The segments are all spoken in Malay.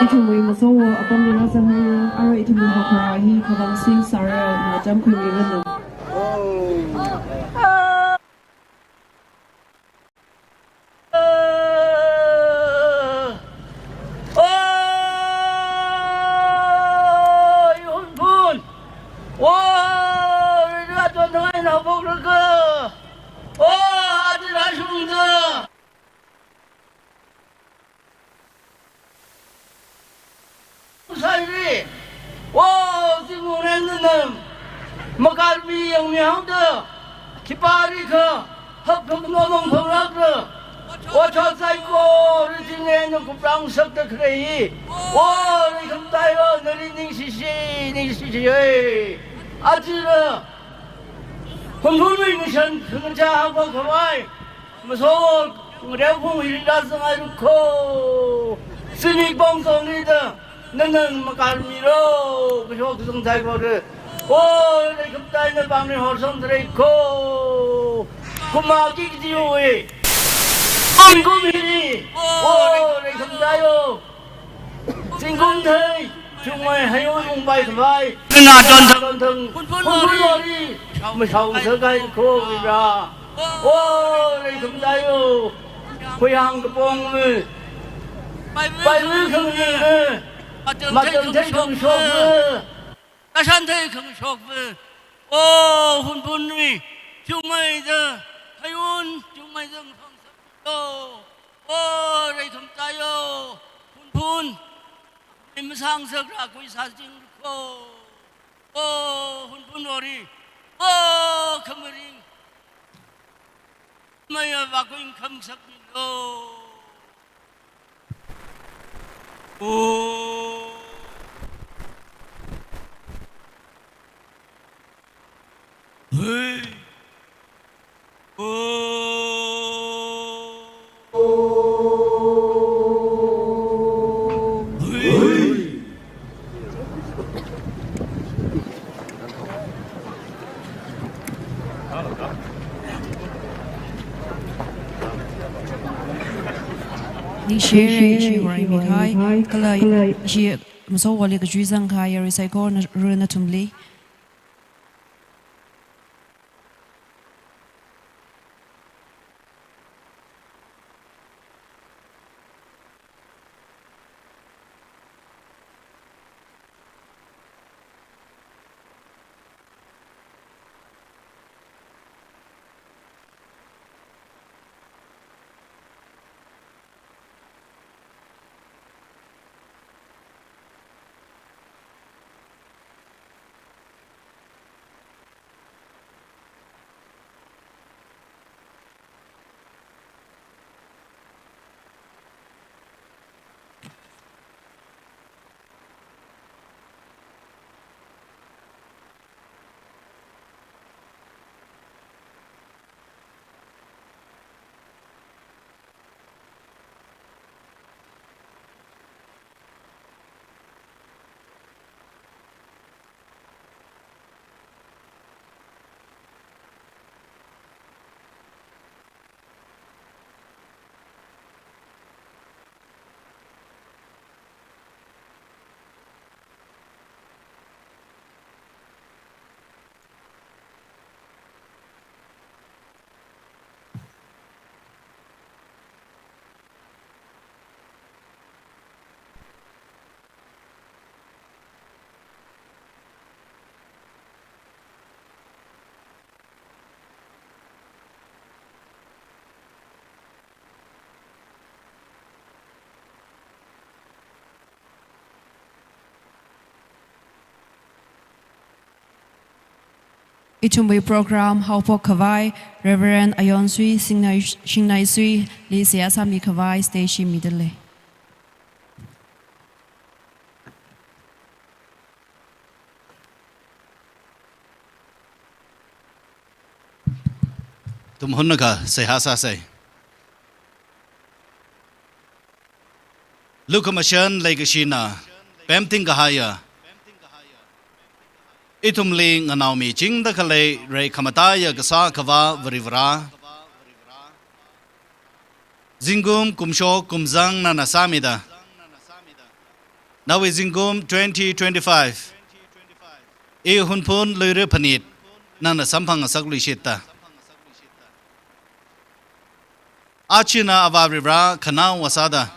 Itumi masawo upon the last time, I wait to me Khokha, he could sing sorry, no jump with me. Makalbi yang miang kipari ke hak ngomong pengak de wo chao sai ko ri jin ne no ku prang sak de krei wo ri kham tai lo ne ri ning si si ei a ji le hun hun wi ni shan khang cha ha ba khwai ma so ngre phung hi da sang ai ko sini bong song ni de nan makalbi ro ku so ku sai ko de ôi đây không tay nơi bằng này họ sống đây cô mà cái gì vậy xin cô đi ôi đây không tay ô xin cô thấy chúng mày hay ôi cùng bay thằng bay cái nào tròn thằng phun rồi đi mày sầu sơ cái cô đi ra ôi đây không tay ô quay hàng cái bông mày bay lưới không gì nữa mà chân thấy không sốt nữa ta san thấy không sốc về, ô hun hun đi, chúng mày giờ thấy hun, chúng mày giờ không sốc ô đây không tay ô, hun hun, em sang sơ ra quý sa chính ô hun hun rồi đi, ô không đi, mày và quý không sốc đi ô. Hey. Đi share chị gọi mình khai, cái lời chị một số gọi là cái truy rằng khai, rồi sai cô rồi nó thùng lý. Itumbi program Haupok Kawai, Reverend Ayon Sui, Shingnai Sui, Lisi Asami Kawai, Station Middle. Tum Hunaka, say Hasa say. Lukamashan Legashina, Pemting Gahaya. Itumling anaumi ching da kale re kamataya gasa kava varivra Zingum kumsho kumzang na nasamida. Now we Zingum 2025. HUNPHUN LUIRA PHANIT na nasampang asaglishita. Achina avaribra kana wasada.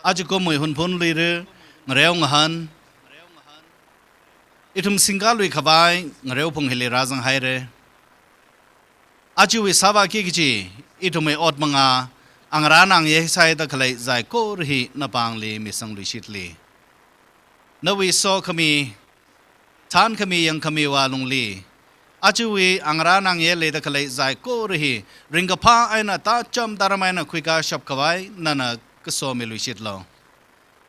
Ajukomoy HUNPHUN LUIRA Raokha. Itum singalui khabai Raokha hili razang haire. Ajuwi sava kikiji itume otmanga angranang yesai da khalai zai ko rhi napangli misang luishitli. Nawi so kami tan kami yang kami walungli. Ajuwi angranang yele da khalai zai ko rhi ringapa aina ta cham daramaina kuika shop kawai nana kaso mi luishitlo.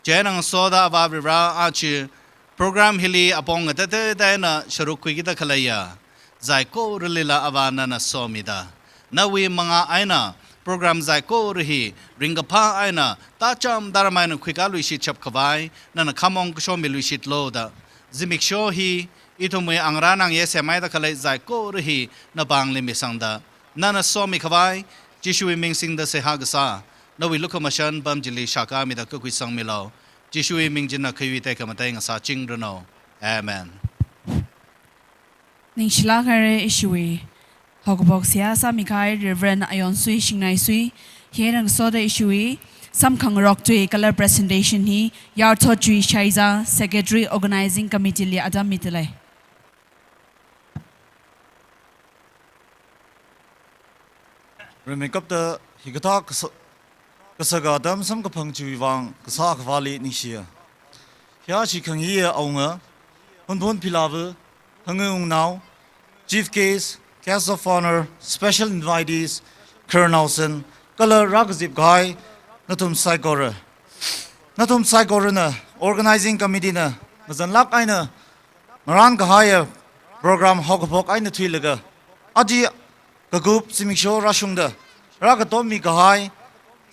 Jenang soda avavira achu program hili apong tete daina sharuk kuikita khalaya. Zai ko relila avana na somida. Nawi mga aina program zai ko rihi ringapa aina tacham daramaina kwikalu shi chap kawai na kamong ksho milu shit loda. Zimik sho hi itumwe angranang yese maida kalay zai ko rihi na bangli misangda. Na somi kawai jishui mingsing da se hagasa. Nawi lukamashan bam jili shaka mida kukwisang milaw. Jishui mingjina kuyite kamatay nga sa chingdrano. Amen. Ning shilakare ishui. Hokbok siasa mikai Reverend Ayon Sui Shingnai Sui. Hierang soda ishui. Samkang rock to color presentation hi. Yar Totri Shaiza, Secretary Organizing Committee li Adam Mitale. Remekap the higata kasagadam sam kapang chuiwang kasak valley nisia. Here she can hear onga. HUNPHUN Pilavu. Hangung now, Chief Case, Guests of Honor, Special Invitees, Colonelson, Color Ragazip Gai, Natum Saigora. Natum Saigorana, Organizing Committee na, Mazanlak Aina, Maran Gahaya, Program Hogapok Aina Twilaga, Adi Gagup Simiksho Rashunda, Ragatomi Gahai,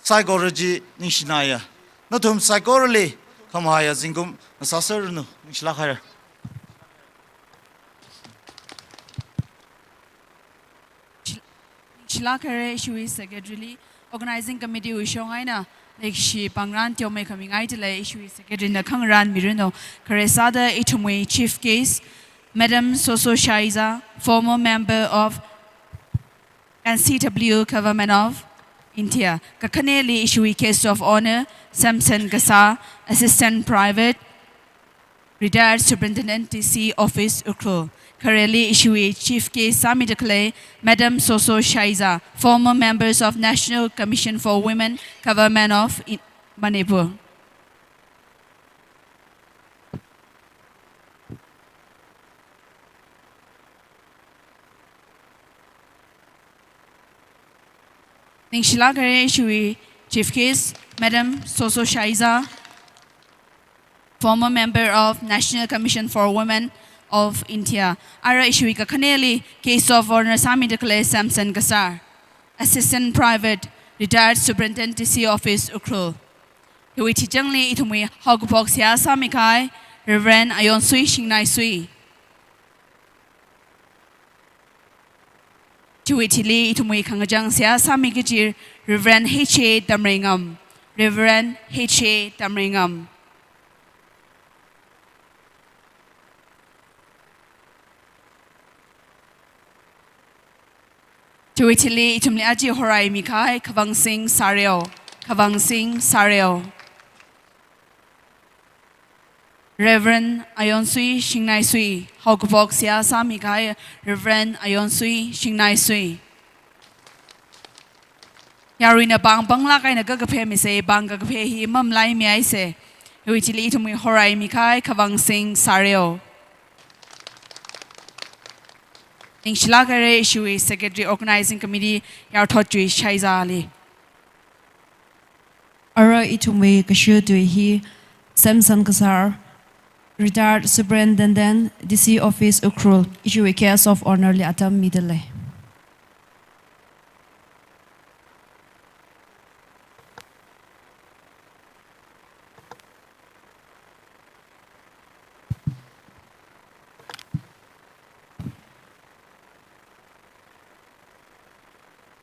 Saigoraji Nishinaya. Natum Saigorali, Kamaya Zingum, Nasasarunu, Nishlakaya. Shilakare ishui secretary organizing committee ushongaina like she pangran tyo me coming idle ishui secretary na kangran miruno karesada itumwe chief case Madam Soso Shaiza, former member of NCW government of India. Kakaneli ishui case of honor Samson Gasa, assistant private retired superintendent TC office UKHRUL. Currently issuing chief case Samidakle, Madam Soso Shaiza, former members of National Commission for Women, Government of Manipur. Ningshilakare issuing chief case, Madam Soso Shaiza, former member of National Commission for Women of India. Ara ishui ka kaneli case of honor Sami Declare Samson Gasar, assistant private retired superintendent TC office UKHRUL. Hui chijangli itumwi hogpok siasa mikai Reverend Ayon Sui Shingnai Sui. Hui chili itumwi kangajang siasa mikijir Reverend H.A. Damringam. Reverend H.A. Damringam. To Italy, itumli aji horai mikai Kavang Singh Sareo. Kavang Singh Sareo. Reverend Ayon Sui Shingnai Sui. Hogpok siasa mikai Reverend Ayon Sui Shingnai Sui. Yarina bang bangla kai na gagape mi se bang gagape hi mam lai mi ai se. To Italy, itumli horai mikai Kavang Singh Sareo. Shilakare ishui secretary organizing committee yar thotri Shaiza Ali. Ara itumwe kashu hi Samson Kasar, retired superintendent DC office UKHRUL, issue case of honor li atam midale.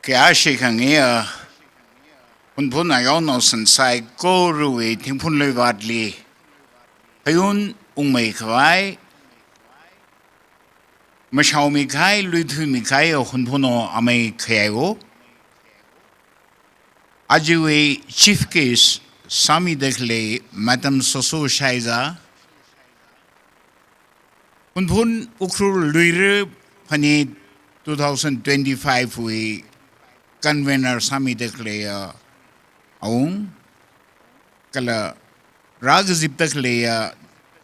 Kaya shi kangia hun phun ayo no san sai ko ruwe thing phun loi wat li hayun ung mai khwai ma shao mi khai lui thu mi khai hun phun no amai khayo ajiwe chief case sami dekhle madam soso shaiza hun phun UKHRUL LUIRA PHANIT 2025 we convener sami dekhle aung kala rag zip dekhle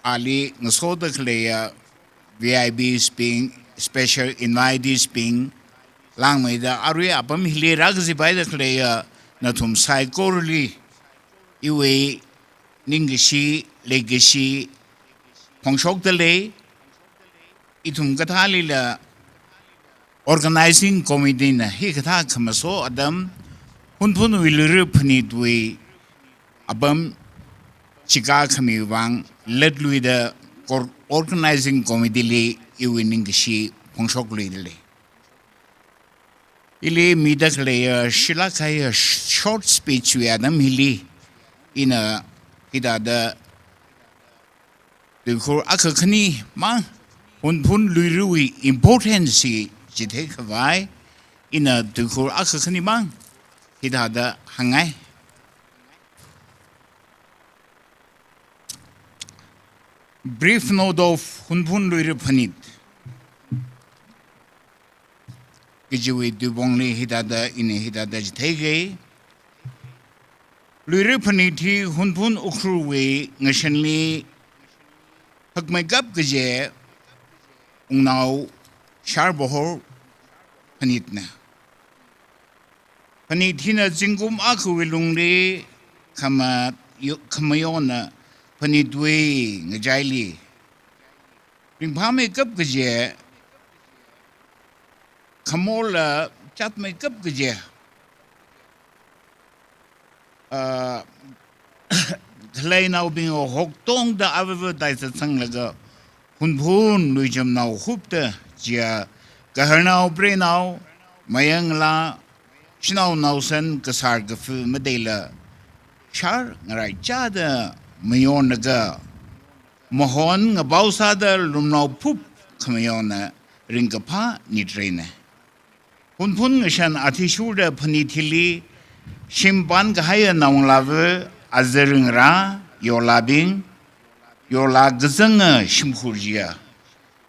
ali ngaso dekhle VIPs being special invitees being lang mai da arwe apam hile rag zipai dekhle nathum psychorally iwe ningishi legacy phongshok dele itum kathali la organizing committee na hi katha khamaso adam hunphun LUIRA PHANIT we abam chika khami wang led lui the organizing committee le iwe ningishi phongshok lui dele ili midak le shila kai short speech we adam hili in a hidada the core akakhani ma hunphun LUIRA we importance jithe khawai in a the core akakhani ma hidada hangai brief note of hunphun LUIRA PHANIT Kijiwe dubongli hidada in hidada jithe LUIRA PHANIT hi hunphun UKHRUL we ngationally hakmai gap gje ungnau sharbohor PHANIT na PHANIT hina jingum akhu lungre khamayona PHANIT we ngajaili ringphame gap gje khamola chat mai gap gje thlai nau bing hok tong da ave dai sa sang laga hunphun lui jam nau khup ta chia kaharnau pre nau mayang la chinau nau san kasar ga fu madela char ngarai cha da mayon naga mohon ngabau sa da lumnau phup khmayon na ringkapha ni train hunphun ngashan athishur da PHANIT hili Shimpan gahaya naung lave azering ra yolabing yola gzeng shimkhurjia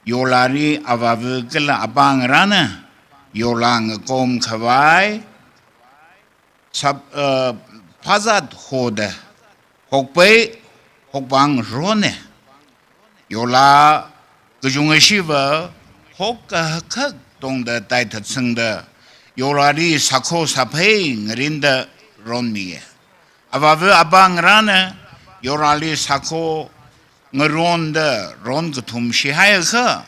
yolari avav kala abang rana yolang kom khawai sab phazat hoda hokpe hokbang rone yola gjung shiva hokka khak tongda tai that sengda Yolari sakho saphe ngrinda ronmi avave abang rana yorali sakho ngaronda ron guthum shihaya kha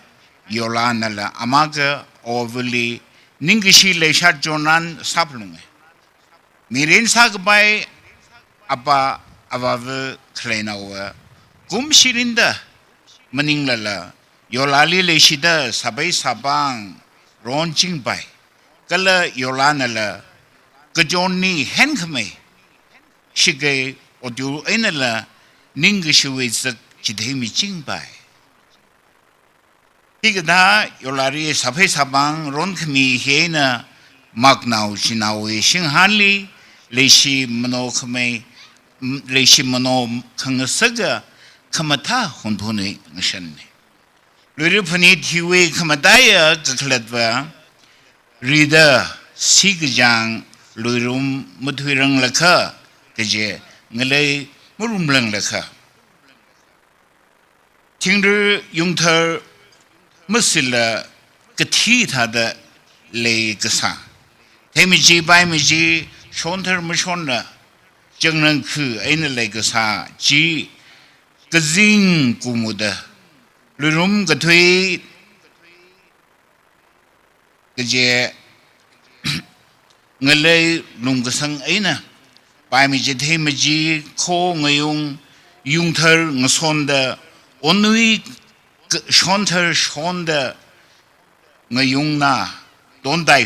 yolana la amaga overly ningishi le shat jonan saplunge mirin sagbai apa avave klenawa kum shirinda maninglala yolali le shida sabai sabang ron chingbai kala yolana la kajoni henkme shige odu enala ningishuwe zak chidhemi chingbai higda yolari saphe sabang ronkhmi hena maknau chinawe singhanli leshi mano khangasaga khamatha hunphune ngashanne LUIRA PHANIT hiwe khamataya kakladwa Rida Sigjang Luirum Mutwirang Laka Kaje Ngalay Murumlang Laka Tingder Yungtar Musilla Kathi Tada Lay Kasa Temiji Baimiji Shontar Mushonda Jangnang Ku Aina Lay Kasa Ji Kazing Kumuda Lurum Gatwi Kaje ngalay lungkasang aina paimi jithe maji kho ngayung yungthar ngasonda onui shonthar shonda ngayung na dondai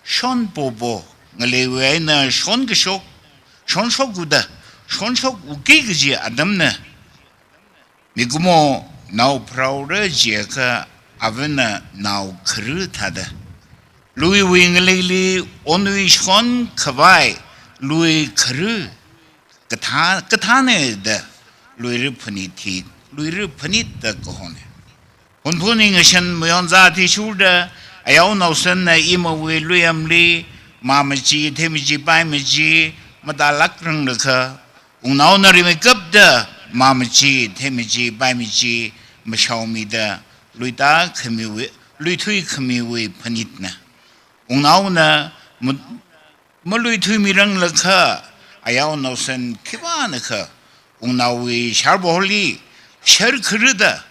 shon bobo ngalay waina shon kishok shonshoguda shonshok ukigji adamna migumo now prouder jeka avena now kru tada lui winglili onui shon kawai lui kru kathane da lui phaniti lui phanit da kohone hunphuning shan myonza ti shulda ayaw nausan na ima we luyamli mamaji themiji paimiji madalak rang lekha unnaw na ri makeup da mamaji themiji paimiji mashaumi da luita khamiwe luithui khamiwe phanitna unnaw na malui thui mirang lekha ayaw nausan khibana kha unnaw we sharbohli shar khruda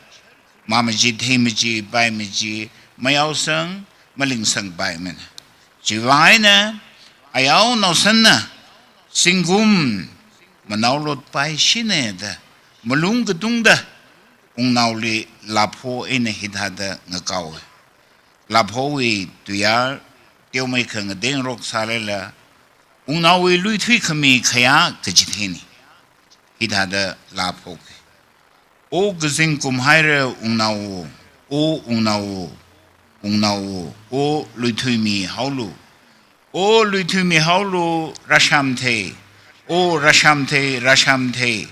mamaji themiji paimiji mayaw sang maling sang baimen jiwaina ayaw nausanna singum manaulot pai shine da malung gedungda ungnawli lapho ene hidhada ngakaw lapho we tuyar tiomai khang deng rok salela ungnawi lui thui khami khaya kajitheni hidhada lapho o gazing kumhaire ungnawo o ungnawo ungnawo o luithumi haulu o luithumi haulu rashamthe o rashamthe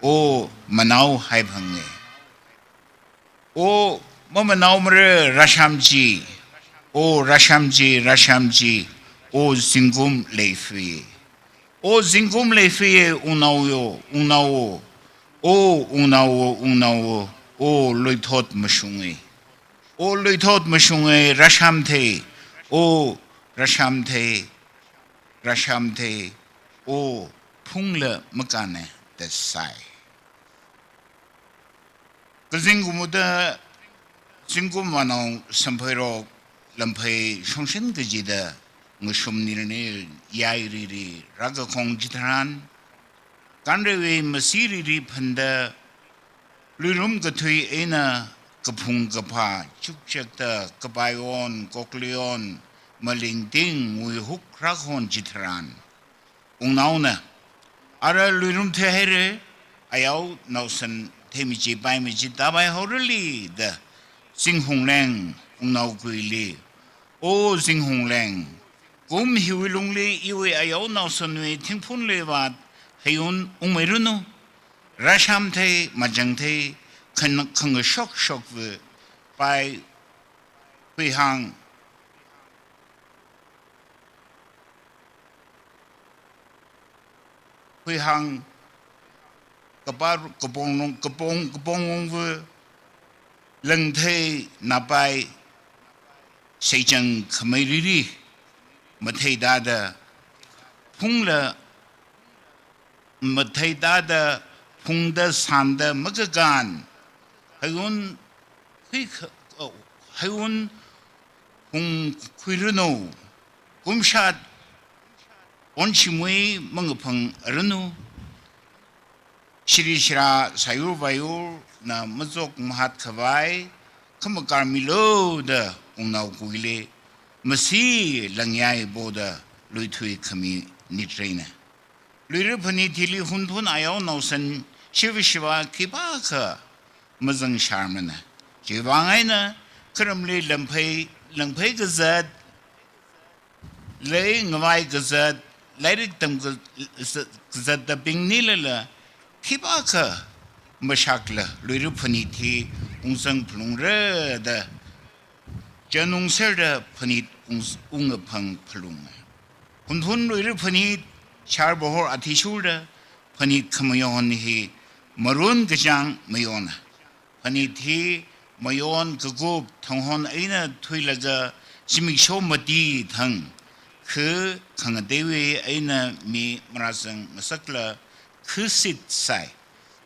o manau haibhange o mamanau mre rashamji o rashamji o zingum leifi ungnawo ungnawo o luithot mashungi o luithot mashunge rashamthe o rashamthe o phungla makane desai kazingumuda singumano samphairo lamphai shongshin gajida ngusumnirne yairi raga khong jitran kanrewe masiri ri phanda lurum gathui ena kapung kapa chukchakta kapayon kokleon malingting wi hukrakhon jitran ungnauna ara lurum thehere ayaw nausan themiji baimiji dabai horli da singhongleng ungnaw kuili o singhongleng kum hiwilungli iwe ayaw nausan we thingphun lewa hayun ungmeruno rashamthe majangthe khang shok we by huihang kapong we lengthe napai seijang khmeriri mathei dada phungla mathei dada phungda sanda magagan hayun khuiruno kumshat onchimui mangapang arunu shirishira sayur bayur na mazok mahat khawai khamakar milo da ungnaw kuile masi langyai boda luithui khami nitraina luira phani thili hunphun ayaw nausan shiva kiba kha mazang sharmana jiwangaina kramle lamphai gazat lei ngwai gazat lairik tam gazat da bingnilala kiba kha mashakla luira phani thi ungsang plungre da janung serda phani ungapang phlung hunphun luira phani char bohor athishulda phani khamayon hi marun gajang mayona phani thi mayon kagup thonghon aina thuilaga chimiksho mati thang khu khangadewe aina mi marasang masakla khusit sai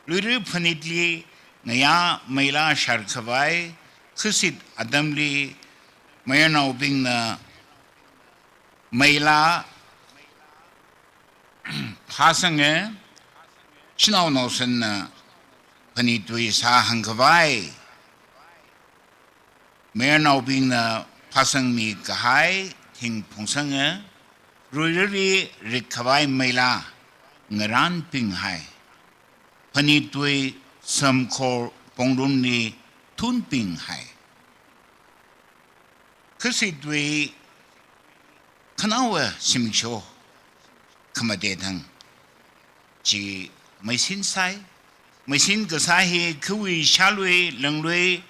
luiru phanitli ngaya maila sharkhawai khusit adamli mayana ubingna maila phasang chinaw nosan phani tui sa hangkawai mayana ubingna phasang mi kahai thing phongsang ruirali rikhawai maila ngaran ping hai phani tui sam khor pongrun ni thun ping hai khsi tui khanawa simcho khamade thang chi mai sin sai mai sin ka sa hi khui shalwe langlwe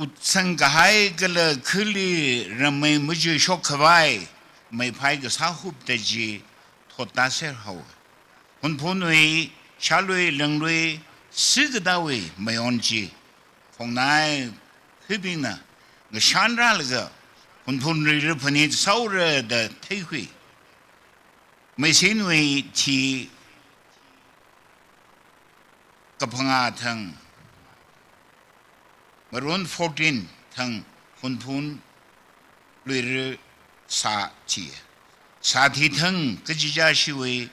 utsang ka hai gala khli ramai muju shok khawai mai phai ka sa hup te ji thota ser haw hun phunui shalwe langlwe sigdawe mai on ji phong nai khibing na nga shanra la hun phun ri ri phani saure da thei hui mai sin wi chi kapanga thang Maroon 14 thang hunphun LUIRA sa chi sa thi thang kajija shiwe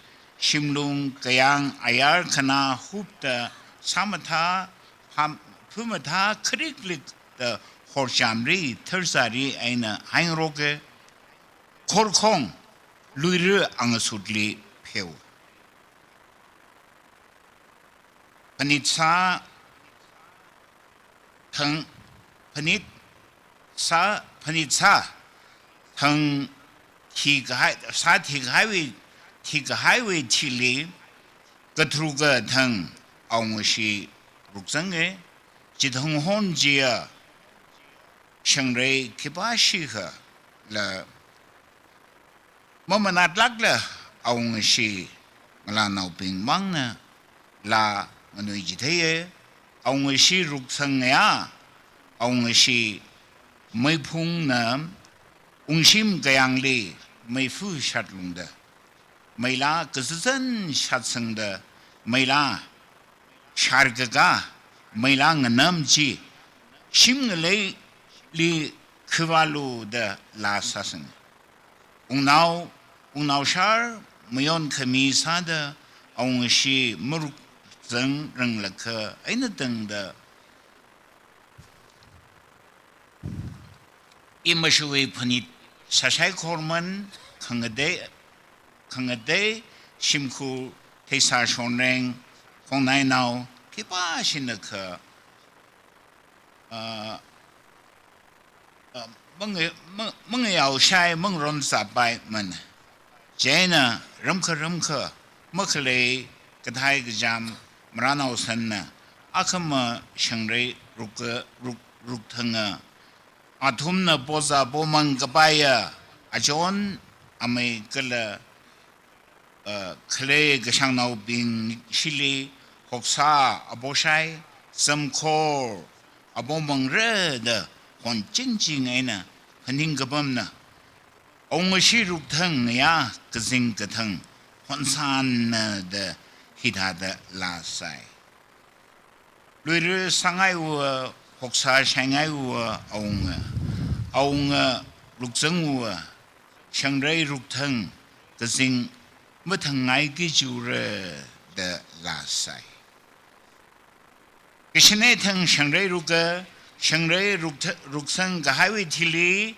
shimlung kayang ayar khana hupta samatha phumatha khriklik the horchamri thursari aina haingroke khorkhong LUIRA angasudli pheu PHANIT sa thang PHANIT sa thang thi highway chili katruga thang aungshi ruksange chithong hon jia shangre kipashi ha la mamanat lagla aungshi ngala nau ping mangna la nganui jitheye aungshi ruksangya aungshi maiphung na ungshim gayangli maifu shatlungda maila kazan shatsangda maila shargaga maila nganamji shimngle li khwalu da la sasang ungnau shar mayon khami sada aungshi muruk zeng rang lakha aina tang da imashuwe PHANIT sashai khorman khangade shimku theisa shonreng khongnai nau kipa shinakha mangyaw shai mangron sabai man jaina ramkha makhle kathai gajam Maranao sanna akama shangre ruktanga athumna poza bomang kapaya ajon amai kala khle gashangnau bing shili Khokha aboshai samkhor abomang reda hon chinching aina phaning gabamna ongshi ruktang ya kazing kathang honsan da hidada la sai LUIRA sangai wa Khokha shangai wa aunga ruksang wa shangrei ruktang kazing mathangai ki jure da la sai kishne thang shangrei ruksang gahai thili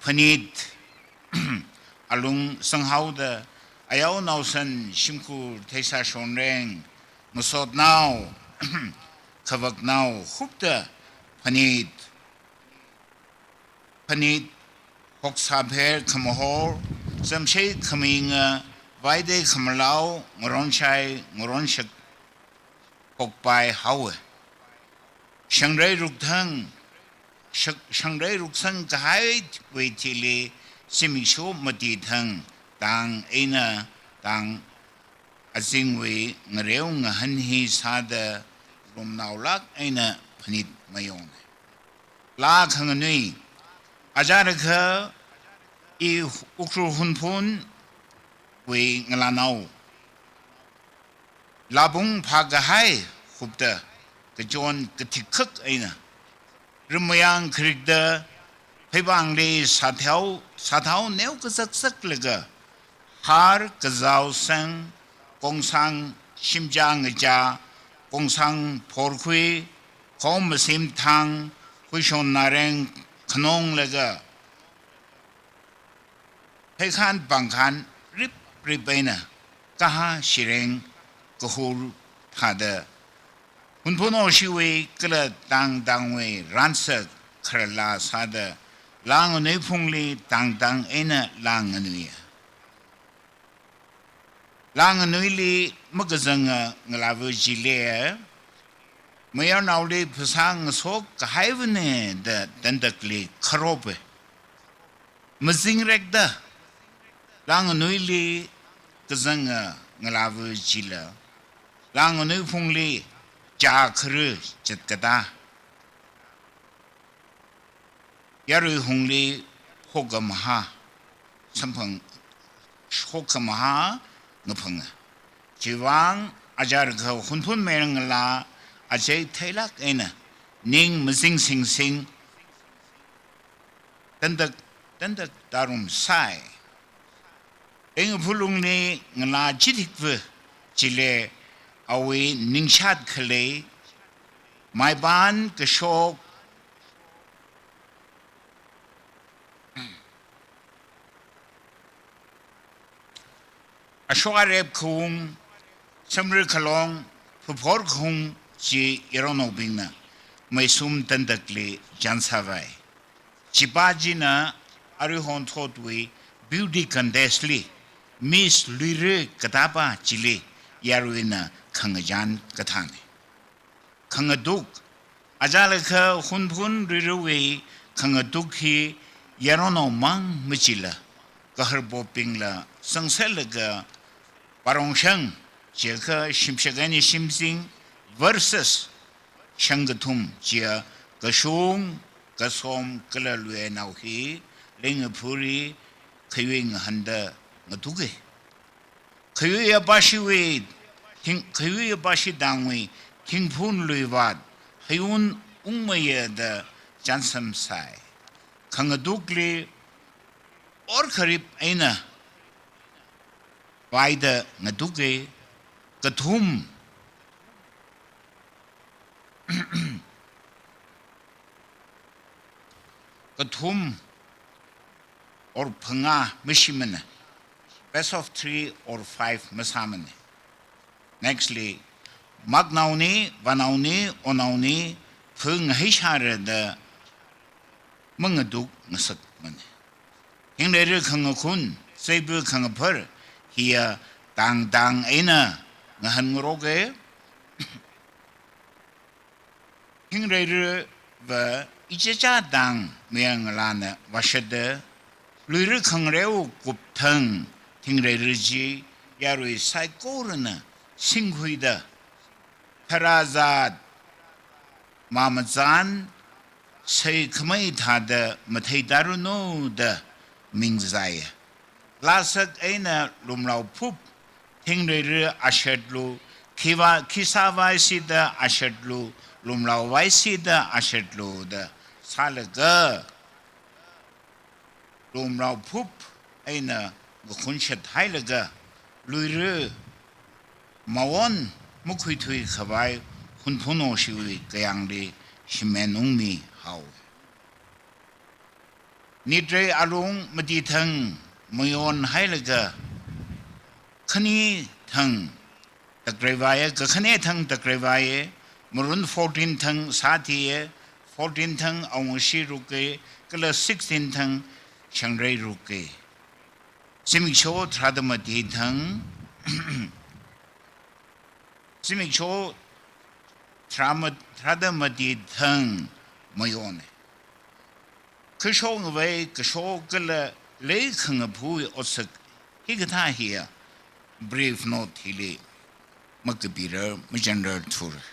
PHANIT alung sanghau da ayaw nausan shimku theisa shonreng musot nau khavak nau khupta PHANIT Khokha bher khamhor samshei khaminga vaide khamlau ngoron shak pokpai hawe shangrei ruksang kahai weitili simisho mati thang tang aina tang azingwe ngareu ngahan hi sada rumnaulak aina PHANIT mayon la khanganui ajarakha I UKHRUL HUNPHUN we ngalanau labung phagahai khupta kajon kathikak aina rumayang krigda phebangli sathau neu kasak laga har kazau sang kongsang shimjang ja kongsang phorkhui khom sim thang khuishon nareng khnong laga Pekhan bangkhan rip aina กะฮาชิเรงกะฮูทาเดหุ่นพูนโอชิเวกระตังเวรันสักครลาซาเดลางนุยพุงลีตังเอนะลางนุยลางนุยลีมกจังงลาเวจิเลเมื่อนาวลีภาษาอังกฤษก็ให้วันนี้เดดันดักลีครบมจิงเร็กเดลางนุยลีก็จังงลาเวจิเลลางนุยพุงลีจ่าครือจัดกระดายารุหงลีหกมหาสัมพังหกมหางพังจีวังอาจารย์เขาหุ่นพุ่นเมรงลาอาจจะเทลักเองนะนิ่งมสิงตันดักดารุมไซเองพูลุงนี้งลาจิติกเวจิเลเอาไว้นิ่งชัดเคลยไม่บานกระโชกอชวาเรบคุงสมฤขลองผู้พอร์คุงจีเอรอนอบิงนะไม่ซุ่มตันตะกลีจันสาวายจีบาจีนะอาริฮอนทอดวีบิวตี้คอนเทสลีมิสลุยเรกตาบาจิลียารุยนะขังจันกฐานขังดุกอาจารย์เขาหุ่นพุ่นริรวีขังดุกฮียารอนอมังมิจิละก็ฮร์บปิงละสังเสลกะปารองชังเจ้าข้าชิมชกันยิชิมซิง versus ชังกทุมเจ้ากระชุงกระสมกระลุยนาวฮีเลิงพูรีขยุงหันเดงตุกขยุยบาชิวีทิ้งขยุยบาชิดังวีทิ้งพูนลุยวาดขยุนไม่ยเดจันสัมไซขังดุกลี और खरीब ऐना वायदा नदुके कथुम और फंगा मिशिमन best of 3 or 5 मसामन nextly magnauni vanauni onauni phung hishare da mangaduk nasak man हिंग रेर खंग खुन सेब खंग फर हिया तांग ऐना ngahन ngoroge हिंग रेर व इजेजा दांग मेंग लाना वशद लुइर खंग रेउ गुप्थंग हिंग रेर जी यारुई साइकोरन सिंगहुइदा थराजाद मामजान सै खमै थाद मथै दारुनो दมิงใจลาสักไอ้น่ะลุมเราพุบทิ้งเรืออาเชดลูคิสาไว้สิดาอาเชดลูลุมเราไว้สิดาอาเชดลูเดซาลกะลุมเราพุบไอ้น่ะกุคุณเช็ดให้ละกะลุยเรือมาวันมุคุยถุยขบายคุณพูนโอชิวิกยังดีชิเมนุงมีเฮานิตรอารมณ์มดีทังมยอนให้ละกะขณีทังตะเกรวายกะขณีทังตะเกรวายมรุน14ทังสาธี14ทังองชีรุเกกะละ16ทังชังเรรุเกซิมิโชทราดมดีทังซิมิโชทราดมดีทังมยอน可说为可说个了雷坑个不会อสกฮิกท่าเฮีย brief note ที่เลยมักบีเรอร์ไม่จันเดอร์ทูร์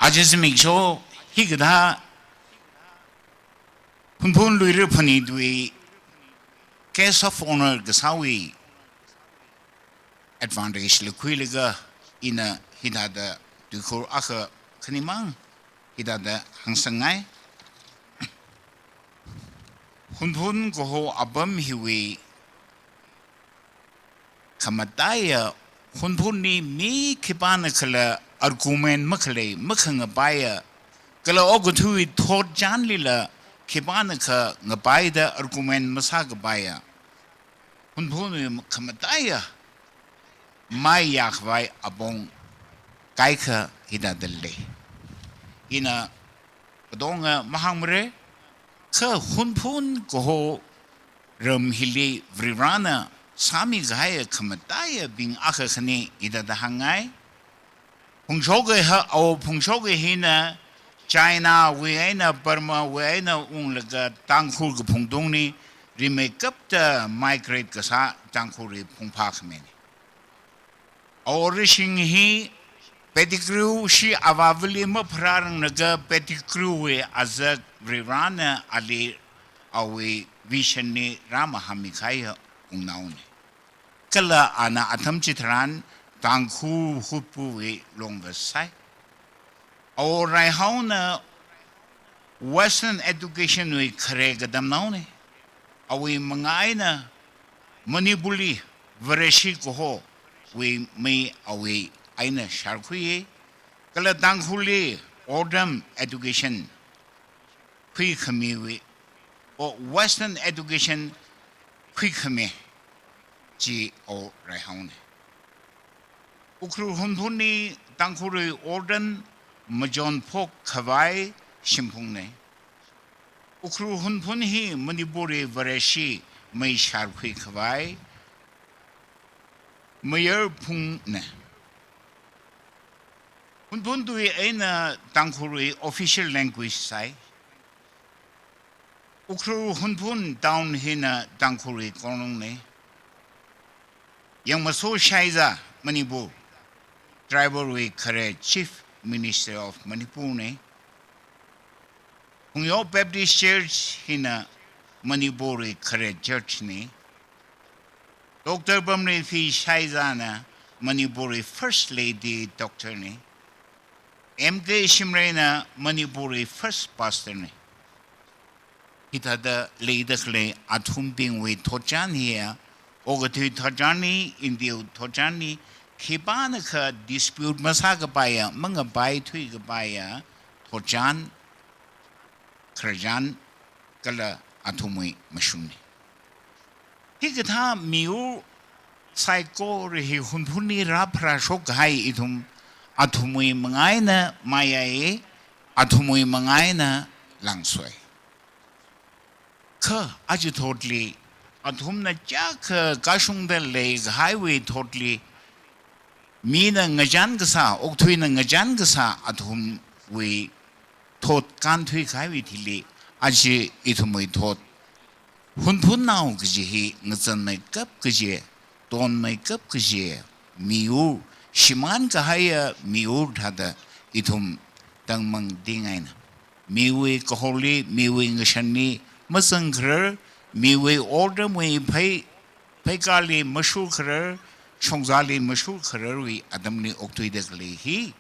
อาจจะสมิกโชฮิกท่าพุ่นลุยเรือพันีด้วย case of honor ก็สาวี advantage เลยคุยเลยก็อินะฮิดาดะดูโคร์อักขณิมังฮิดาดะหังสังไงหุ่นก็หัวอับมหิวีขมาตายหุ่นนี่มีขีปานขละอาร์กุเมนมักเลยมักขงบายก็เลยออกทุยทอดจานลีละขีปานขงบายเดอาร์กุเมนมาสักบายหุ่ hun phun we khamataya mai yak vai abong kai kha hida dalle ina dong mahamre kha hun phun ko ho ram hili vrana sami gaya khamataya bing akha khani ida da hangai phungchoge ha au phungchoge hina China we aina Burma we aina laga tangkhul ge phungdong ni remake up the migrate ka sa tangkhul ri phungpha khmeni orishing hi pedigree shi avavli ma phrarang naga pedigree we azak rirana ali awi vision ni rama hamikhaya ungnauni kala ana atham chitran tangkhu hupu we longvasai orai hauna western education we khare gadam naune awi mangaina manipuli vareshi ko ho we me awi aina sharkhuye kala tangkhuli ordam education phi khami we o western education phi khame ji o rai haune ukru hunthuni tangkhuri ordam majon phok khawai shimpung ne ukru hunphun hi manipuri vareshi mai sharkhui khawai mayer phung ne hunphun dui aina tangkhuri official language sai ukru hunphun down hina tangkhuri konong ne yang maso shaiza manipur tribal we khare chief Minister of Manipur ne Hungyo Baptist Church hina Manipur khare church ne Dr. Bamre Fi Shaizana Manipur first lady doctor ne MK Shimrena Manipur first pastor ne hita da leidakle athumping we thojan here ogati thojani indio thojani Kibana ka dispute masaga baya mga bay thui ga baya thojan krajan kala athumui mashumni higata miu psycho rehi hunphuni raphra shok hai idhum athumui mangaina mayae athumui mangaina langsoi kha aji totally athumna cha kha kashung da le highway totally Mina ngajan gasa okthui na ngajan gasa athum we thot kan thui khai wi thili aji ithumoi thot hunphun naw gji hi ngchan mai kap gji ton mai kap gji miu shiman ka haya miu thada ithum tangmang dingaina miwe koholi miwe ngashani masangrer miwe order me phai kali mashu khrer Chongzali mashur khararwi adamni oktoi dakle hi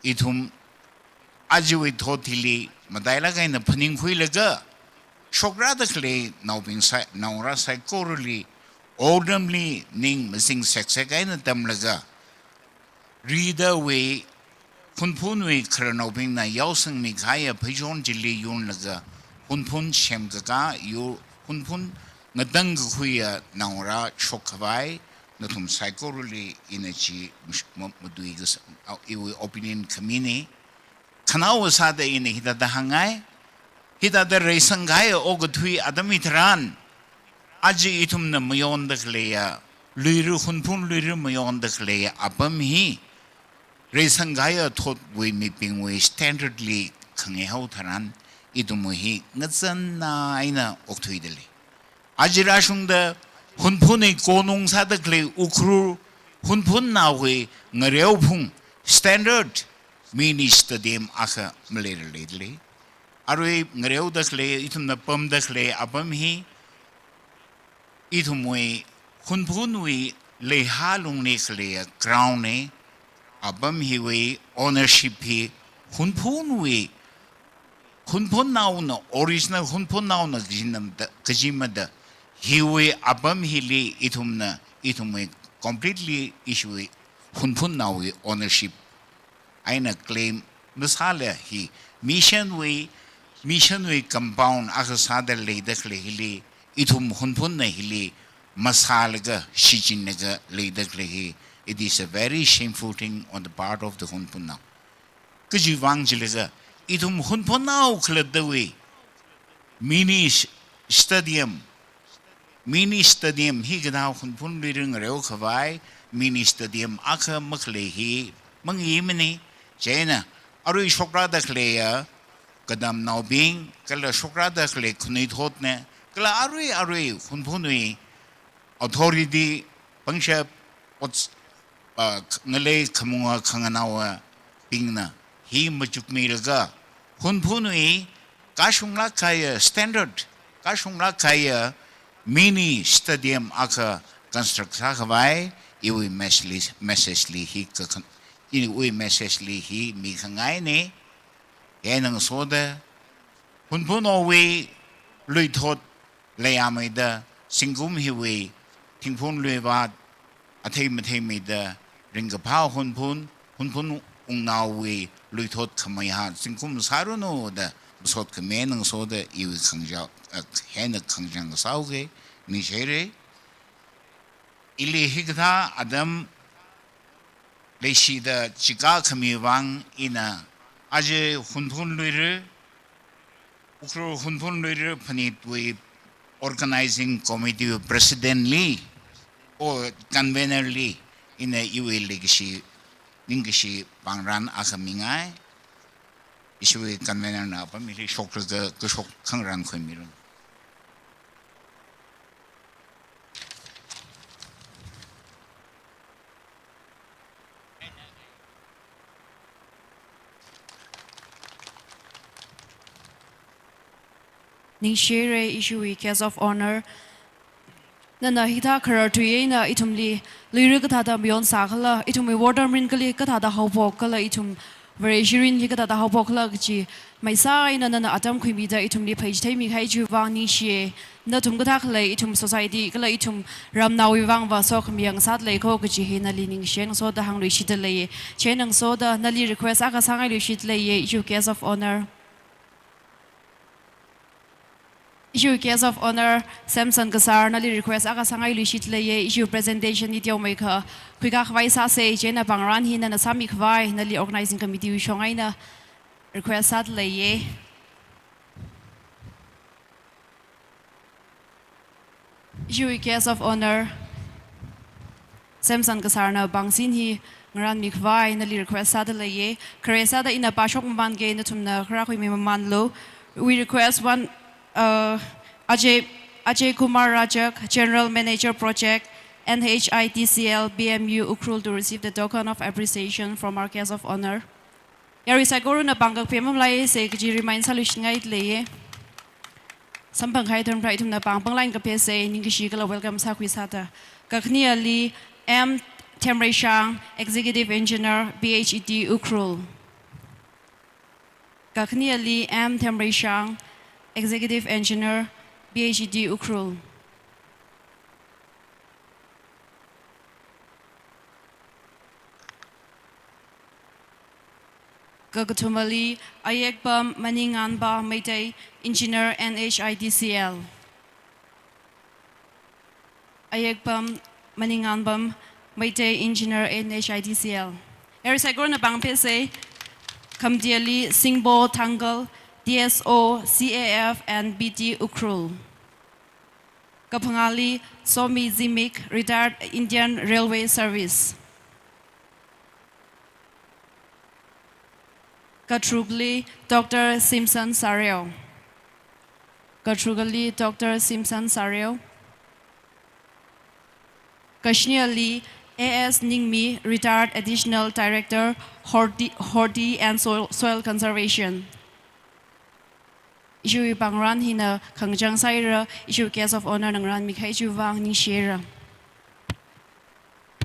ithum ajwi thothili madaila gaina phaning khuilaga shokra dakle naubing sai naura sai koruli ordamli ning missing sexe gaina tamlaga reader we hunphun we khranobing na yausang mi khaya phaijon jili yun laga hunphun shemga yu hunphun ngadang khuya naura chokhabai natum psychology energy mudui gas iwi opinion kamini khanau sada in hida da hangai hida da reisangai ogathui adamitran aji itum na mayon da kleya luiru hunphun luiru mayon da kleya apam hi reisangai thot we mi ping we standardly khange hau tharan itum hi ngatsan na aina okthui dele ajira shung da hunphuni konung sadakle ukru hunphun nawe ngareu phung standard mini stadium akha malerle arwe ngareu dakle ituna pam dakle apam hi ithumwe hunphunwi le halung ne kle crown ne apam hi we ownership hi hunphunwi hunphun naw na original hunphun naw na jinam da kajimada hiwe abam hili itumwe completely issue hunphun nawi ownership aina claim misala hi mission we compound asa sadal le dakle hili itum hunphun na hili masalaga shijinaga leidaglehi. It is a very shameful thing on the part of the HUNPHUN now. Kajivangjilaga, itum HUNPHUN now kladawi. Stadium. Mini stadium higadaw HUNPHUN liring Raokha vai. Mini stadium aka maklehi. Mangimini. Jena. Arui shokrada kleya. Kadam now being. Kala shokrada kle kunit hotne. Kala arui HUNPHUNui. Authority. Pangsha. What's ngale kamunga kanganawa. Pingna. Hi majuk milga. HUNPHUNui. Kashungla kaya standard. Kashungla kaya. Mini stadium aka construct sakawai iwi message li hi iwi message li hi mi kangai ne yanang soda HUNPHUN owi lui thot layamida singum hiwi tingphun lui wat athei me da ringapao HUNPHUN ungnawi lui thot khamaya singum saruno da sot kamenang soda iwi kangjao hena kangjang sauge nishere ili higda adam leishida chika khamiwang ina aje HUNPHUN luire ukro HUNPHUN luire phanit we organizing committee president li or convener li in a iwe legacy ningishi pangran akamingai iswe convener na pa mili shokra ga shok khangran khomirun Ning share issue case of honor. Nana hita karar tuye na itumli LUIRA kathada beyond sakala itumi water min kali kathada hawpok kala itum very shirin hi kathada hawpok la chi maisa ina nana atam khimi da itumli page thai mi khai chu wang ni she na tum katha khala itum society kala itum ram nawi wang wa sok miang sat le ko chi hi na lining sheng so da hang ri shit le chenang so da nali request aka sangai ri shit le issue case of honor. Issue case of honor Samson Kasar nali request aka sangai lishit le ye issue presentation ni tio maker kuika khwai sa se jena pangran hin na sami khwai nali organizing committee wi shongai na request sat le ye issue case of honor Samson Kasar na bangsin hi ngaran mi khwai nali request sat le ye kresa da ina pa shok man ge na thumna khra khoi me man lo we request one Ajay Kumar Rajak, General Manager Project, NHITCL BMU UKHRUL to receive the token of appreciation from our case of honor. Yari sagoro na bangak pemam lai se kji remind solution ngai leye. Sampang khai turn right na bang line ka pese ningishi kala welcome sa kwisata. Kakni Ali M Temre Shang, Executive Engineer BHET UKHRUL. Kakni Ali M Temre Shang, Executive Engineer, BHET UKHRUL. Gagatumali Ayekbam Maninganba Meitei, Engineer NHIDCL. Ayekbam Maninganbam Meitei, Engineer NHIDCL. Erisagorna Bangpese, Kamdiali Singbo Tangal, DSO, CAF, and BT UKHRUL. Kapangali Somi Zimik, retired Indian Railway Service. Katrugli Dr. Simpson Sario. Katrugli Dr. Simpson Sario. Kashniali AS Ningmi, retired Additional Director, Horti and Soil Conservation. Issue pangran hina kangjang saira issue case of honor nangran mikhai chuwang ni share.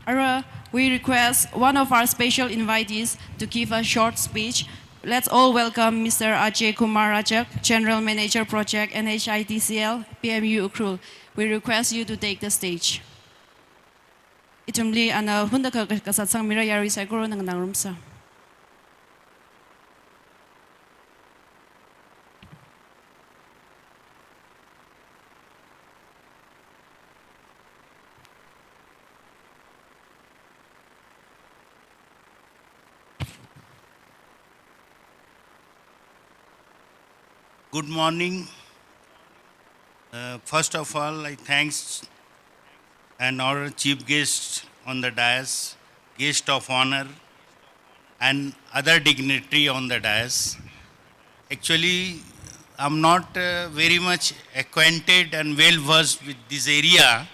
Ara, we request one of our special invitees to give a short speech. Let's all welcome Mr. Ajay Kumar Rajak, General Manager Project NHITCL PMU UKHRUL. We request you to take the stage. Itumli ana hunda ka kasatsang mira yari saguro nang nangrumsa. Good morning. First of all, I thanks and our chief guest on the dais, guest of honor, and other dignitary on the dais. Actually, I'm not very much acquainted and well versed with this area.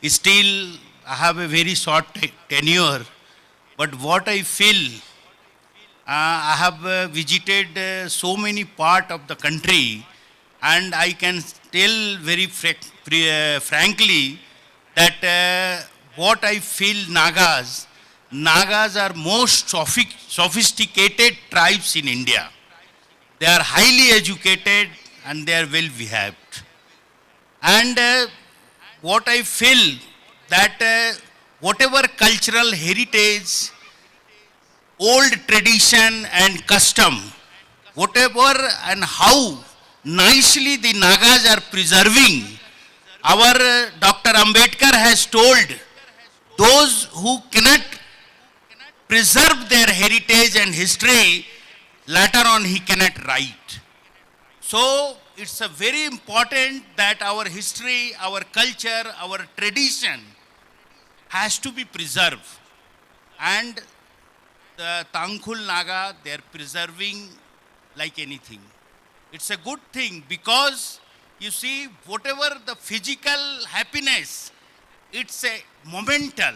Still, I have a very short tenure. But what I feel, I have visited so many part of the country, and I can tell very frankly that what I feel Nagas are most sophisticated tribes in India. They are highly educated and they are well behaved. And what I feel that whatever cultural heritage, old tradition and custom, whatever and how nicely the Nagas are preserving. Our Dr. Ambedkar has told those who cannot preserve their heritage and history, later on he cannot write. So it's a very important that our history, our culture, our tradition has to be preserved. And the Tangkhul Naga, they are preserving like anything. It's a good thing because you see, whatever the physical happiness, it's a momental.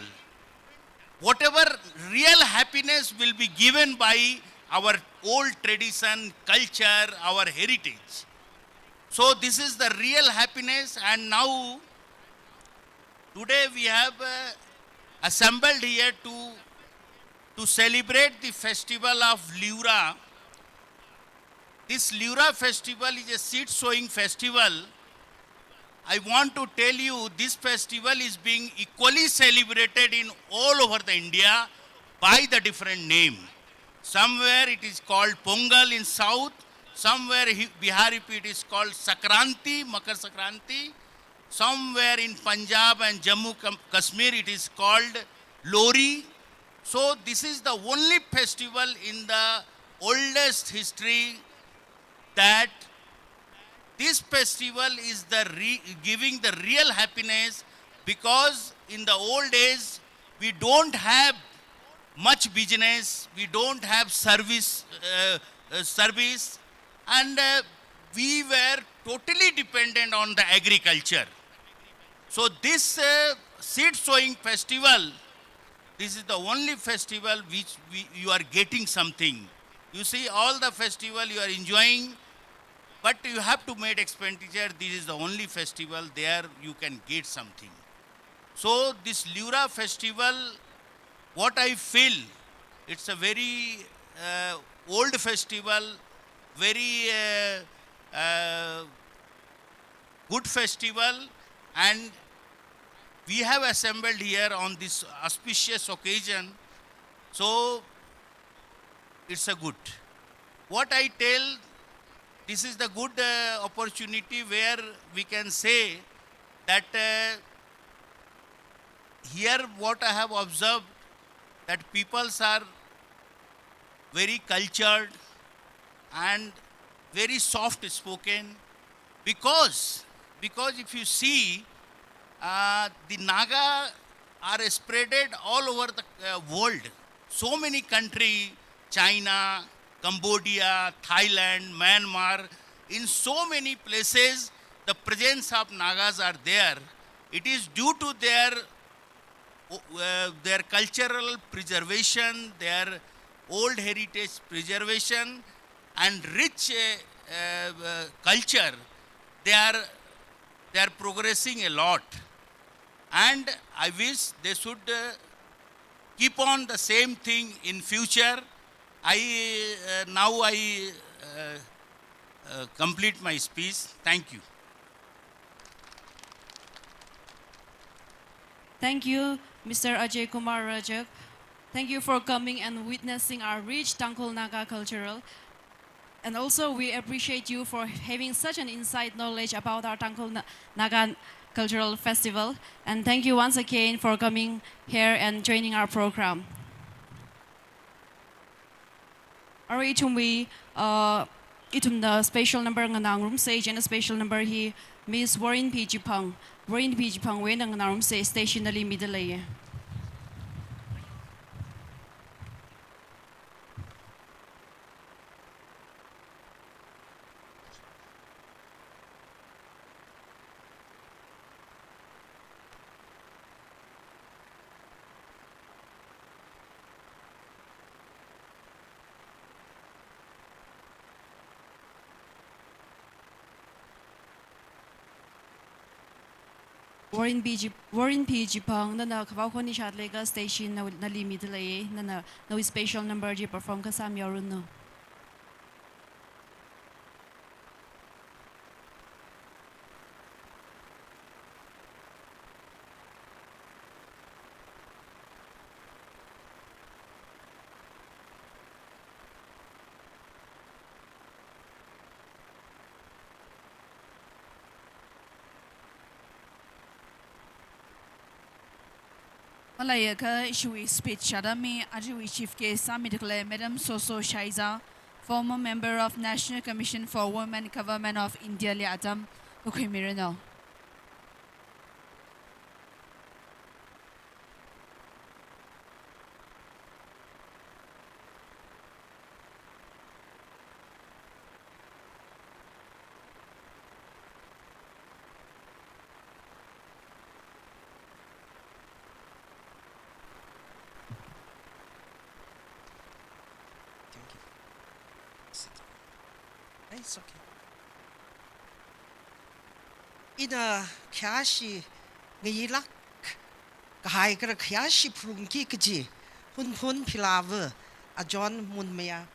Whatever real happiness will be given by our old tradition, culture, our heritage. So this is the real happiness, and now today we have assembled here to celebrate the festival of LUIRA. This LUIRA festival is a seed sowing festival. I want to tell you this festival is being equally celebrated in all over the India by the different name. Somewhere it is called Pongal in south, somewhere Bihar it is called Sakranti, Makar Sakranti, somewhere in Punjab and Jammu Kashmir it is called Lori. So this is the only festival in the oldest history that this festival is giving the real happiness, because in the old days we don't have much business, we don't have service, and we were totally dependent on the agriculture. So this seed sowing festival, this is the only festival which you are getting something. You see, all the festival you are enjoying, but you have to make expenditure. This is the only festival there you can get something. So this LUIRA festival, what I feel, it's a very old festival, very good festival, and we have assembled here on this auspicious occasion. So it's a good. What I tell, this is the good opportunity where we can say that here what I have observed, that peoples are very cultured and very soft spoken, because if you see the Naga are spreaded all over the world. So many countries, China, Cambodia, Thailand, Myanmar, in so many places the presence of Nagas are there. It is due to their cultural preservation, their old heritage preservation and rich culture. They are progressing a lot, and I wish they should keep on the same thing in future. Now I complete my speech. Thank you. Thank you, Mr. Ajay Kumar Rajak. Thank you for coming and witnessing our rich Tangkhul Naga cultural. And also we appreciate you for having such an inside knowledge about our Tangkhul Naga cultural festival. And thank you once again for coming here and joining our program. Alright, we Itum the special number nganang room stage and a special number he Miss Warren P. Jipang. Warren P. Jipang when nganang room stage stationally middle. Warren P. Jipang nana kabaw ko ni Lega station na limit lay nana no special number ji perform ka sam yorun no. Malaya ka ishui speech adami ajui chief ke sami declare Madam Soso Shaiza, former member of National Commission for Women Government of India li Adam Ukhimirano. It's okay. Ina kyashi ngilak kahai kara kyashi prungki kaji HUNPHUN pilave a John munmea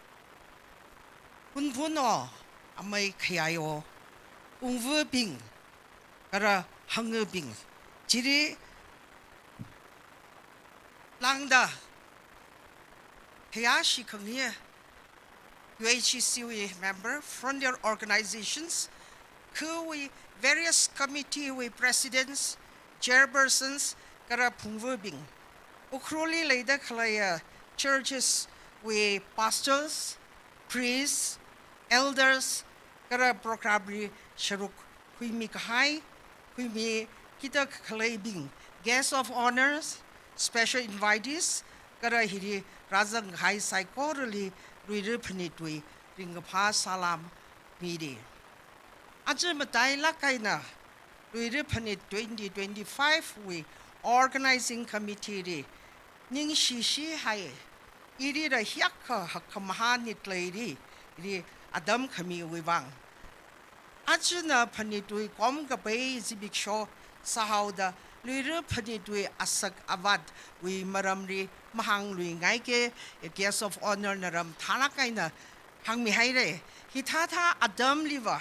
HUNPHUN o amai kyayo ungve bing kara hange bing jiri langda kyashi kangiye UKHRUL member from their organizations, we various committee with presidents, chairpersons, kara pungvebing. Ukruli later kalaya churches with pastors, priests, elders, kara prokabri sharuk kuimi kahai, kuimi kita kalabing guests of honors, special invitees, kara hiri razang hai psychorally. LUIRA PHANIT ringapa salam midi. Aja matai la kaina LUIRA PHANIT 2025 we organizing committee ning shishi hai iri ra hyakha hakamahanit lady iri adam khami wibang. Aja na PHANIT we kom ka bay zibik show sahauda LUIRA PHANIT we asak avad we maramri mahang lui ngai ke guest of honor naram thana kaina hang mi haire hitata adam liva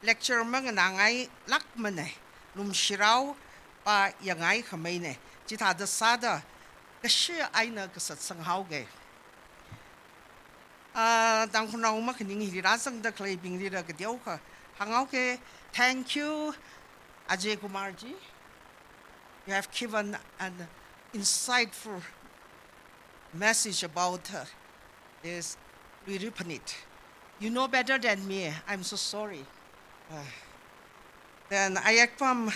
lecture mang nangai lakmane lum shirau pa yangai khamaine chita da sada kashi aina kasat sanghau ge dang khunau ma khning hi rasang da klai bing ri ra ka diau kha hangau ke thank you Ajay Kumar ji. You have given an insightful message about this LUIRA PHANIT. You know better than me. I'm so sorry. Then Ayakpam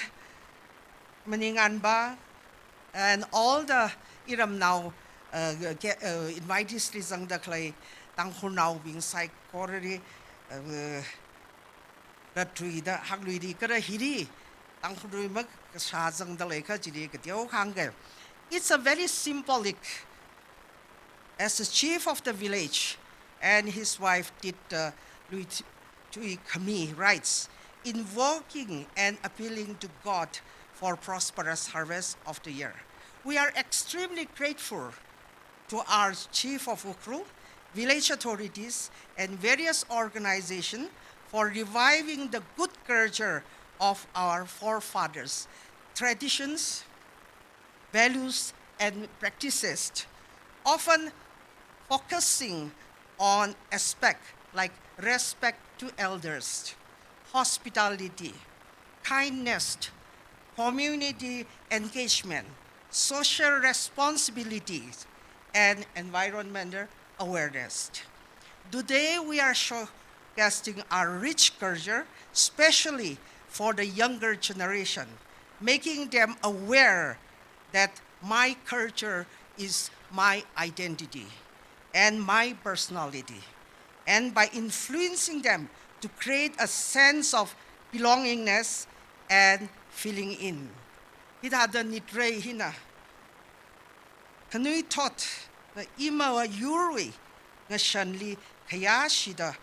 Maninganba and all the Iram now invitees Lizang the Clay, Tanghu now being psychology, Ratruida, Hagluidi, Karahiri, Tanghu Mak, Shazang the Lake, Jiri, Hanga. It's a very symbolic. As the chief of the village and his wife did Louis Kami writes, invoking and appealing to God for prosperous harvest of the year. We are extremely grateful to our chief of HUNPHUN, village authorities, and various organizations for reviving the good culture of our forefathers, traditions, values, and practices, often focusing on aspects like respect to elders, hospitality, kindness, community engagement, social responsibilities, and environmental awareness. Today we are broadcasting our rich culture, especially for the younger generation, making them aware that my culture is my identity and my personality, and by influencing them to create a sense of belongingness and filling in. Hita da nitrei hina. Kanui tot na ima wa yurwi nga shanli kaya shida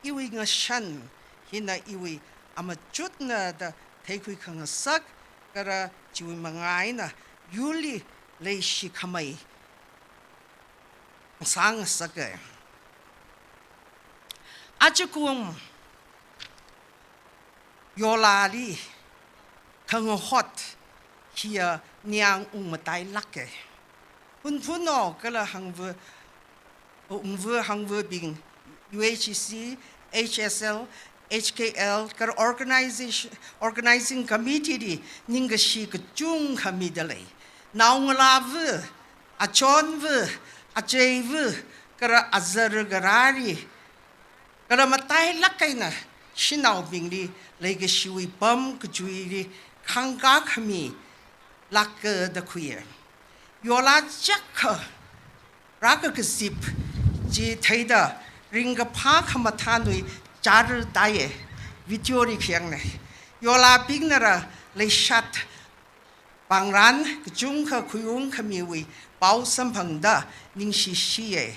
iwi nga shan hina iwi ama chut na da taikui kanga sak kara chiwi mangai na yuli lei shi kamai sang sakay. Achukum yolali kanga hot hiya niang umatay lake. HUNPHUN kala hangve bing UHC, HSL, HKL kar organizing committee di ningashi kachung kamidalay. Naungalavu, achonvu, achayvu kara azar garari kara matay lakay na shinaw bingli lege shiwi pam kujui kanga kami lak da kuya. Yola jakka raka kasip ji thaida ringa pa kamatanui jar daye videori kyang ne. Yola bignara le shat Bangran kujungka kuyung kamiwi pau sampangda ning shiye.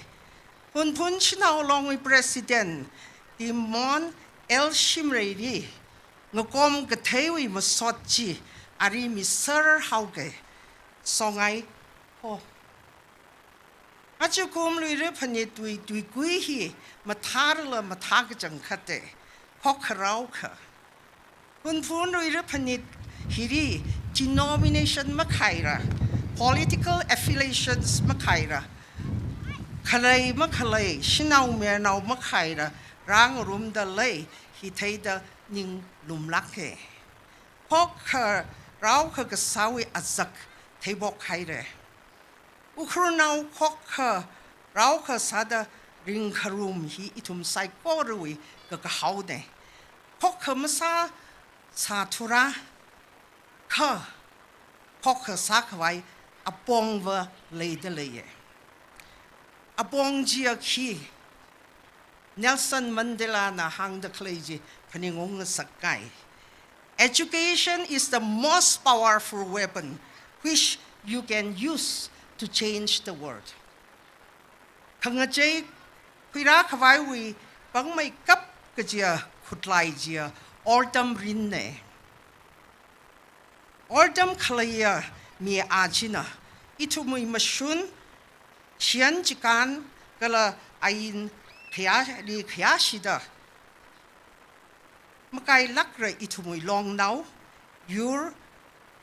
HUNPHUN china along with President Timon El Shimredi ngakom gatewi masotji ari misar hauge songai ho. Achukum LUIRA PHANIT tui guihi matarla matagajang kate Khokha Raokha. HUNPHUN LUIRA PHANIT hiri denomination makaira, political affiliations makaira, kalay makalay, shinaw mernaw makaira, rang rumda lay, hitayda ning lumlake. Khokha Raokha gasawi azak, taybok kaire. Ukrunaw Khokha Raokha sada ring karum hi itum saikorui gagahaude. Khokha masa satura ka Khokha sakwai apongwa leidelaye. Apong jia ki Nelson Mandela na hang the kleji paningong sakai. Education is the most powerful weapon which you can use to change the world. Kangajay pira kawai wi pang may kap kajia kutlai jia ordam rinne. Ordam kalaya mi ajina itu muy masyun siyan jikan kala ayin kaya shida makai lakra itu muy long now yur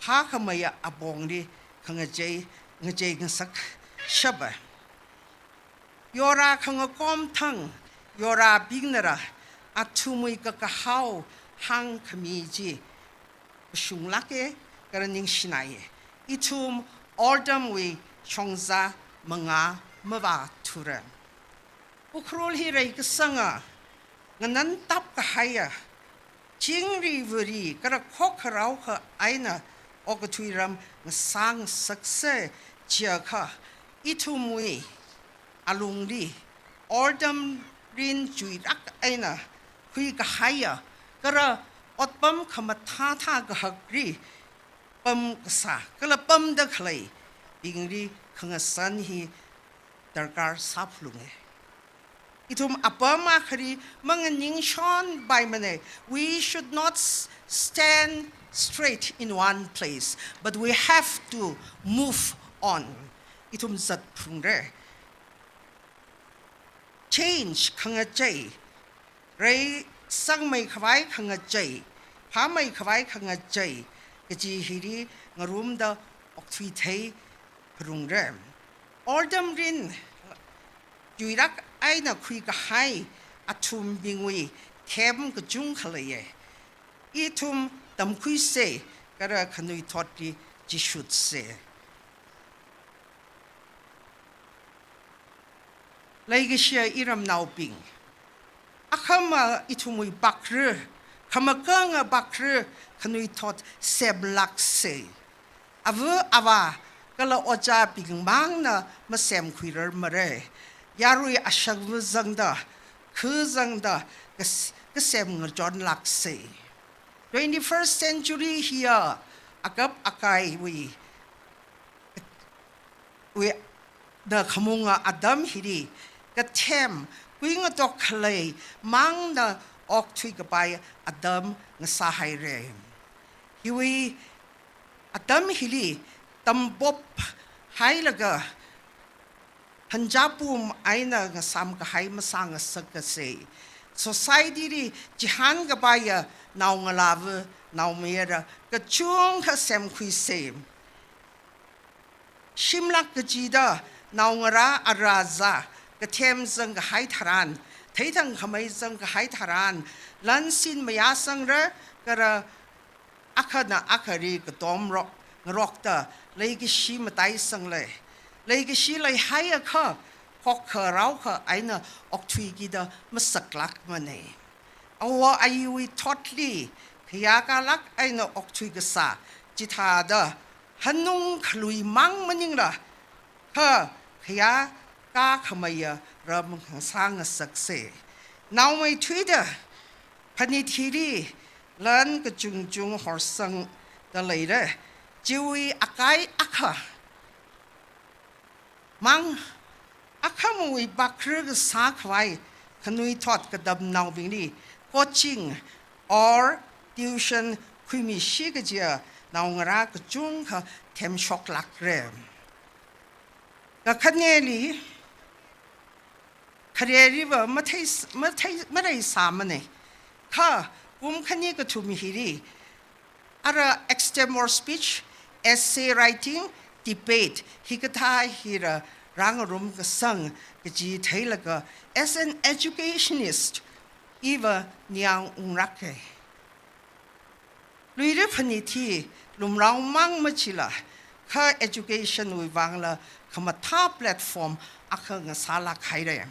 ha kamaya abong di kangajay ngasak shaba yora kangakom tang yora bignara atu muy kakahau hang kamiji shung lake karaning shinaye itum ordam we chongza mga mawa tura ukrol hiray kasanga nganan tap kahaya jingri vuri kara Khokha Raokha aina okatuiram ngasang sakse jiaka itum we alungli ordam rin juirak aina hui kahaya kara otpam kamatata gahagri pam kasa kala pam da khlai ingri khangasan hi darkar saplunge itum apama khari manganing shon by mane we should not stand straight in one place but we have to move on itum zat phungre change khangajai ray sang mai khawai khangajai pha mai khawai khangajai kaji hiri ngarumda okthui thei prungrem ordam rin juirak aina khui ka hai athum bingwi them ka jung khalaye itum tam khui se kara khanui thoti ji should se laigishia iram nauping akama itumui bakre kamakanga bakre kanui thot seblak se avu ava kala oja bingmang na masem khuirer mare yarui ashagvu zangda khu zangda kasem ngon lak se 21st century here akap akai we the kamunga adam hiri katem kuinga to klei mang na ok thui ka bai adam nga sahai re hiwi adam hili tambop hailaga hanjapum aina nga sam ka hai masang sak se society ri jihan ka bai naw nga lav naw mera ka chung ka sem khui se shimlak ka jida naw nga ra araza ka them zang ka hai tharan theithang khamai zang ka hai tharan lan sin maya sang ra kara akhana akhari ka tom rok ta lei ki shi matai sang le lei ki shi lai hai akha Khokha Raokha aina okthui gi da masaklak mane awa ayui totally khiyaka lak aina okthui ga sa jitha da hanung khlui mang maning la ha khiya ka khamaya ram sang sakse now my twitter PHANIT hiri lan ka chung horsang da leire jiwi akai akha mang akamui bakre ga sa khwai khanui thot ka dam naw bingni coaching or tuition khumi shi ga ja naw ngara ka chung kha them shok lak re ka khaneli khareri ba mathai samane kha khani ka thumi hiri ara extempore speech essay writing debate hikatha hira rangarum ka sang ka ji thailaga as an educationist eva nyang ungrake luire PHANIT lumrang mang machila kha education wi wangla khamatha platform akha nga sala khaire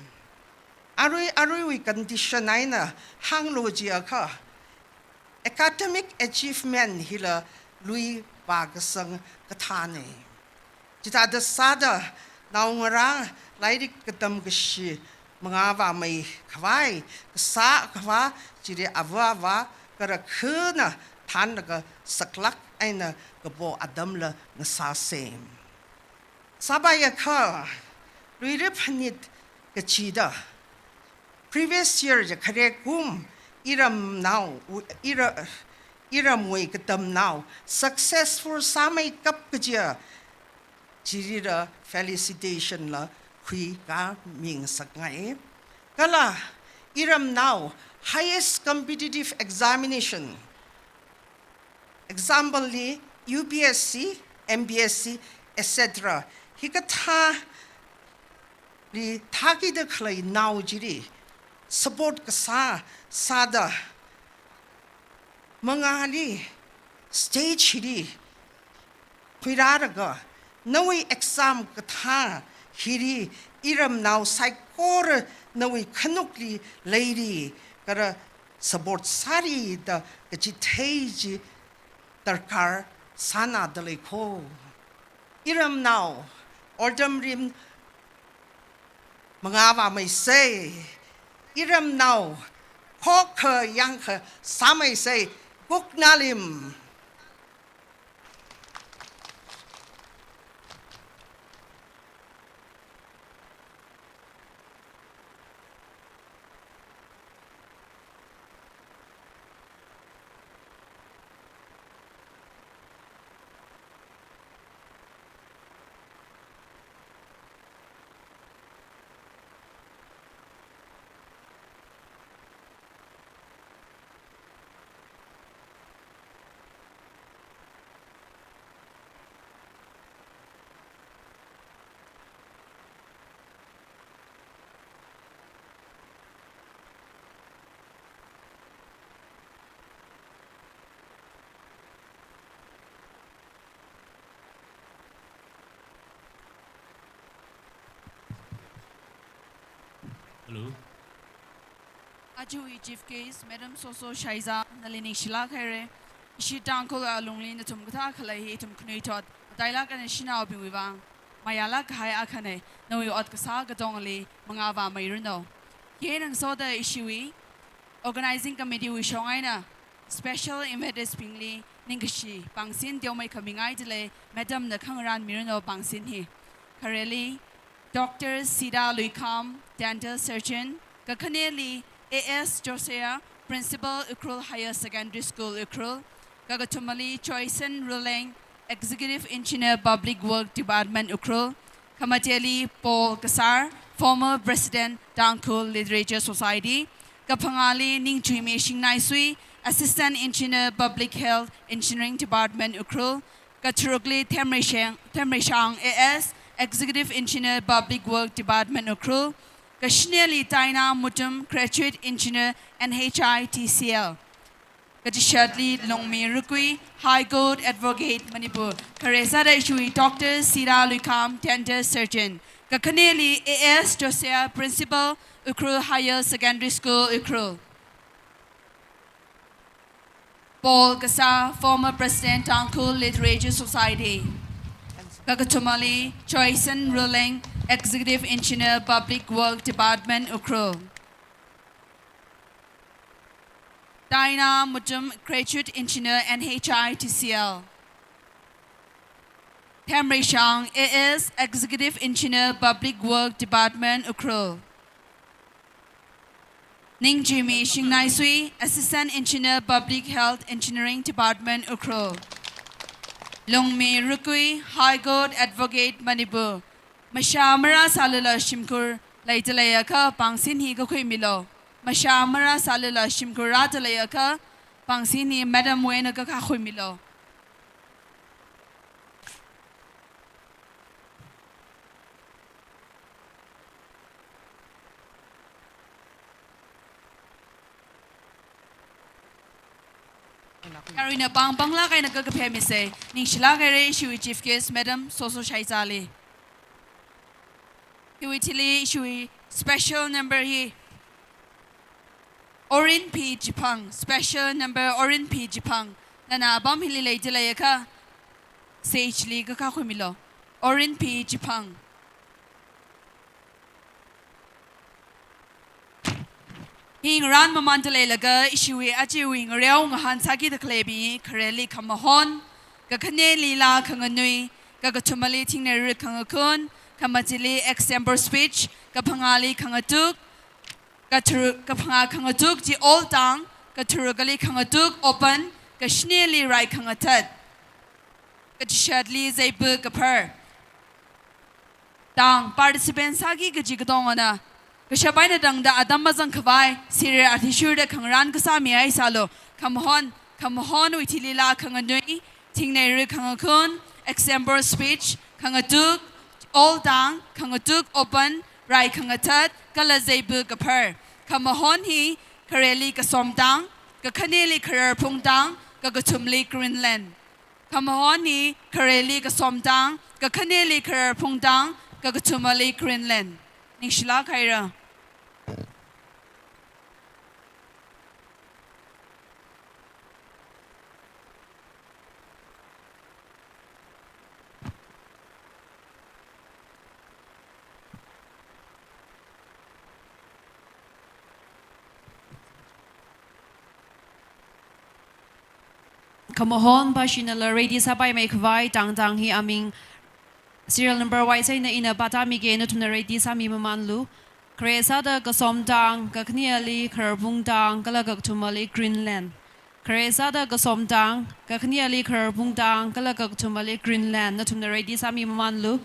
arui wi condition aina hanglogia kha academic achievement hila lui bagasang kathane jita da sada naungara lairik katam gashi mangawa mai khwai sa khwa jiri awa kara khuna than ga saklak aina gabo adamla ngasa sem sabaya kha luire PHANIT gachida previous year ja khare kum iram we katam now successful samai kap gja jirira felicitation la khui ka ming sakai kala iram now highest competitive examination example li UPSC MBSC etc hikatha li thaki de khlai now jiri support ka sada mangali stage hiri khiraraga nawi exam katha hiri iram now psychor nawi khanukli lady kara support sari da kachithei darkar sana dalekho iram now ordam rim mangawa mai say iram now Khokha Yankha samai say Buknalim Hello. Ajui chief case Madam Soso Shaiza Nalini Shila Khaire Ishi Tangkol Alungli na tumgata khalai tum knuitot daila kan shina obi wibang mayala khai akhane no ot kasa gatongli mangawa mayruno yen ang soda ishui organizing committee wi shongaina special invited pingli ningshi pangsin diomai khamingai dile madam na khangran mirno pangsin hi currently Dr. Sida Luikam dental surgeon Kakhaneli AS Josea, Principal UKHRUL Higher Secondary School UKHRUL, Gagatumali Choisen Ruling, Executive Engineer Public Work Department UKHRUL, Kamateli Paul Kasar, former President Dangkul Literature Society, Kapangali Ningchui Shingnai Assistant Engineer Public Health Engineering Department UKHRUL, Katurugli Temreshang AS, Executive Engineer Public Work Department UKHRUL, Kashneli Taina Mutum, Graduate Engineer NHI TCL. Katishadli Longmi Rukui, High Court Advocate Manipur. Karesa Ishui, Dr. Sira Lukam, Dental Surgeon. Kakaneli AS Josea, Principal, UKHRUL Higher Secondary School, UKHRUL. Paul Gasa, former President, Dangkul Literature Society. Kagatumali, Choisen Ruling, Executive Engineer, Public Work Department, UKHRUL. Daina Mutum, Graduate Engineer, NHI TCL. Tamri Shang, AS, Executive Engineer, Public Work Department, UKHRUL. Ning Jimmy Shingnai Sui, Assistant Engineer, Public Health Engineering Department, UKHRUL. Longmi Rukui, High Court Advocate Manipur. Mashamara Salula Shimkur, Laitalayaka, Pangsini Gokui Milo. Mashamara Salula Shimkur Ratalayaka, Pangsini Madam Wena Gakahui Milo. Karina Bang Bangla Kaina Gagapemise, Nishla Gare, Shui Chief Guest, Madam Soso Shaizali. Huitili Shui, special number he. Orin P. Jipang, special number Orin P. Jipang. Nana Bam Hilile Delayaka, Sage League Kakumilo. Orin P. Jipang. Hing ran mamantale laga ishui achiwing reong hansaki the klebi kareli kamahon gakane lila kanganui gagatumali tingner kangakun kamatili example speech kapangali kangatuk kapanga kangatuk ji all tang katurugali kangatuk open kashneli rai kangatat katishadli zaibu kapar tang participants sagi gajigadongana Kashabaina dang da adam mazang kawai siri artishur da kangran kasami ay salo kamahon witilila kanganui tingnay ri kangakun example speech kangatuk all dang kangatuk open rai kangatat kalazaibu kapar kamahon hi kareli kasomdang kakaneli karar pungdang kagatumli Greenland kamahon hi kareli kasomdang kakaneli karar pungdang kagatumali Greenland Nishla Kaira Kamahon Bashinala ready sabai make vai tang hi aming serial number wise na ina bata mi ge no tuna ready sami mamanlu kresa da gasom tang kakniali kharbung tang kalagak tumali Greenland kresa da gasom tang kakniali kharbung tang kalagak tumali Greenland no tuna ready sami mamanlu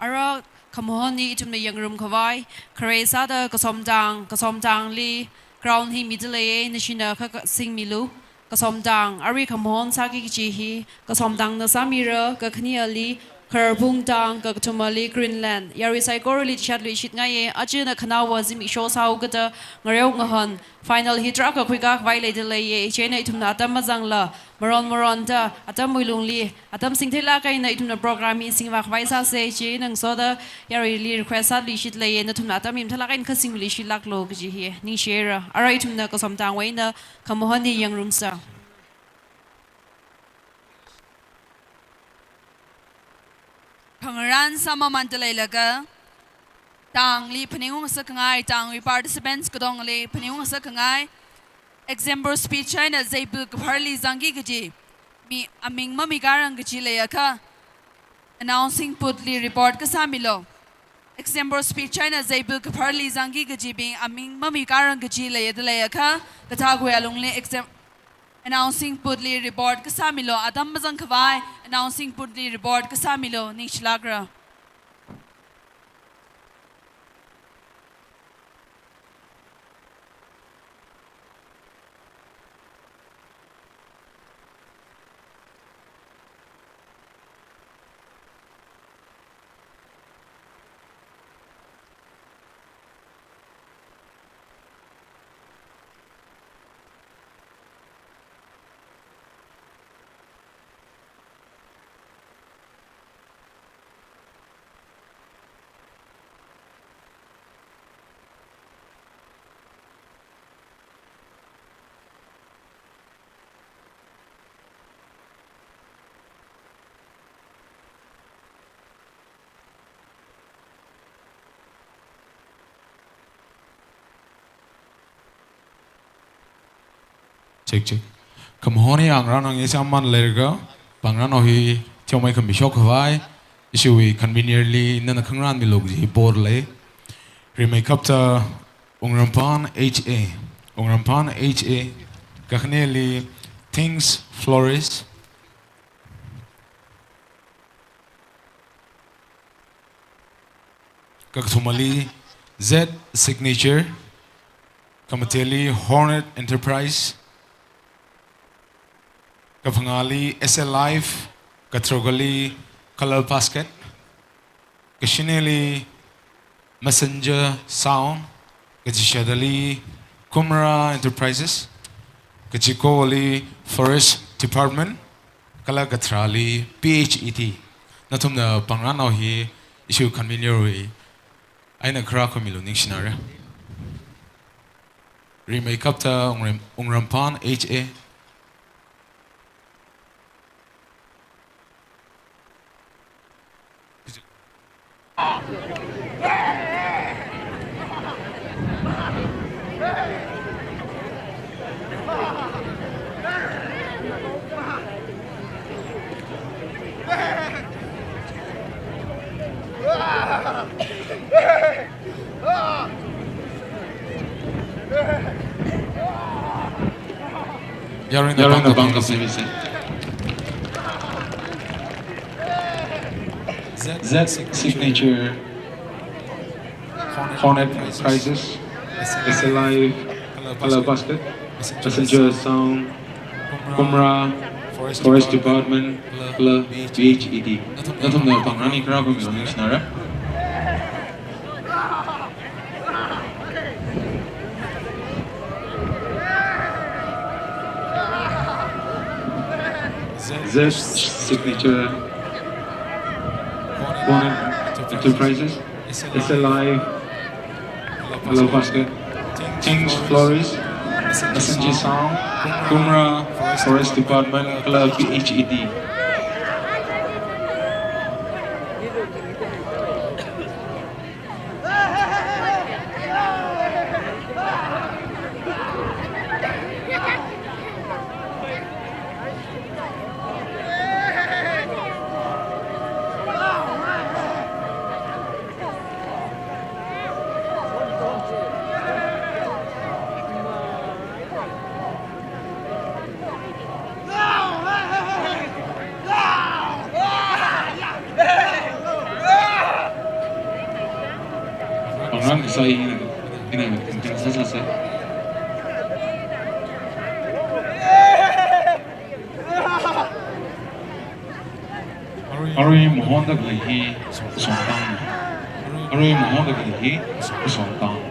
Ara kamahoni itum na yang room kawai karesa da kasom dang li ground hi midlay na shina ka sing milu kasom dang ari kamahon sagi chi hi kasom dang na samira ka khni ali Kharbung Tang Kaktumali Greenland Yari Saikori Chatli Shitngaye Ajina Kanawa Zimi Shosau Gata Ngareong Final Hitraka Quiga violated lay Chena Itumnata Mazangla Maron Moronta Atam Wilungli Atam Singtila Kaina Itumna program in Singvak Vaisa say Chain and Soda Yari request sadly shit lay and Tumnata Mimtala and Kasimili Shilaklo Gji Nishera Araitumna Kosomtang Wayna Kamohani Young Rumsa. Pangaran sama mantalay laga tang li paningung sa kangay tang wi participants kadong li paningung sa kangay example speech ay na zaibu kaparli zangi gaji mi aming mamigarang gaji layaka announcing putli report kasamilo example speech ay na zaibu kaparli zangi gaji bing aming mamigarang gaji layaka katagwe alungli example announcing putli report kasamilo adam bazang kawai announcing putli report kasamilo nishlagra Check. Kamhoni ang ranang isaman lerga pangran ohi tiomai kami shok vai isui conveniently nana kangran milogji borle remake up ta ungrampan HA kakhneli things flourish kakthumali Z signature kamateli Hornet Enterprise Kafangali SL Life, Katrogali Color Basket, Kashineli Messenger Sound, Kajishadali Kumra Enterprises, Kachikoli Forest Department, Kalagatrali PHET. Natum na pangranaw hi issue convenient ay nagkarakomilo ning sinara. Remake up ta ungrampan HA. You're in the bank of CVC. Z signature Hornet Prices, SL Live, Color Basket, Messenger Sound, Kumra, Forest Department, PHET. Natum na pangrani krako mi oning sinara. Z signature Hornet Enterprises, SL Live, Color Basket, Things Flourish, Messenger Sound, Kumra, Forest Department, Club PHET. Orang saya ini mungkin selesai. Arui Mohonda Glihi Sontang. Arui Mohonda Glihi Sontang.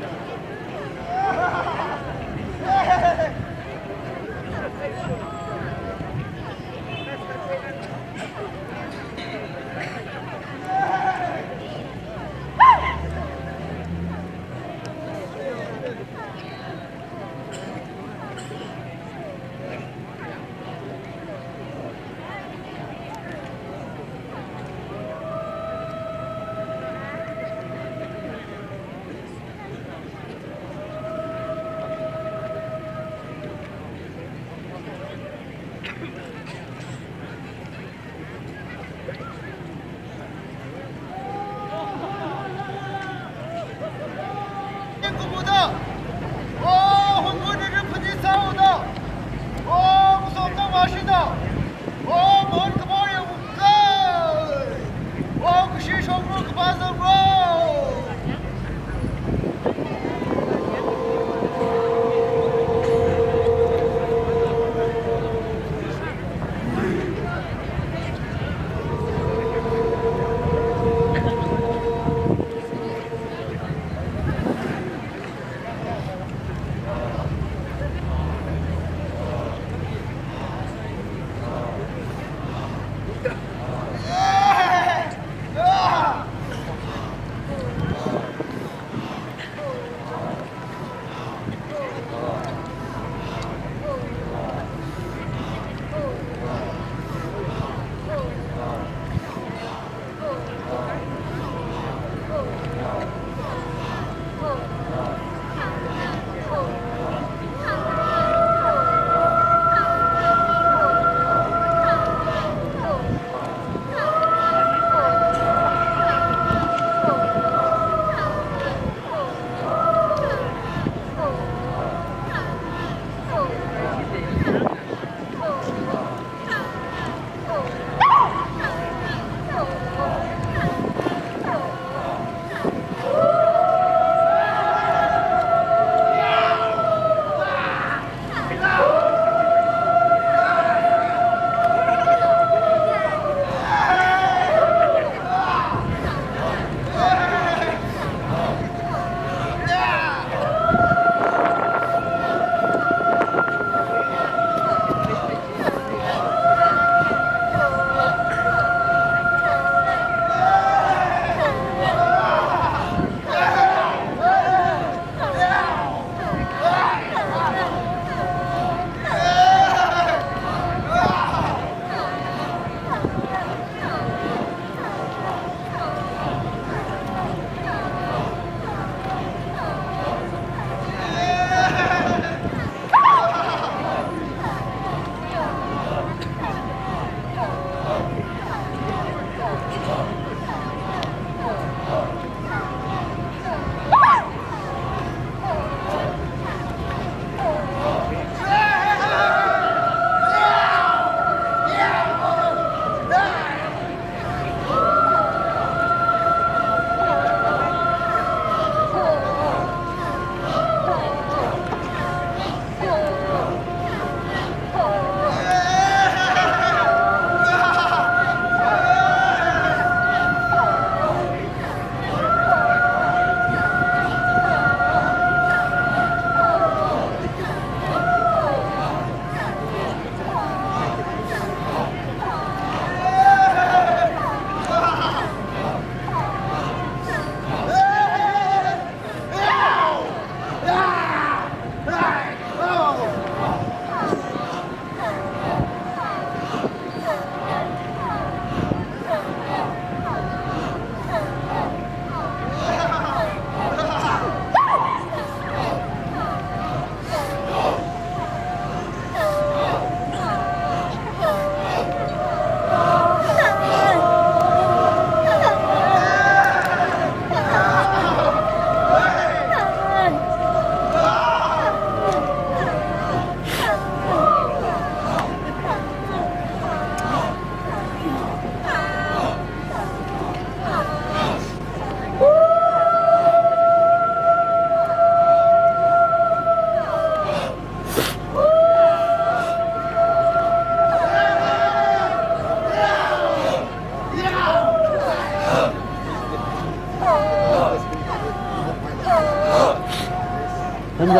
真的，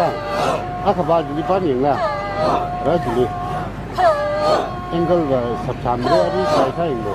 阿克巴这里搬赢了，这里，应该个13年的赛赛赢了。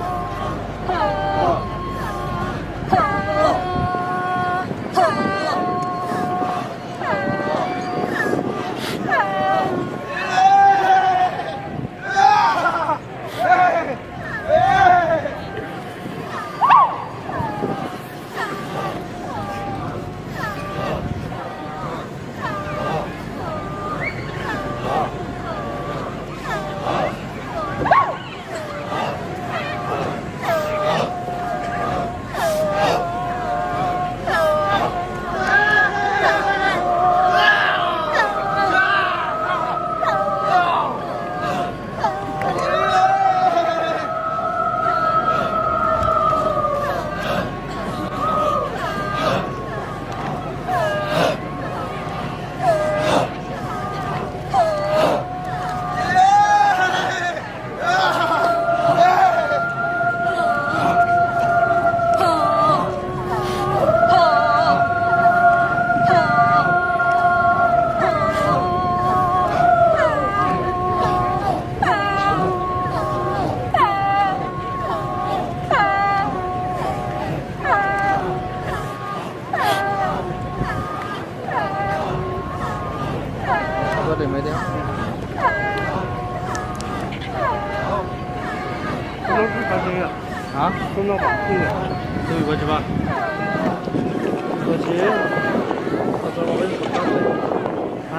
啊，送到吧，这有过去吧？过去，我找我们手上的，啊？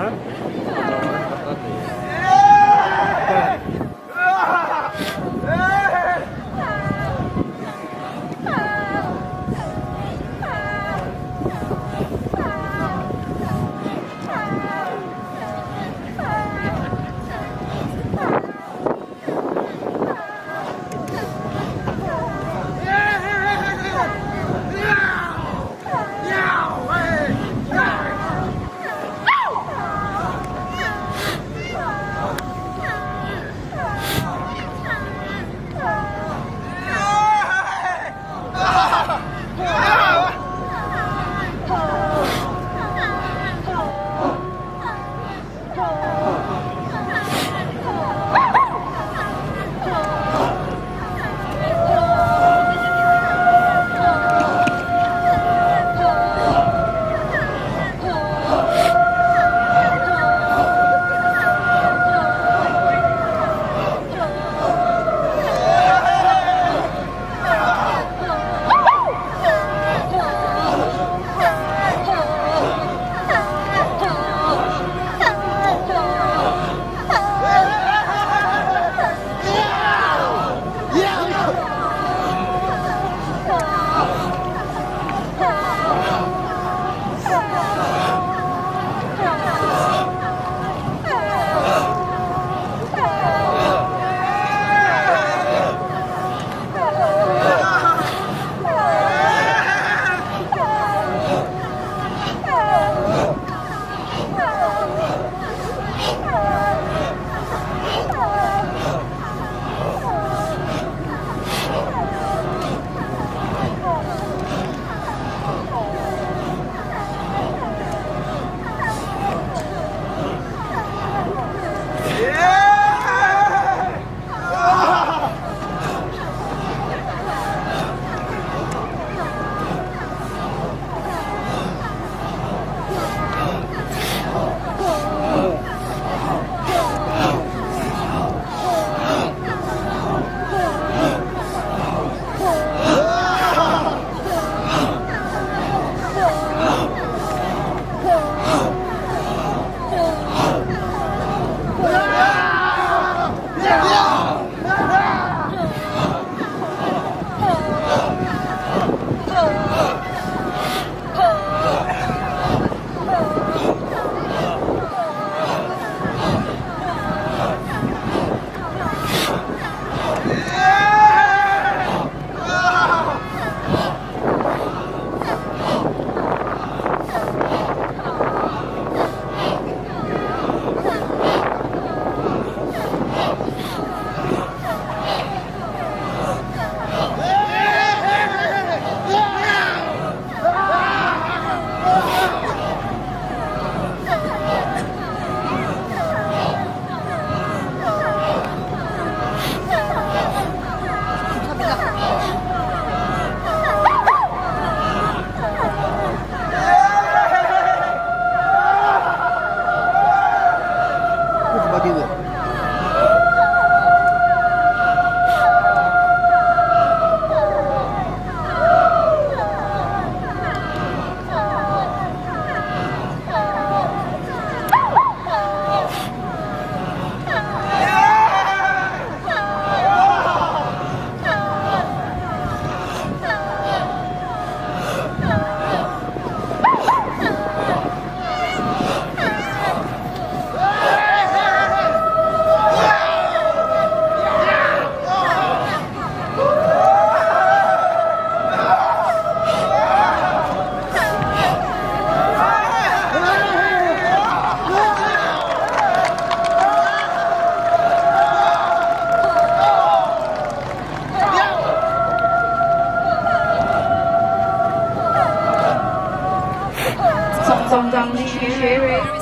Song Jang Li Shui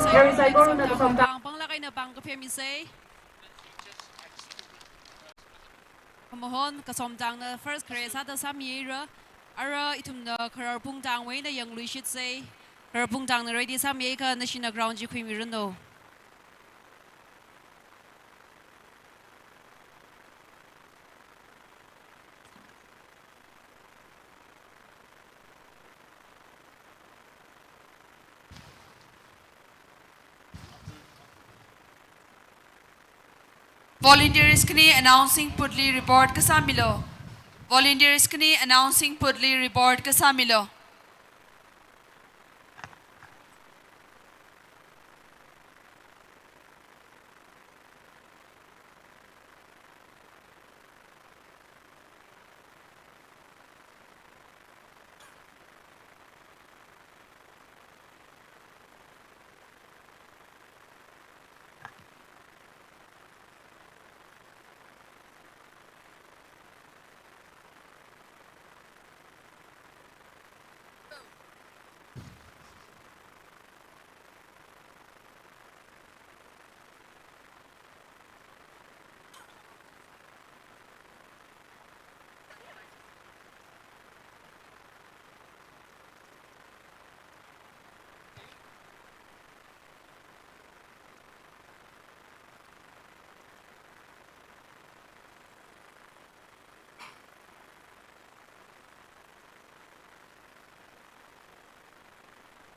Terry Sai Goro na Song Jang Pang Lakay na Pang Kapya Misay Kamohon Kasom Jang na first career sa ta Sam Yera Ara itum na karar Pung Jang Wei na Yang Lui Shit Say karar Pung Jang na ready Sam Yeka na Shina Ground Ji Kui Mirundo Volunteers kini announcing Pudli report kasamilo. Volunteers kini announcing Pudli report kasamilo.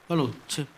Hello, Chip.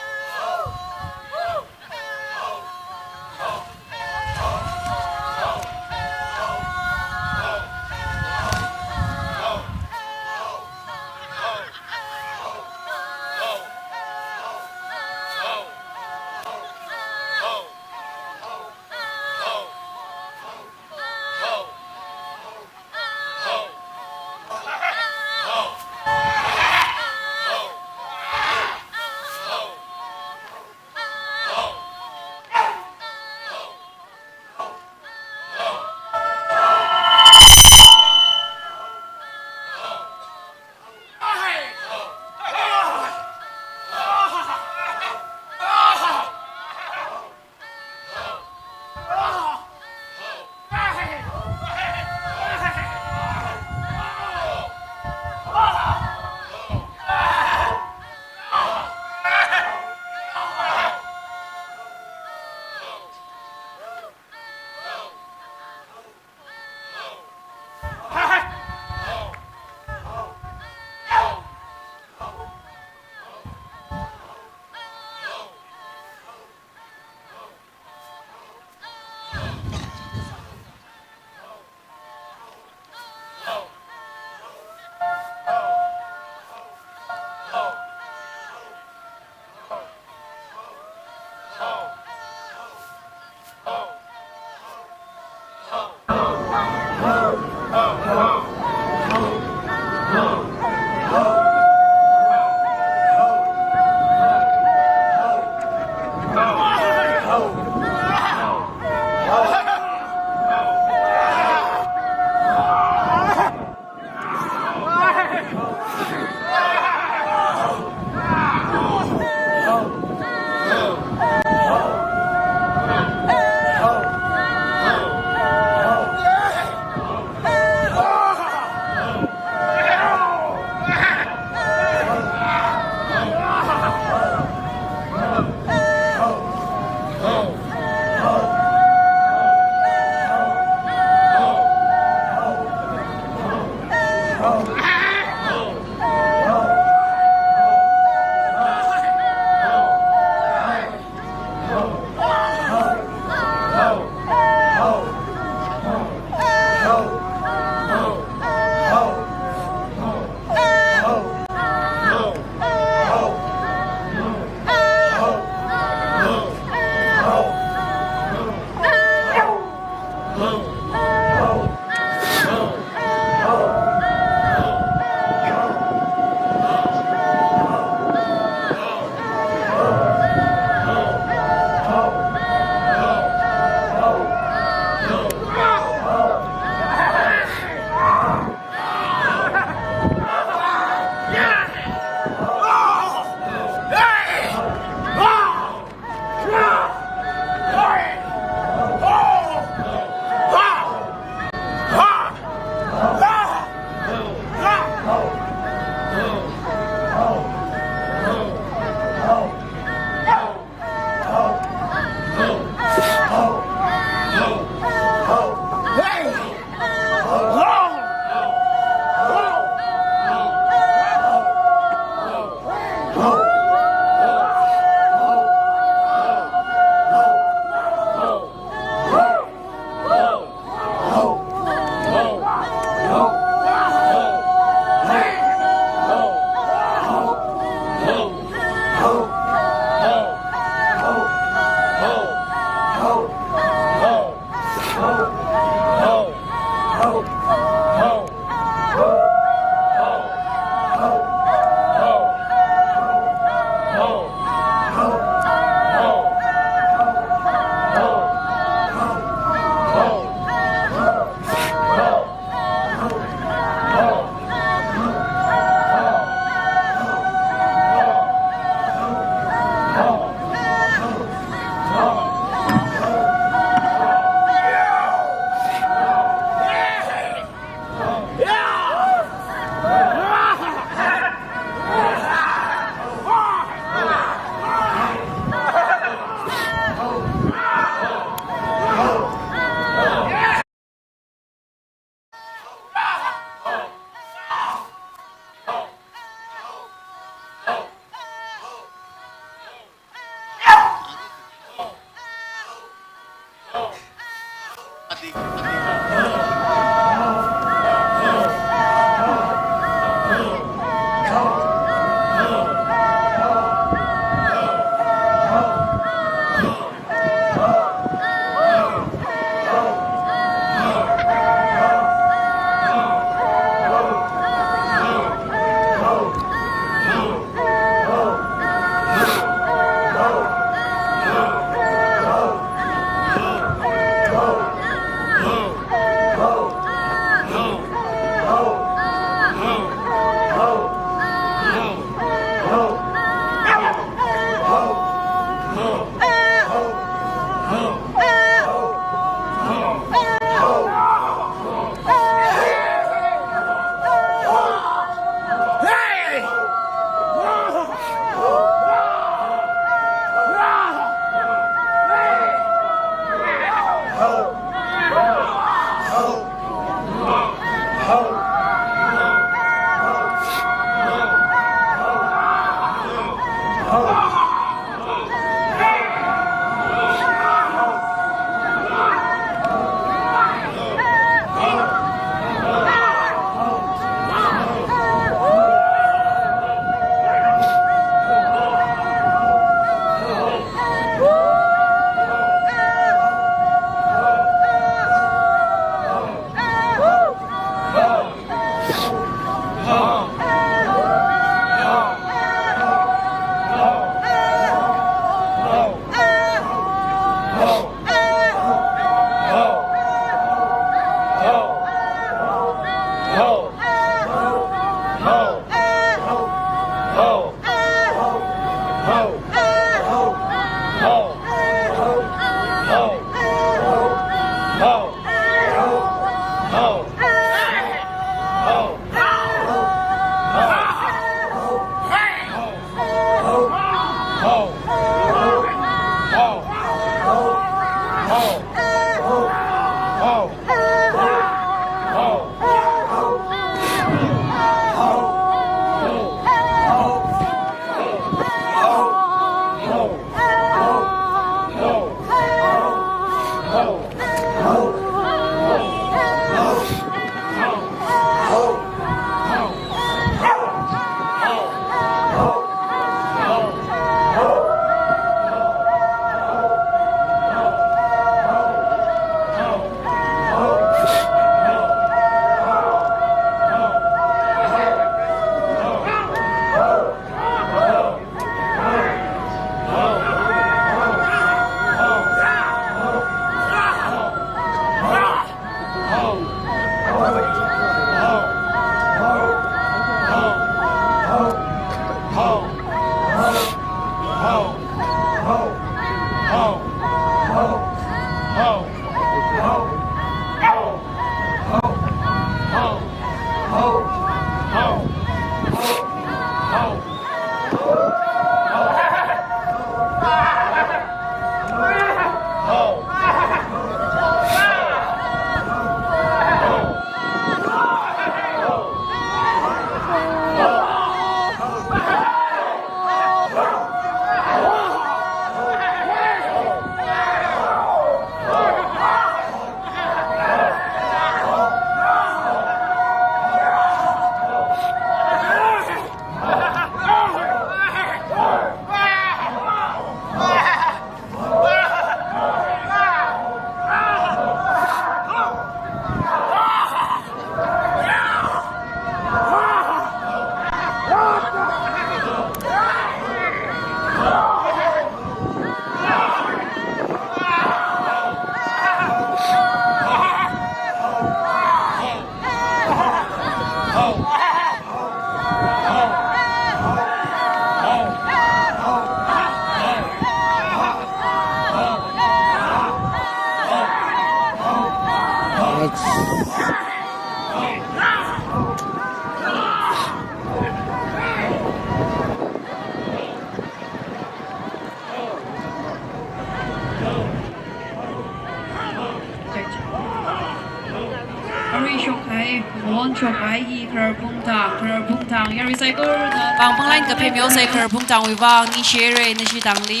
bang panglain ka phemyo sai khar phung tang wi wang ni shere ni shi dang li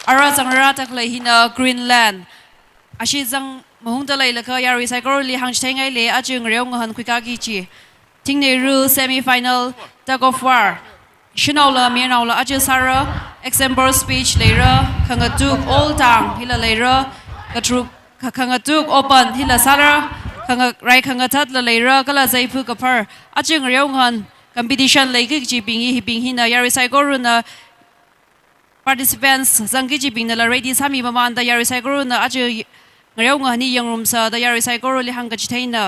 ara changra tak le hina Greenland ashi jang mohung da lai la ka ya recycle li hang chai ngai le a chung reong han khika gi chi ting ne ru semi final tug of war shinau la mi nau la a ju sara example speech le ra khanga tu all tang hila le ra ka tru khanga tu open hila sara khanga rai khanga that la le ra kala zai phu ka phar a chung reong han competition like ji ping hi na ya recycle ru na participants zangki ji ping na la ready sami maman da ya recycle ru na aju ngrew nga ni yang room sa da ya recycle ru li hang ka chi na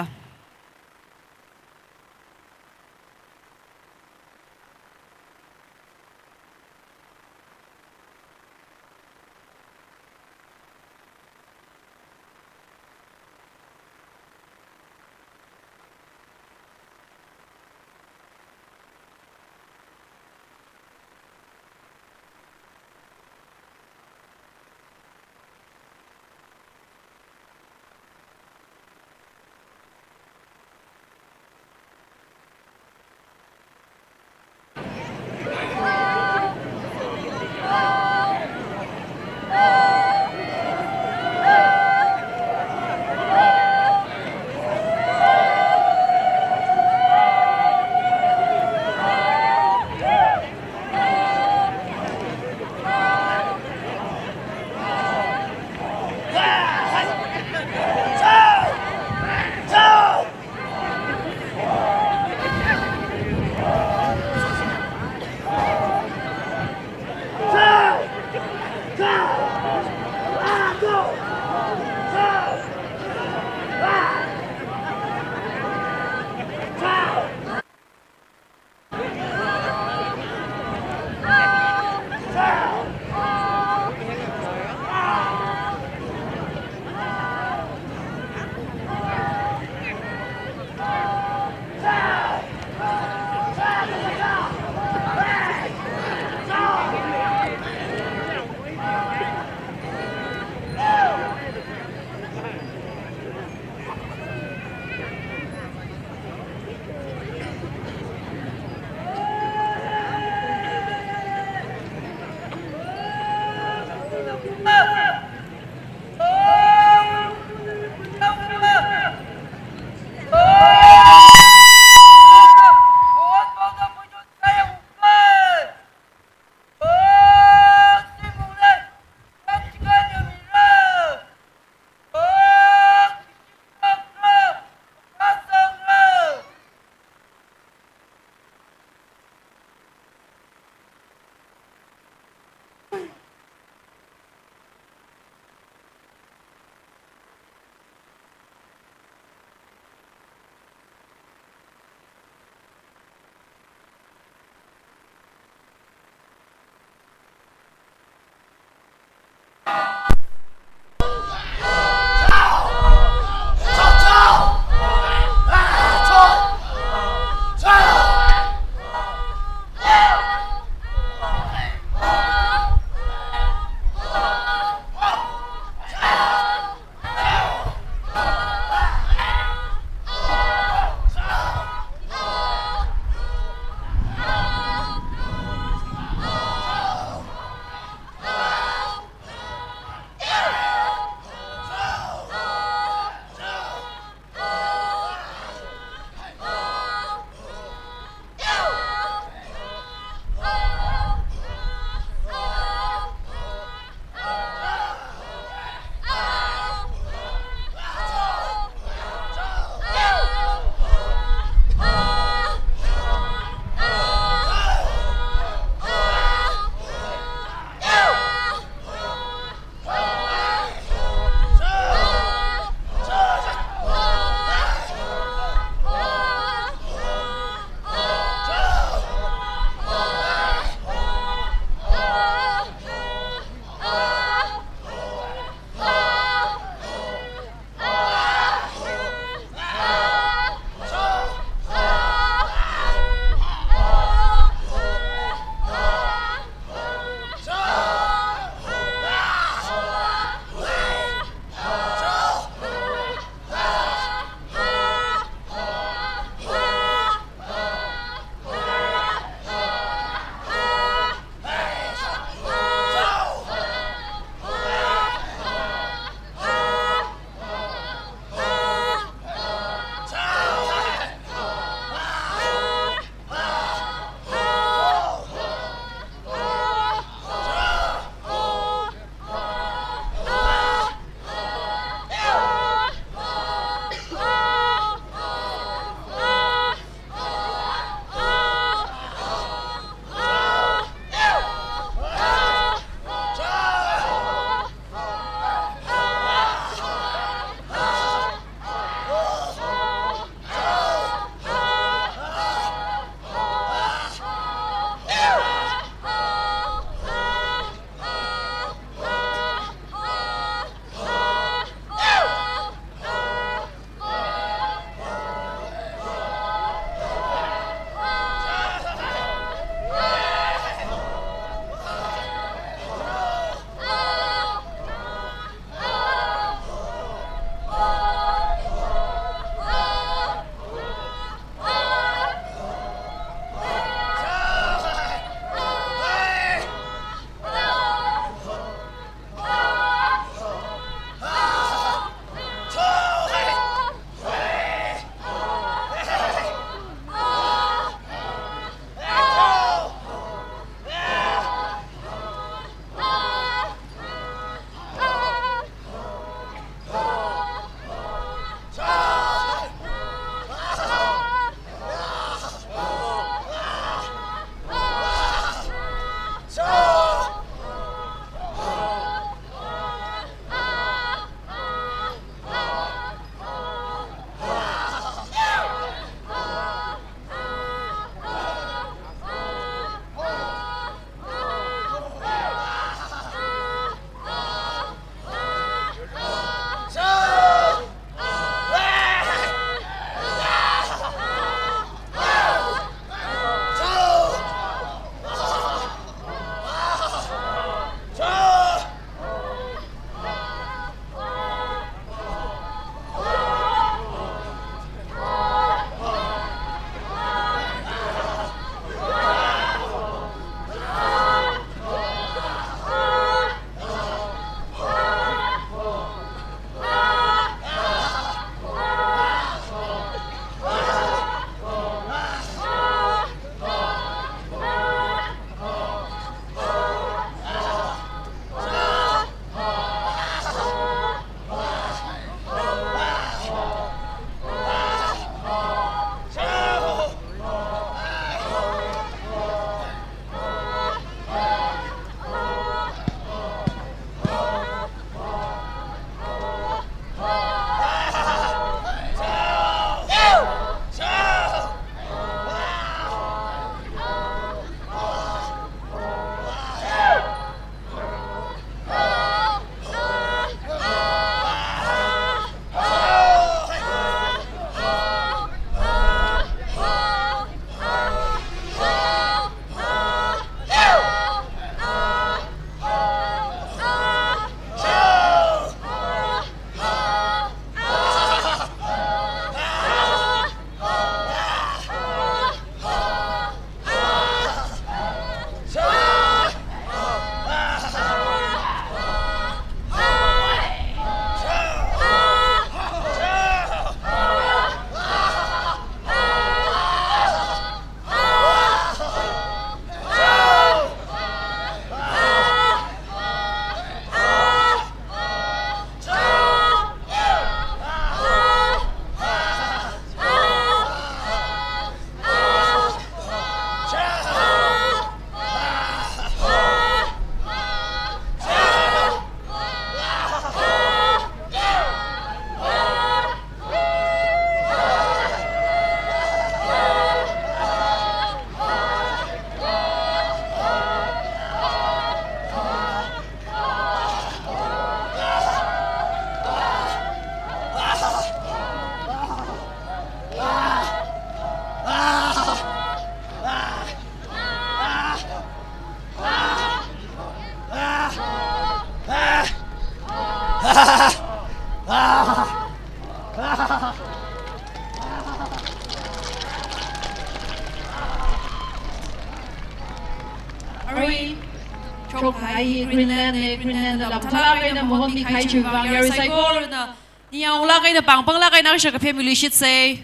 Chokai Greenland Greenland lam thala kai na mohon mi khai chu wang yar sai ko na niang la kai na pang la kai na sha ka family shit say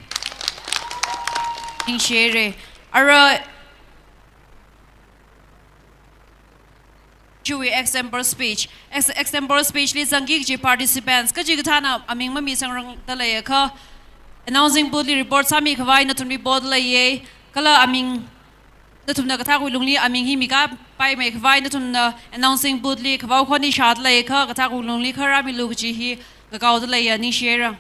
in share ara Chewy example speech li zangi ji participants ka ji thana aming ma mi sangrang ta le kha announcing boldly report sami khawai na tun mi bod la ye kala aming na tun na katha ko lungli aming hi mi ka pai mai khawai na tun announcing boldly khaw khoni shat la ye kha katha ko lungli khara mi lug ji hi ka kaw la ye ni share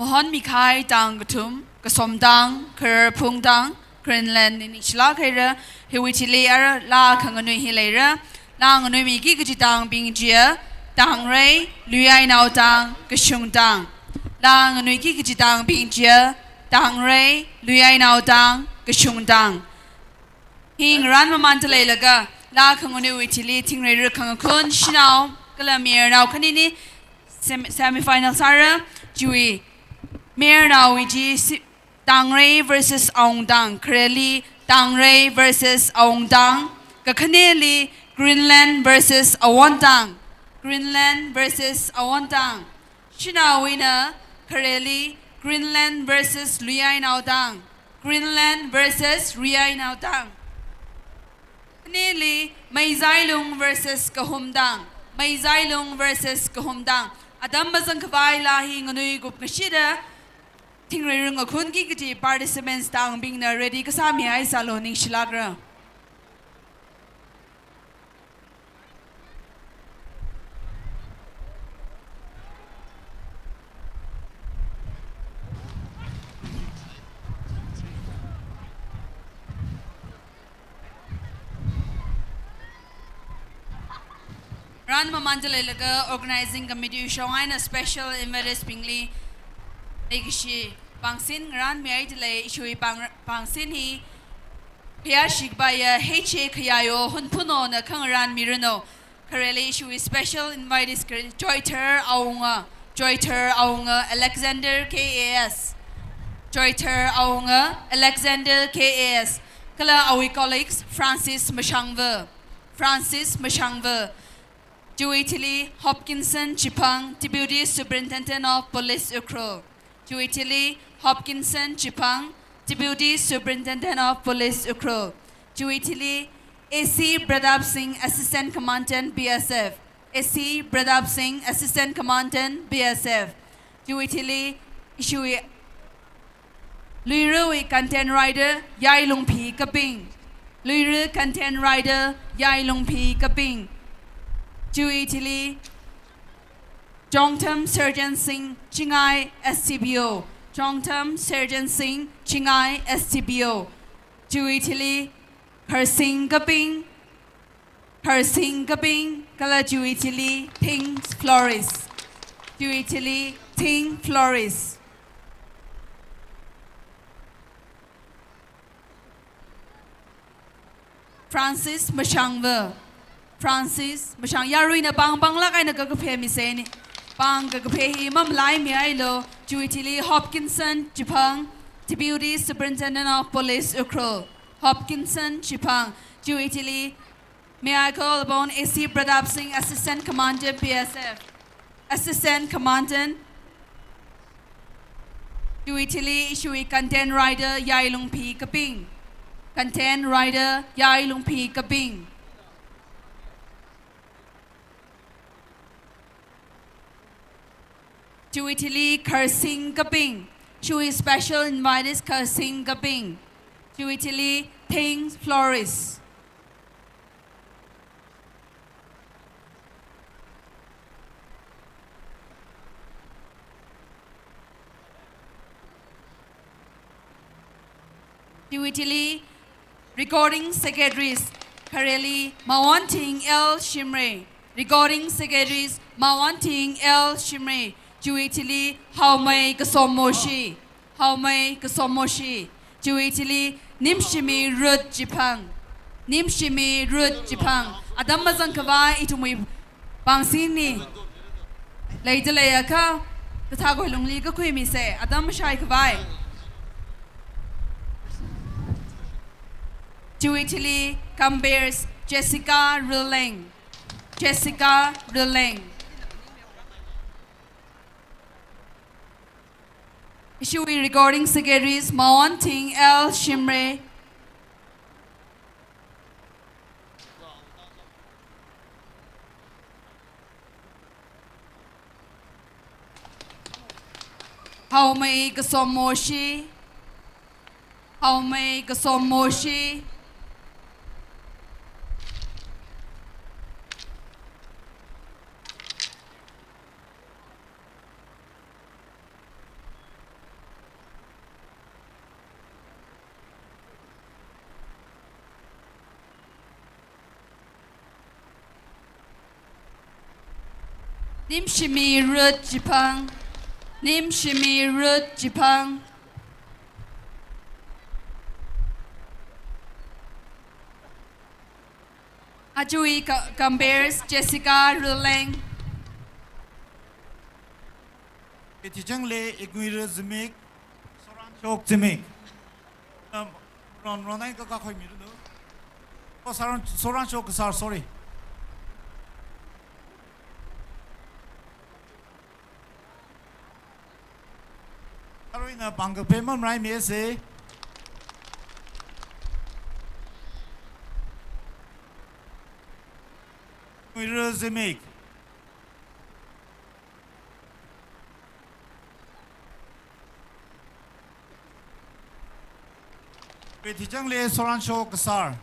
Mohon Mikai Dang Gatum, Kasomdang, Ker Pungdang, Greenland in Ichla Kera, Hiwitilia, La Kanganu Hilera, Langanu Miki Gitang Bing Jia, Dang Ray, Luai Nao Dang, Kashung Dang, Langanu Gitang Bing Jia, Dang Ray, Luai Nao Dang, Kashung Dang. Hing Ran Mamantale Laga, La Kanganu Itili, Ting Ray Kangakun, Shinao, Galamir Nao Kanini, semi-final Sarah, Jui. Mayor now which Dang Ray versus Aung Dang. Currently Dang Ray versus Aung Dang. Kakaneli Greenland versus Awon Dang. Greenland versus Awon Dang. Shina winner currently Greenland versus Luai Nao Dang. Greenland versus Luai Nao Dang. Kakaneli Mai Zailung versus Kahum Dang. Mai Zailung versus Kahum Dang. Adam bazang kawai lahi nganui gup kashida. Ting rung a kun ki participants tang being na ready kasami ay saloning shilagra. Ran Mamandalaga organizing committee showing a special invited spingly. Legishi Bangsin Ran Mai Delay Shui Bangsin he Piashik by a Heche Kayo Hunpuno na Kangaran Mirano. Kareli Shui special invited Joiter Aunga Alexander KAS. Joiter Aunga Alexander KAS. Kala Awi colleagues Francis Mashangver. Juitili Hopkinson Chipang, Deputy Superintendent of Police UKHRUL. Juitili Hopkinson Chipang, Deputy Superintendent of Police UKHRUL. Juitili AC Pradap Singh, Assistant Commandant BSF. AC Pradap Singh, Assistant Commandant BSF. Juitili Ishui LUIRA Content Writer Yai Lung Pi Kaping. LUIRA Content Writer Yai Lung Pi Kaping. Juitili Jongtam Surgeon Singh Chingai STBO. Jongtam Surgeon Singh Chingai STBO. Juitili Hersing Kaping. Kala Juitili Ting Flores. Juitili Ting Flores. Francis Mashangver. Francis Mashang Yaruina Bang la Kaina Gagape Miseni. Bang Gagape Mam Lai Miailo, Juitili Hopkinson, Chipang, Deputy Superintendent of Police UKHRUL. Hopkinson, Chipang, Juitili. May I call upon AC Pradap Singh, Assistant Commandant PSF. Assistant Commandant. Juitili Shui Content Writer Yai Lung Pi Kaping. Content Writer Yai Lung Pi Kaping. Juitili Kersing Kaping. Chui Special Invited Kersing Kaping. Juitili Ting Flores. Juitili Recording Secretaries Kareli Mawanting L. Shimre. Recording Secretaries Mawanting L. Shimre. Juitili Haumai Kasomoshi. Juitili Nimshimi Rut Jipang. Adam Mazan Kavai Itumi Bangsini. Later Layaka, the Tago Lungliga Quimi say, Adam Shai Kavai. To Italy, Cambears, Jessica Ruling. Jessica Ruling. Issuing recording secretaries, Mawan Ting L. Shimre. How may Gasomoshi? How may Gasomoshi? Nim Shimi Rut Jipang. Nim Shimi Rut Jipang. Ajui Cambears, Jessica Ruling. Petijang le iguira zimik, soran chok zimik. Ronai ka khoi miru do. Oh, soran chok sar, sorry. Karina bangga payment rai me se. Iguira zimik. Petijang le soran chok sar.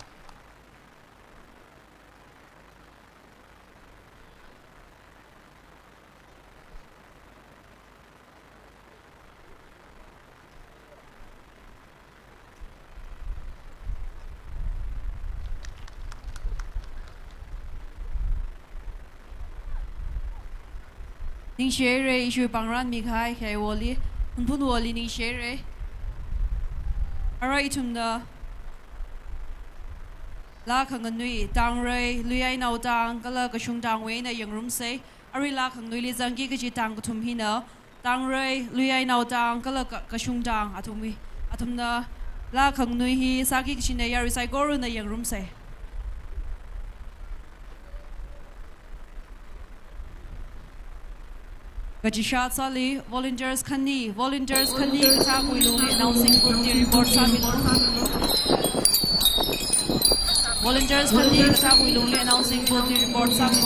Ning share issue pangran mikhai khai woli hunpun woli ning share arai tumda la khangan nui tang rei luai nau tang kala ka shung tang we na yangrum se ari la khang nui li jangi ka ji tang ka thum hi na tang rei luai nau tang kala ka shung tang athumi athumna la khang nui hi saki ki chine yari sai goru na yangrum se Kajishat Sali, volunteers Khani, Kata Kuiluni announcing good report Sami. Volunteers Khani, Kata Kuiluni announcing good report Sami.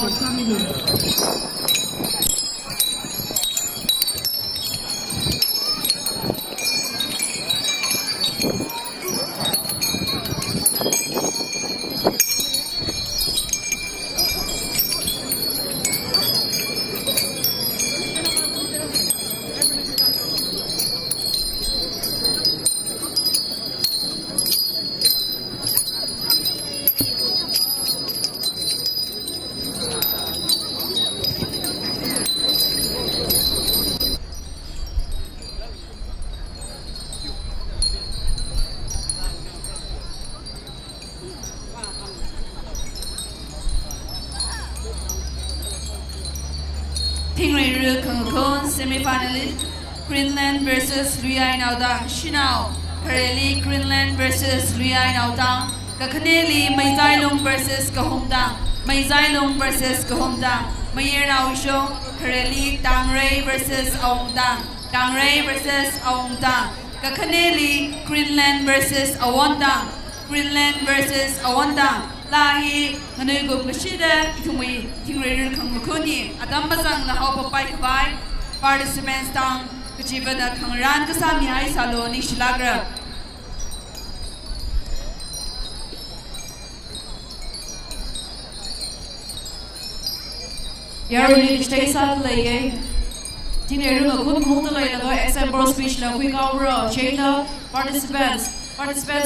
Semi-finalist, Greenland versus Luai Naudang. Shinao, Kareli, Greenland versus Luai Naudang. Kakaneli, Maizailung versus Kahumdang. Maizailung versus Kahumdang. Mayer Nawisho, Kareli, Tangray versus Aungdang. Tangray versus Aungdang. Kakaneli, Greenland versus Awandang. Greenland versus Awandang. Lahi, Hanugo Bashida, Itumi, Tingray Kangukuni, Adambazang, Lahao Papai Kabai. Participants tang kujibana khangran kasami ai salo ni shilagra yaruni stay sal lay tineru no kun khong to lay la example speech la quick hour chaina participants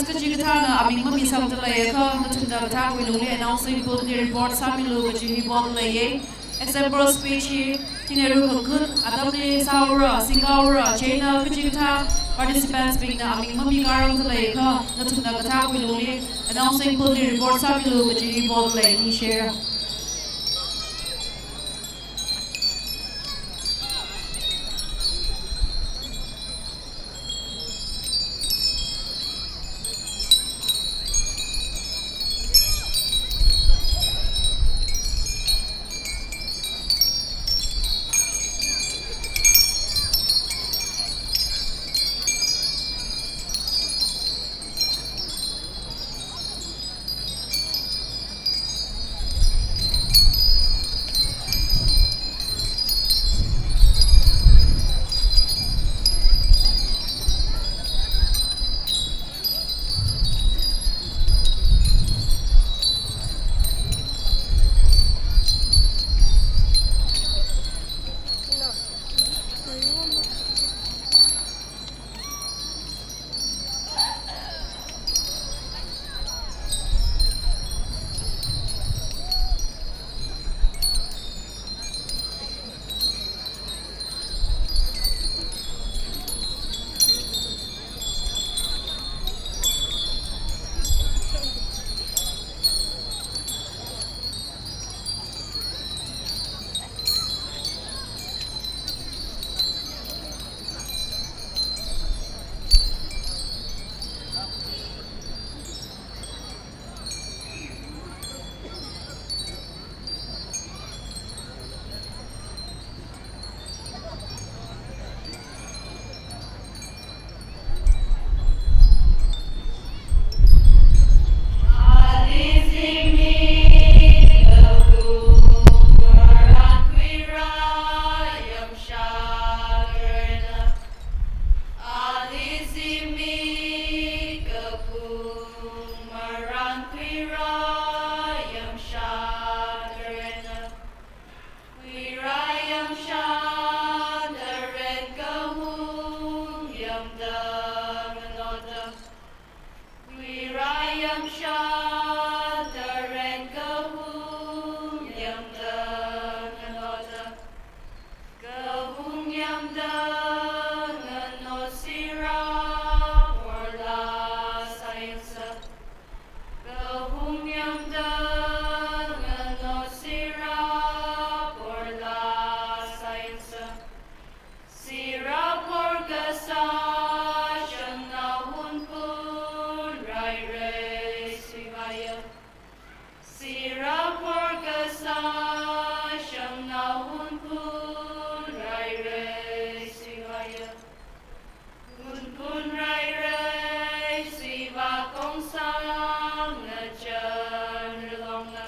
kujigthana aming mami sam to lay ka natunda tha kuiluni announcing both the report samilu kujihi bon lay example speech Tineru Hukun, Adamni Saura, Singaura, China, Vijita, participants being the Aming Mami Garang Leka, Natunda Gata Wiluni, announcing Puli report Sabilu, Vijay Bold Lake, share. Sira porkasa shang na hunpun rai rai sivaya hunpun rai rai siva kong sang na chan long na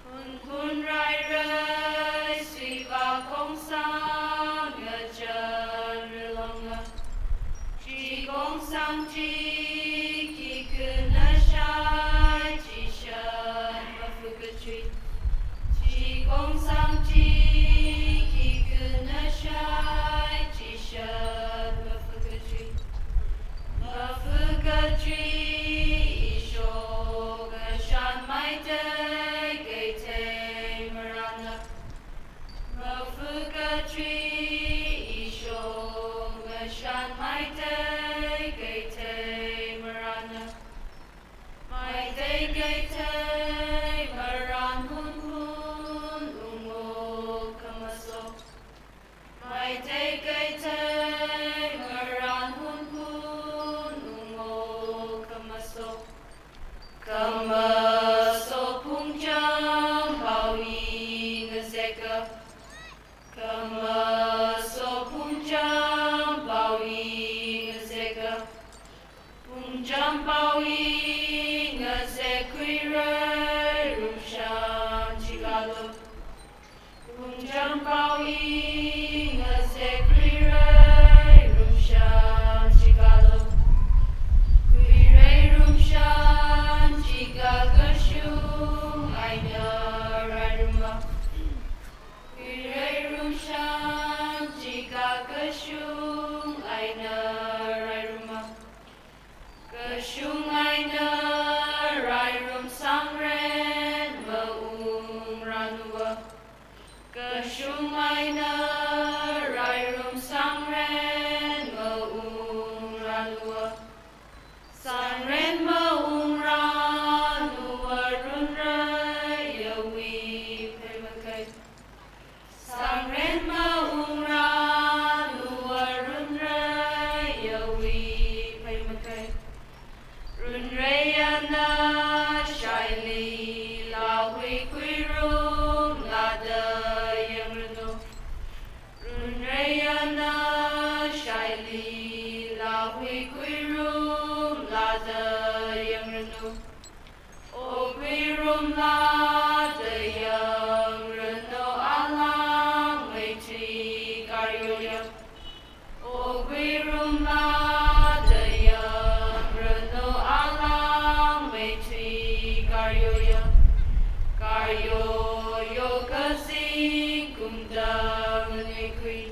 hunpun rai rai siva kong sang na chan long na chi kong sang chi ki kuna shai chi shan ma phu ka chi kong sang chi ki kuna shai chi shan ma phu ka sho ga shan mai te kai te marana ma phu ka sho ga shan mai te kai te marana mai te kai te maran hun hun ungo kamaso mai te kai te maran hun hun ungo kamaso kamaso pungjang bawi ngazeka kamaso pungjang bawi ngazeka pungjang bawi ngazekira rumshan chigalo pungjang bawi ngazekira rumshan chigalo kuire rumshan chigagashu aina raruma kuire rumshan chigagashu aina raruma kashung aina rairum sangren maung ranua kashung aina rairum sangren maung ranua sangren maung ranua runrai yawi pemakai sangren maung ranua runrai yawi pemakai runrayana shaili lawi kuirum lada yang reno runrayana shaili lawi kuirum lada yang reno o kuirum lada yang reno alam meiti karyoya o kuirum lada yang reno alam meiti karyoya karyoyo kasing kundang nikui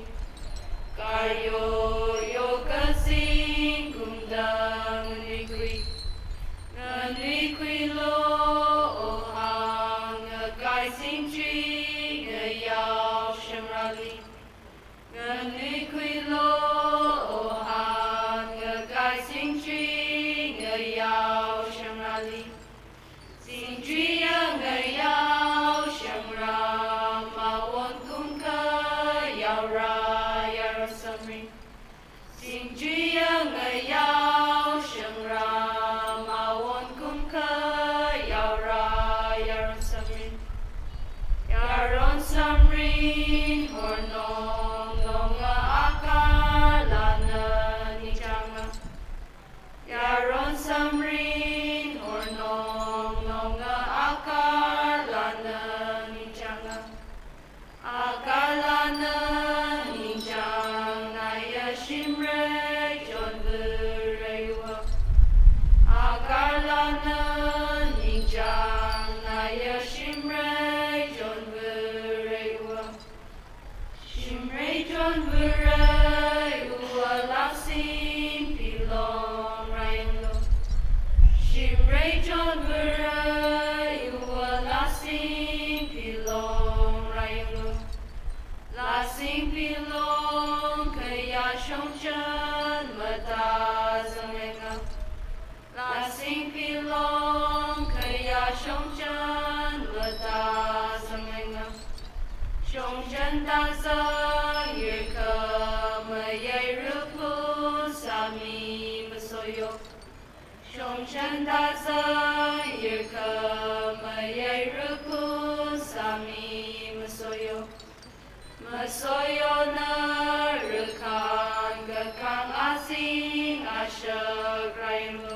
karyoyo kasing kundang nikui nikui lo hang gai sing chi yao shamrali nikui lo hang gai sing chi yao shamrali sing chi yao shamra ma won kum ka yao ra yao samri sing chi yao shamra ma won kum ka yao ra yao samri yaron samrin hornong longa akalana nijanga yaron samrin hornong longa akalana nijanga akalana nijanga ya shimre jon vurewa akalana nijanga ya shimre jon vurewa shimre jon vurewa lasim pilong raylo shimre jon vurewa lasim pilong raylo lasim pilong kaya shongchan mata zangenga lasim pilong kaya shongchan mata zangenga shongchan da zang yeka mayai rupu sami masoyo shongchan da zang yeka Yairuku Sami Masoyo Masoyo na Rukan Gakang Asing Ashagraimu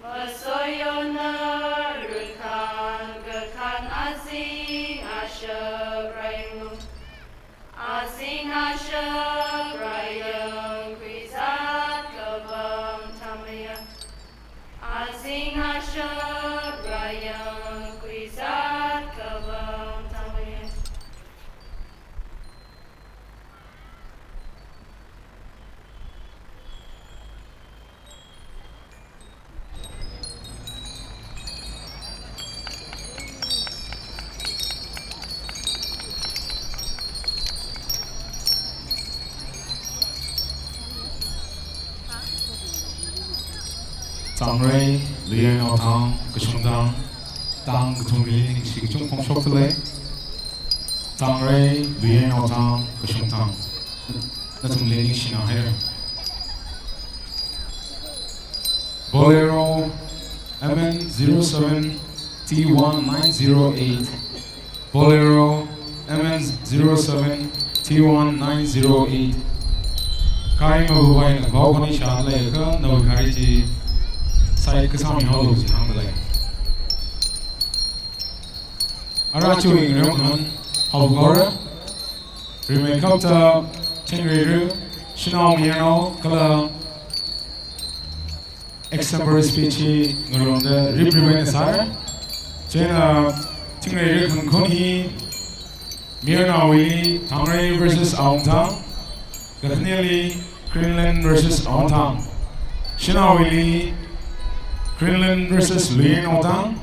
Masoyo na Rukan Gakang Asing Ashagraimu Asing Ashagrayang Kwizat Kabam Tamaya Asing Ashagrayang Kwizat Kabam Tamaya Tang Ray, Liang Ao Tang, Kashung Tang, Tang Katung Li, Shi Kachung Pong Shok Tale, Tang Ray, Liang Ao Tang, Kashung Tang, Natum Li Shi Na Hair. Bolero, MN07 T1908, Bolero, MN07 T1908. Kai Mabuai na Khokha ni Shad Lai ka no Kai ji Sai ka Sami Ho ji Hang Lai Ara Chu Ing Rong Han Hau Gora Remain Kap Ta Ting Ri Ru Shinao Miano Kala Extempore Speech Ngurong da Reprevent Sar Chena Ting Ri Ru Khun Khun Hi Miano Wi Tang Ray versus Aung Tang Gathniali Greenland versus Ontang. Shinawili Greenland versus Luyen Ontang.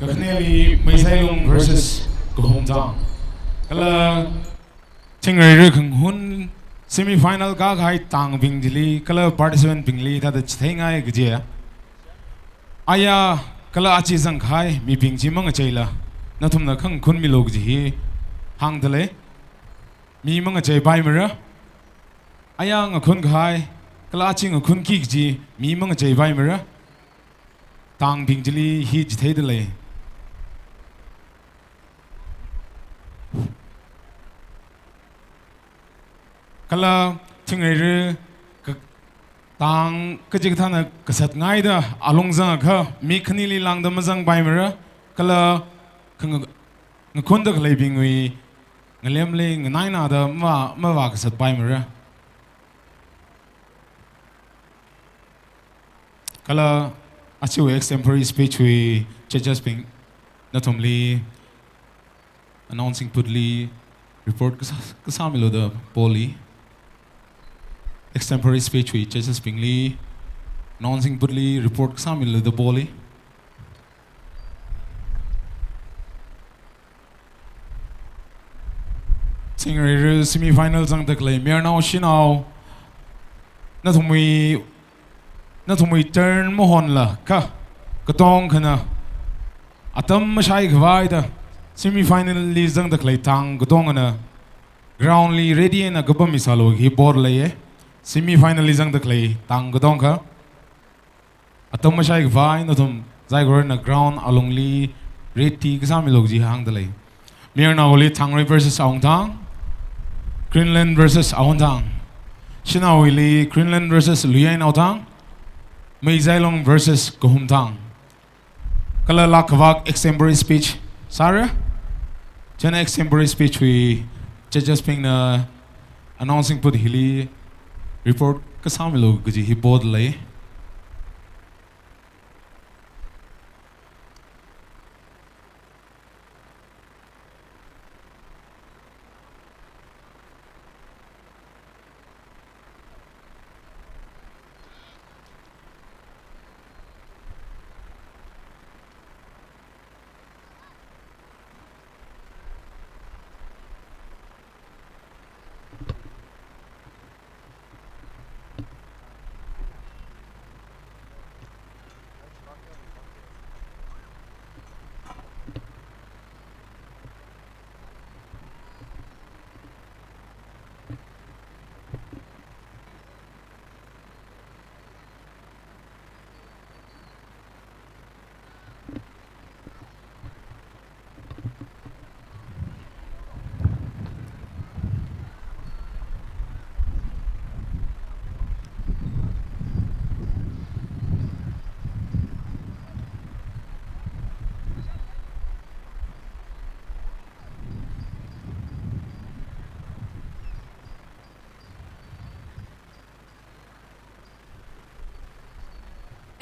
Gathniali Maisailung versus Gohomtang. Kala Tingri Hun semi-final ka kai tang bingli kala participant bingli ta the thengai gje. Aya kala achi sang khai mi bingji mang chaila. Nathum na khang khun mi log ji hang dale. Mi mang chai bai mera ayang khun khai kala ching khun ki ji mi mang chai bai mera tang bing jili hi ji thei de le kala thing re tang ka ji thana ka sat ngai da along za kha mi khni li lang da mazang bai mera kala khang khun da le bing wi Ngalem le ngai na da ma wa ka sat pai mera kala achu extempore speech we just being not only announcing putli report ka samilo da poli extempore speech we just being li announcing putli report ka samilo da poli Singer semi-final sang tak lay mer now shinao na thumui turn mo hon la ka katong khana atam mashai khwai da semi-final li sang tak lay tang katong na ground li ready na gaba misalo hi bor lay semi-final li sang tak lay tang katong ka atam mashai khwai na thum zai gor na ground along li ready ka sami log ji hang da lay mer now li tang versus Aung Tang Greenland versus Ontang. Shinawili Greenland versus Luyen Ontang. Meizailong versus Gohomtang. Kala lakvak extempore speech. Sarah? Jana extempore speech we just being announcing put hili report kasamilo gaji hi bod lay.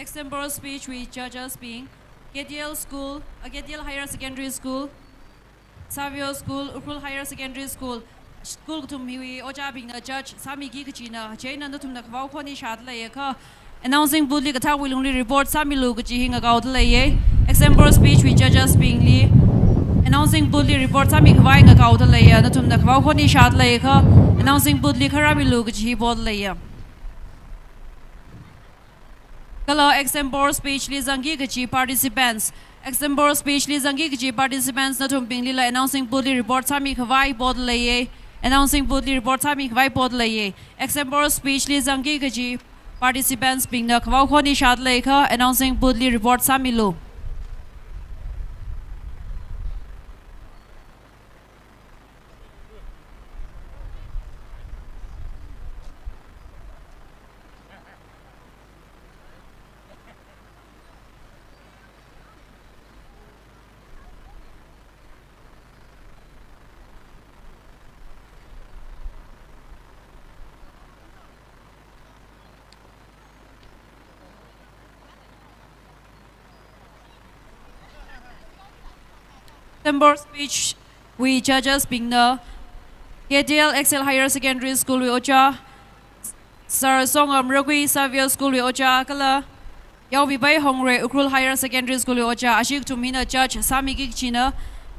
Example speech with judges being Gediel School, Gediel Higher Secondary School, Savio School, UKHRUL Higher Secondary School, School to me, Oja being a judge, Sami Gikachina, Jane and the Tumnakvani Shatlayaka, announcing Budli Kata will only report Sami Lukachi about Laye. Example speech with judges being Lee, announcing Budli report Sami Kvang about Laye, the Tumnakvani Shatlayaka, announcing Budli Karami Lukachi board Laye. Hello, example speech Lizangi Gachi participants. Example speech Lizangi Gachi participants not Lila announcing Budli report Sami Kavai board laye. Announcing Budli report Sami Kavai board laye. Example speech Lizangi Gachi participants being the Kavakoni Shat Leka announcing Budli report Sami Lu. September speech we judges being the KDL Excel Higher Secondary School we Ocha Sir Songam Rugui Savio School we Ocha Kala Yao Vibai Hongre UKHRUL Higher Secondary School we Ocha Ashik to Mina Judge Sami Gikchina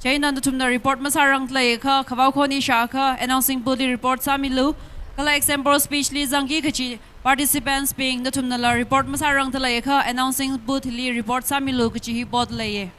China to the report Masarang Layaka Kavakoni Shaka announcing Budli report Sami Lu Kala example speech Lizangi Kachi participants being the Tumnala report Masarang Layaka announcing Budli report Sami Lu Kachi board laye.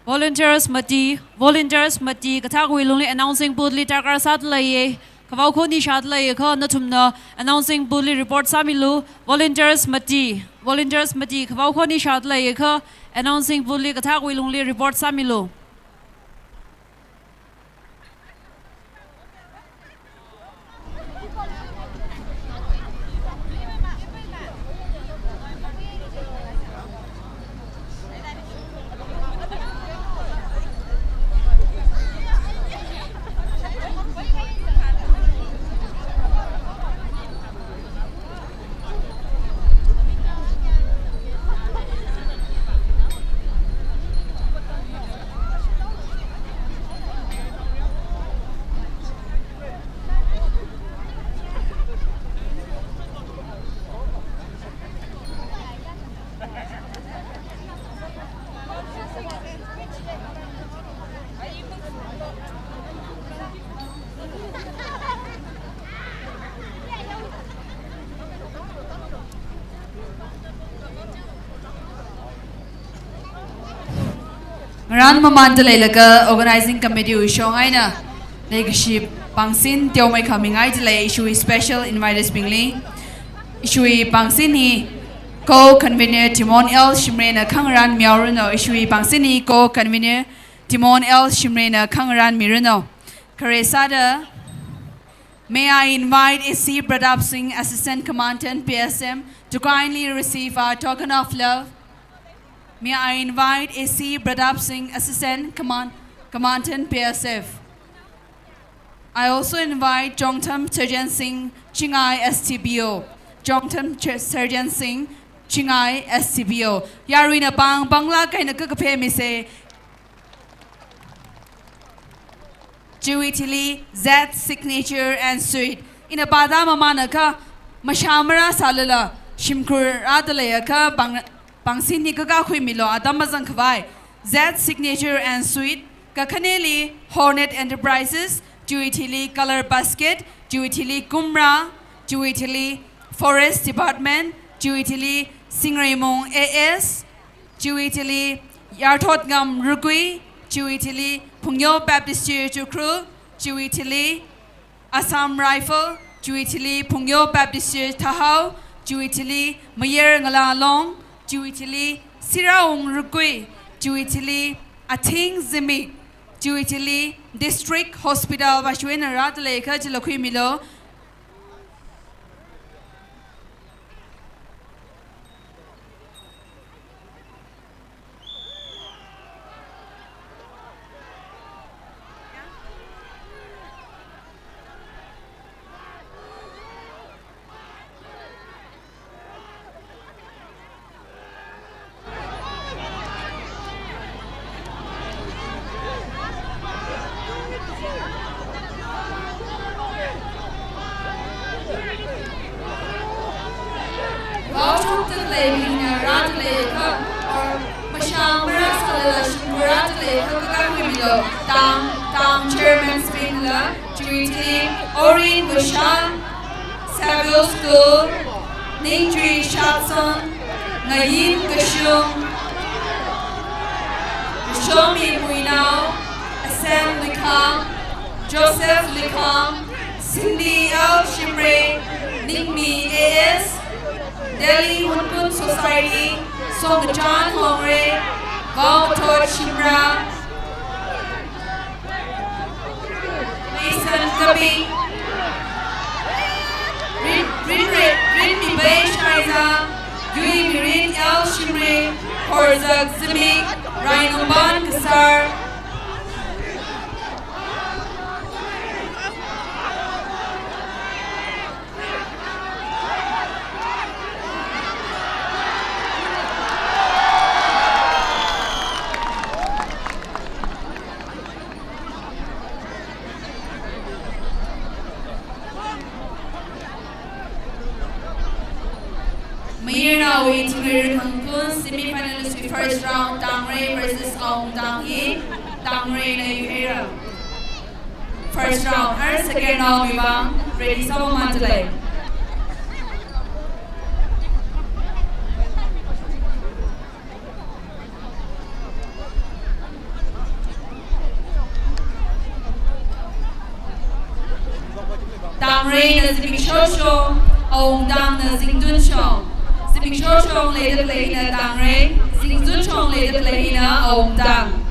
Volunteers Mati, Katak will only announcing Budli Takar Sat Laye, Kavakoni Shat Laye, Natumna, announcing Budli report Samilu, Volunteers Mati, Kavakoni Shat Laye, announcing Budli Katak will only report Samilu. Ran Mamandale Laga Organizing Committee Shongaina Leadership Pangsin Tiomai coming I delay issue special invited Spingly issue Pangsini co-convener Timon L Shimrena Kangran Miaruno issue Pangsini co-convener Timon L Shimrena Kangran Mirano Karesada. May I invite AC Pradap Singh, Assistant Commandant PSM, to kindly receive our token of love. May I invite AC Pradap Singh, Assistant Commandant PSF. I also invite Jongtam Sergeant Singh, Chingai STBO. Jongtam Sergeant Singh, Chingai STBO. Yarina Bang, Bangla Kaina Kukape Mise. Juitili, Z signature and suite. ina pada mama naka mashamara salala shimkur adaleyaka bangsin ni kaga khui milo adamazang khwai Z Signature and Suite Kakhaneli Hornet Enterprises Juitili Color Basket Juitili Kumra Juitili Forest Department Juitili Singraimong AS Juitili Yarthotngam Rugui Juitili Pungyo Baptist Church UKHRUL Juitili Assam Rifle Juitili Pungyo Baptist Church Tahau Juitili Mayer Ngalalong Juitili Siraung Rugui Juitili Ating Zimik Juitili District Hospital Vashwena Ratleka Jilokui Milo Tang Chairman Spindler, Juitili, Orin Bushan, Saville School, Ningri Shatson, Ngayin Gashung, Shomi Muinao, Assam Likam, Joseph Likam, Cindy L. Shimre, Ningmi AS, Delhi HUNPHUN Society, Songchan Hongre, Vautod Shimra, Mason Kabi, Rin Bay Shaiza, Yui Mirin El Shimre, Horzak Zimik, Rainomban Kasar, Now we to HUNPHUN semi-finalists with first round Dang Ray versus Ong Dang Yi, Dang Ray na UKHRUL. First round, our second round we ready sama manjalay. Dang Ray na Zimik Shosho, Ong Dang na Zingdun Shong. Zimik Shosho later play na Dang Ray, Zingdun Shong later play na Ong Dang.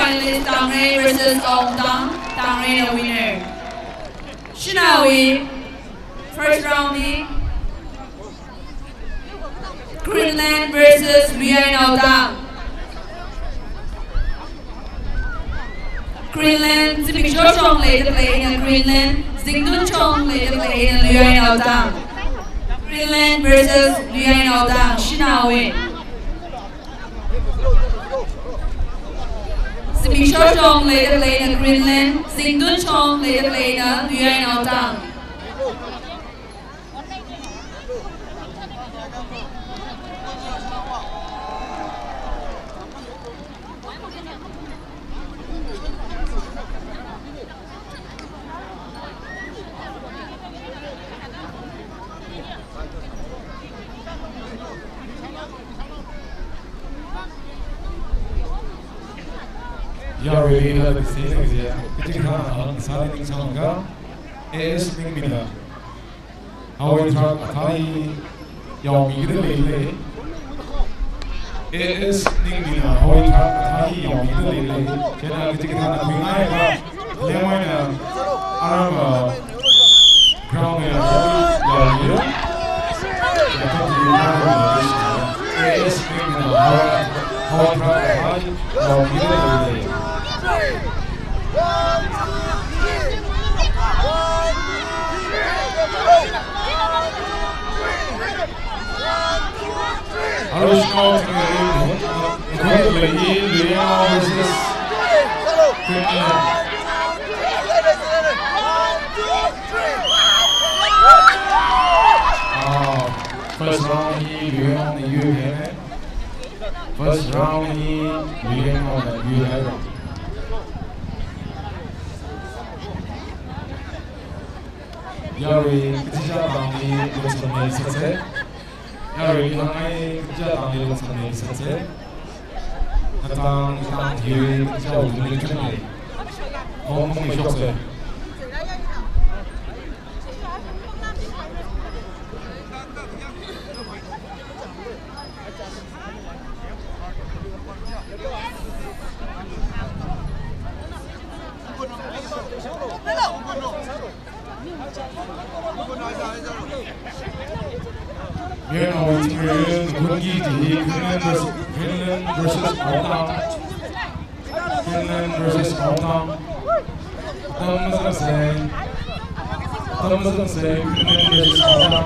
finalist Tang Ray versus Ong Tang. Tang Ray the winner. Shinawi. First round ni. Greenland versus Luai Nau Tang. Greenland, Ziming Shou Chong lay the play in Greenland. Zing Dun Chong lay the play in Luai Nau Tang. Greenland versus Luai Nau Tang. Shinawi. Ziming Shou Chong lay the play in Greenland. Zing Dun Chong lay the play in Luai Nau Tang. Yari la the scene is here. Itikha Sali Sanga is Ningmina. How we talk Atai Yomi the Lele is Ningmina. How we talk Atai Yomi the Lele. Chena Itikha Quinai Lemon Arama Ground Yari. Is Ningmina. How we talk Atai Yomi the Lele. Original quickly, LUIRA versus first round he LUIRA on the UK. First round he LUIRA on the UK. Yari Kitija Bangli Luxembourg Setse. Yari Hangai Kitija Bangli Luxembourg Setse. Natang Tang Hiu Kitija Uli Kitja. Hong Kong Shokse. We're now experiencing Greenland versus Raokha. Greenland versus Raokha. Greenland versus Raokha.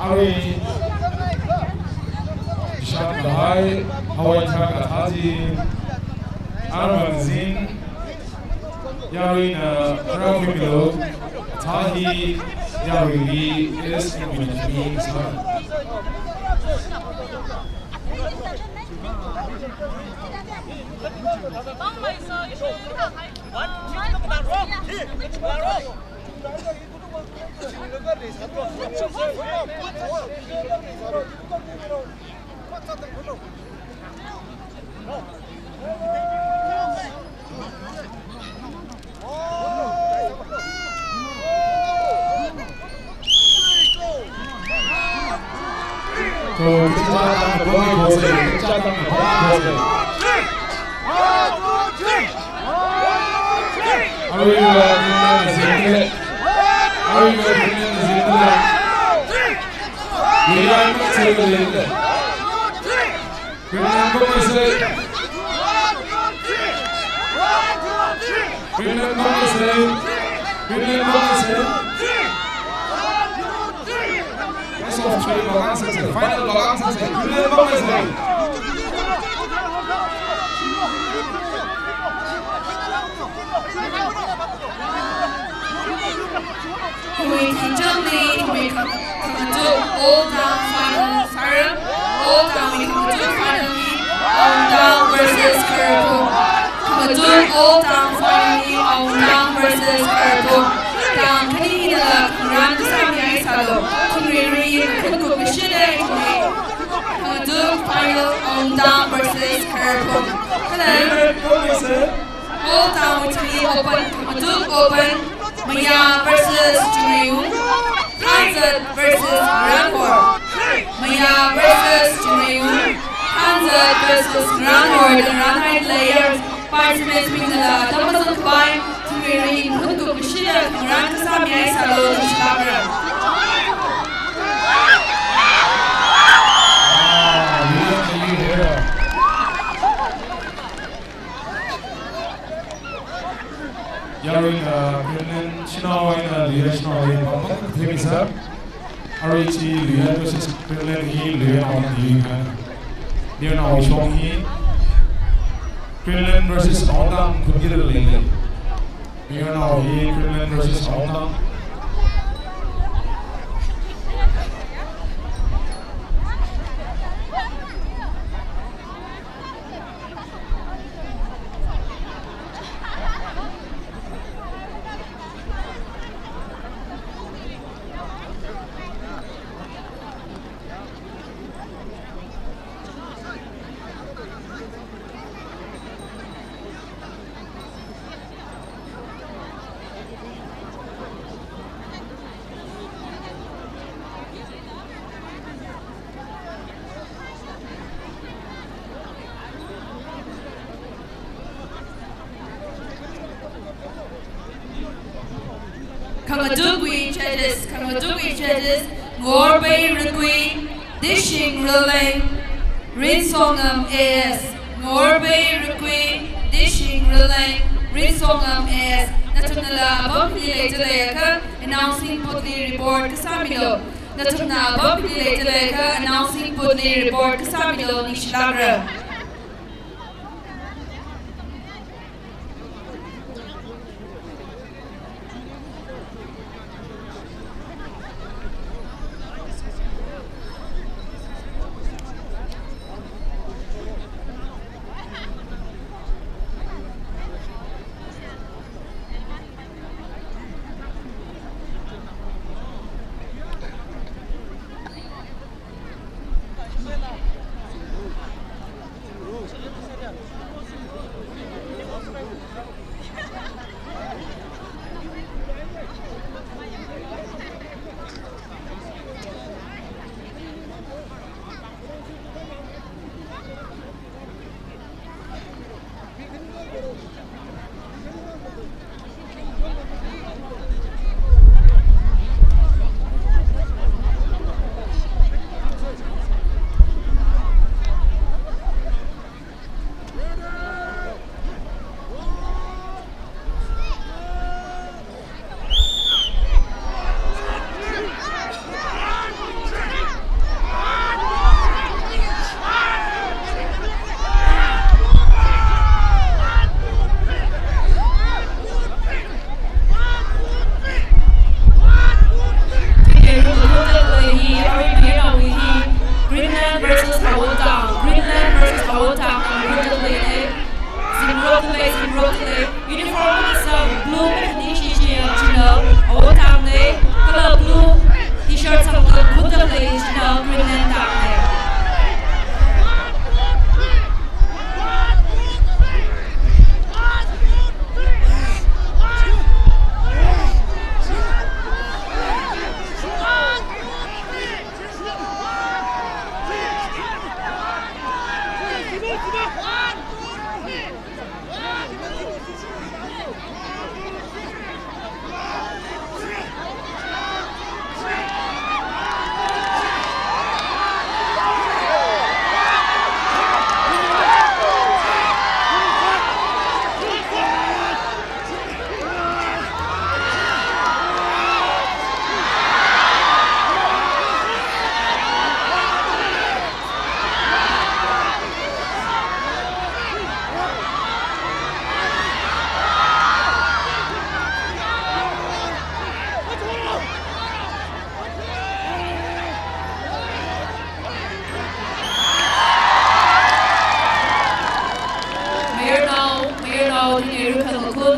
Ari Ishak Bahai, Hawaii Taka Atazi, Armanzin, Yarina Raokha. Tahi Yari is in Maya versus Juriyun, Hanzat versus Rankor, Maya versus Juriyun, versus Grand Nord and Grand High Layers participants with the Thomason Combine to read Hunku Kushida Grand Kasami Salo Shabra. Yarin Greenland Chino in LUIRA Chino in Bangkok Themisa RHE LUIRA versus Greenland he LUIRA on the near now Chong he Greenland versus Ondang could get a link near now he Greenland versus Ondang. Kamadugui judges, Gorbei Rugui, Dishing Relay, Rinsongam AS, Gorbei Rugui, Dishing Relay, Rinsongam AS, Natunala Bobby later announcing Putli report Kasamilo, Natuna Bobby later announcing Putli report Kasamilo Nishlagra.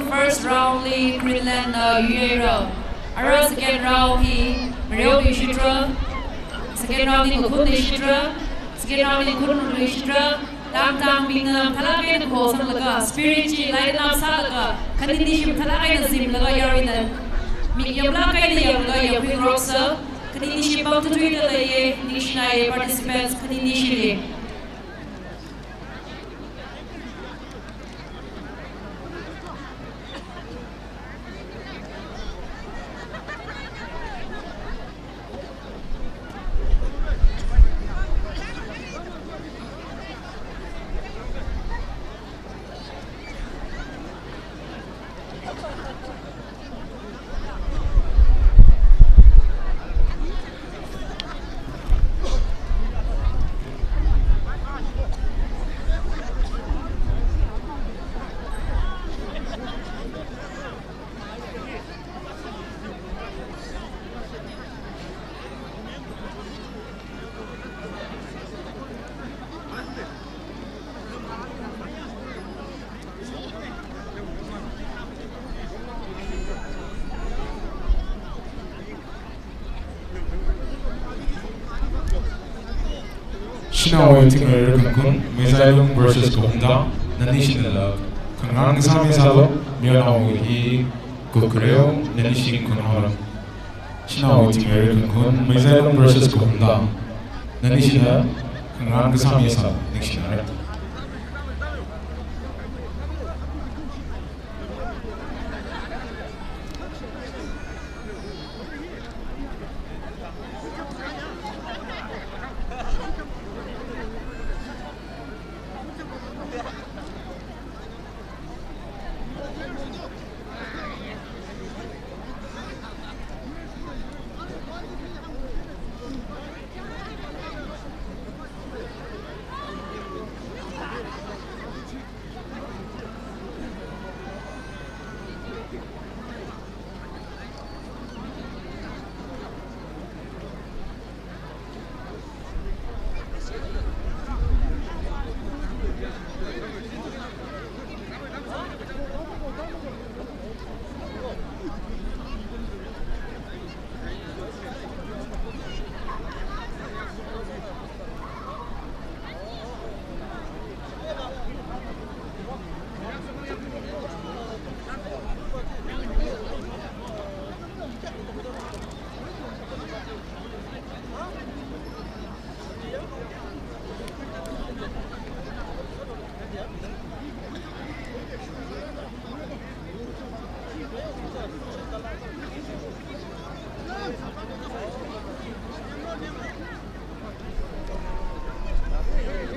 First round lead Greenland UKHRUL. Our second round he Mario Shitra. Second round he Khokha Shitra. Second round he Khokha Shitra. Tam Bingam Talakai and Kosam Laga. Spiritual light up Salaga. Kanidishim Talakai and Zim Laga Yarina. Mikyamlaka and Yamga Yapi Roxa. Kanidishim Bautu Twitter Nishnai participants Kanidishili. Shinawa Tingar Kankun, Mezailum versus Kumda, Nanishinala, Kangang Sami Salo, Mianawi, Kukreo, Nanishin Kunhara. Shinawa Tingar Kankun, Mezailum versus Kumda, Nanishina, Kangang Sami Salo, Nishinara.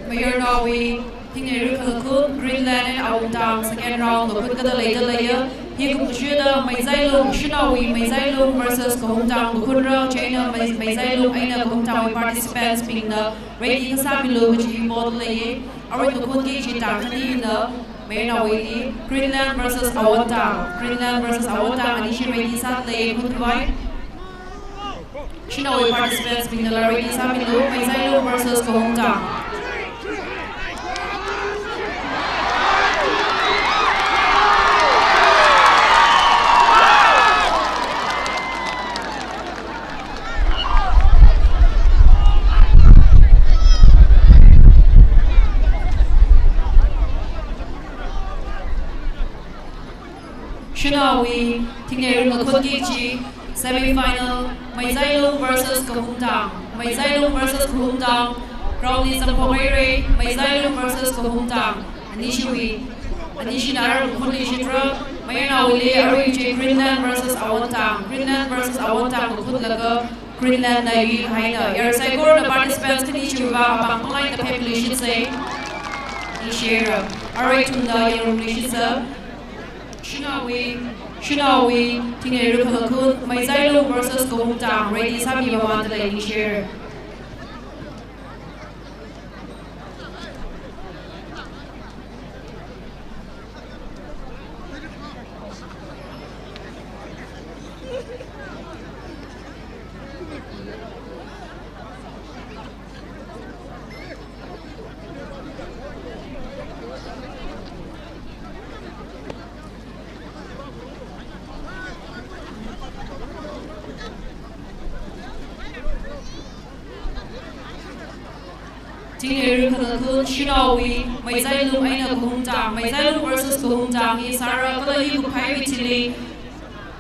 Mayor Norway, Tingeru Kalakut, Greenland and Aundang, second round, the Kutka later, he could shoot the Maizailu, Shinawi, Maizailu versus Kohumtang, the Kudra, China, Maizailu, Aina Kohumtang participants being the Reiki Samilu, which he bought lay, or the Kuki Chitangani, the Mayor Norway, Greenland versus Awantang, Greenland versus Awantang, and Ishi Reiki Saturday, Kudwai. Shinawi participants being the Reiki Samilu, Maizailu versus Kohumtang. Shinawi, Tingeru Nakukichi, semi-final, Maizailu versus Kohumtang, Maizailu versus Kohumtang, Rowley Zampogere, Maizailu versus Kohumtang, Anishiwi, Anishinar, Kuli Shitra, Mayana Wili, Ariji, Greenland versus Awantang, Greenland versus Awantang, Kudlaga, Greenland Naivi, Haina, Yarasagor, the participants, Kanishiva, Bangpang, the population say, Nishira, Aritunda, Yarumishisa. Shinawi, Tingeru Kalakut, Maizailu versus Kohumtang, Ready Sami Baman, the lady share. Tingeru Kalakut, Shinawi, Maizailu, Aina Kohumtang, Maizailu versus Kohumtang, Isara, Kalahi Kukai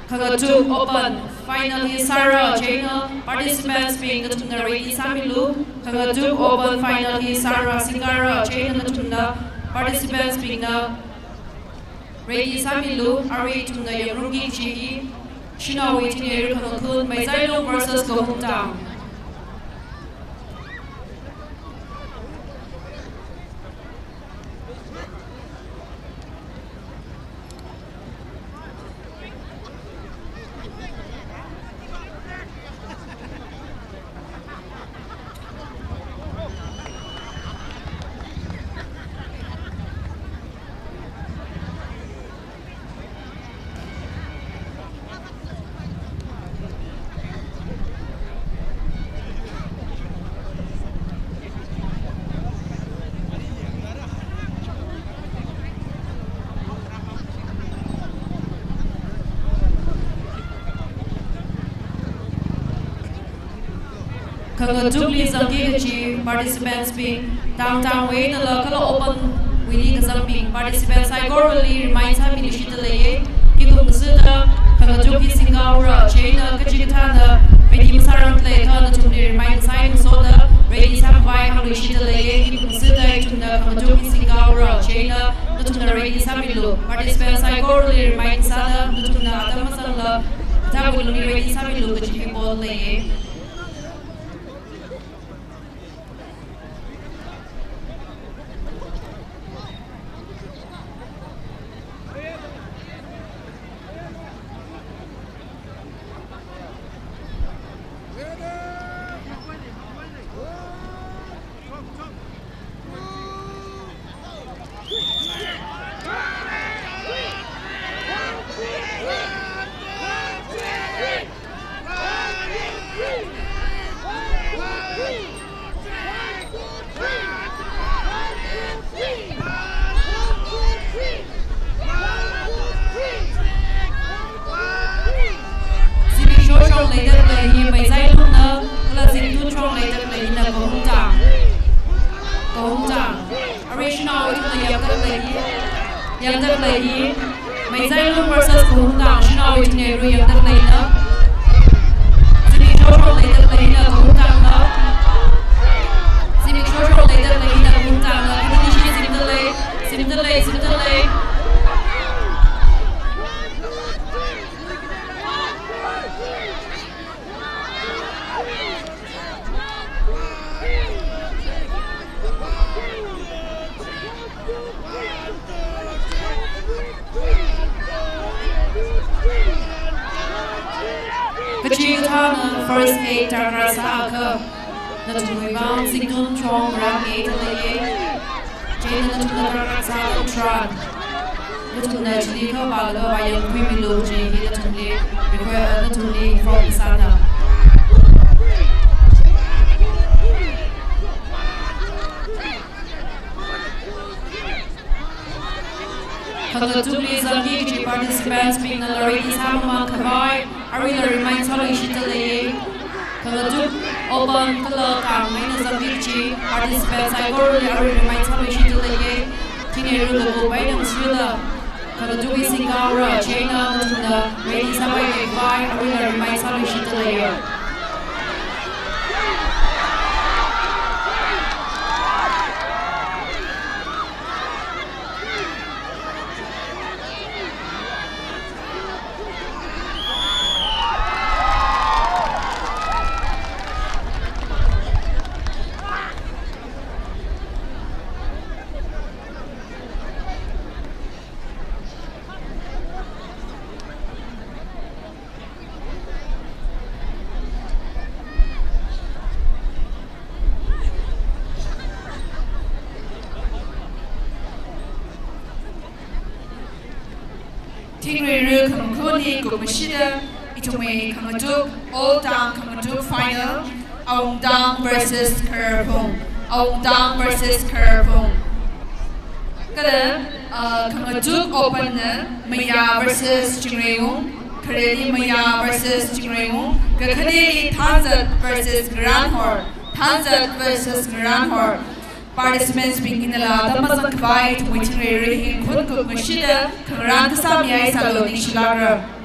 Kagatu Open, finally Isara, China, participants being the Tunda Reiki Samilu, Kagatu Open, finally Isara, Singara, China, the Tunda, participants being the Reiki Samilu, Ari Tunda Yarungi Chihi, Shinawi, Tingeru Kalakut, Maizailu versus Kohumtang. Congratulations on participants being downtown way na local open willing kasambing participants I really reminds have initially ikum suda congratulations Singapore China kajitana ready sarang play thana to remind sign so the ready sam vai initially ikum suda to the congratulations Singapore China to the ready samilu participants I really remind sada to the atamasala tabulu ready samilu kaji ball lay first aid tarasa ka na tumibang sington chong rang aid lay chain na tumibang sa tran na tumna chili ka baga bayang pimilu chain na tumli require na tumli from isana Congratulations participants being already sama kawai. I really remind all of you today. Congratulations open kalau kami nazarchi participants I really remind all of you today. Kini rulu kubai dan sila. Congratulations Singapore, China, tunda ready sampai kawai. I really remind all of you today. Tingriru Kamukuni Gumashida, Itume Kamatuk, Old Down Kamatuk final, Aung Dang versus Kerpong. Aung Dang versus Kerpong. Kada Kamatuk open Maya versus Jingreung, Kareli Maya versus Jingreung, Kakadeli Tanzat versus Granhor, Tanzat versus Granhor. Participants being in the la damasang kawai to waiting rehin kun kuk mashida kangran kasamiyay sa loading shilagra.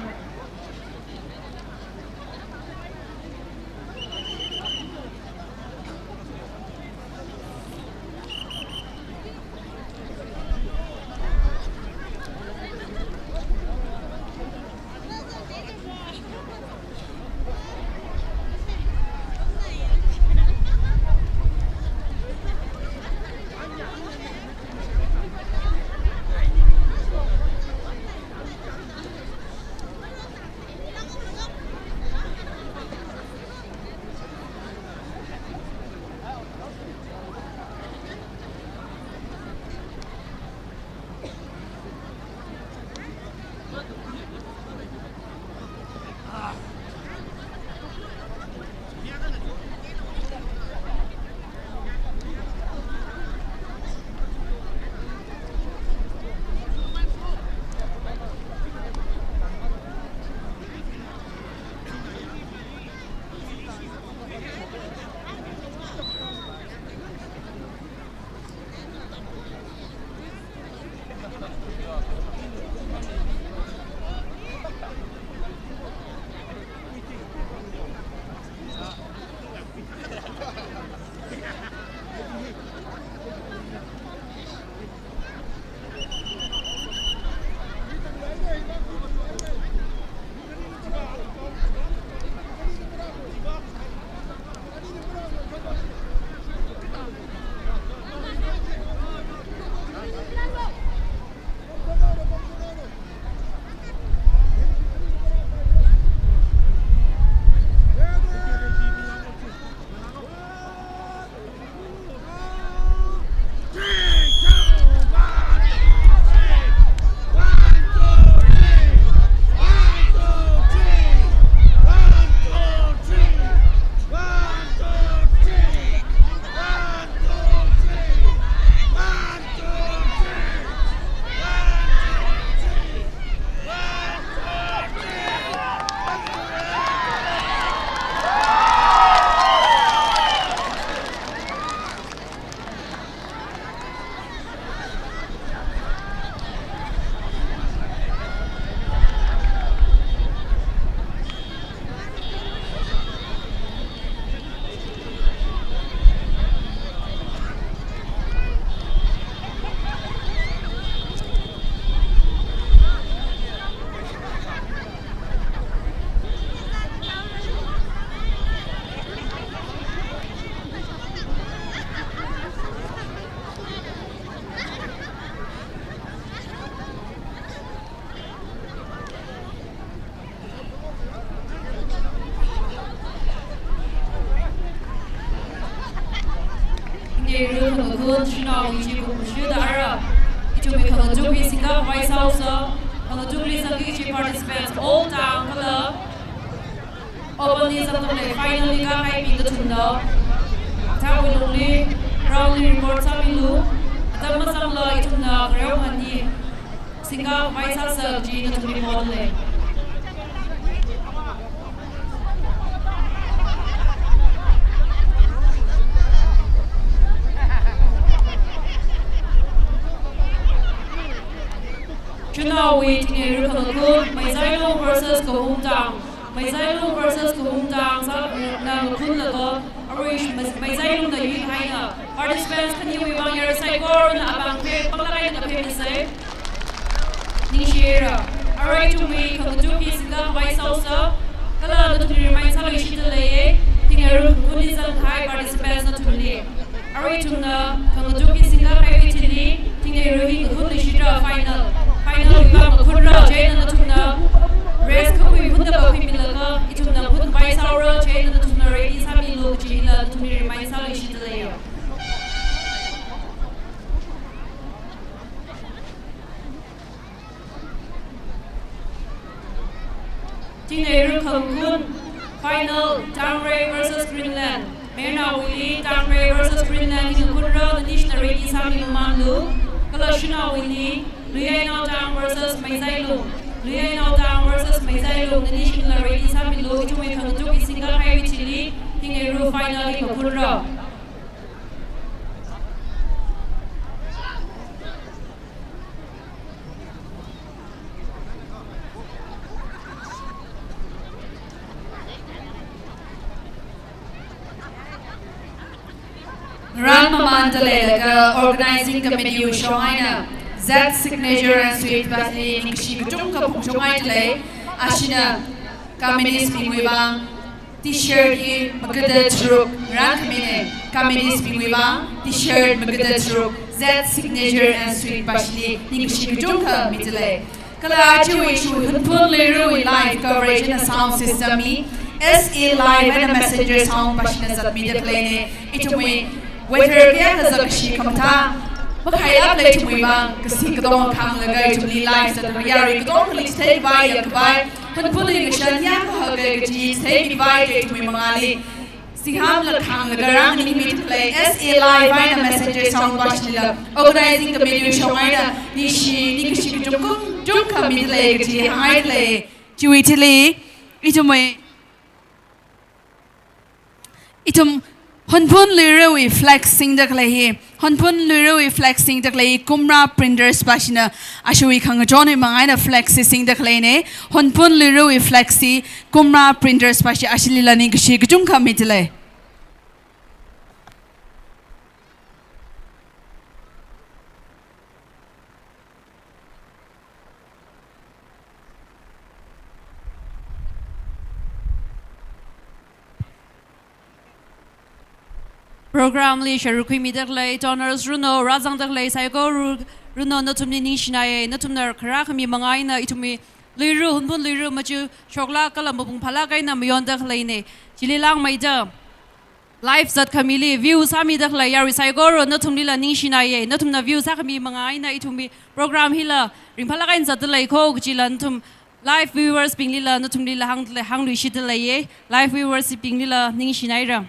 ru khang khun china wi chi ku shu da ra itu me khang ju bi singa White House khang ju bi sang ki participants all down kala open sam to finally ka hai bi da thun da tha wi lu li roundly report sa mi lu ta ma sam la itu na Raokha ni singa White House ji na thun bi model le Chuna wait in Rukanakut, Maizalo versus Kohumdang. Maizalo versus Kohumdang, Nang Kunlago, Arish, Maizalo the Yuhaina. Participants can you want your Saigor and Abang Pangay and the Pimse? Nishira. Alright to me, Kamuduki Singa, White Salsa. Kala to remind Salishi delay. Tingaru Kunizal High participants not to leave. Alright to the Kamuduki Singa, Pavitili, Tingaru Kunishira final. Final Bang Kurra, Jane and the Tuna, Rest Kawi Hunda Pimilaka, Ituna Hund by Saura, Jane and the Tuna, Radi Sami Lugina, to me remind Salishi delay. Teenager Kalkun, final Tangray versus Greenland. Mena Willie, Tangray versus Greenland in Kurra, the Nishna Radi Sami Mandu, Kalashina Willie. Luyaino Town versus Maizailu. Luyaino Town versus Maizailu. The national rating have been low to make a single high chili. Tingaru finally Kokura. Ran Mamandale, organizing committee Shoina. Z signature and sweet battery in Shigatunga Puchomai Ashina Communist Pingwibang T-shirt here Magada Truk Rankamine Communist Pingwibang T-shirt Magada Truk Z signature and sweet battery in Shigatunga Mitale Kalachu issue HUNPHUN LUIRA live coverage in a sound system SE live and a messenger sound passionate at media plane it way whether Gakazashi Kamata Makaya play to Wibang, Kasikadon Kanga to the lives that the Yari don't please take by Yakabai, and pulling a Shanyaka Hagaji, take by to Wimali. Siham Kanga Garang in meet play SE live and a messenger sound Bashila, organizing the video Shawina, Nishi, Nikishi Junka Midlay, Highlay, to Italy, Itum. HUNPHUN LUIRA we flexing the clay. HUNPHUN LUIRA we flexing the clay. Kumra printers pashina. Ashui kanga Johnny Mangina flexing the clay ne. HUNPHUN LUIRA we flexi. Kumra printers pashi ashili lani kishi kujunka mitile. Program li sharukui midaklay donors runo razang daklay saiko runo natumni nishinaye natumnar karakami mangaina itumi liru HUNPHUN liru maju shokla kalam bung phalakay na mayon daklay ne chililang maida live zat kamili view sami daklay yari saiko ru natumni la nishinaye natumna view sakami mangaina itumi program hila ring phalakay zat daklay ko chilan tum live viewers pinglila natumni la hang lui shidalaye live viewers pinglila nishinaira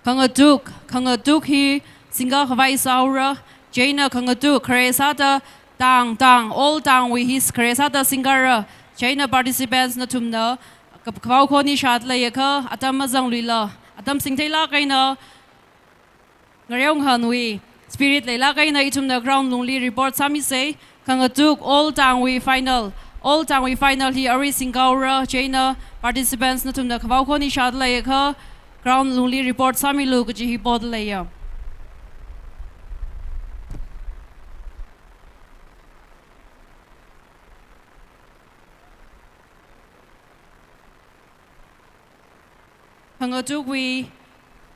Kangaduk hi singa Hawaii Saura, Jaina Kangaduk, Karesata, Tang, all down with his Karesata Singara, Jaina participants Natumna, Kaukoni Shatlayaka, Atamazang Lila, Atam Singtela Kaina, Garyong Hanwi, Spirit Lela Kaina Itumna ground lonely report Sami say, Kangaduk, all down with final. All down we final hi Ari Singaura, Jaina participants Natumna Kaukoni Shatlayaka. Ground lonely report Sami Luke Jihi Bodlaya. Hangaduk we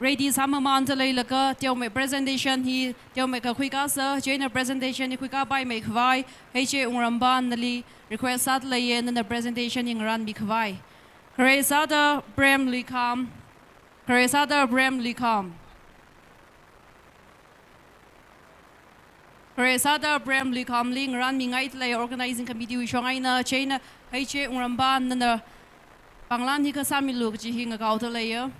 ready sama man ta lei laka teo me presentation hi teo me ka khuika sa jena presentation hi khuika bai me khwai heche ungramban nali request sat lei na presentation ing ran bi khwai Kresada Brem Likam Kresada Brem Likam Kresada Brem Likam ling ran mi ngai lei organizing committee wi shongai na chain heche ungramban na panglan hi ka sami lu ji hi nga kau ta lei ya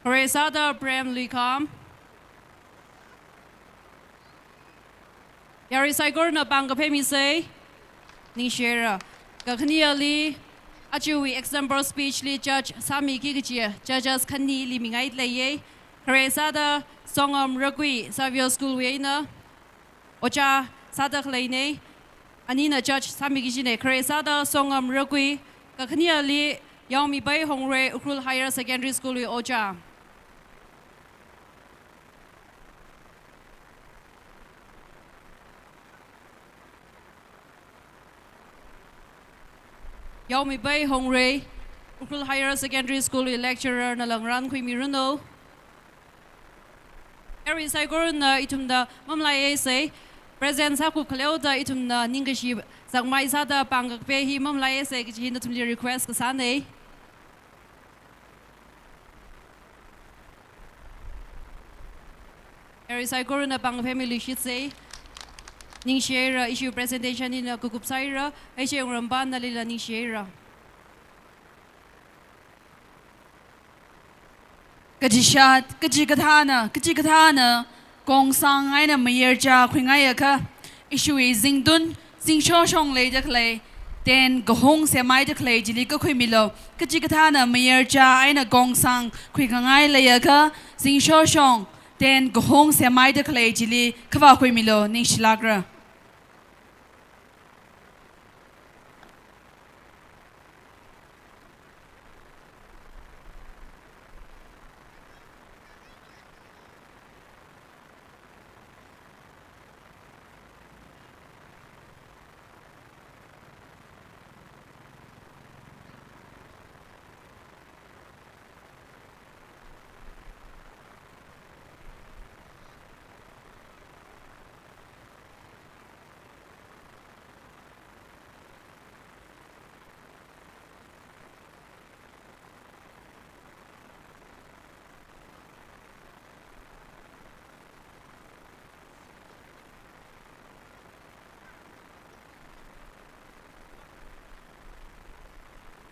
Kresada Brem Likam Yari Saigor na bangga pemi say Ning share Gaknia li Achiwi example speech li judge Sami Gigijia Judges Kani li Mingait Laye Kresada Songam Ragui Savio School Wayna Ocha Sadak Lane Anina Judge Sami Gijine Kresada Songam Ragui Gaknia li Yaomi Bay Hongre HUNPHUN Higher Secondary School Ocha Yaomi Bay Hongre HUNPHUN Higher Secondary School lecturer na langran kui miruno Eri Saigor na itumda mamlai say President Saku Kaleuda itumna ningashi Zangmai Sada Bangak Pe hi mamlai say ki na tumli request ka sane Eri Saigor na Bangak family shit say Ning share issue presentation in Kukup Saira, I share Ramban na lila ning share. Kajishat, Kajikatana, Gong Sang, Aina Mayerja, Quingayaka, issue is Zingdun, Zing Shoshong lay the clay, then Gohong Semai the clay, Jilico Quimilo, Kajikatana, Mayerja, Aina Gong Sang, Quingay layaka, Zing Shoshong, then Gohong Semai the clay, Jili, Kavaquimilo, Nishilagra.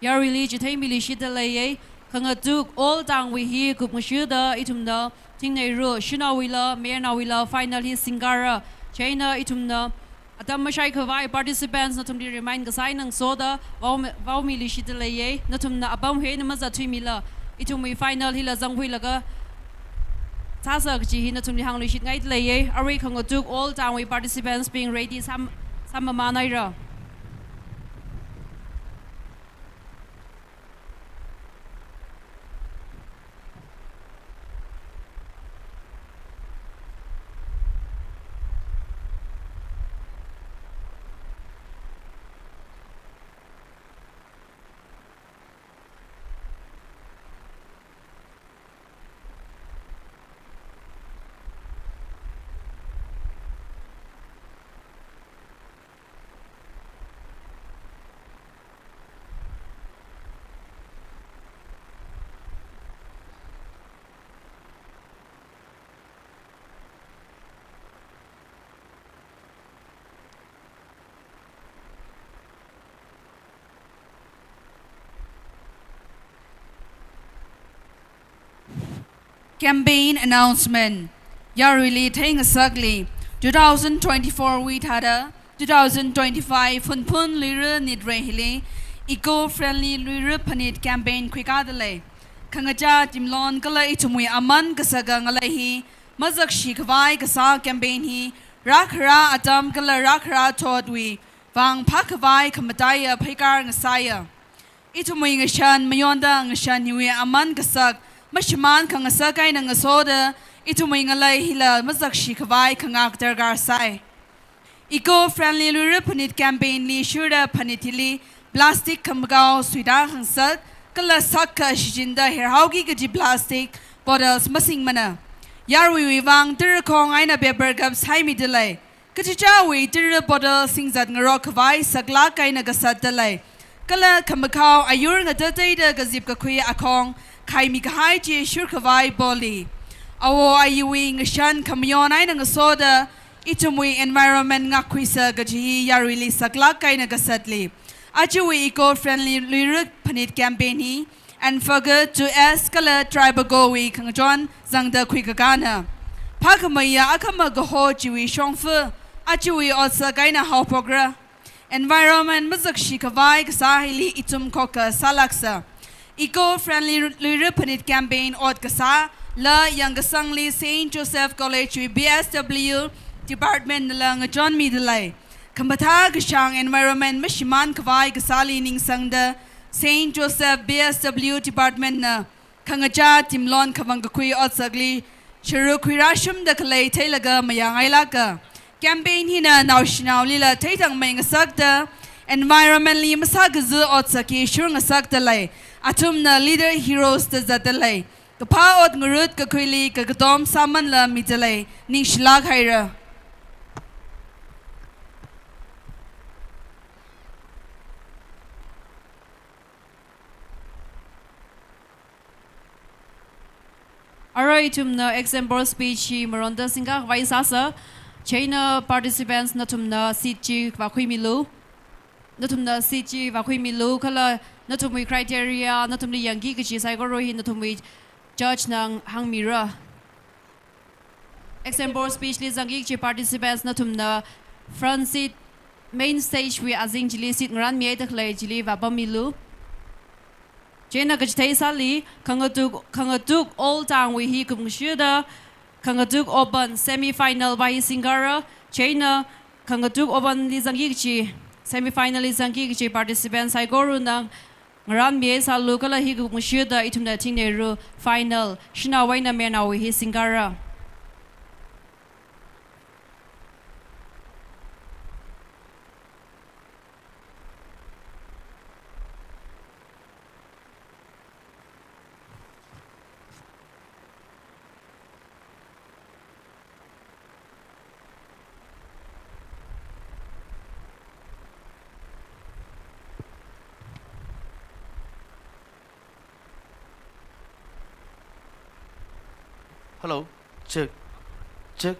Yarili Jitay Milishita Laye, Kangatuk, all down we hear Kupmushuda, Itumna, Tingne Ru, Shina Willa, Merna Willa, finally Singara, China Itumna, Atamashai Kavai participants, Natumdi remind Gasain and Soda, Vaumilishita Laye, Natumna Abam Henamaza Twimila, Itumi final Hila Zangwilaga, Tazak Natumdi Hanglishit Night Laye, Ari Kangatuk, all down we participants being ready some Manaira. Campaign announcement. Yarili Tang Sagli 2024 Witada 2025 HUNPHUN LUIRA Nidrehile Eco-friendly LUIRA PHANIT campaign Kwikadale Kangaja Timlon Kala Itumui Aman Kasaga Ngalahi Mazak Shikavai Kasa campaign hi Rakhra Atam Kala Rakhra Todwi Vang Pakavai Kamataya Pekar Ngasaya Itumui Ngashan Mayonda Ngashan Yui Aman Kasak Mashiman kang asakay ng asoda, ito may ngalay hila mazak shikavay kang aktar garsay. Eco-friendly LUIRA PHANIT campaign li shura panitili plastic kamgao suida hangsak kala sakka shijinda herhaugi gaji plastic bottles masing mana yarwi wang tir khong aina beber gab sai mi delay kachicha wi tir bottle singzat ngaro khwai sakla kaina gasat delay kala kamkau ayur ngata da gazip ka khui akong khai mi khai chi shur khwai boli awo ayuwi ngashan kamyon aina ngasoda itumwi environment ngakwisa gaji yarili sakla kaina gasatli Ajuwi eco-friendly LUIRA PHANIT campaign hi and forget to escalate tribal gowi kangjon zangda kwikagana. Pakamaya akama goho jiwi shongfu ajuwi otsa gaina hau progra. Environment mazakshi kawai kasahili itum Khokha salaksa. Eco-friendly LUIRA PHANIT campaign ot kasa la yangasangli St. Joseph College BSW department la ngajon midalay. Kambatha Gashang Environment Mishiman Kawai Gasali Ning Sangda St. Joseph BSW Department na Kangaja Timlon Kavangakui Otsagli Shirukwirashum the Kalay Tailaga Mayangailaka Campaign Hina Naushinau Lila Taitang Mangasakta Environmentally Masagazu Otsaki Shurungasakta Lay Atumna Leader Heroes the Zatalay Kapa Ot Ngurut Kakwili Kakadom Saman La Mitalay Ning Shilag Haira. Alright, tumna example speech maronda singa vaisasa China participants natumna sitchi vakhui milu natumna sitchi vakhui milu kala natumui criteria natumni yangi kichi saigorohi natumui judge nang hangmira example speech li zangi kichi participants natumna front seat main stage we azing jili sit ngran mi edaklay jili vabamilu Jena gajtay sali kangatuk all time we hi kumshida kangatuk oban semi-final by singara China kangatuk oban lizangikchi semi-final lizangikchi participants ay goru nang ngaran mi salu kala hi kumshida itumna tingneru final shina waina mena we hi singara Hello, check, check.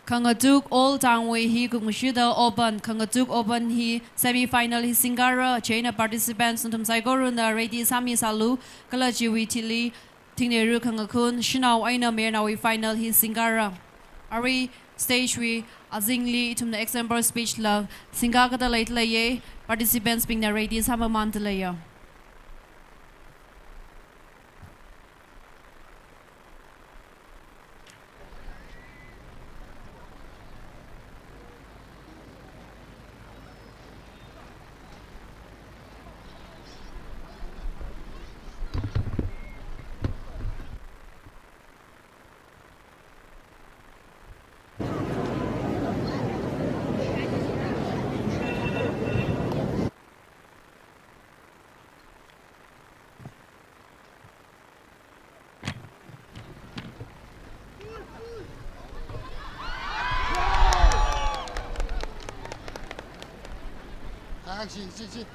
Kangatuk all time we hi kumshida open Kangatuk open hi semi-final hi singara China participants nuntum saigoru na ready sami salu kala jiwi tili tingneru kangakun shinaw aina merna we final hi singara ari stage we azingli itum na example speech la singaga da late laye participants being na ready sama mantalaya行，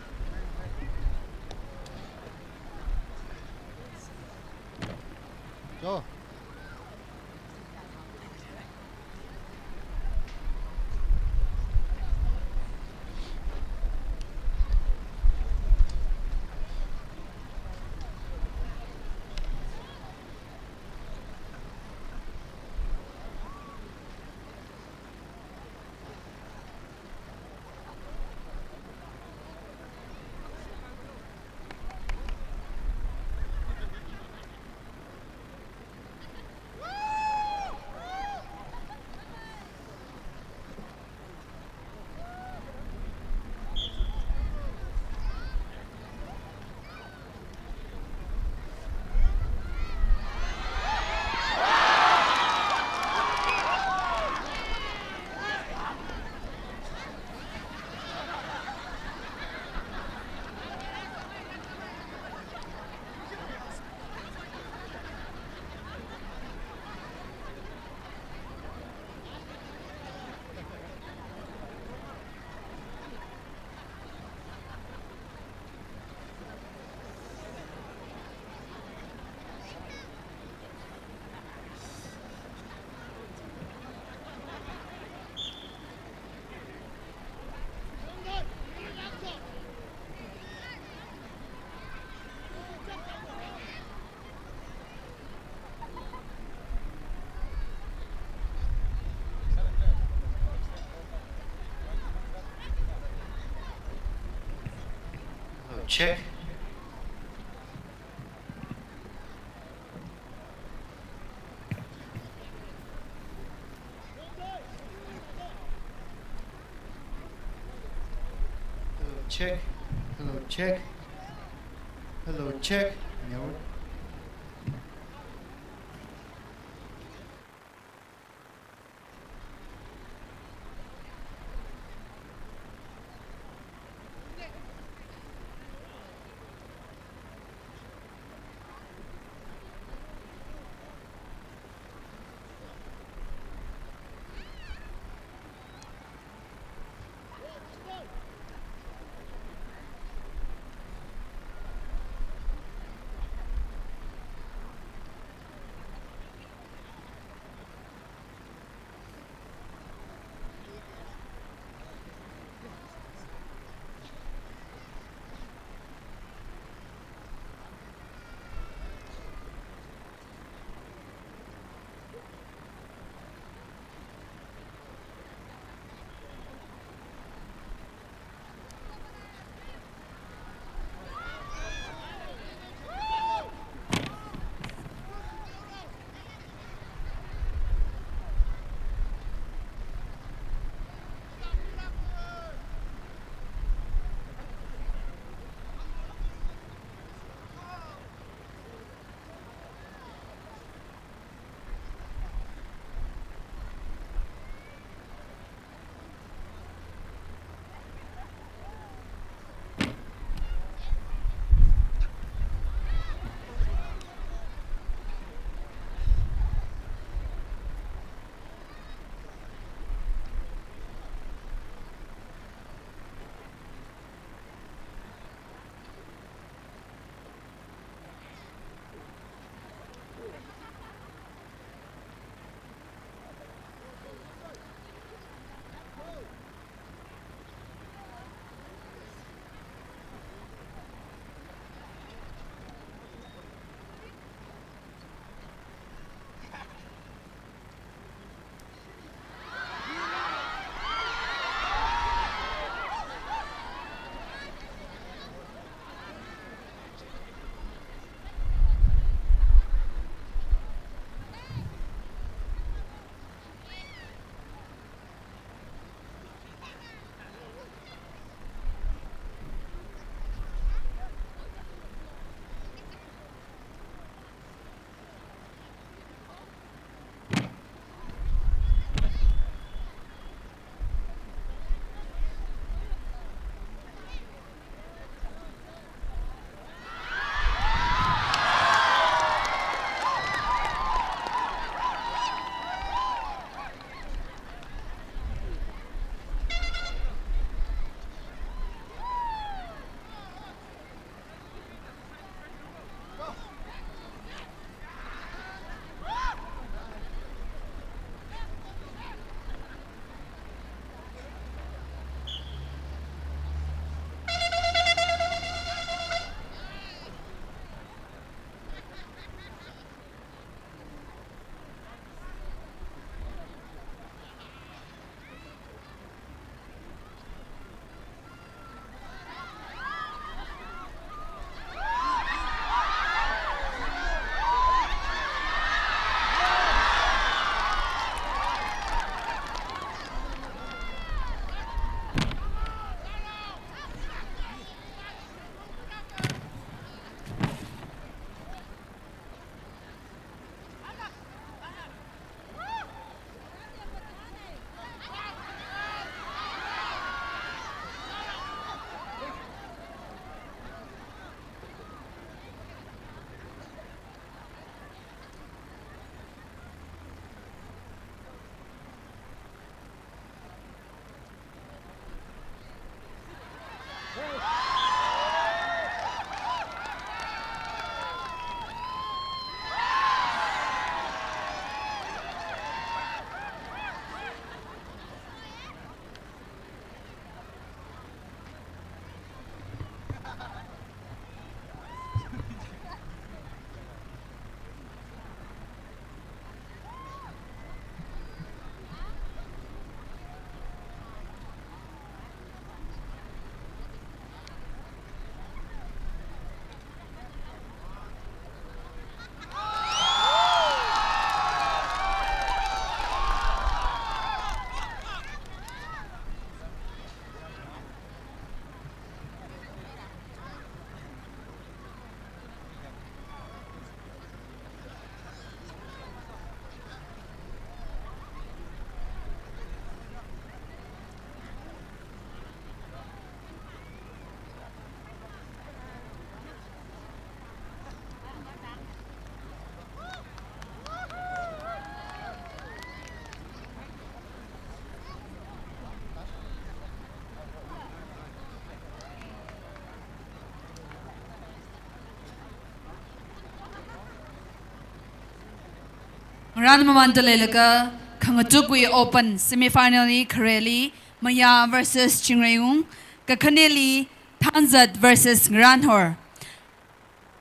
走。check. Hello, check. Hello, check. Hello, check. No. Ran Mamandaleka, Kangatukwi Open, semi-finally, Kareli, Maya versus Chingreung, Kakaneli, Tanzat versus Granhor.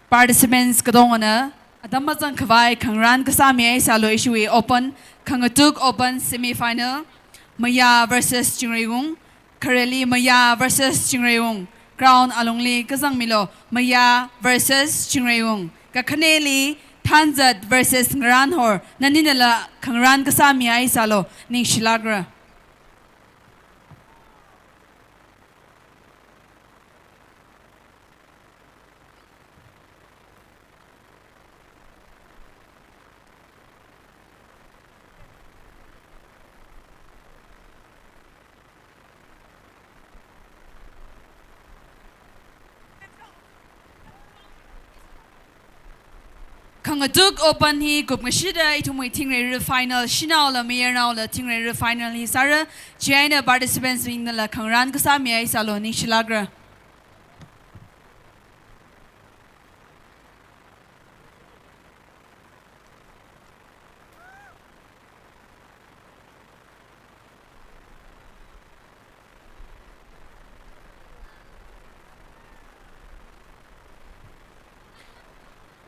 Participants Kadongana, Adamazan Kavai, Kangran Kasami, Salo Ishui Open, Kangatuk Open, semi-final, Maya versus Chingreung, Kareli, Maya versus Chingreung, Crown Alongli, Kazang Milo, Maya versus Chingreung, Kakaneli, Tanzat versus Granhor, Naninala, Kangran Kasami ay Salo, Ning Shilagra. Kangatuk open he Gupmashida itumui tingre final Shinao la Mir now la tingre final he Sara China participants in the Kangran Kasami ay Salo Ning Shilagra.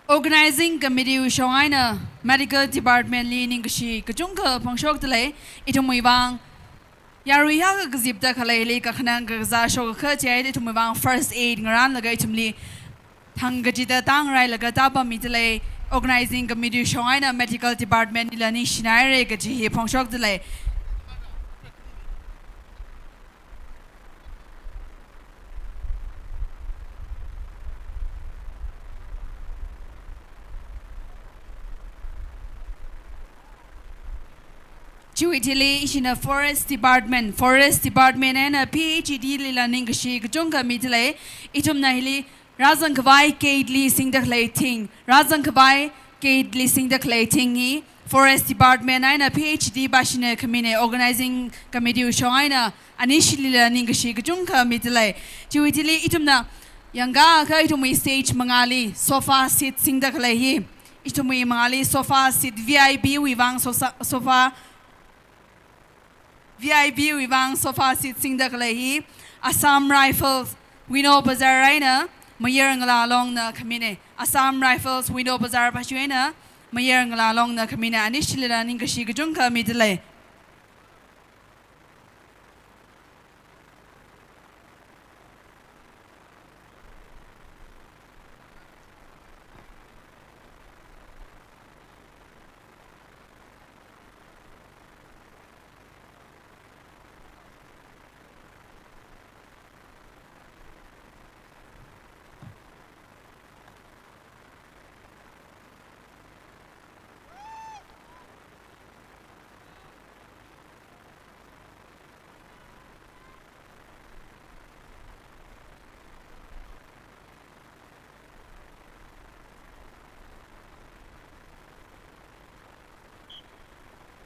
Organizing committee Ushaina Medical Department leaning she Kajunka Pongshok delay itumuibang Yaruya Gazipta Kalele Kakanang Gazasho Kurtia itumibang first aid ngaran lagaitumli Tangajita Tangrai Lagatapa Mitale organizing committee Ushaina Medical Department Ilani Shinare Gaji Pongshok delay. Chuitili is in a forest department and a PhD learning she Junga Mitale, Itum Nahili, Razan Kavai Kadely sing the clating, Razan Kavai Kadely sing the clating, forest department and a PhD Bashina Kamine organizing committee Shoina, initially learning she Junga Mitale, Chuitili Itumna, Yanga Kaitumi stage Mangali, sofa sit sing the clay, Itumi Mangali, sofa sit VIP, Wivang sofa. VIP Wivang sofa sit sing the Kalahi, Assam Rifles, Window Bazaar Raina, Mayerangla along the Kamine, Assam Rifles, Window Bazaar Pashuena, Mayerangla along the Kamina, initially learning Kashika Midley.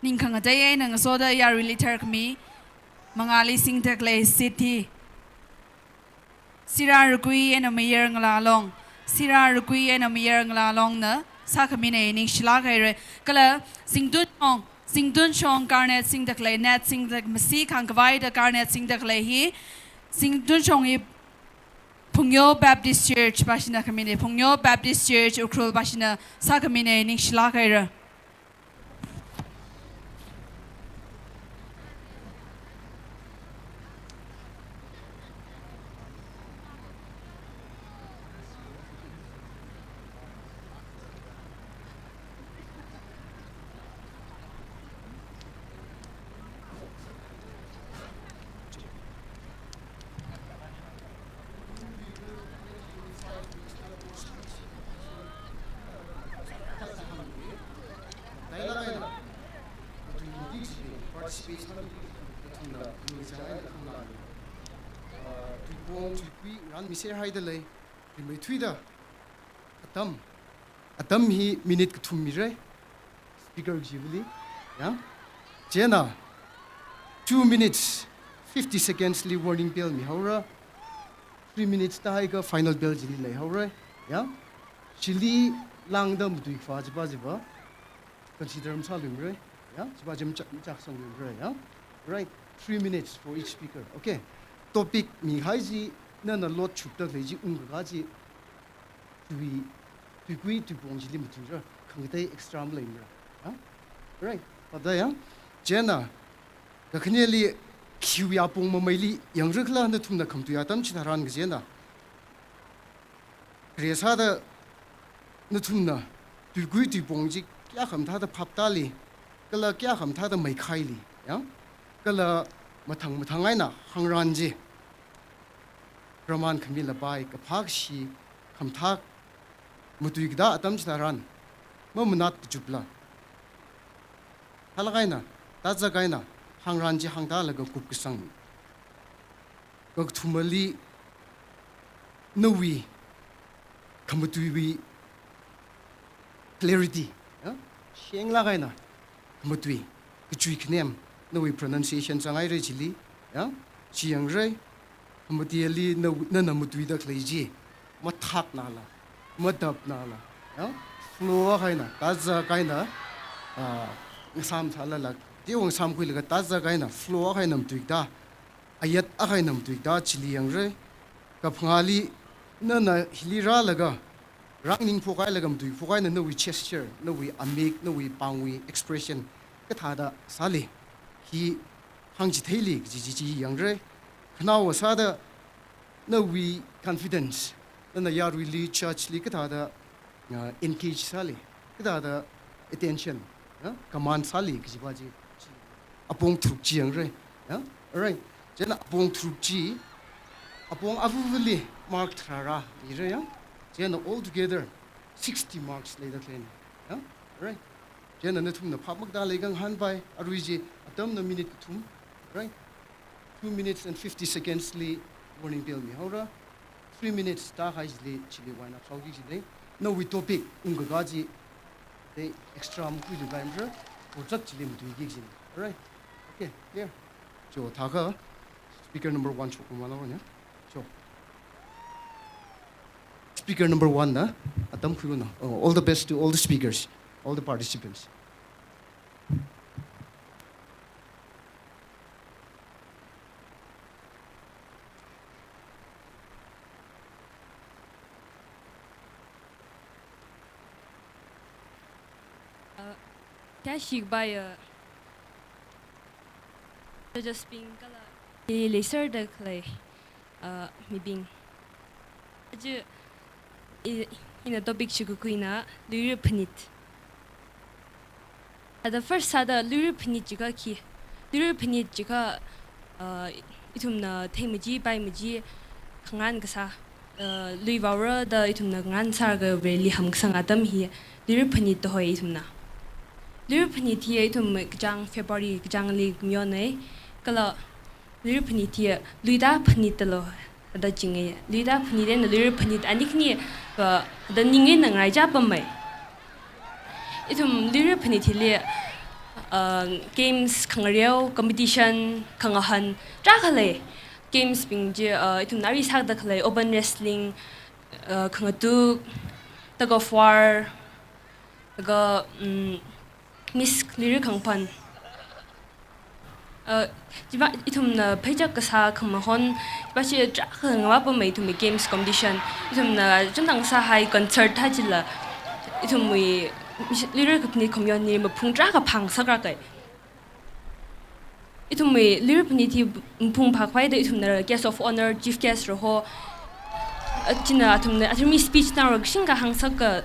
Ninkang day nang soda ya really turk me mangali sing taklay city Sira Rukui and a mayor long Sira Rukui and a mayor long na Sakamine ning Shlaka Kala sing dun chong garnet sing the clay net sing the Masi Kankavai the garnet sing the clay he sing dun chong Pungyo Baptist Church Bashina Kamine Pungyo Baptist Church HUNPHUN Bashina Sakamine ning Shlaka. Haidale, in my Twitter, Atam he minute to mire, speaker Ghibli, yeah, Jenna, 2 minutes, 50 seconds, li warning bell, mi haura, 3 minutes, tiger, final bell, jili, haura, yeah, Chili, lang dam, do Fajiba, consider right? Yeah, yeah? Right, 3 minutes for each speaker. Okay. Topic mi haji na lot chupta leji gaji tui bongji lim tuja khangtai extra lim ra. Right. Padaya Jena kakhneli khiya pong mamaili yangrikla na thumna khamtu ya tam chinaran gjena. Kresa da na thumna tui bongji kya khamtha da phaptali kala kya khamtha da mai khaili ya kala mathang aina hangranji Raman Kamila Bai, Kapakshi, Kamtak, Mutuigda, Atamstaran, Mamunat Jupla. Halagaina, that's a gaina, Hangranji Hangdalaga Kupsang. Goktumali, Nowi, Kamutui, clarity. Sheng Lagaina, Kamutui, Kuchuik name, Nowi pronunciation, Sangai Chili, Chiang Ray. Mutiali na mutuida kleji mathak nala madap nala ya flow kaina taza kaina sam thala la diwang sam kuilaga taza kaina flow kaina mtuida ayat akaina mtuida chili yangre kapngali na hilira laga rangning phokai laga mtui phokai na wi gesture no wi amik no wi pangwi expression kathada sali hi hangji theli ji yangre now sada no we confidence na ya really church li kada engage sali kada attention command sali kibaji apong thukji angre alright jena apong thukji apong avuli mark thara ire ya jena all together 60 marks later clean alright jena na thum na phamak da legang han bai aruiji atam na minute thum right 2 minutes and 50 seconds li warning bell mi haura 3 minutes ta haisli chili wana saugi chili no we topic gaji the extra mu ku ga imra project chili mu gi gi alright okay clear so taga speaker number 1 choku mala nya so speaker number 1 na atam khu na all the best to all the speakers all the participants. Kashik by just being a laser the clay me being in a topic chukuina LUIRA PHANIT at the first had a LUIRA PHANIT jigaki LUIRA PHANIT jiga itumna themaji by maji kangan gasa LUIRA the itumna ngan sarga really hamsang adam here LUIRA PHANIT to hoy itumna LUIRA PHANIT here itum jang February jang lig myone kala LUIRA PHANIT here LUIDA PHANIT lo da jinge LUIDA PHANIT and LUIRA PHANIT anikni the ningin nang raja pamai itum LUIRA PHANIT here games kangareo competition kangahan trakale games bingje itum nari sak da kale open wrestling kangatu tug of war ga Miss LUIRA HUNPHUN jiba itum na pejak kasa kamahon jiba si ngwa pa may itum games competition itum na jundang sa high concert hajila itum we LUIRA PHANIT community mapung ka pang sakra kay itum we LUIRA PHANIT mpung pakwai da itum na guest of honor chief guest roho china itum na atumi speech na rog singa hangsak ka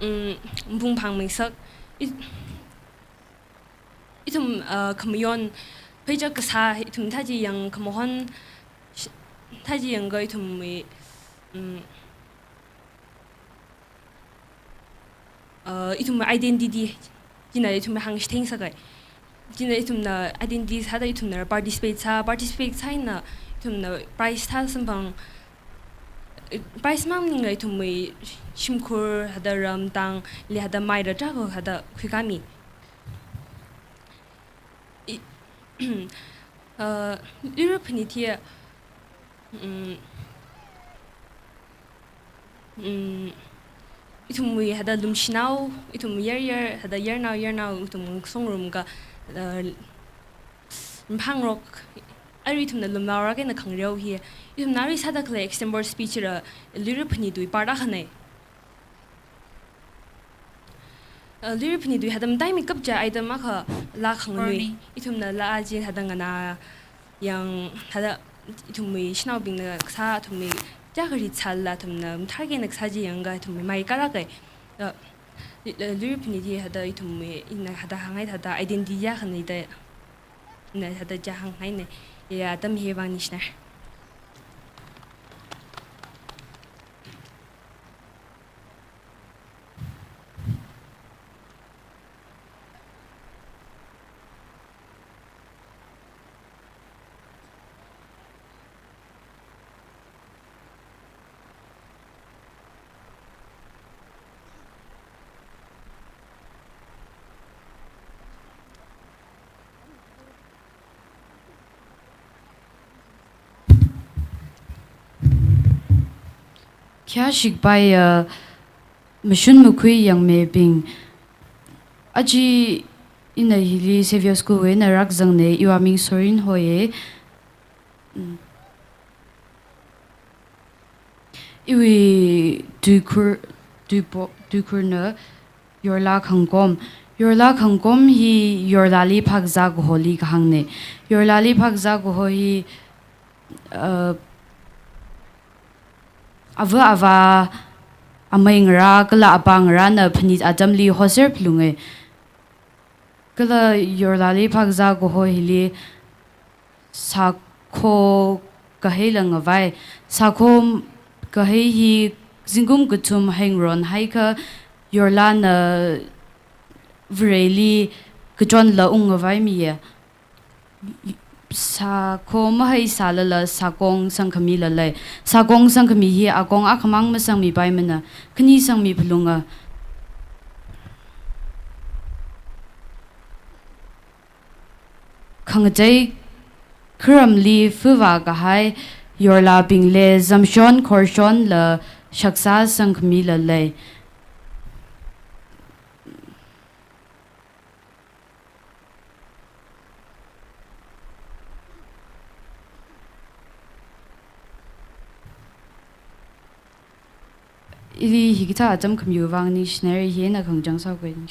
mpung pang may sak itum kamyon pejak kasa itum taji yang kamohon taji yang ga itum we itum identity jina itum hang steng sagai jina itum na identity hada itum na participate sa na itum na price ta sambang price mam ninga itum we shimkur hada ram tang li hada mai da jago hada khikami LUIRA PHANIT here itum we hada lumshinau itum year hada year now itum songrum ga mpangrok ari itum na lumnaura ke na khangreu hi itum nari sada kle extembor speech ra LUIRA phani dui parda khane LUIRA phani dui hadam dai makeup ja aidam ma kha la khangni itum na la ajin hadang na yang hada itum we shnau bing na ksa itum me jagari challa itum na targe na ksa ji yang ga itum me mai kara ga LUIRA phani di hada itum me in hada hangai hada identity ja khani da na hada ja hangai ne ya dam he wang nishna Kya shikbai mission mukui yang me bing aji ina hili Xavier School we na rak zang ne iwaming sorin hoye iwi dukur na yorla khangkom hi yorlali phakza go holi khang ne yorlali phakza go hi ava amaingra kala apangra na phanit adamli hoser plunge kala yorlali phakza go ho hili sakho kahelang avai sakho kahe hi zingum gutum hengron haika yorla na vreli kjon la ung avai mi sakho mahai salala sakong sangkhami lalai sakong sangkhami hi akong akhamang masang mi bai mana khni sang mi phulunga khangjai khramli fuwa ga hai yorla bingle zamshon khorshon la shaksa sangkhami lalai ili higita atam kamyu wang ni shneri he na khangjang sa gwe ni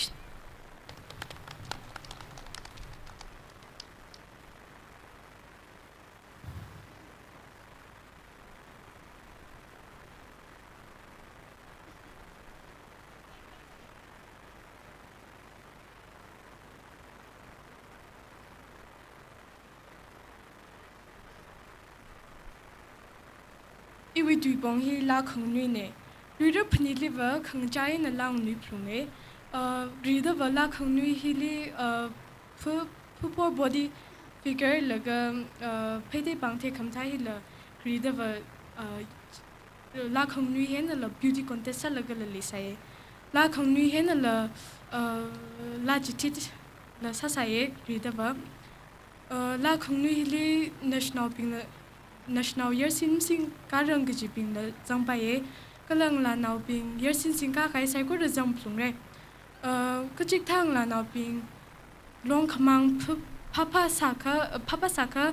iwi tui bong hi la khangnui ne LUIRA phani liva khangjai na lang nui plunge rida wala khangnui hili for body figure laga phede bangthe khamthai hila rida wa la khangnui hen la beauty contest laga la lisai la khangnui hen la la jitit la sasaye rida wa la khangnui hili national year sing karang gi jiping la jangpaye kalang la naw ping yer sin sing ka kai sai ko de jam plung re kachik thang la naw ping long khamang phapa sakha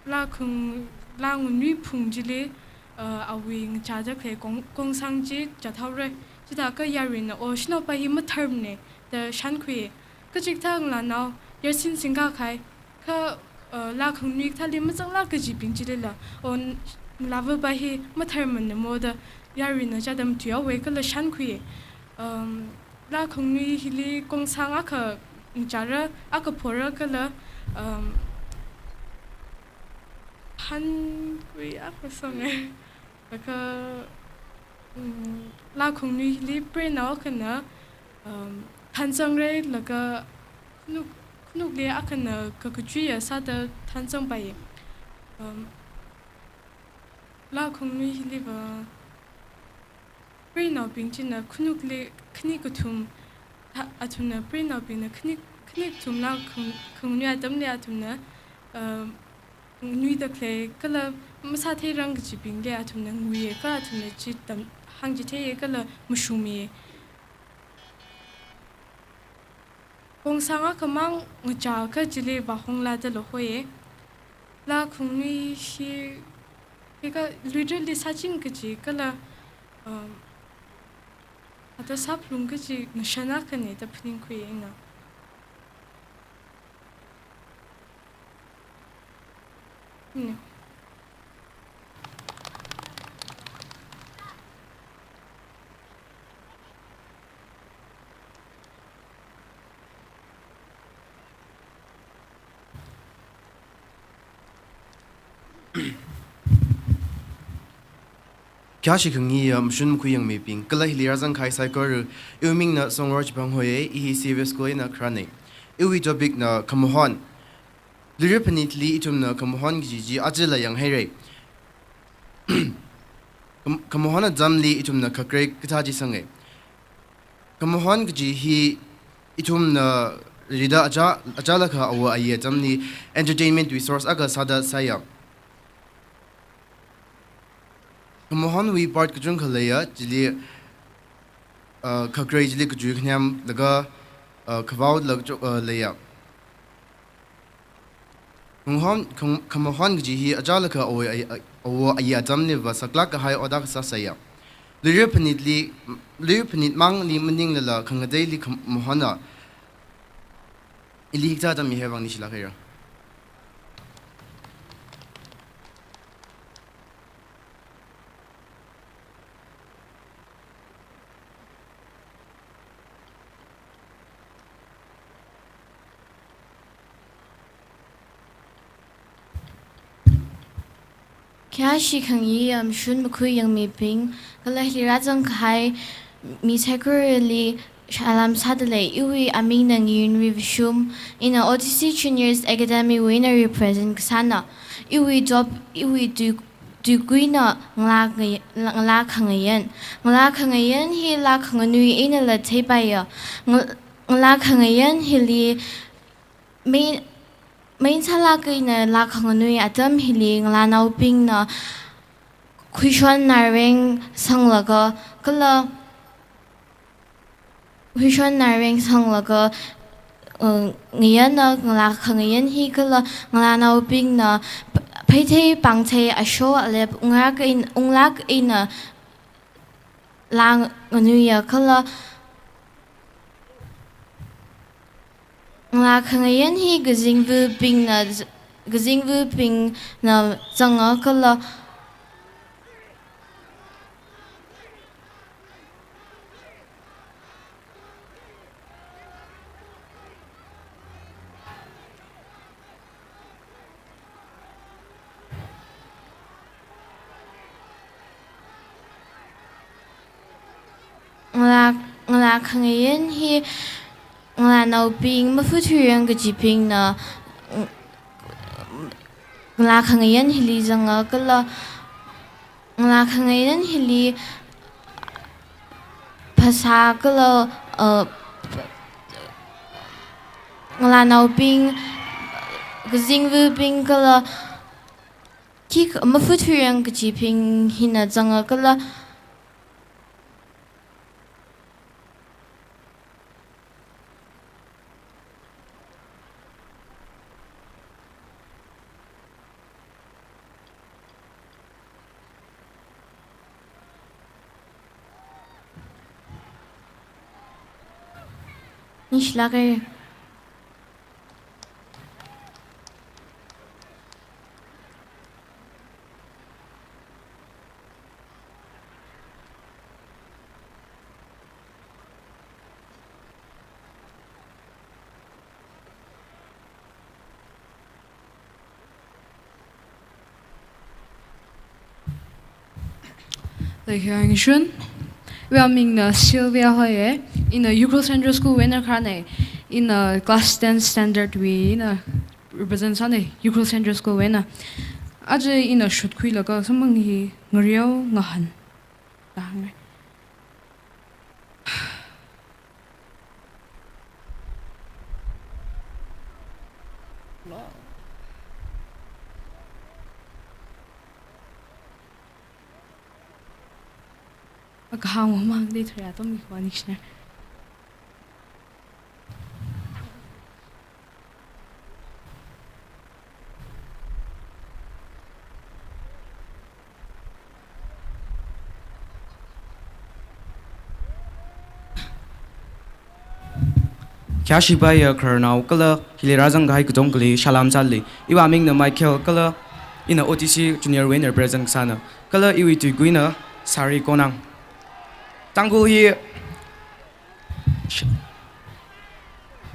la khung la ngi phung jile awing cha ja khe kong sang ji cha thaw re chi da ka yarin o shno pa hi ma therm ne the shan khwe kachik thang la naw yer sin sing ka kai kha la khung ni thali ma chang la ka ji ping jile la on lava by he matherman moda yarina jadam tuya wekala shan khue la khongni hili kongsang aka jara aka phora kala han kui aka songe aka la khongni hili prena kana thansang re laga nuk le aka na kakchuya sada thansang bai la khongni hiliba prena pingchina khunukle khni kuthum athuna prena pingna khni thum la khongni atam le athuna nui da kle kala masa the rang chi ping le athuna ngui ka athuna chi tam hang jite kala mushumi kong sanga kamang ngucha ka jile ba hong la de lo hoye la khungni hi ka literally sachin ka ji kala ata sap lung ka ji nishana ka ne ta phning khu ina Kya shi khangi mshun khu yang me ping kala hilia zang khai sai kor ming na song roj bang hoye I serious ko na krane wi topic na kamhon liripnitli itum na kamhon gi ajila yang here kamhon jamli itum na khakre kitha ji sange kamhon gi hi itum na rida ajala kha awa aye jamni entertainment resource aga sada saya Mohan we part kajun khalaya jili khakrai jili kaju khnyam laga khawaud lag laya Mohan gji hi ajalaka o aya jamni wa saklak hai odak sa saya liripnit mang li mening la khangadai li mohana ili hikta jam hewang ni sila khaira Kya shi khangi shun mukhu yang me ping kala hira jang khai mi securely shalam sadale iwi aming nang yin revishum in a OTC juniors academy winner represent sana iwi job iwi du guina ngla khangayan hi la khanganui in la tebaya ngla khangayan hi li main sala kai na la khanganui atam hiling la nau ping na khuishon nareng sanglaga kala khuishon nareng sanglaga ngiyan na la khangayan hi kala la nau ping na phaithei pangthei asho alep ungak ina la nganuya kala nga khangayan hi gazingvu ping na zanga kala nga khangayan hi nga nau ping mafuthyang gaji ping na nga khangayan hili zanga kala nga khangayan hili phasa kala nga nau ping gazingvu ping kala ki mafuthyang gaji ping hina zanga kala nicht lange. We are Ming Sylvia Hoye in a UKHRUL Central School winner Krane in a class 10 standard we represent Sunday UKHRUL Central School winner. Aje in a shoot kui laga samang hi ngriao ngahan. Dang. Kahang mang di thaya to mi khwani shna. Kya shibai karnau kala hilera jang gai kudong kali shalam chali iwa ming na Michael kala ina OTC junior winner present sana kala iwi tu guina sari konang tanggu hi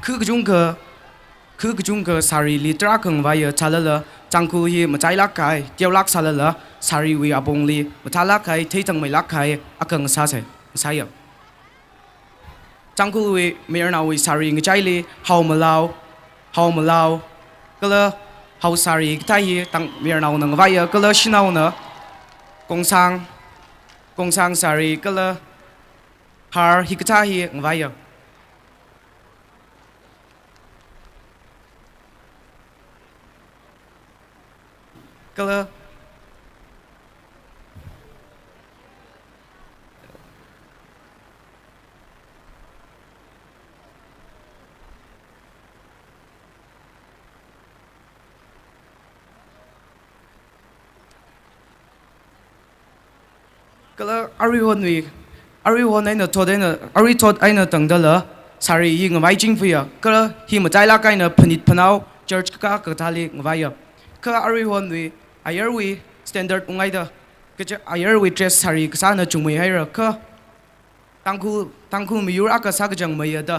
khu kujung ka sari litra kang vaya chalala tangku hi machai lak kai tiaw lak salala sari wi abong li matala kai theitang mai lak kai akang sa sai saya tangku wi mer na wi sari ngchai li how malau kala how sari tai tang mer na nang vaya kala shinau na kong sang sari kala har hikata hi ngvaya kala everyone aina thod aina tangdala sari yi ngai jing fuya kala hi ma chai la kai na phanit phanau church ka thali ngwaya ka everyone we standard ungai da ka we dress sari ka sa na chungmei haira ka tangku mi yur aka sa jang mai da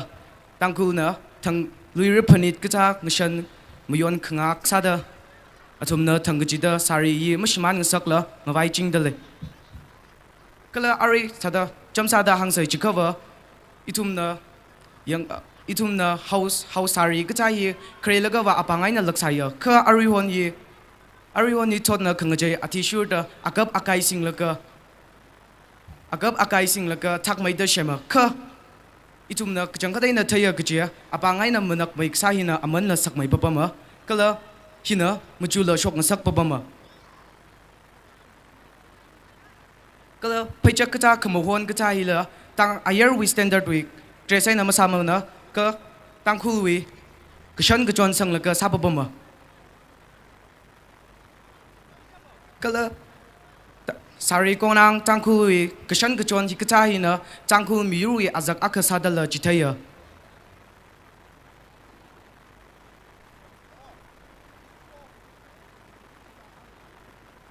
tangku na thang luira phanit ka cha ngishan muyon khanga sa da athum na thangji da sari yi mashman ngisakla ngai jing dale kala ari sada jamsada hangsai chikava itumna house sari gachai krelaga wa apangai na laksaya ka ari hon ni thotna khangajai athishur da akap akai singlaka thakmai da shema ka itumna jangkadai na thaya gachia apangai na manak baik sahina aman na sakmai papama kala hina mujula shok na sak papama kala paichak kata kemohon kata hila tang ayer we standard week dressai nama sama na ka tang khul we kishan kachon sang laka sapabama kala sari konang tang khul we kishan kachon hi kata hina tang khul miru we azak akasadala jitaya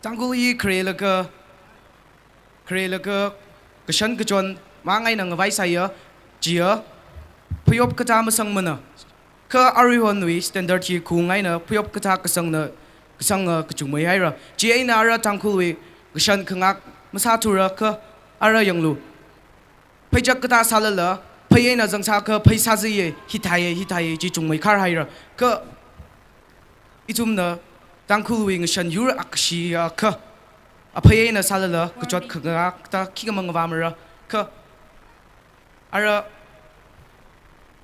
tang khul hi krelaka kashan kachon mangai nang vai saya jia puyop kata masang mana ka arihon we standard hi khungai na puyop kata kasang kachumai haira jia ina ara tangkul we kashan khangak masatura ka ara yanglu phaijak kata salala phayena jangsa ka phaisa ji hitaye ji chungmai khar haira ka itumna tangkul we ngishan yur akshi ka apayena salala kuchot khanga ta kigamang vamara ka ara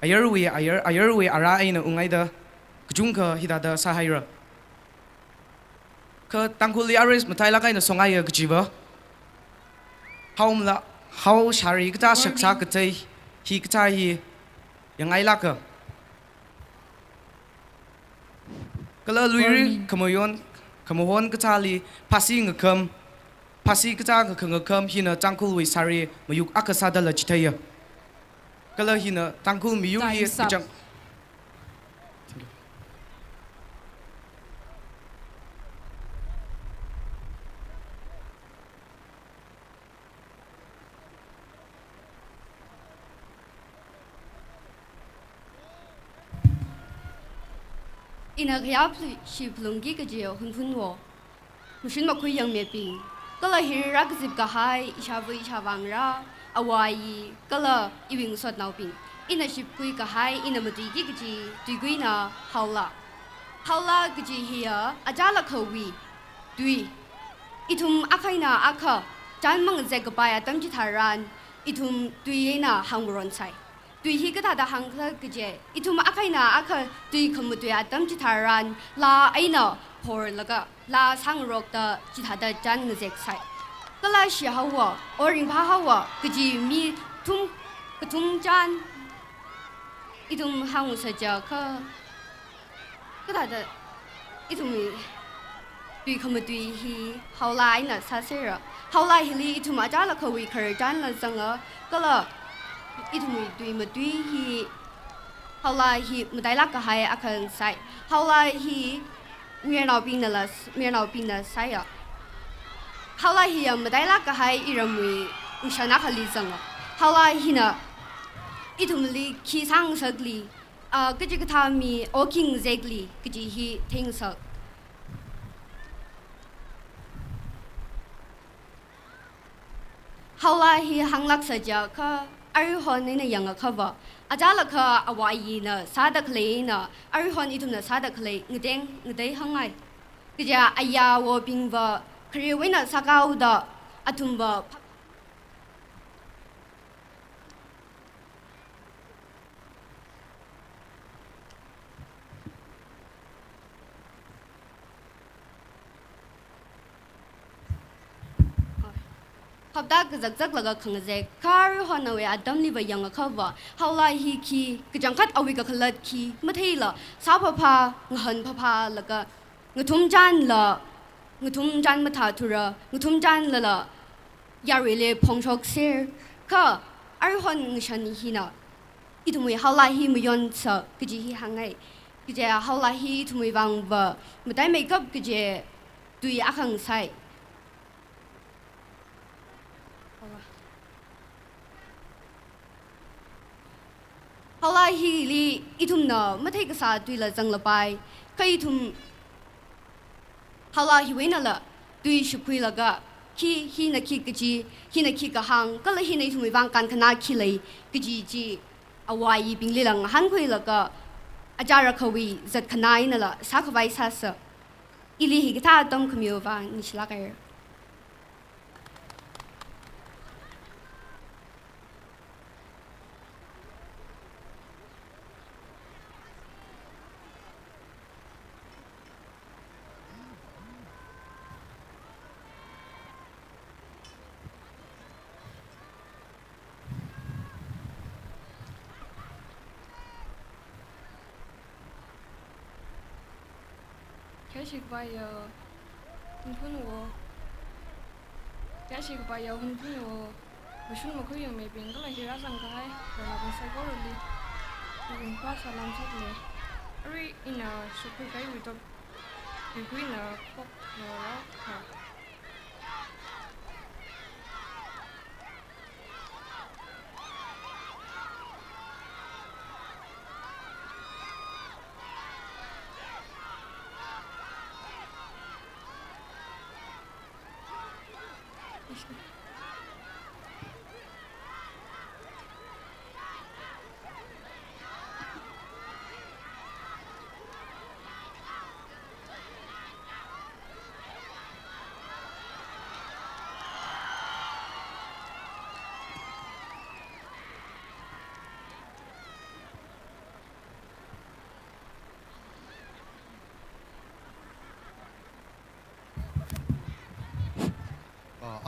ayarwi ara aina ungaida kujungka hidada sahaira ka tangkuli aris mataila kaina songaya gjiba how shari kata shaksa katai hi kata hi yangai laka kala luiri kamohon katali pasi kata ngakam hina tangkul we sari mayuk akasada la chitaya kala hina tangkul miyu hi jang ina gyap shi plungi ka je hunphun wo mushin ma khoi yang me ping kala hirra ka zip ka hai isha wangra awai kala iwing sot nau ping ina ship kui ka hai ina mati gi gi tui na haula ka ji hiya ajala khawi tui itum akaina akha chan mang je ka pa ya tam ji tharan itum tui na hangron sai tui hi ka da hang kha ge itum akaina akha tui kham tui atam chi tharan la aina phor laga la sang rok da chi tha da jan ngek sai ก็เลยเสียหัวโอริงพาหัวก็จีมีทุ่มกระทุ่มจานอีทุ่มหางเสียเจ้าก็ได้แต่อีทุ่มตุยขมตุยฮีเฮาไลน่ะซาเซอร์เฮาไลฮิลีอีทุ่มอาจารย์ละเขาวิเคราะห์จานละจังก็เลยอีทุ่มตุยมาตุยฮีเฮาไลฮีไม่ได้ลักก็ให้อาคันใส่เฮาไลฮีเมียเราปีนั่นละเมียเราปีนั่นใส่เฮาไลฮีไม่ได้ลักก็ให้อีรมุยอุชนะขลีจังเฮาไลฮีน่ะอีทุ่มลีขี้สังสักลีก็จะกระทำมีโอคิงเซกลีก็จะฮีทิ้งสักเฮาไลฮีหังลักษณะก็อาริฮอนนี่เนี่ยยังก็ว่าอาจารย์ละก็อวัยน่ะสาดักเลยน่ะอาริฮอนอีทุ่มน่ะสาดักเลยเงเด้หังไงก็จะอายาวบิงว่าครีวิน่ะสักเอาดะอทุ่มว่าขับได้ก็จักแล้วก็ขังเจคาร์ฮอนเอาไว้อดัมลีไปยังก็ว่าเฮาไลฮีคีก็จังคัดเอาไว้ก็ขลัดคีไม่ที่ละสาวพาหันพาแล้วก็งทุ่มจันละงทุ่มจันมาถาทุระงทุ่มจันละยาริเลพงชกเสียก็อาริฮอนงชันฮีน่ะอีทุ่มเฮาไลฮีไม่ยอนสก็จะฮีหังไงก็จะเฮาไลฮีทุ่มวังว่าไม่ได้ไม่กับก็จะตุยอาขังใส่เฮาไลฮีลีอีทุ่มน่ะไม่ได้กษาตุยละจังละไปก็อีทุ่มเฮาไลฮีเวน่ะละตุยชุกุยละก็ฮีน่ะคีกจีฮีน่ะคีกะหังก็เลยฮีน่ะอีทุ่มวางกันขนาดคีเลยกจีเอาไว้ปิงลีลังหันคุยละก็อาจารย์เขาวิจัดขนาดนั่นละสักไว้ซะซะอีลีฮีก็ท่าต้องขมิววางนิชลักเอร์开始把要很喷我，开始把要很喷我，我说我可以没变，个来去拉上开，然后跟晒过了哩，用把沙拉出来，而且因那说可以开会到，就可以那搞那了哈。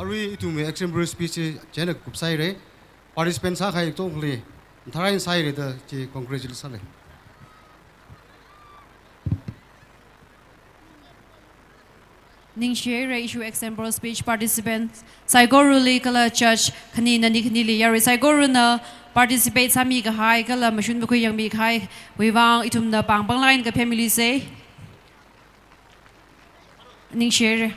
Ari itu me exemplary speech jene kupsai re participant sa khai to khli tharain sai re da che congratulations le Ning share issue example speech participants Saigoru li kala church khani nani khani li yari Saigoru na participate sami ka hai kala machun bu yang mi khai wiwang itum na pang lain ka family say Ning share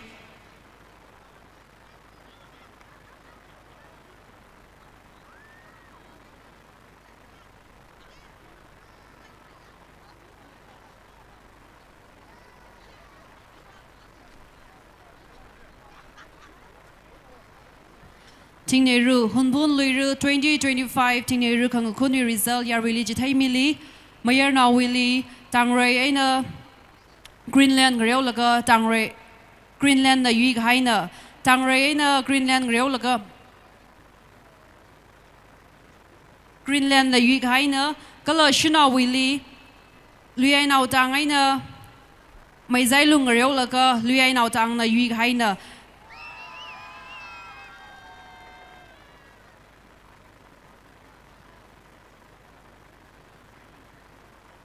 Tingneru HUNPHUN LUIRA 2025 Tingneru kang kuni result ya really jithai mili mayer na wili tangrai aina Greenland greu laga tangrai Greenland na yui haina tangrai aina Greenland greu laga Greenland na yui haina kala shuna wili luai nau tang aina mai zai lung greu laga luai nau tang na yui haina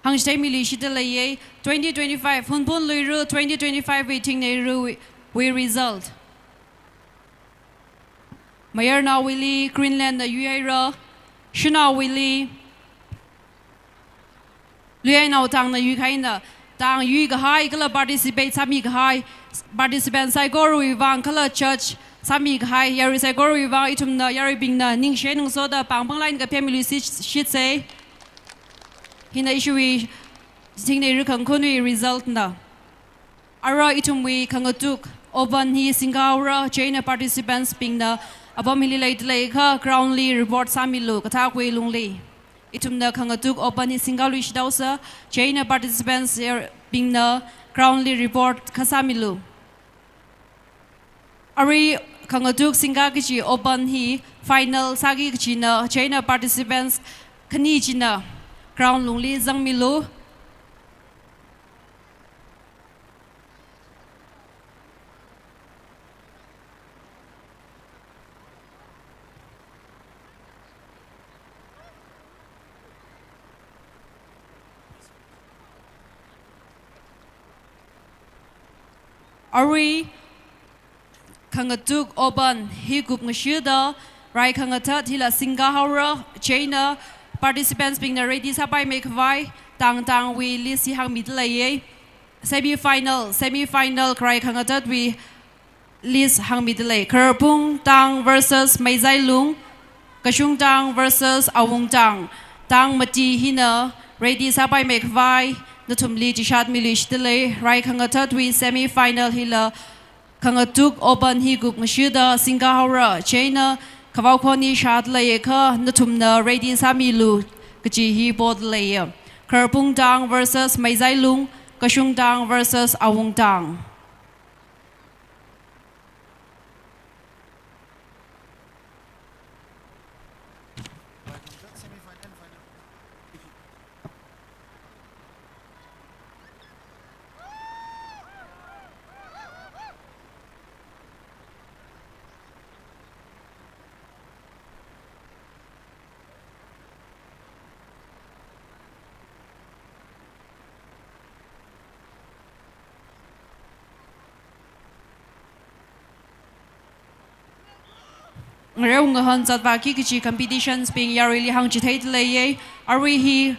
Hangstay Mili Shitalaye 2025 Hunpun LUIRA 2025 waiting Nehru we result. Mayor Na Willie Greenland UKHRUL Shuna Willie Luai Now Tang the UK Tang Yu High Color participate Sami High participants I go Ivan Color Church Sami High Yaris I go Ivan Itum the Yari Bing the Ning Shen so the Pang Line family shit say Hina issue Sing the Rukan result na Ara Itum we Kangatuk Oban he Singaura China participants being the Abomili late lake groundly report Samilu Katakwe Lungli Itum the Kangatuk Oban he Singawish Dausa China participants being the groundly report Kasamilu Ari Kangatuk Singakichi Oban he final Sagi China participants Kanijina Ground Lungli Zangmilu Ari Kangatuk Oban he gup ngshida Rai Kangatat hila Singahaura China participants being ready sabai make vai tang we li si hang midlay semi final Rai Kangatat we list hang midlay Kerpung Tang versus Meizai Lung Kashung Tang versus Awung Tang Mati hina ready sabai make vai Natumli Jishat Milish delay Rai Kangatat we semi final hila Kangatuk Oban he gup ngshida Singahaura China Kavakoni Shat Layeka Natumna Radi Samilu Kaji he board layer Kerpung Tang versus Meizai Lung Kashung Tang versus Awung Tang Ngarew ngahan zatwaki kichi competitions being yarili hang chitate laye ari hi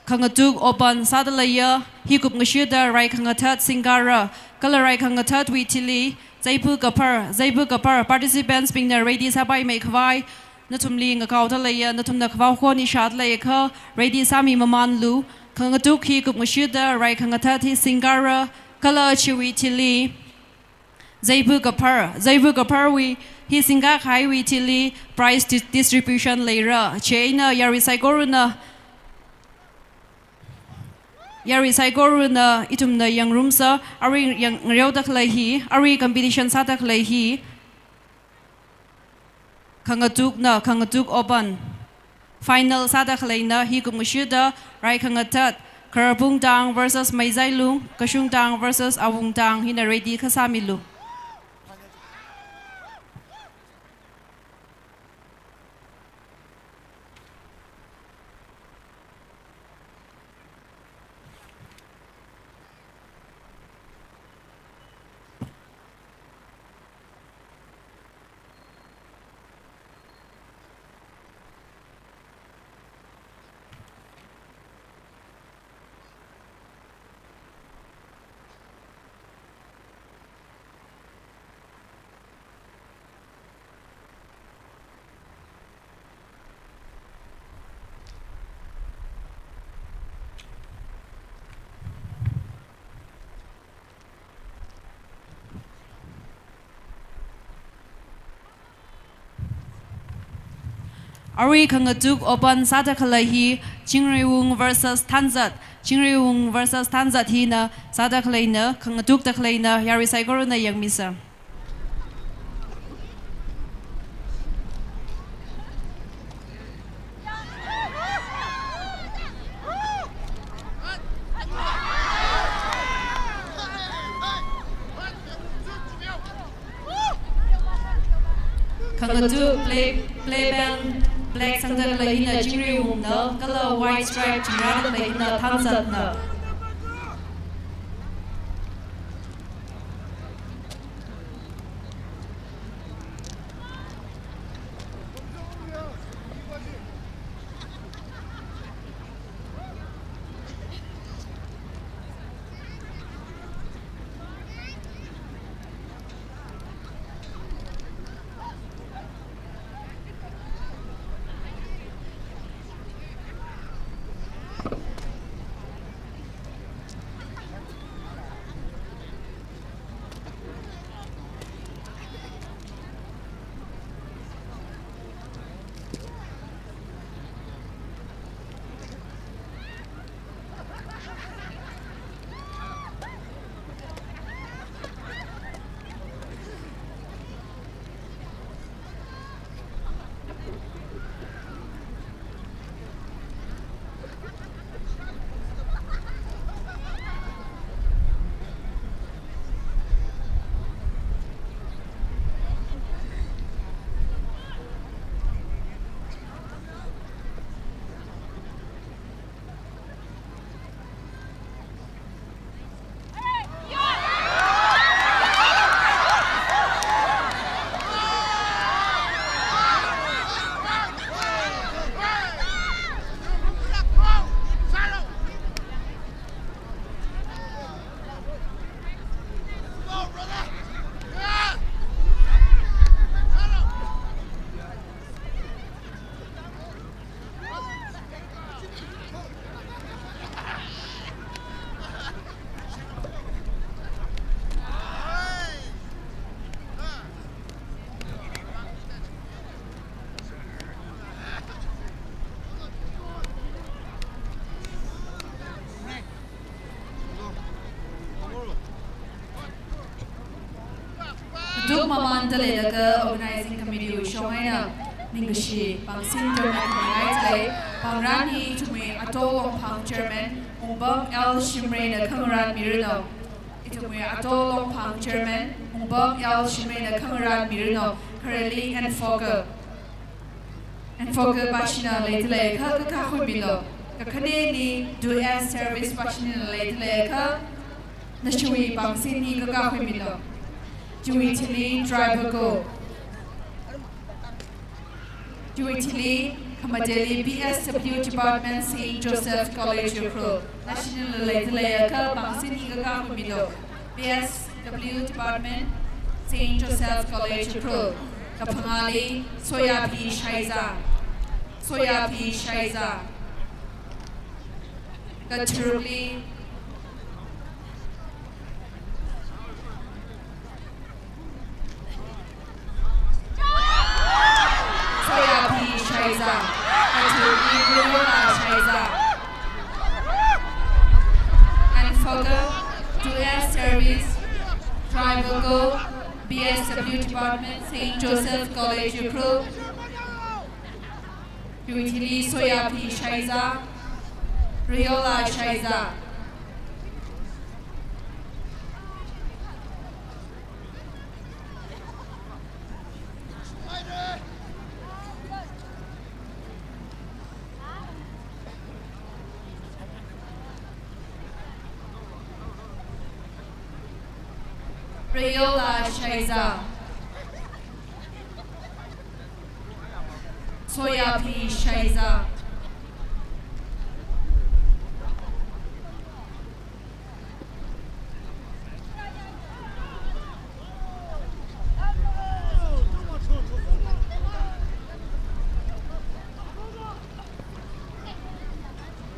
kangatuk oban sadalaya hi gup ngshida Rai Kangatat Singara color Rai Kangatat witili Zaipu Gapar participants being ready sabai make vai Natumli ngakauta laya natumna kwakoni shat layeka ready sami mamanlu kangatuk hi gup ngshida Rai Kangatat Singara color chiwitili Zaipu Gapar we he singa khai we tili price distribution later China Yarisaikoruna itumna yang roomsa ari yang reudak lahi ari competition satak lahi Kangatuk Oban final satak laina hi kumshida Rai Kangatat Kerpung Tang versus Meizai Lung Kashung Tang versus Awung Tang hina ready kasamilu Ari Kangatuk Oban Sadakalahi Chingriwung versus Tanzat hina Sadakalina Kangatuk Dakalina Yarisaikoruna Yang Misa Kangatuk play band black sangdan lai na jingri hum na color white stripe chira lai na thamsat na Duk maman tale daga organizing committee shongaina ningashi pangsin tournament tale pangrani itumi atolong pang chairman umbang L Shimrena Kangran Mirno itumi atolong pang chairman umbang L Shimrena Kangran Mirno currently and Fokker bashina latele ka ka khubilo ka khane ni do as service bashina latele ka nashui pangsin ni ka khubilo Juitili driver go. Juitili Kamadeli BSW Department St. Joseph College UKHRUL. National Layaka Bangsini Gagamilo. BSW Department St. Joseph College UKHRUL. Kapangali Soya P. Shaiza. Gaturuli and Khokha to air service driver go BSW Department St. Joseph College UKHRUL Juitili Soya P. Shaiza Riola Shaiza Riola Shaiza Soya P. Shaiza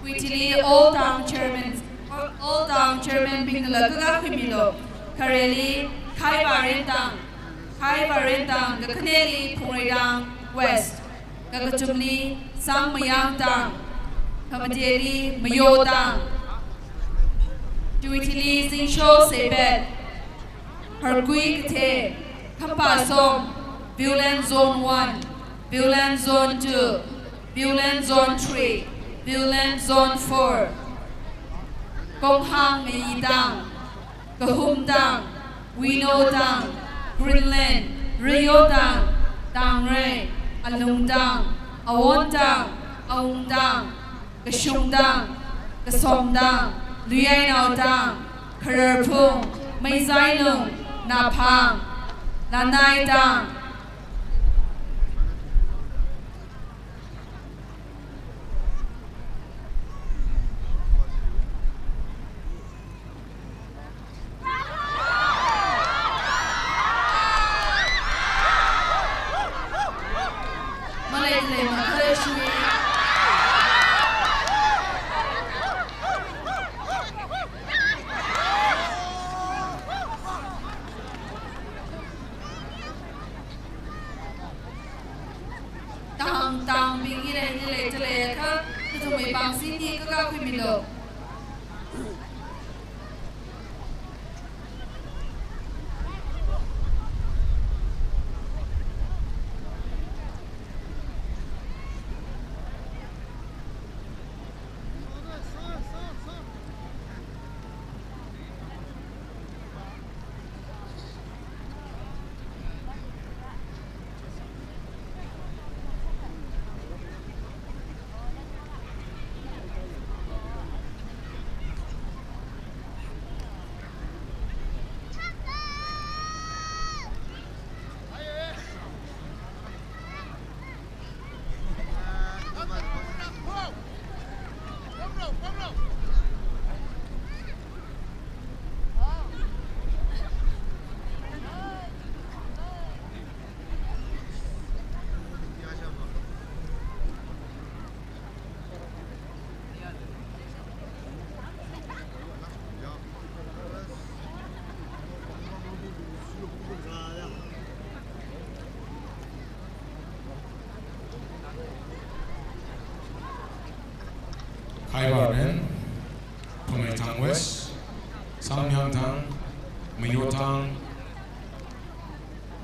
Kuitili all town chairman Bingala Gaga Khimilo Kareli Khai Barentang Gakaneli Pungredang West Gagatumli Sang Mayang Tang Kamadeli Mayo Tang Juitili Zingsho Sebet Hargui Kate Kampa Som Violent Zone 1 Violent Zone 2 Violent Zone 3 Violent Zone 4 Konghang Meidang Kahum Dang, Wino Dang, Greenland, Rio Dang, Dang Ray, Alung Dang, awondang, aungdang, kashungdang, kasomdang, luyainaudang, karerpung, maizailung, napang, lanaidang. Tang bingi le ka tu mai bang si ti ka khu mi lo. Haibanen, Pumetang West, Samyangtang, Mayotang,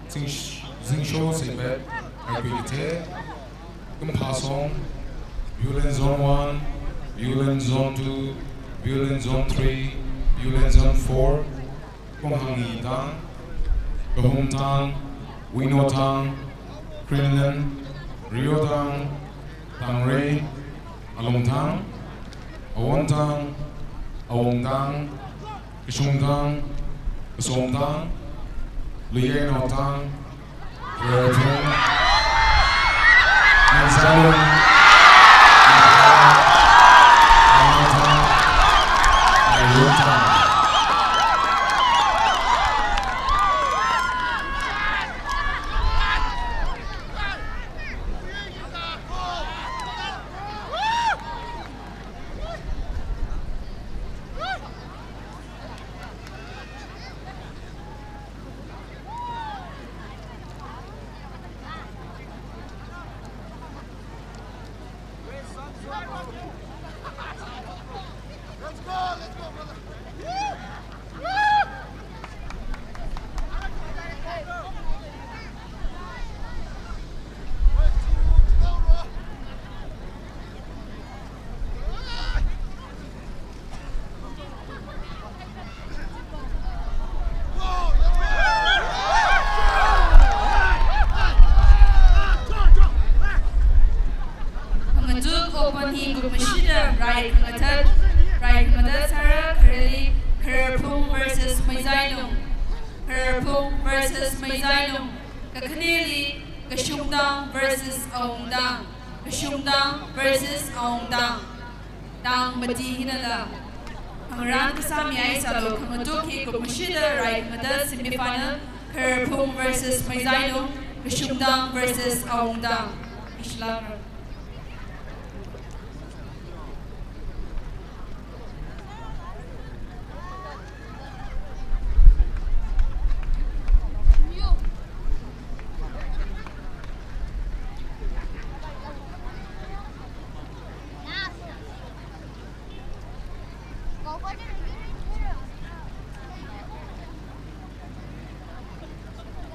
Zingsho Sebet, Agilite, Kumpasong, Bulen Zone 1, Bulen Zone 2, Bulen Zone 3, Bulen Zone 4, Kumhangi Tang, Kahumtang, Winotang, Krinlan, Riotang, Tangray, Alongtang, Awontang, Awongtang, Kishungtang, Kasomtang, Lienotang, Rertong, Nansalong, Ayotang, Ayotang. Semifinal, Kerpung versus Maizailung, Kashungdang versus Awongdang. Islam.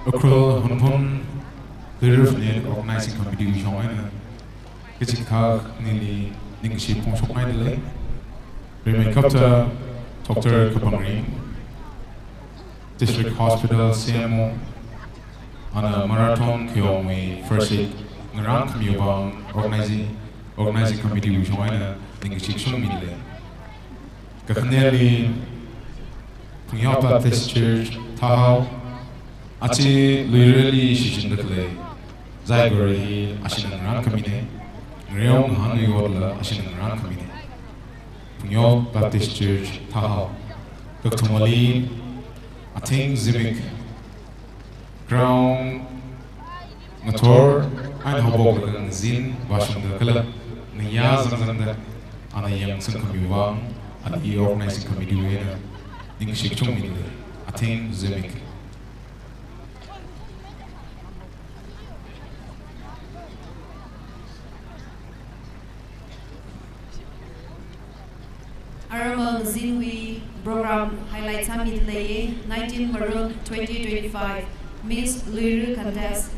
HUNPHUN HUNPHUN organizing competition and Kitchikak Nili Ningshi Pungsok Maidele Remain Kapta Dr. Kapangri District Hospital CMO on a marathon Kyomi first aid ngarang kami bang organizing committee wi shwaina ning chik shung min le ka khaneli Khokha Baptist Church thahau achi luirali shishin dakle zaigori ashin ngarang kami ne ngreong hanu yorla ashin ngarang kami ne Khokha Baptist Church thahau Kakthumali athing zimik ground motor ein hobok lang zin washing the kala niya zangzang ana yang sung kamiwang ana I organizing committee wena ning shik chung min athing zimik Aramal Zinwi program highlights Hamid Leye 19 Maroon 2025 Miss LUIRA contest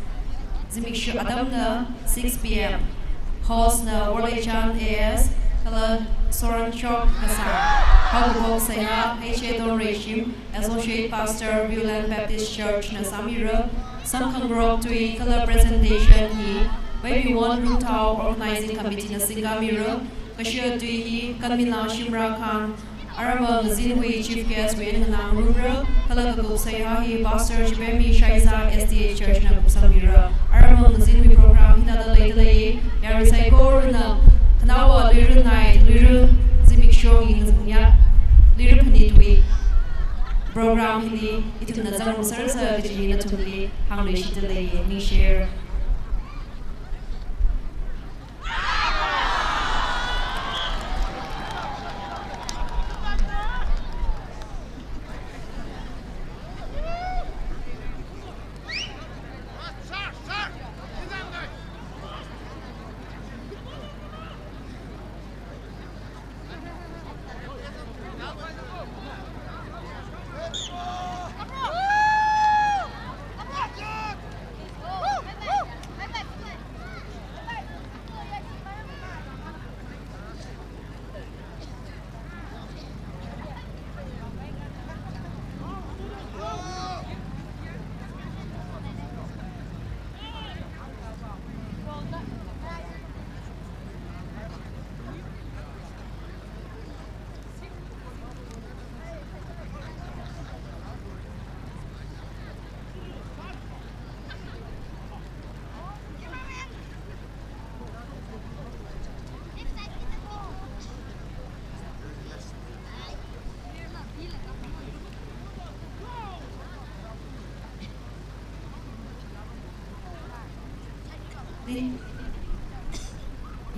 Zimikshu Adamna 6 p.m. Host na Warlechan AS Kala Soran Chok Kasa Hagubok Seha H.A. Regime Associate Pastor Violent Baptist Church na Samira Samkhang Rock Tui Kala presentation hi Baby One Rutao Organizing Committee na Singamira Kashia Tui hi Kanmina Shimra Khan Arama Zinwi Chief Guest Wen Nang Rubra Kala Kagub Seha hi Pastor Jibemi Shaiza SDA Church na Samira Arama Zinwi program Hinada Laitalaye Yarisai Koruna Kanawa LUIRA Night LUIRA Zimik Show in Zimya LUIRA Phanit program Hili Ituna Zang Sarsa Vijay Natuli Hangli Shitalaye Ni Share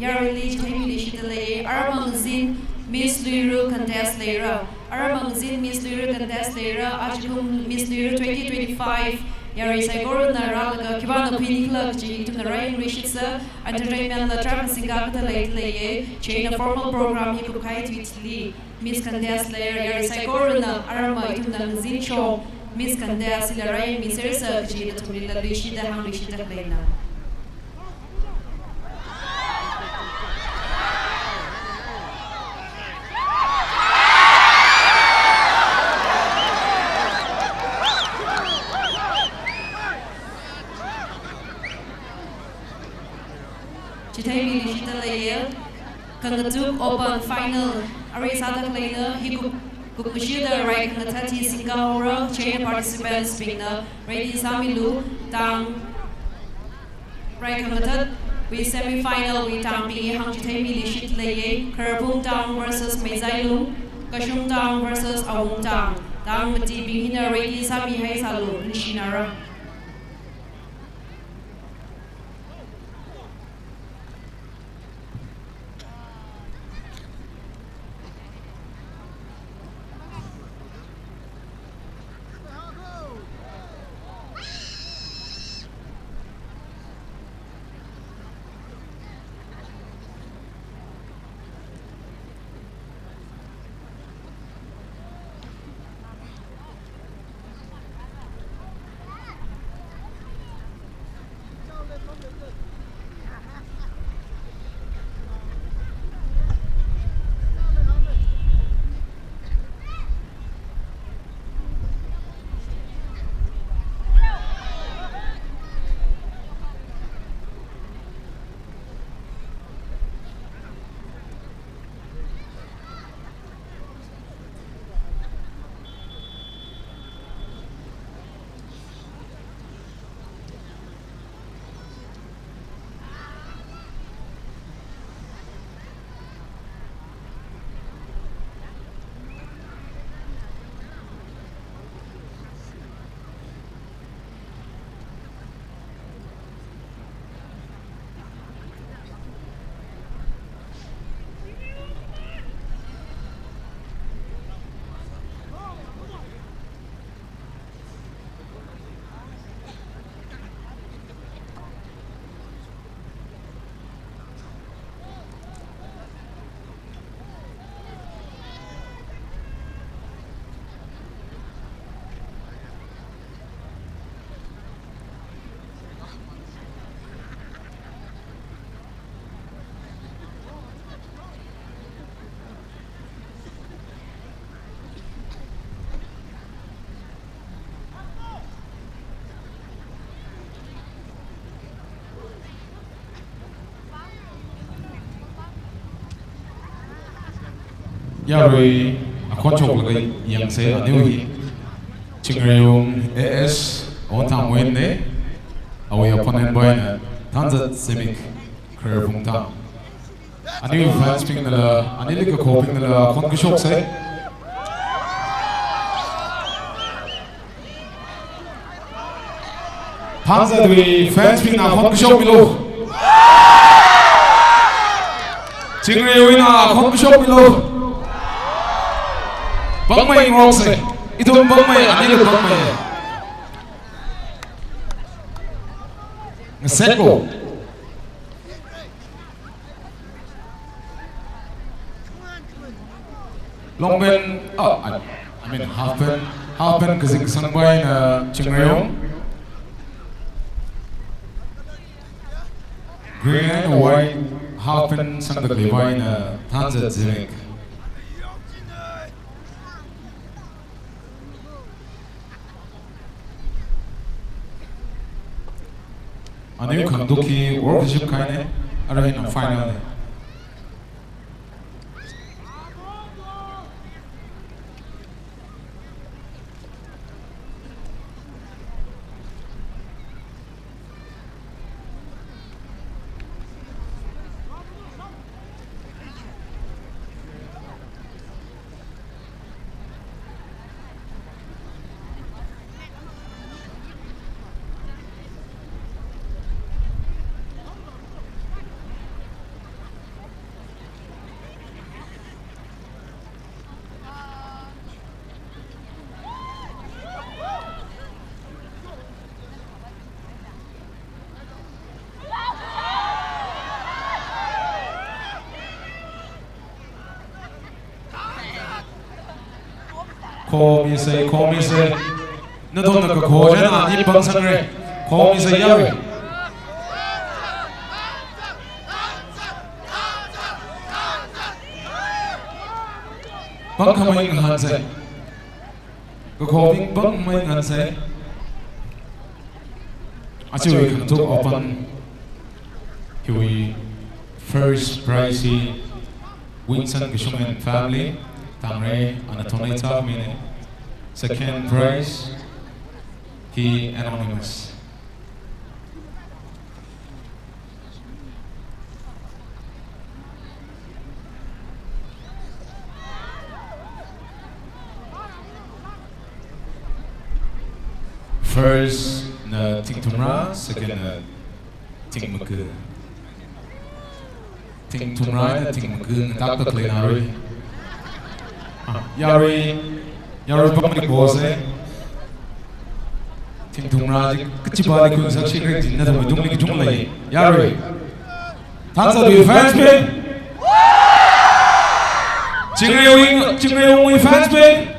Yarili Jamili Shitale, Armangzin, Miss LUIRA Contest Lera, Armangzin, Miss LUIRA Contest Lera, Ajum Miss LUIRA 2025, Yari Saigoro Naraga, Kibana Pinikla, to the Ryan Rishitsa, Entertainment, the Travel Singapore Late Laye, Chain a formal program, he could kite with Lee, Miss Contest Lera, Yari Saigoro Arma, to the Zin Show, Miss Contest, the Ryan Miss Ersa, to the Lishita Hamishita Lena. Chitaimi Lishitalaye, Kangatuk Open Final, Arisada Klena, Hiku Kukushida, right, Kangatati Singapore, chain participants being Ready Samilu, Tang, right, Kangatat, with semi final with Tang Pi, Hang Chitaimi Lishitalaye, Kerpung Tang versus Mezailu, Kashung Tang versus Awung Tang, Tang Mati being Ready Sami Hai Salu, Nishinara. Yarui, a control like young say, a new Chingreum AS, on time Wednesday, away opponent by Tanzat Civic, Career from town. A new fans speaking the Anilica coping the Konkishok say. Tanzat we fans speaking of Konkishok below. Chingreum in a Konkishok below. Bangmay wrong say. Ito ang bangmay, anilo bangmay. Seko. Long ben, I mean half ben kasi sangbay na Chingreum. Green and white, half ben sang daglibay na Tanzat Civic. Ano yung kanduki workshop kaine arahin ang final. Komi say, na doon nagkakuha na ibang sangre. Komi say yawi. Bang kamay ng hansay. Kakuha bang may hansay. Actually, we took open. Here first prize Winston Gishman family. Tangre Anatonita meaning second prize he anonymous. First na Ting Tumra, second na Ting Magu. Ting Tumra na Ting Magu tak tak lenari. Yari pagmalik bose. Ting Tumra kecibali kun sakshi krik jinna dhamai dumli ki jumlai. Yari. Tanzat we fans me. Chingreung we fans me.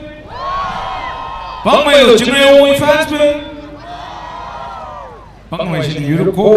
Bangmay Chingreung we fans me. Bangmay sin Europe ko.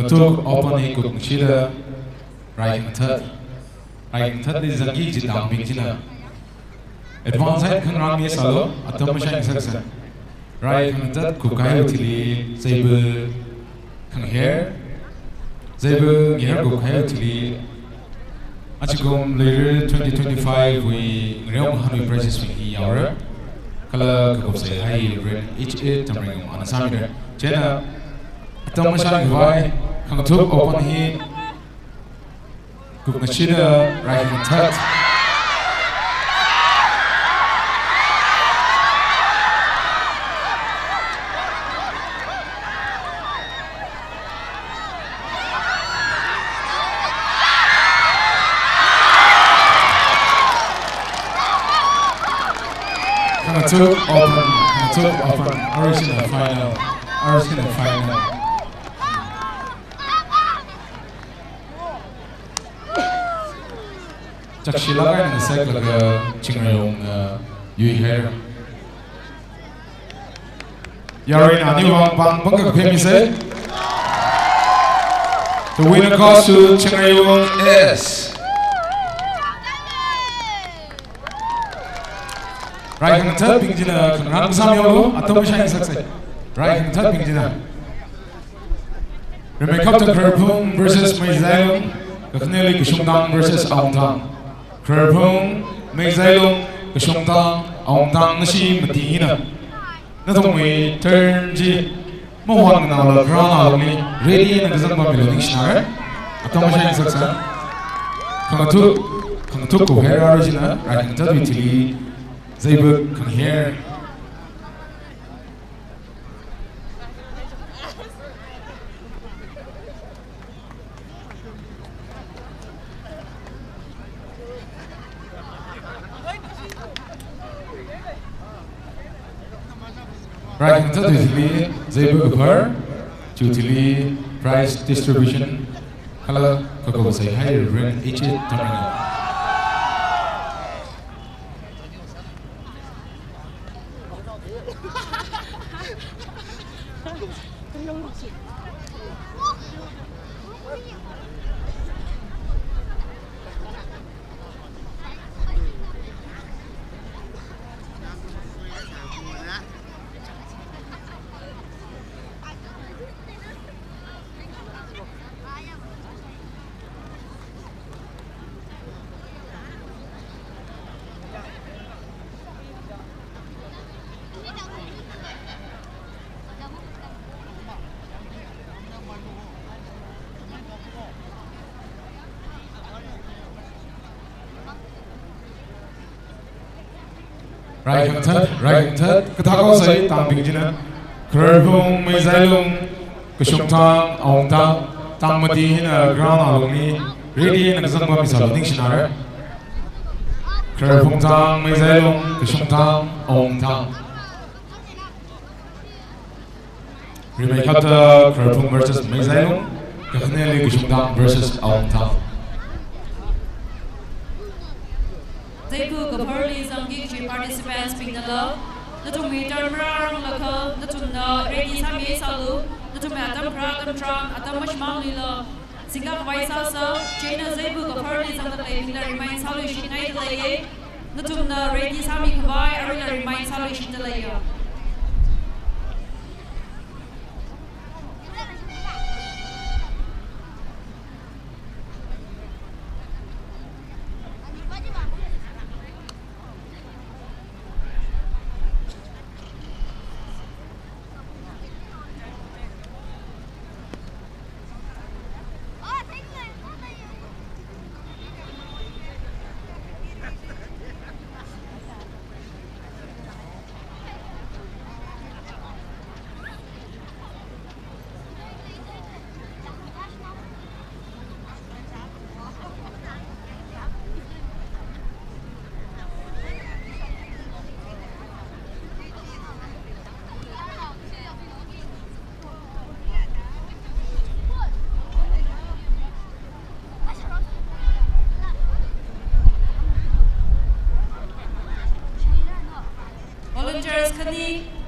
took open a cook shida, right third. Right third is a gig down big dinner. Advance head can run me salo, at the machine section. Right third cook I utili, saber can hear. Saber, here cook I utili. Achigom later 2025, we Raokha precious we hour. Color cook say, I read each tamring on a summit. Jenna. Tamashan Vai, Kang took open he cook Nashida, right hand third. Kang took open, original final. Chakshila and the second Chingrayong UKHRUL. Yarina Niwang Bang Bunga Pemise. The winner goes to Chingrayong is right hand third Pingjina Kangang Samyo, Atomishan success. Right hand third Pingjina. Remake up to Kerpung versus Maizayong, Kakneli Kushumdang versus Aungtang. Kerpung, Maizayong, Kushumdang, Aungtang Nashi Matina. Natongwe turn G. Mohang Nala Grana, ready and the Zamba Melody Schnar. Atomishan success. Kangatuk Khokha original, right hand third Vitili. Zaybuk can hear. Right hand third Vitili, Zaybuk her, Jutili, price distribution, color, Khokha say hi, ring each tamanga. Right hand third, Katako say, Tang Pingjina, Kerpung, Maizayong, Kushumtang, Aungtang, Tang Madina, Ground Alumni, ready and Zamba Misal Dictionary. Kerpung Tang, Maizayong, Kushumtang, Aungtang. Remake up the Kerpung versus Maizayong, Kakneli Kushumtang versus Aungtang. Zaybu Kapurli Zangi participants being the love. The two meter rang laka, the two ready Sami Salu, the two matam tram, Atamash Lila, Singa Vaisasa, China Zaybu Kapurli Zangi reminds Salution Night, the two ready Sami Kavai, Arilla reminds Salution Delaya.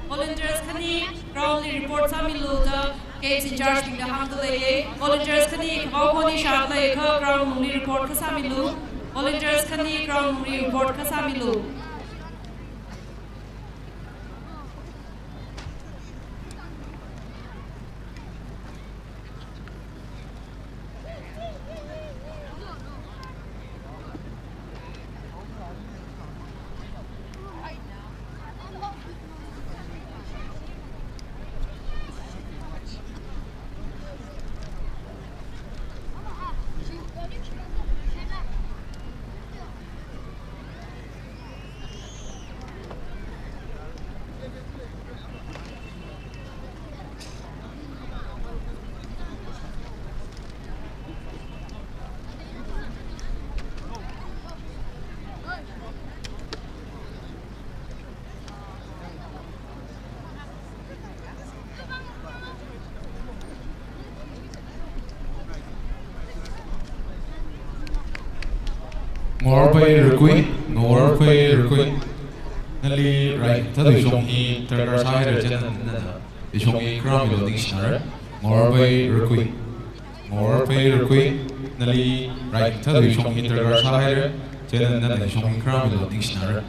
Volunteers Khani, proudly report Sami Luta, Games in charge being the handle volunteers kani khaw khoni shak lai kha ground muni report kha samilu volunteers kani ground muni report kha samilu ngor pai rukui nali right ta du shong hi ter sa hai re chen na du shong hi kram lo ding shnar ngor pai rukui nali right ta du shong hi ter sa hai re chen na du shong hi kram lo ding shnar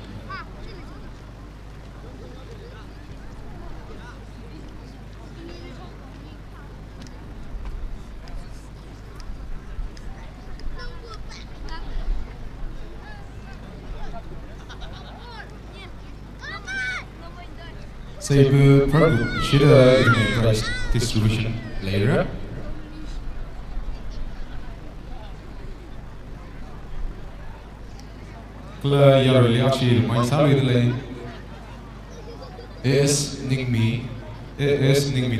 Saber program should price distribution LUIRA. Kla yaroli actually my salary delay is ningmi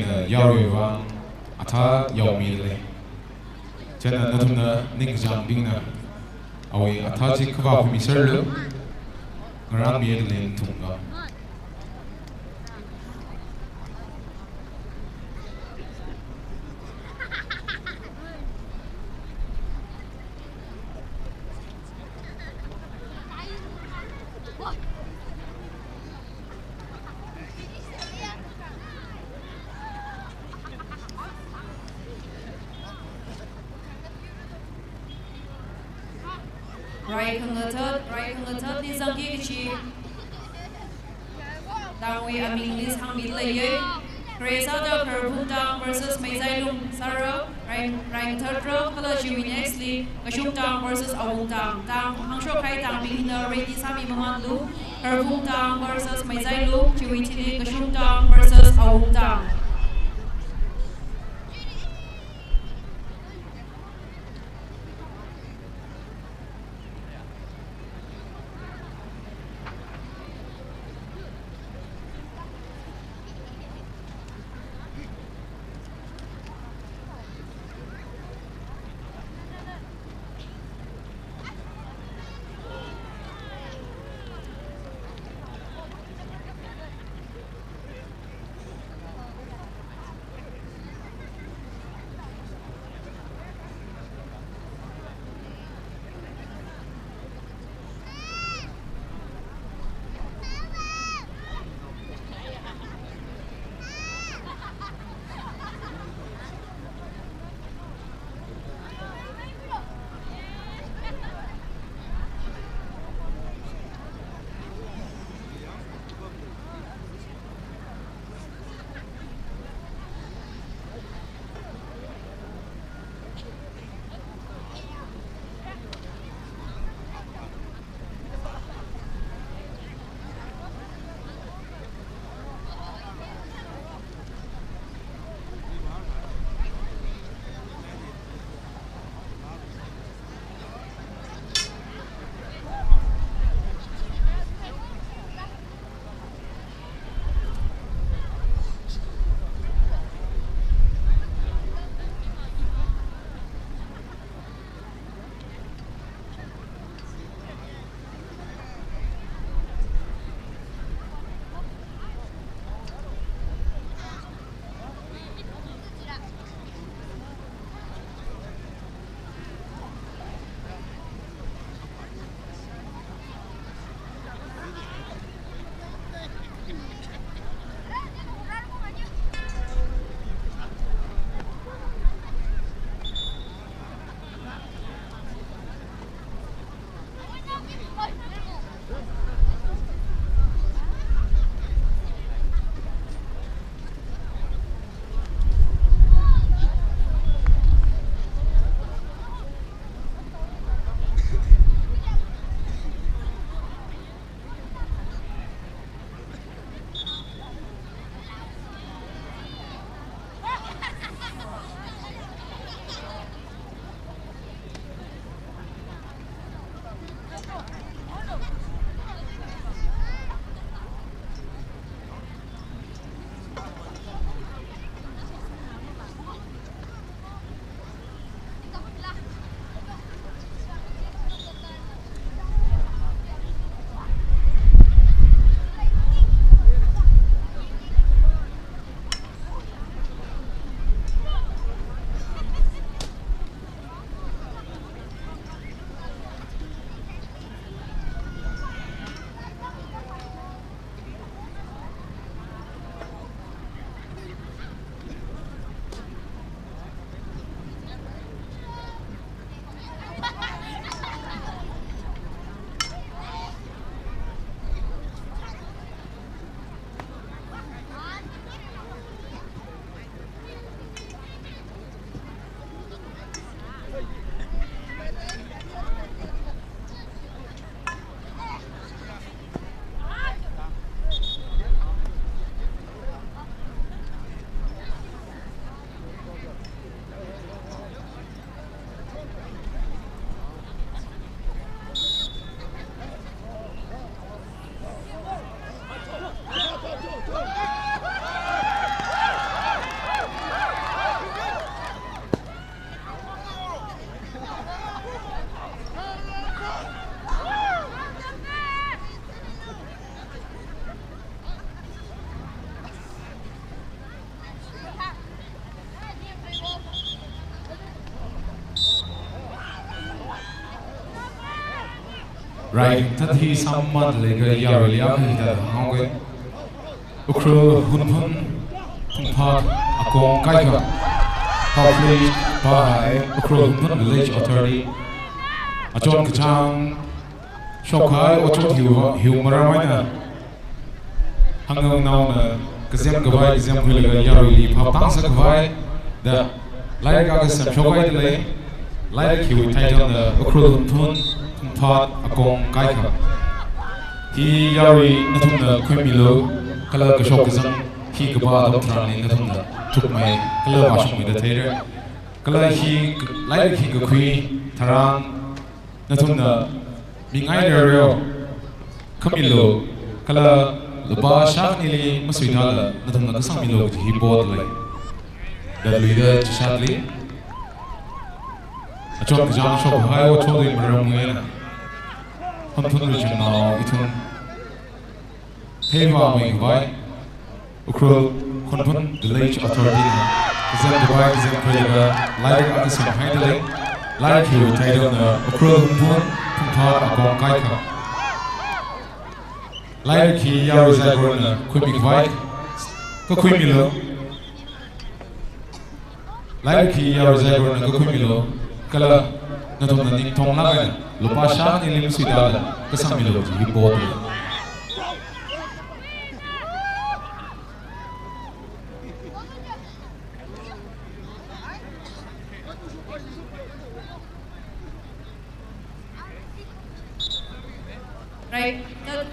na yaroi wang atha yaumi delay chana natumna ning jam bingna awi atha chi khwa mi serlu ngaran mi delay tunga Right third ni zangi chi Dangwi aming lis hang mi lay Kresa da Kerbundang versus Meizailum Sara right third row color Jiwin Exley Kashungtang versus Awungtang Tang Hangsho Kai Tang Bing na Ready Sami Mamanlu Kerbundang versus Meizailum Jiwin Chili Kashungtang versus Awungtang Right, that he someone like a Yarolia, Hungry. UKHRUL HUNPHUN PHANIT Akong Kaika. Published by UKHRUL HUNPHUN Village Authority. Achon Kachang Khokha Ochot Humaramana. Hangang Nauna Kazam Gavai, Kazam Hulaga Yaroli, Papangsa Gavai, the Lairagagas and Khokha delay. Like he would title the UKHRUL HUNPHUN PHANIT Akong Kaika. He Yari Natuna Quimilo, Kala Kashokazam, he Gabad of Trani Natuna, took my Kala washing with the theatre. Kala he, like he Gakui, Taran, Natuna, being either Camilo, Kala, Luba Shafnili, Masvidala, Natuna Kasamilo, he bought like the leader Chadley. A chop the John shop high or told him around HUNPHUN region now, it will pay warming by UKHRUL HUNPHUN Village Authority. Zem Dubai, Zem Kriliga, like Addison Handling, like he will title the UKHRUL HUNPHUN PHANIT Akong Kaika. Like he Yaro Zagorna, Quimik Vike, Kokwimilo. Like he Yaro Zagorna, Kokwimilo. Kala Natuna Ning Tong Lagan, Lupasha Nilim Sidala, Kasamilo, he bought it.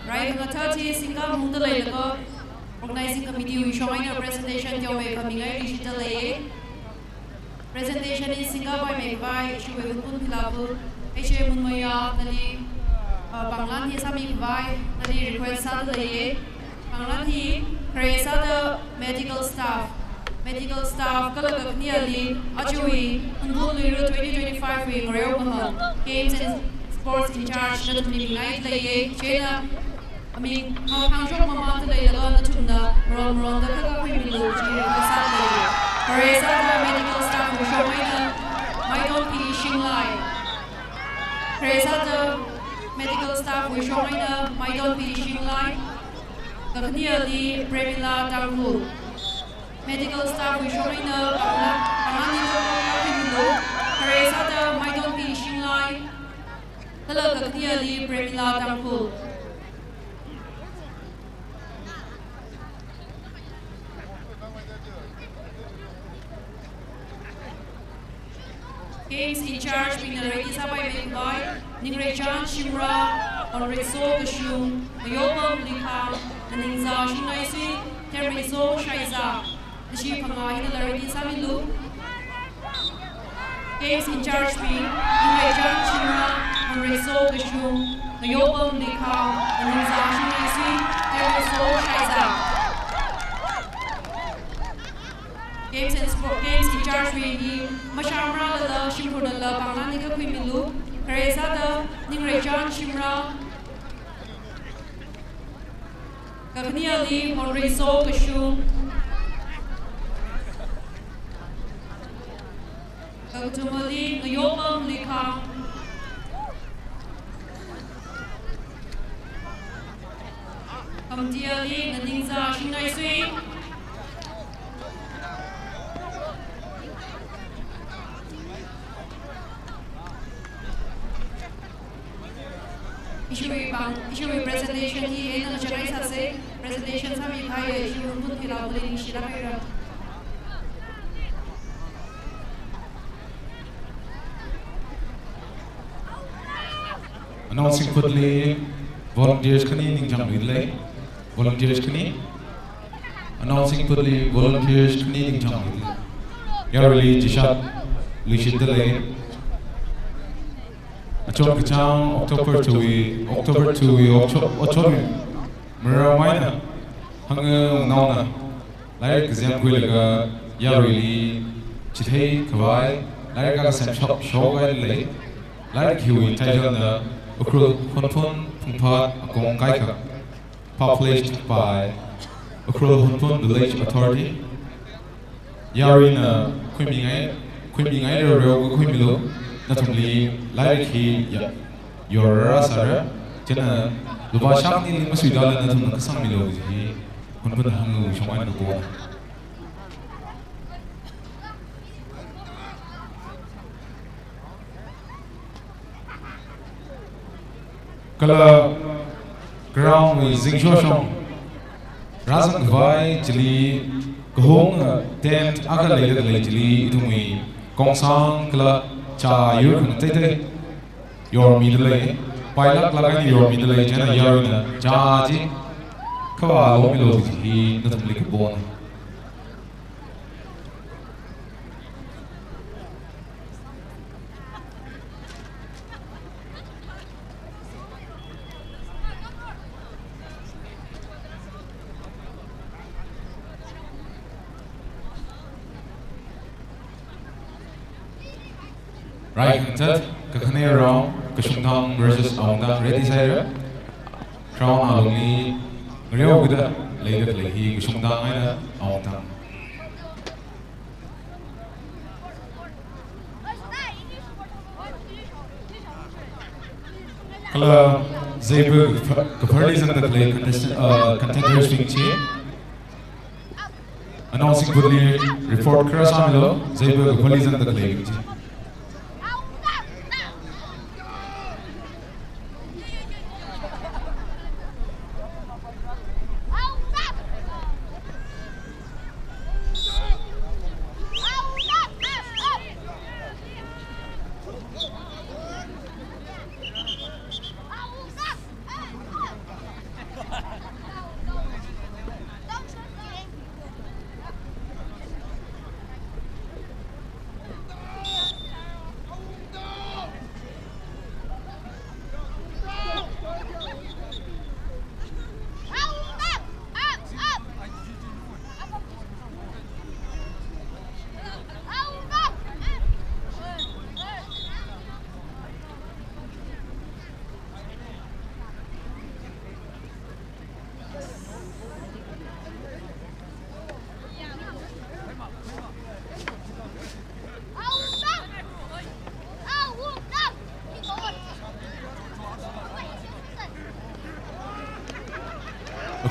Right, the 30 Singa Mundalego, organizing committee, we showing a presentation to make coming a digital presentation is Singapore made by HUNPHUN Pilavu, HUNMaya, Nali, Banglan, he sami by Nali request Saturday, Banglan he creates other medical staff, Kalaka nearly, Achui, HUNPHUN 2025 with Raokha, games and sports in charge, not living night lay, China. I mean, how come Mama lay alone to the Ron, the Kakaku, Saturday. Creates other medical staff who show my own finishing line. Creates other medical staff who show my own finishing line. The nearly Premila Darul. Medical staff who show creates other my own finishing line. Hello, the nearly Premila Darul. Games in charge being narrated by Ningrechan Shimra, Onreso Gashum, Mayopam Likam, and Ningza Shinaisi, Termiso Shaiza, the Shipama in the narrated Samilu. Games in charge being Ningrechan Shimra, Onreso Gashum, Mayopam Likam, and Ningza Shinaisi, Termiso Shaiza. Games in charge with Mashamra the Shimruna the Banglanika Quimilu, Karesa the Ningrechan Shimra, Gagniali, Honreso, Kashum, Gatumali, Nayopam, Lika, Kamdiali, Naninza, Shinaisui. Issue presentation here in the Chennai presentations have been higher issue in Shira. Announcing quickly volunteers cleaning jump relay. Volunteers cleaning. Announcing quickly volunteers cleaning jump relay. Yarely Jishat Lishidale. Achon Kachang, October 2, October Muramina, Hunger Nona, like Zamquilaga, Yarili, Chitay, Kawai, like a Shogai Lake, like you titled the UKHRUL HUNPHUN PHANIT Akong Kaika, published by UKHRUL HUNPHUN Village Authority. Yarina Quiming Rogo Quimilo. Not only like he your Rasara, Chena lupa shak ni lima sui dalan na thum kasang milo ji hunphun hangu shomai na ko. Kala ground with zingsho shom razang vai chili kohong tent aga le chili itumi kongsang kala cha yur khang tai tai yor mi le pailak lagai ni yor mi le chana yar na cha ji khawa lo mi lo ji na thum le ko bon. Right, third, kakhane round, kashungthang versus awangdang ready side. Round alongi, ngrew gida, leidak lehi kashungthang aina awangdang. Kala zaibu kaparli zangda play contenders wing chi. Announcing budli report krasamilo zaibu kaparli zangda play wing chi.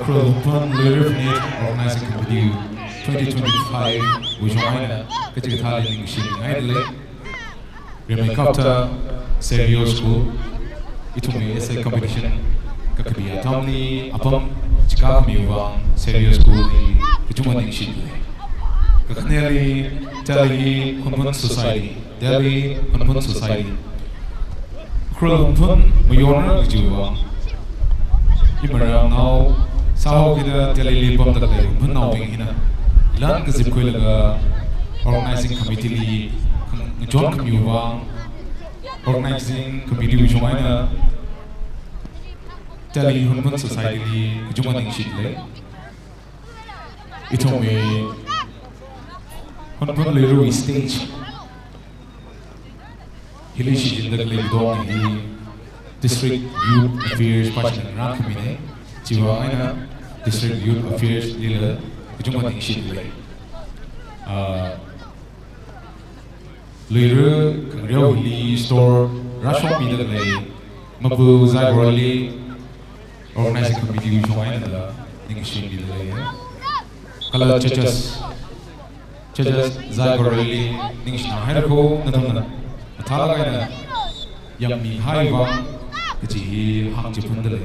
HUNPHUN LUIRA PHANIT Organizing Committee 2025 Wijomaina Kachikatali Ningshin Ngaidle Remy Kapta Serio School Itumi essay competition Kakabia Tomni Apam Chikakami Wang Serio School Ituma Ningshin Kakneli Delhi HUNPHUN Society Delhi HUNPHUN Society HUNPHUN Mayona Vijuwang Imara now Sao kita Delhi Bom tak leh HUNPHUN now ping hina Ilan kesip koi laga organizing committee li John Kamiwang organizing committee ujung aina Delhi HUNPHUN Society li ujung aning shit le Itu me HUNPHUN LUIRA stage Hili shi jindak le dong hi District Youth Affairs Pachinang Grand Committee Jiwa aina District Youth Affairs lila ujung aning shit le LUIRA Kangriau Hili Store Rashom Mida le Mabu Zagorali Organizing Committee ujung aina la ning shit Mida le Kala Chachas Zagorali ning shina hairko natuna Athala gaina Yammi Haiwang Kachi Hang Jipundale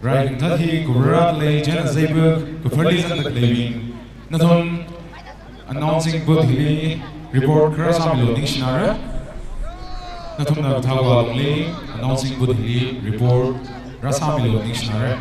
Right, Tahi, Kubarat Lay, Jana Zaybuk, Kuperlis and the Claving, Nathon announcing both Hili, report khara sami lo ning shinare nathumna thawal only announcing budli report rasami lo ning shinare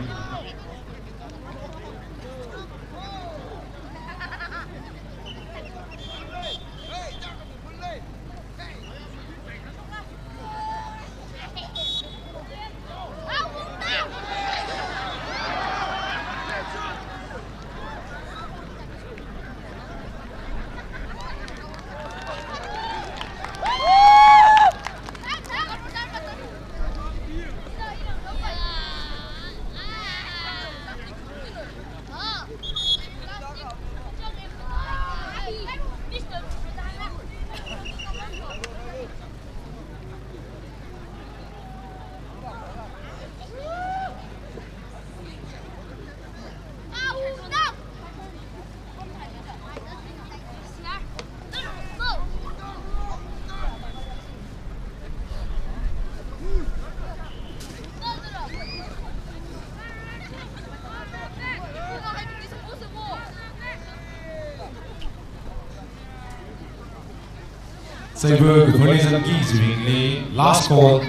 Cyber Coalition keys ringly last call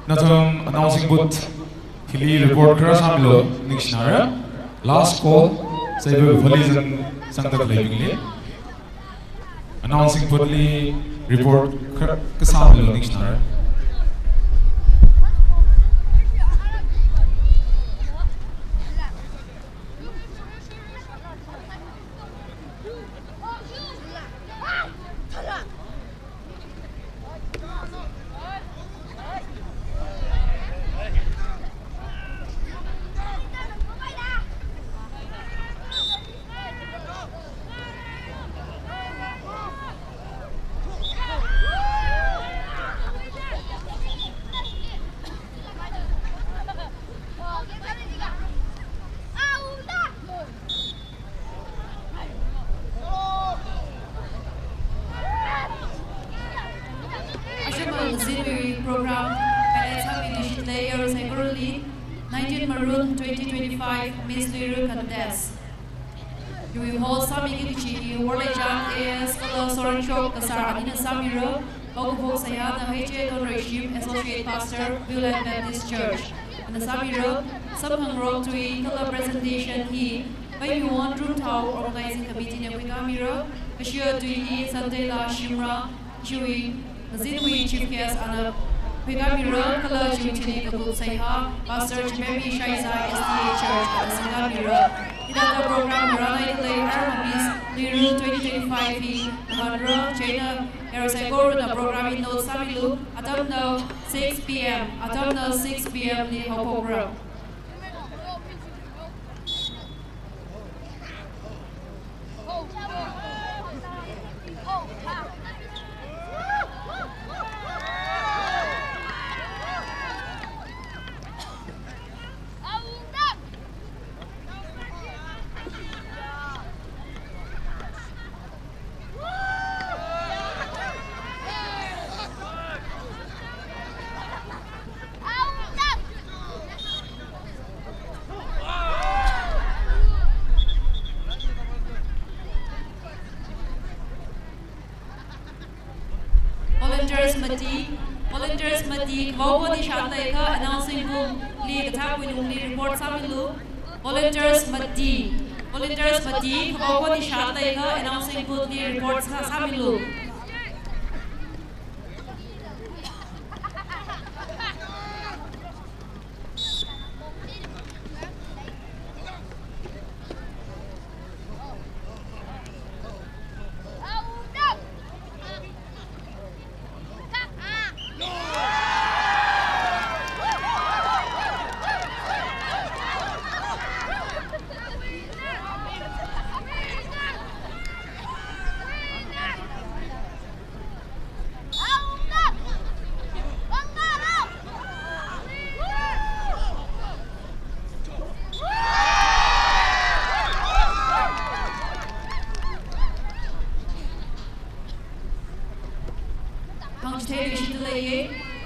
nathum announcing booth hili report crash hamlo ningshnara last call Cyber Coalition sangdak ringly announcing boothly report kasamlo ningshnara program PHANIT Submission Layer Securely 19 Maroon 2025 Miss LUIRA Contest. You will hold Sami Gichi, World Jam AS Color Soren Chok Kasar Anina Samiro, Khokha Sayana HA Regime Associate Pastor, Villain Baptist Church. And the Samiro, Samhang Road to a color presentation he, by you want Drew Tau organizing committee of Wikamiro, Ashur Dui, Santela Shimra, Chui, Zinwi Chief Guest and Wikamiro, Color Chutini Kabul Sayha, Pastor Jimmy Shaiza STA Church and Singamiro. Idata program Rana Play Armamis, LUIRA 2025 Handra, China, Erosagor, the program in Note Samilu, Atamno 6 p.m. Atamno 6 p.m. The program. Volunteers Mati, Vogo di Shantaika, announcing whom Lee Gatak will only report Samilu. Volunteers Mati, Vogo di Shantaika, announcing whom Lee reports Samilu.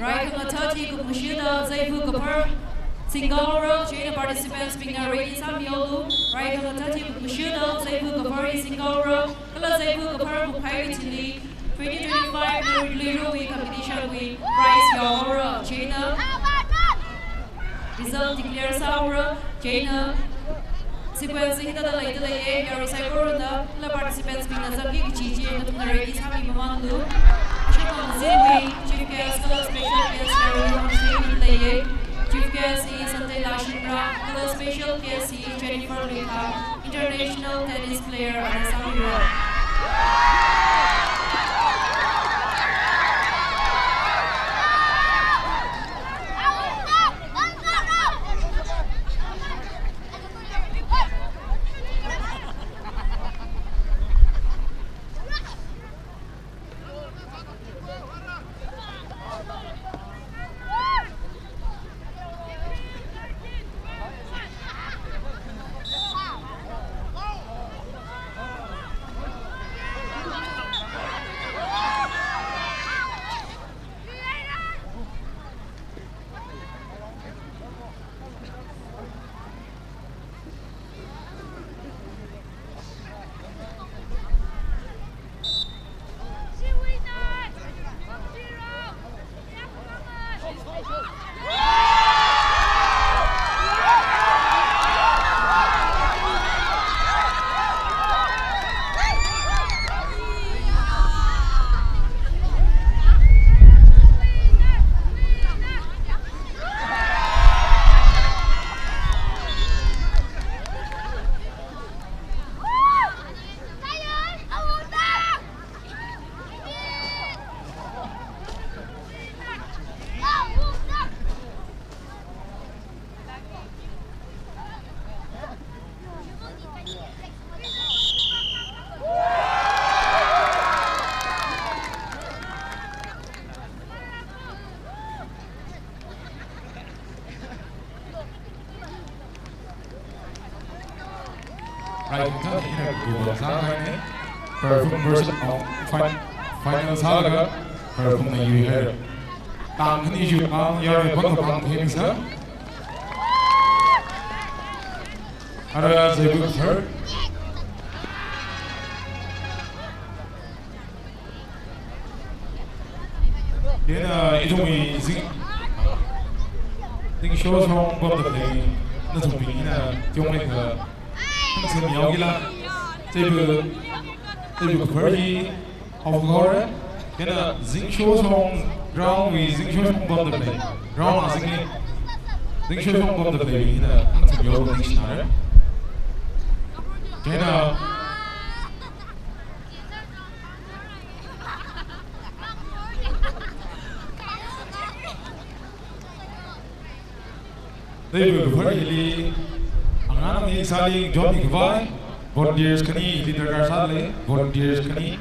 Right on the 30 Kumashida, Zaifu Kapur, Single row, chain of participants being ready some yolo, right on the Tati Mushudo, Zaybu Gavori, single row, Kala Zaybu Gavar Pirately, 2025 LUIRA week competition with prize Yoro, China. Result declares our China. Sequence hit the late day, your recycle the participants being a Zaki Chichi and the ready Sami Mamandu. Check on the Ziwi, Chief Guest, special guest, Chief Guest is Sante Lashindra, special guest is Jennifer Lika, international tennis player on the Saudi Road. Right, Google Sangane, perfume version of final saga, perfume that you hear. Tang ni ju ang yar bang bang him sa. Ara zai good her. Yena itong sing shows hong bang the play. Na tung pi na tiong mai ka. 지금 여기라这个可以好高的，现在进球从让为进球从帮的来，让那进球从帮的来，现在这个有进哪儿？现在这个可以。Angan ni saling job ikbai, volunteers kani leader kar sale, volunteers kani.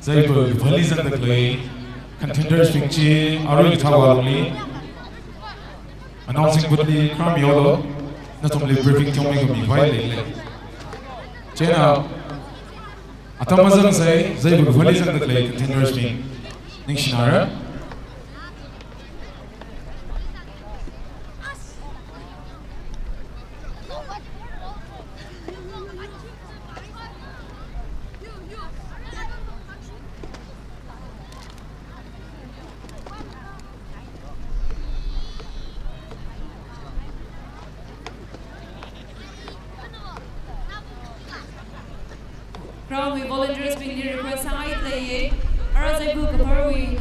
Zaibu Valis and the Clay, contenders Finchi, Arul Tawali, announcing with the Kramiolo, not only briefing Tommy Vile. Jenna Atamazan say, Zaibu Valis and the Clay, contenders being Nishinara. Crown we volunteers being request side lay. Arazai book of we.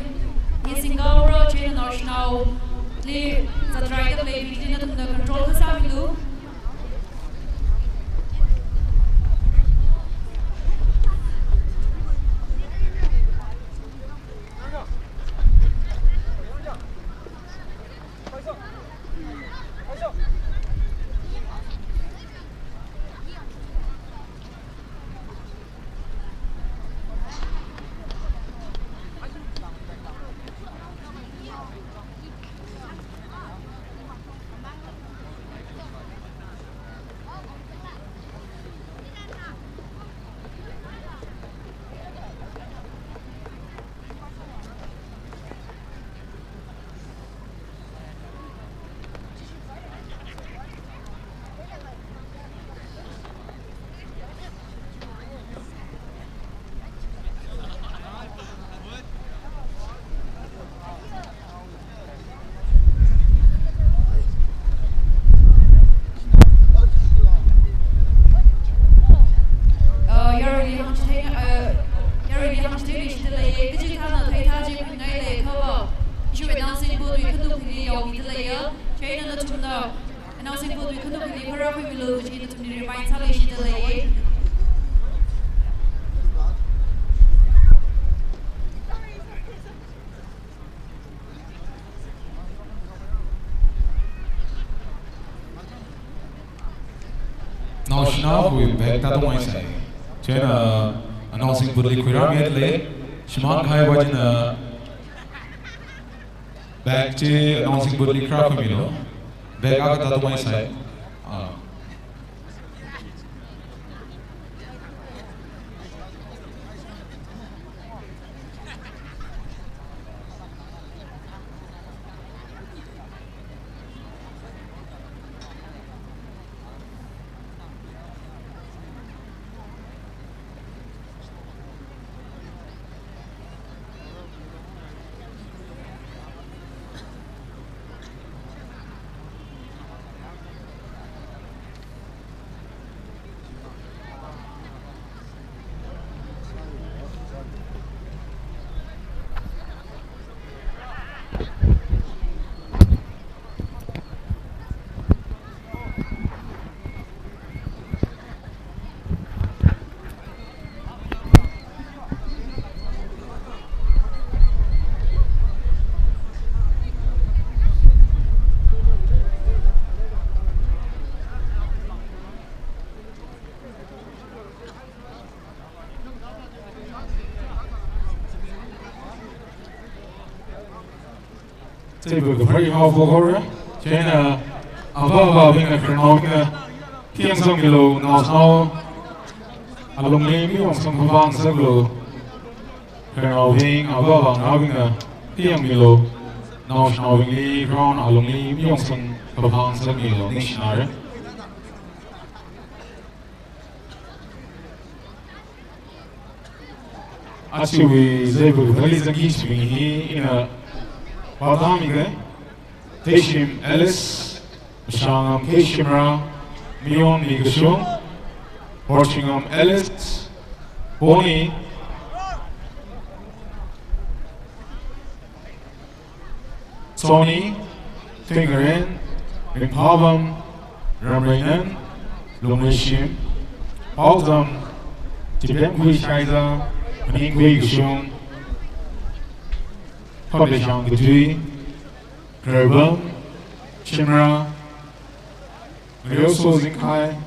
Singapore chain national. The try to play within the control the Samilu. Now we back that one say. Chena announcing for the LUIRA medley. Shimon Kai wajina back to announcing for the LUIRA family. Back out that one say. This book very helpful for China. Above being a chronological, King Song Gilo, now alumni, Myung Song Hwan Saglo, Colonel Hing, above having a King Gilo, now Lee Crown, alumni, Myung Song Hwan Saglo, Dictionary. Actually, they were very engaged in a Badamige, Teshim Ellis, Shangam Keshimra, Mion Migashung, Porchingam Ellis, Boni, Sony, Tingerin, Rimpabam, Ramrainen, Lumishim, Baldam, Tibet Kuishaiza, Mingui Gashung, Publishing the tree, Kerbum, Shimra, Ryoso Zinkai,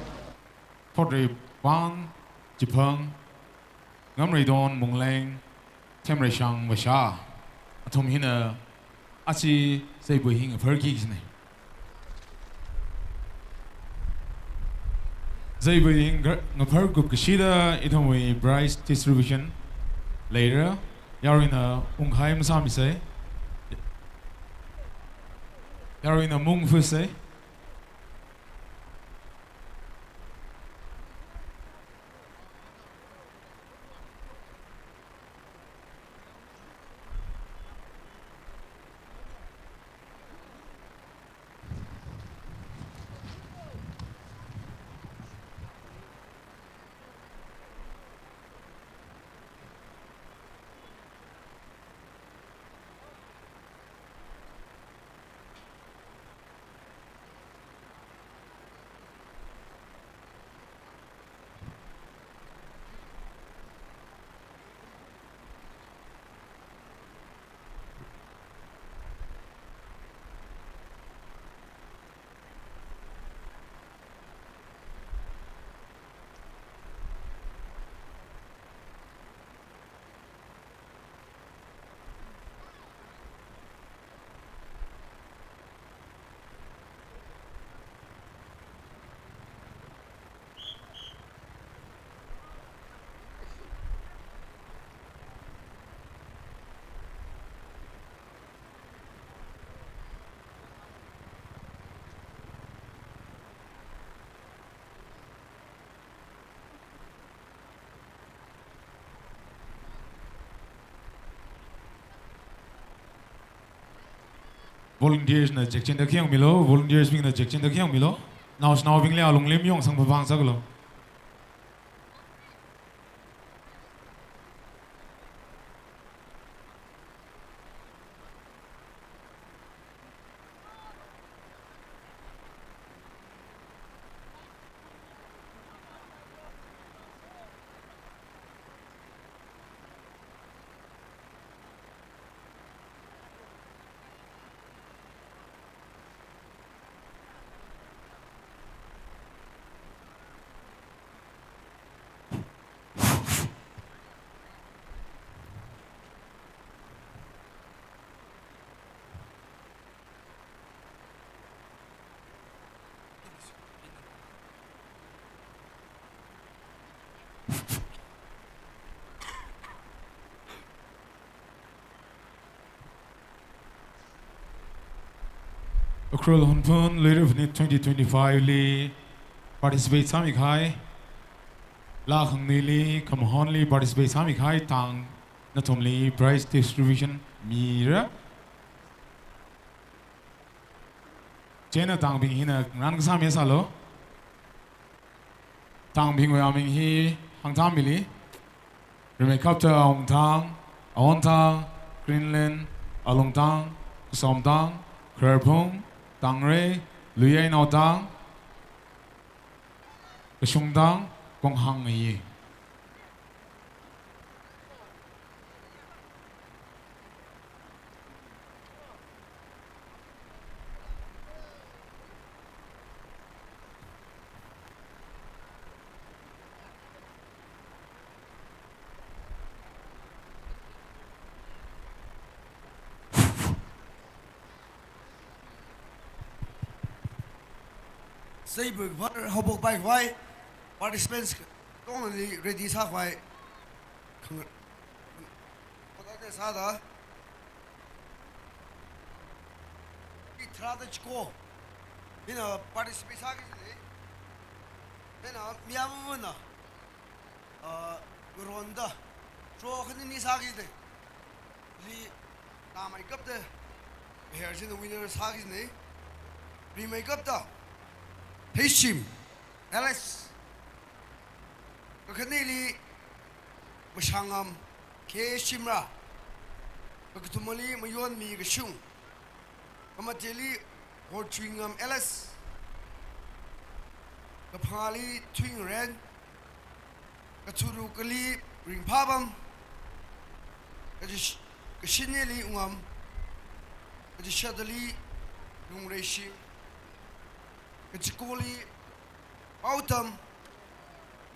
Potri Wan, Jipung, Namridon, Munglang, Temreshang Vasha, Atom Hina, Achi, Sabuhing of Herkis. Zabuhing of Herkup Kashida, Itomwe Bryce distribution. Later, Yarina Ungheim Samise, Yarina Mungfuse. volunteers na check chen da khiang milo volunteers bing na check chen da khiang milo now bing le alung lem yong sang pa bang saglo HUNPHUN HUNPHUN LUIRA PHANIT 2025 li participate samik hai la khangni li kamhon li participate samik hai tang nathom li prize distribution mira chena tang bing hina ran ka sam yesa lo tang bing wa ming hi hang tham mili reme kapta ong tang on tang greenland along tang som tang kharphung tang re luyai nau tang sung tang kong hang yi Say what hobok by why participants only ready sa why what is sada itrada chko ina participate sa ki ina miamuna ronda so khani ni sa ki de li na mai kap de here is the winner sa ki ne re make up da Hishim, Alice, Kanili, Mashangam, K. Shimra, Bakutumali, Mayon, me, Gashung, Amateli, Hortringham, Alice, Kapali, Twin Red, Katuru Kali, Ring Pabam, Kashineli, Kajishadali, Reshi. Kachikoli, Autumn,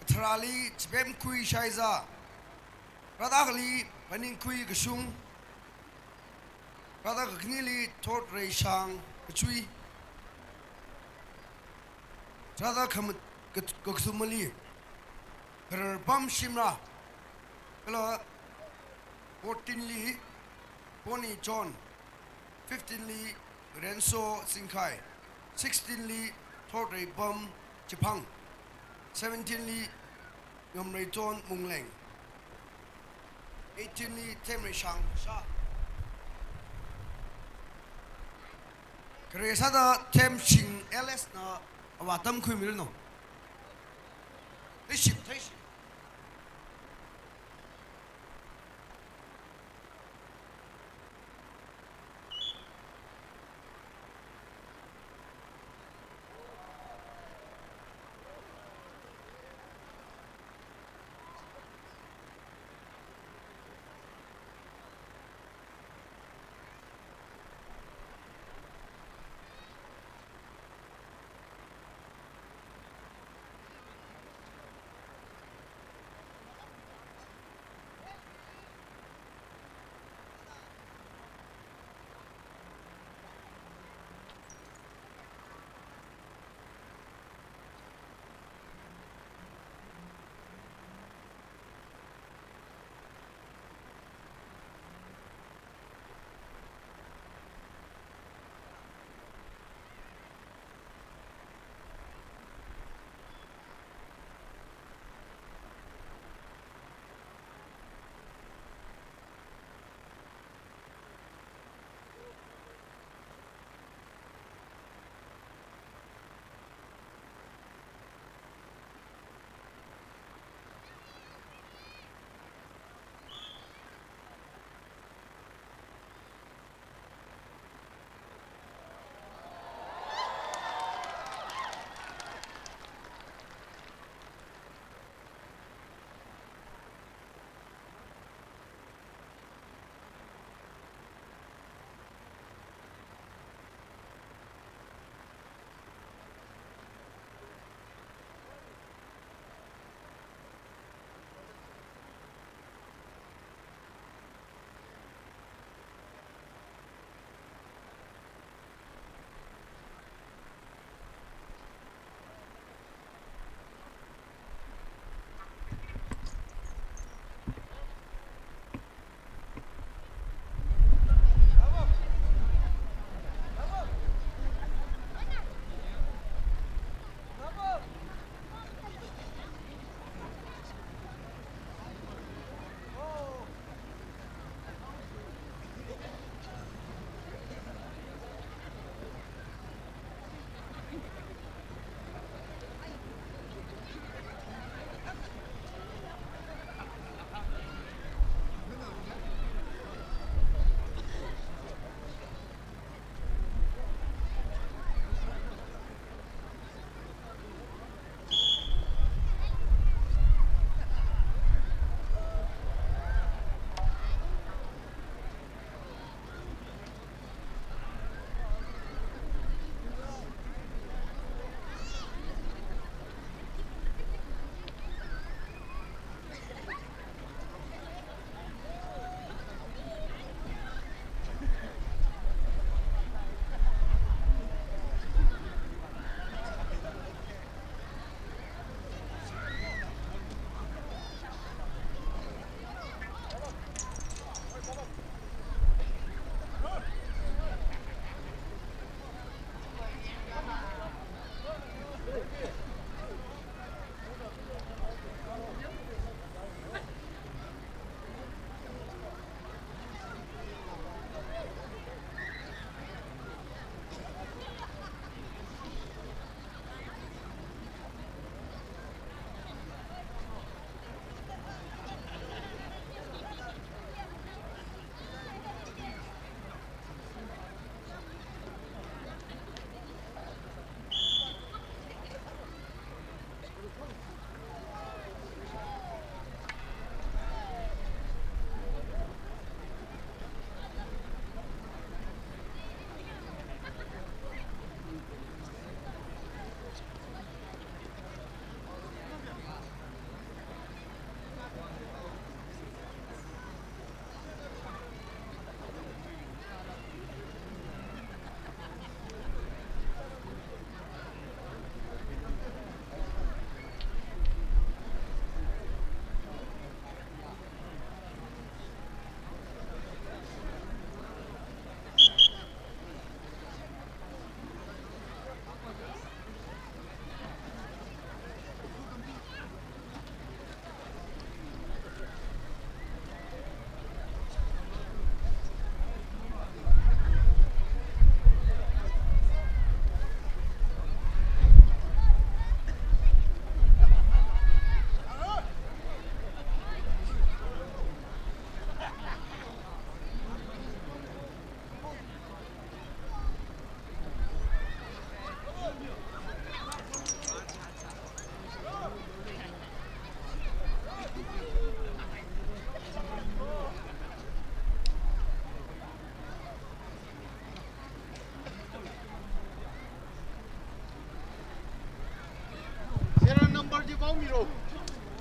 Katrali, Chbem Kui Shaiza, Radagli, Panin Kui Gashung, Radagnili, Tot Ray Shang, Kachui, Radakam Goksumali, Her Bam Shimra, Hello, 14 Li, Pony John, 15 Li, Renzo Sinkai, 16 Li, Torre Bum Chipang, 17 Li, Yomreton Mungleng, 18 Li, Temre Shang Sha. Kresada Tem Shing LS na Awatam Kumilno. This ship, this ship.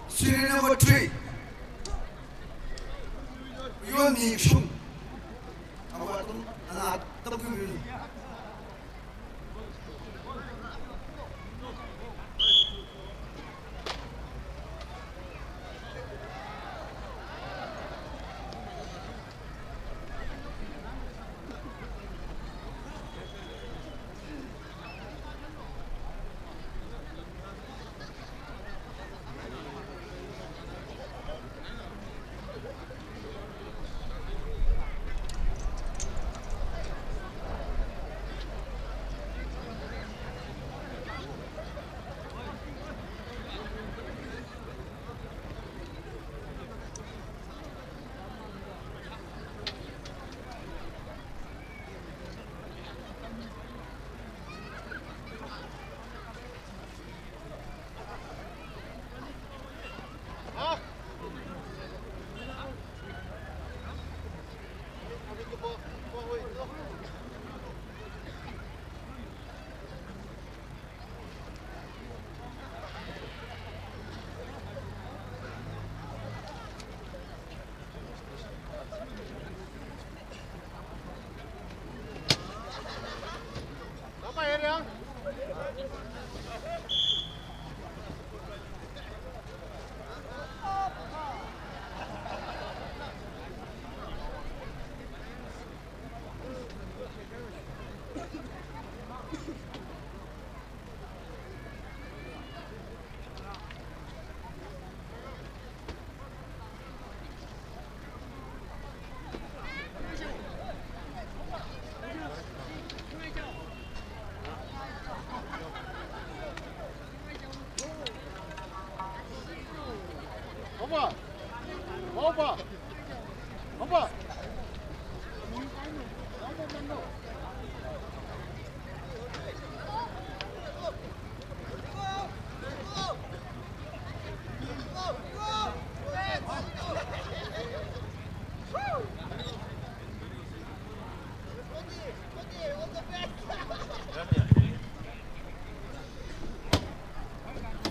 Serial number 3. Yuan Ming Shung.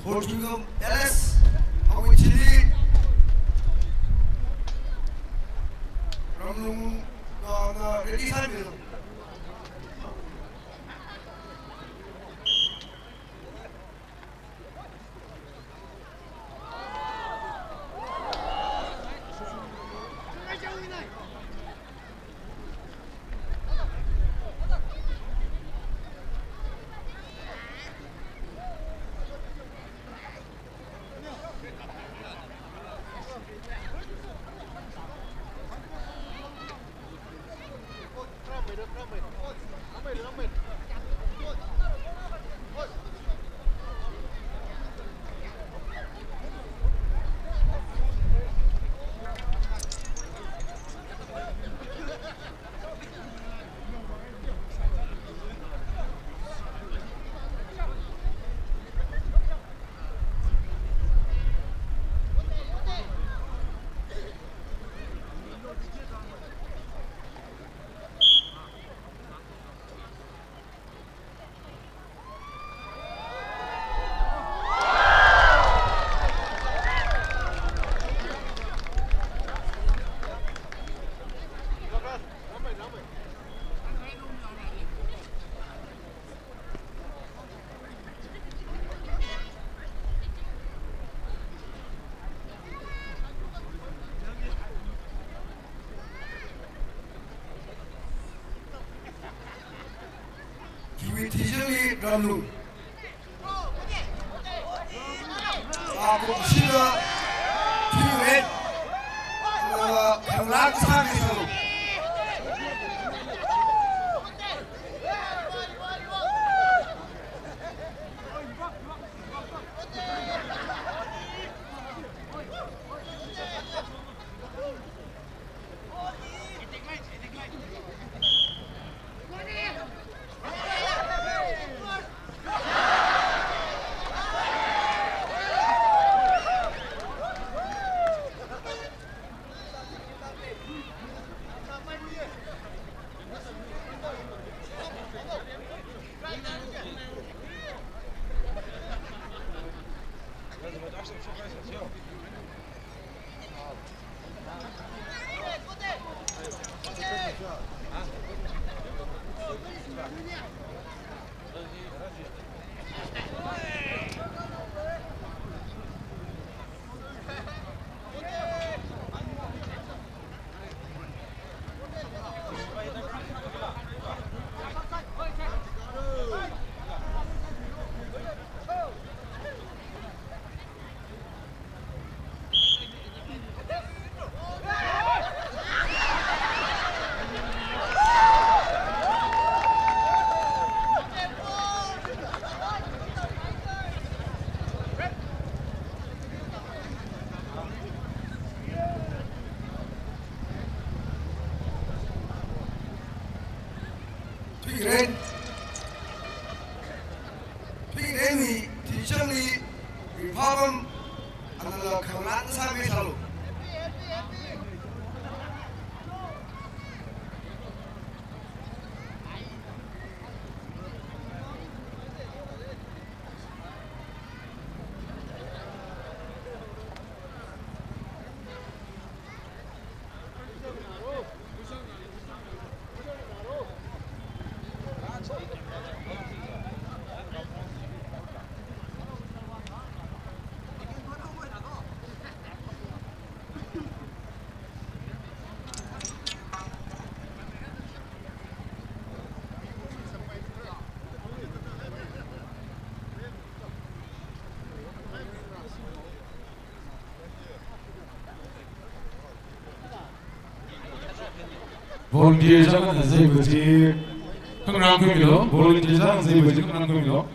Portugal, LS, Hawi Chili, Ramlung, ready time. Usually Ramlu. Aku sila tiuret kelak sangat itu. Volunteers akan nasib berci, kenang kemilo. Volunteers akan nasib berci kenang kemilo.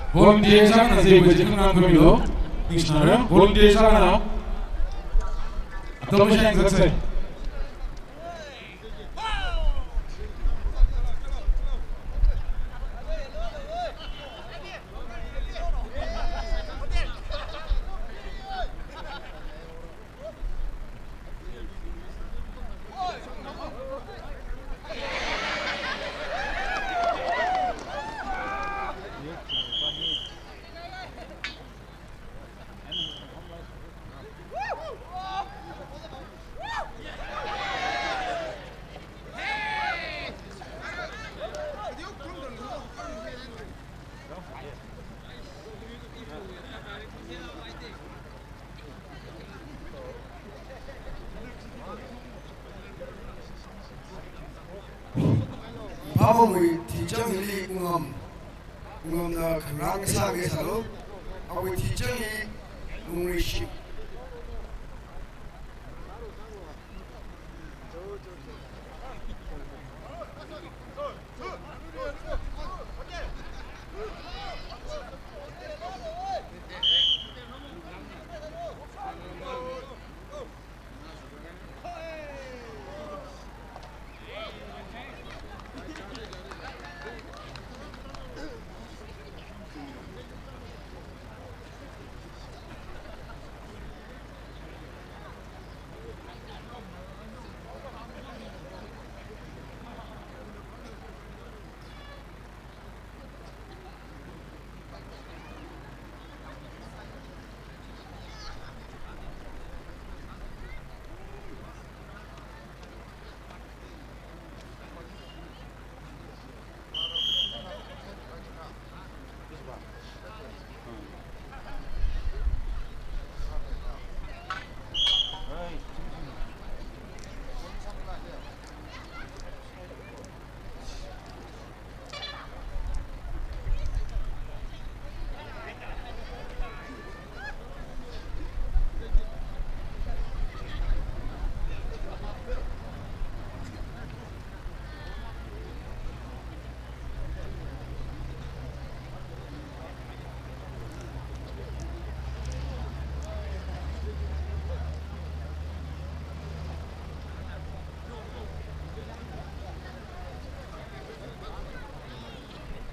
Volunteers akan nasib berci kenang kemilo. Missionary, volunteers akan na. Atau macam yang selesai. Pabongui teaching hili ungam na kanang sa gesalo awi teaching hi ungrishi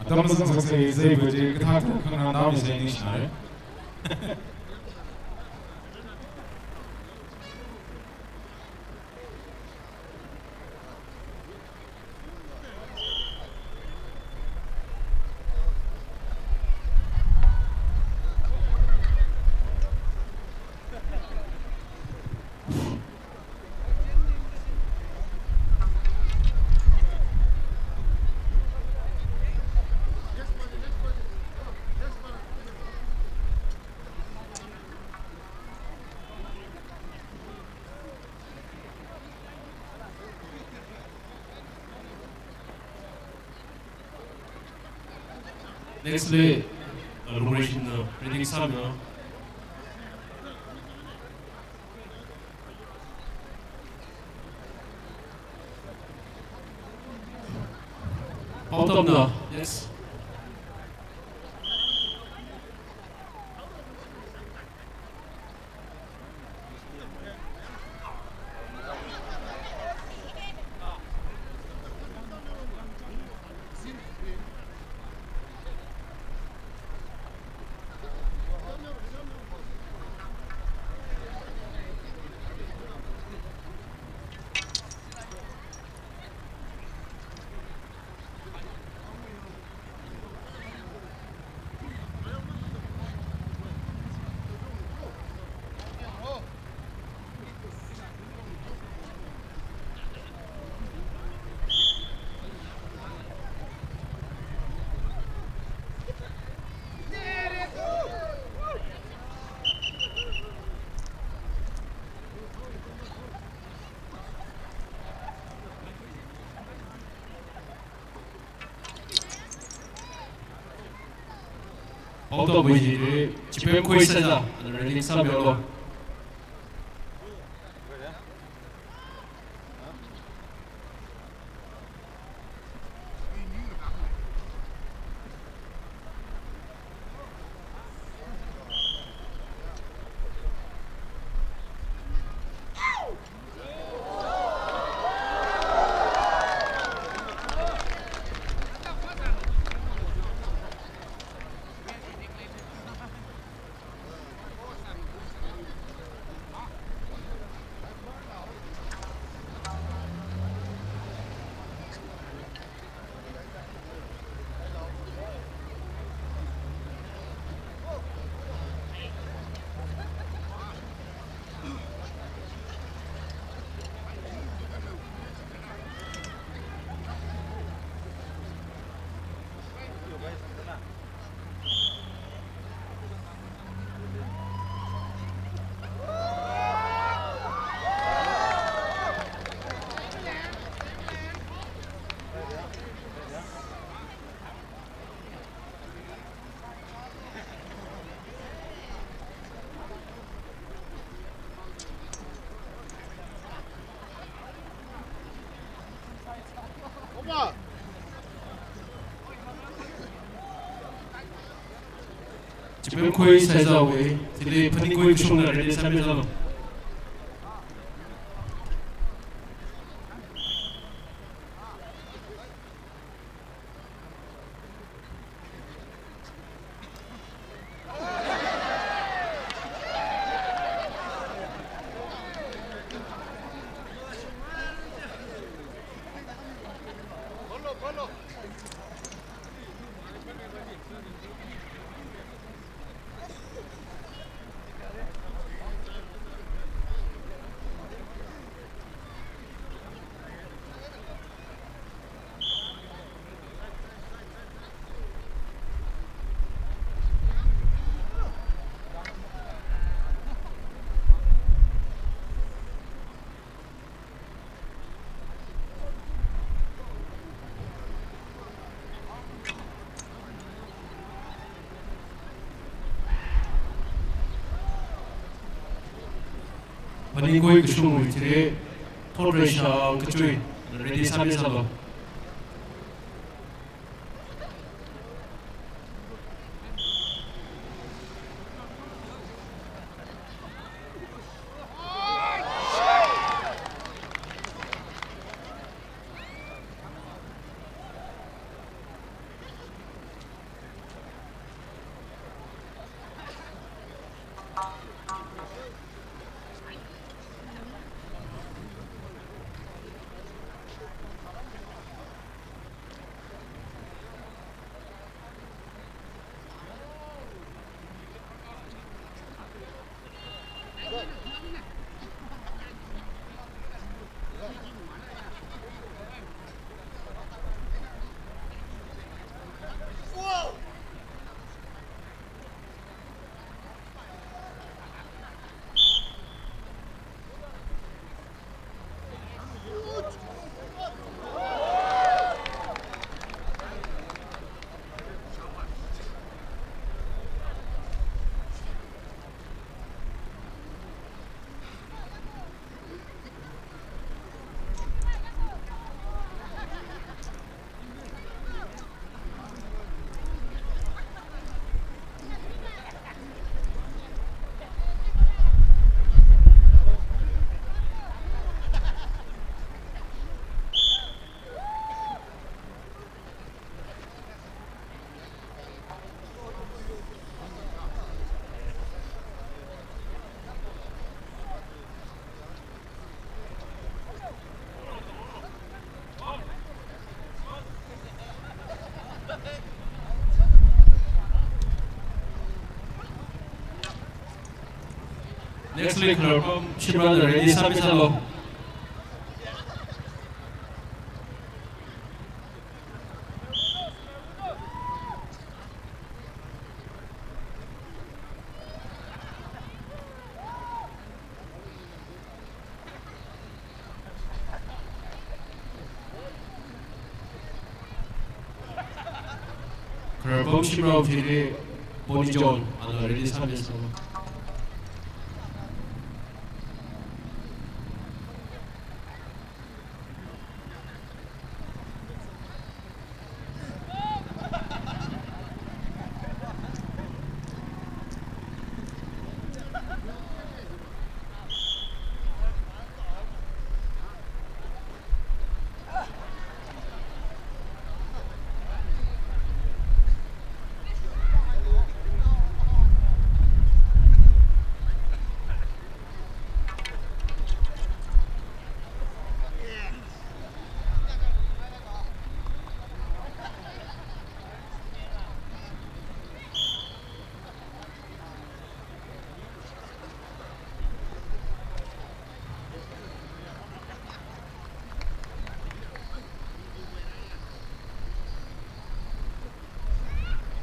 Adam sang sang say zai baje ka tha khang na nam sai ni share. Nextly, Russian reading Samuel. Autumn, yes. Auto Buji, Chipem Kuisada, and reading Samuel. Chipem Kuisada away, today putting Kuishung and reading Samuel. Paningoi Kushung today, Torresha Kachui, ready Samuel. Next week, Shimran ready, Sami Salo. Kerabom Shimran Fili, Boni John, ready, Sami Salo.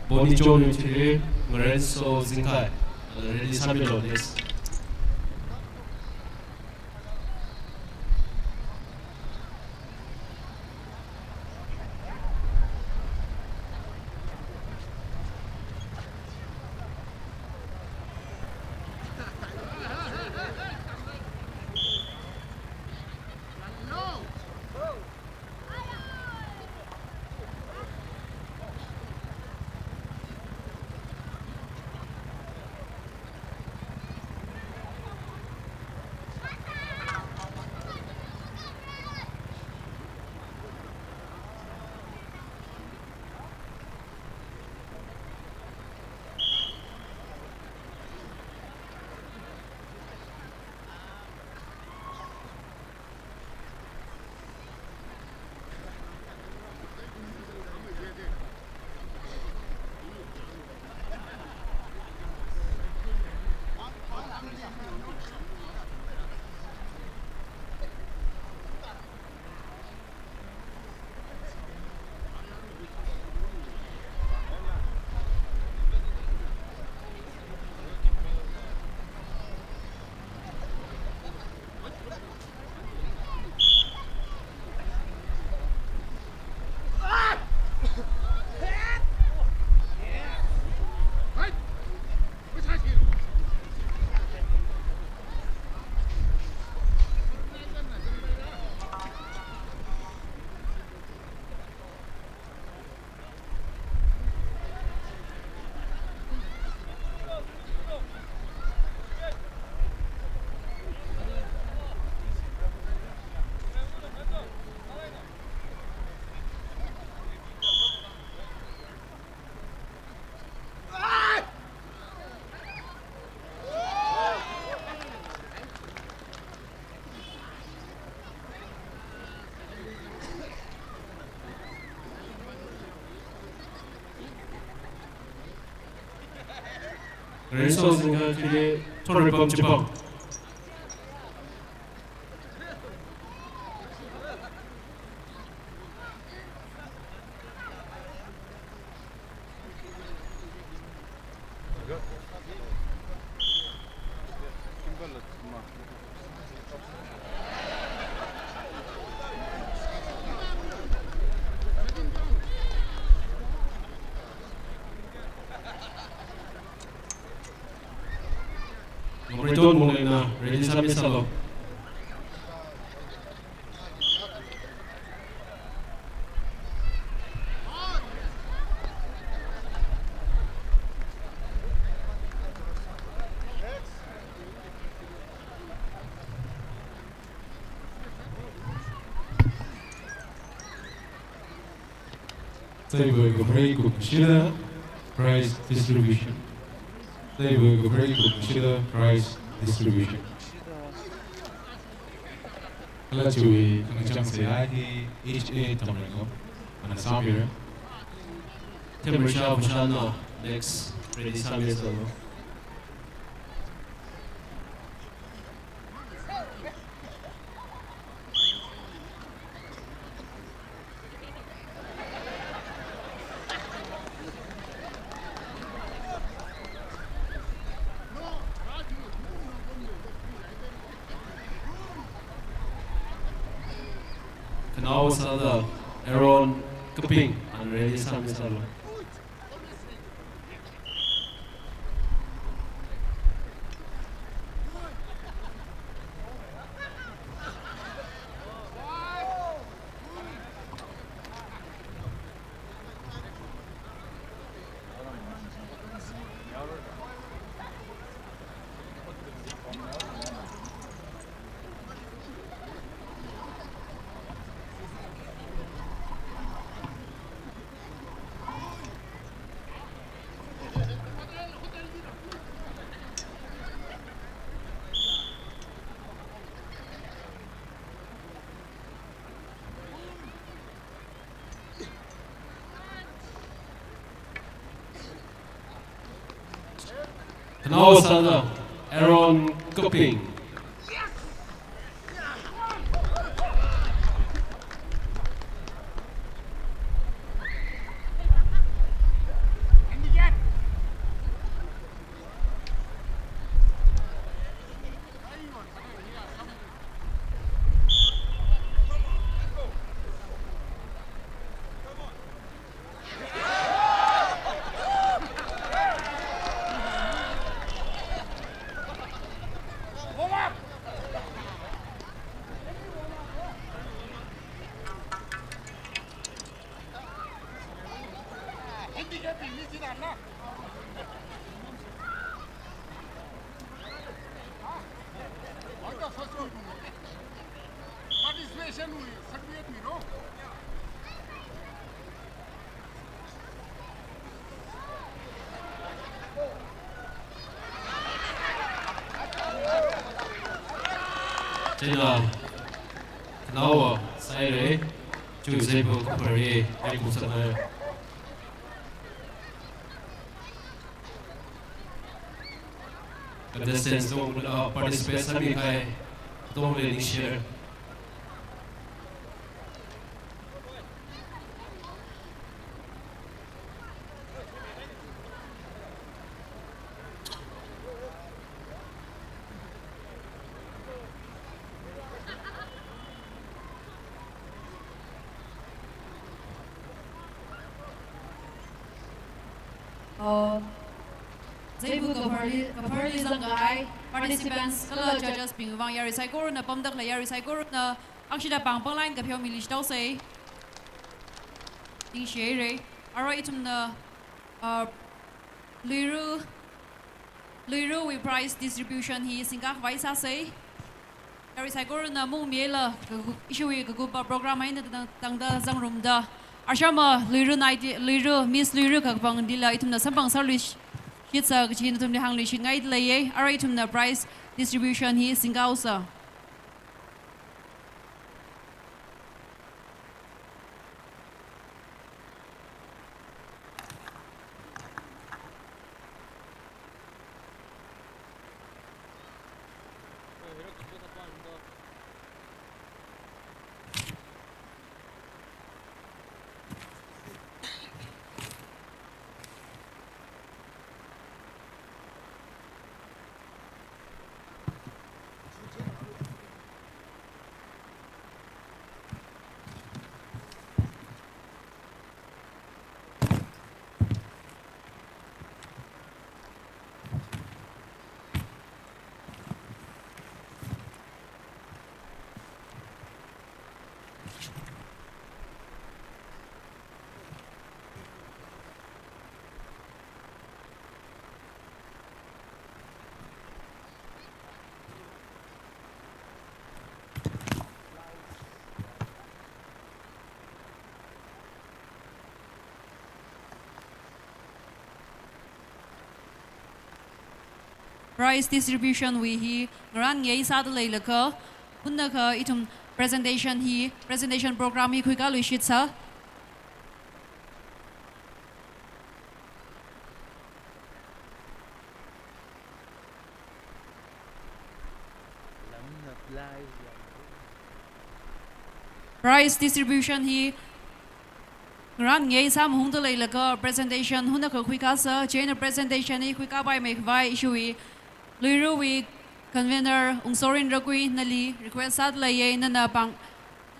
Boni John Utili, Lorenzo Zinkai, ready, Sami Salo, yes. Lorenzo Zinkai Fili, Torrebom Jibom. Operator mong na ready sa misalo. Table break consider price distribution. Table break consider price distribution. Kalau cuy kencang sehari HA tamrengo mana sambil. Table shop shano next ready sambil solo. Now sada Aaron Kuping and ready sambil solo. Now sada Aaron Kuping. China now sai chu sai bu pare ai ku sa na contestants don't participate sami kai don't really share. Participants, kalau judges pingwang yari sai guru na pamdak la yari sai guru na aksida pangpang line kapyo milish daw say ting share alright itum na LUIRA we price distribution hi singkak vaisa say yari sai guru na mung miela issue wi gupa program ai na tangda zangroom da ashama LUIRA miss LUIRA kakpang dila itum na sampang service It's a chin to the hangly shingai lay, alright to the price distribution he is in Gausa. prize distribution we hi ran ngei sa de le ka hunna ka itum presentation program hi khui ka lu shit sa prize distribution hi ran ngei sam hung de le ka presentation hunna ka khui ka sa chain presentation hi khui ka bai me vai issue LUIRA we convener ungsorin ragui nali request sad la ye na pang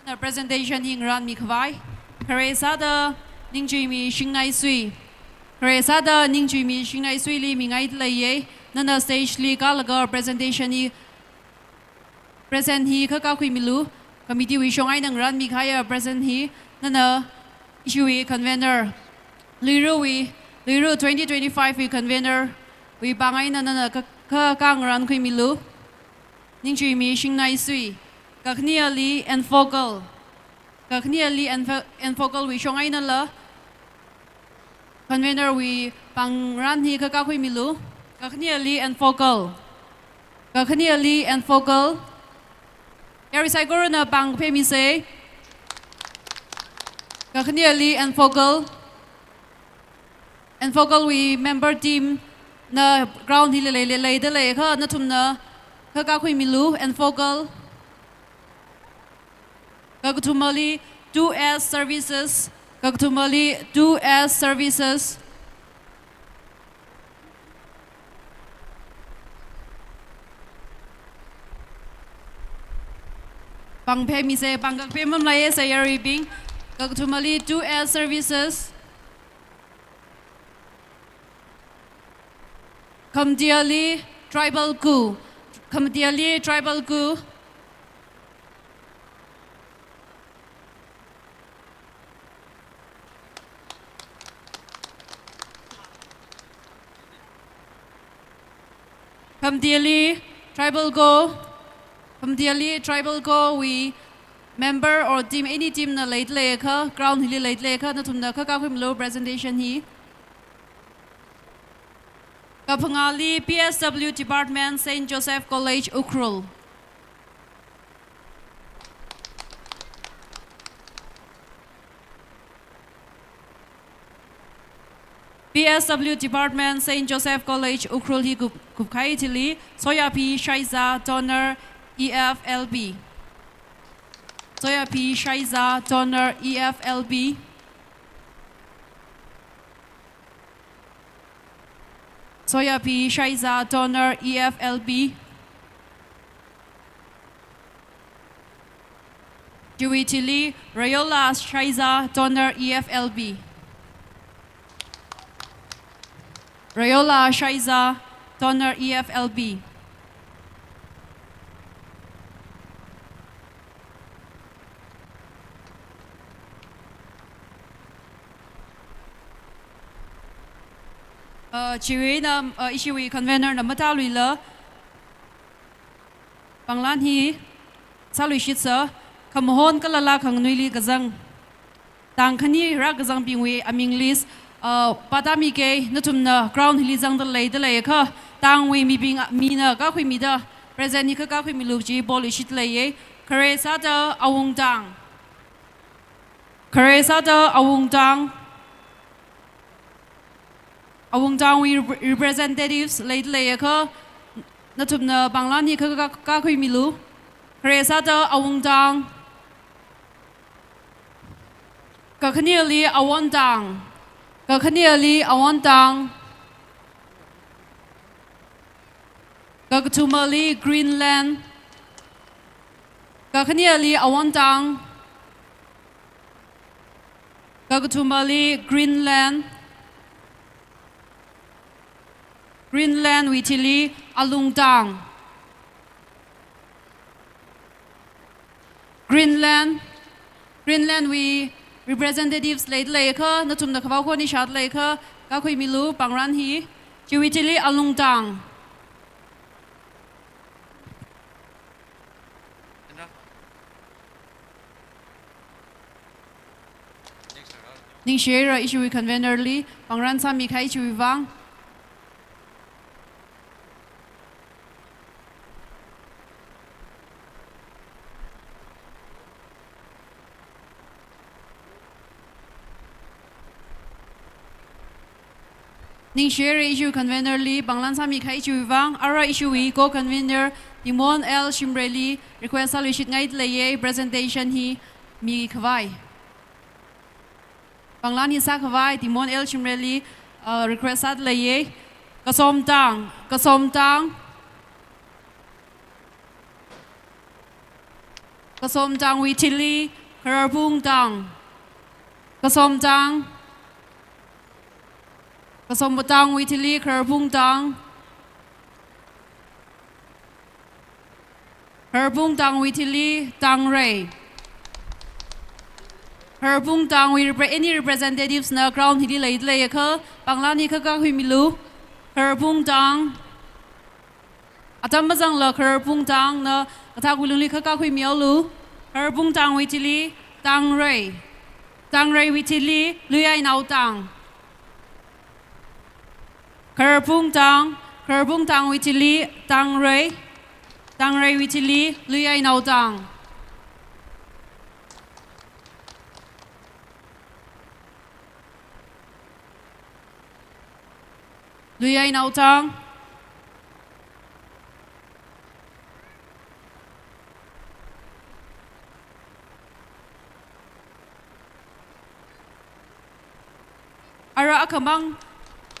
na presentation hing ran mi khwai kare sada ningjui mi shingnai sui kare sada ningjui mi shingnai sui li mi ngai la ye na stage li ka la presentation hi present hi kha ka khui milu committee we shongai nang ran mi khaya present hi na issue convener LUIRA 2025 we convener we bangai na ka kang ran khui milu ningjui mi shingnai sui kakniali and focal we shongai na la convener we pang ran hi ka khui milu kakniali and focal yari sai goro na pang pe mi se kakniali and focal we member team na ground hi le de le kha na thum na ka khui milu and focal Kaktumali 2S services pang pe mi se pang pe mam lai se yari bing Kaktumali 2S services Kamdiali tribal coup Kamdiali tribal go we member or team any team na late le kha ground hi late le kha na thum na kha ka khim low presentation hi Kapangali PSW Department St. Joseph College HUNPHUN PSW Department St. Joseph College HUNPHUN hi kupkai tili Soya P Shaiza Donor EFLB Soya P Shaiza Donor EFLB Soya P Shaiza Donor EFLB Juitili Rayola Shaiza Donor EFLB Rayola Shaiza Donor EFLB Chiwi na ishiwi convener na mata luila panglan hi salui shitsa kamohon kalala khang nuili gazang tang khani ra gazang pingwi aming list patami ke natumna ground hili jang da lei kha tang wi mi bing mi na ka khui mi da present ni ka khui mi lu ji bol shit lei ye kare sa da awung tang we representatives late lei kha natumna banglani ka khui mi lu kare sa da awung tang ka khaniali awon tang Kaktumali Greenland Kakaniali Awantang Kaktumali Greenland Witili Alungtang Greenland we representatives late leka na tumna khaw ko ni shat leka ka khoi milu pangran hi chiwitili alungtang ning share issue convener li pangran sami khai chiwang Ning share issue convener li Banglan Sami khai issue wang ara issue wi co convener Timon L Shimreli request solution ngai leye presentation hi mi khwai Banglan hi sa khwai Timon L Shimreli request sat leye kasom tang kasom tang wi chili karpung tang kasom tang wi chili karpung tang wi chili tang rei karpung tang wi any representatives na ground hidi lei kha Banglan ni kha ka hui milu karpung tang atam bazang la karpung tang na kata gulung li kha ka hui miao lu karpung tang wi chili tang rei wi chili luyai nau tang karpung tang wi chili tang rei wi chili luyai nau tang luyai nau tang ara akamang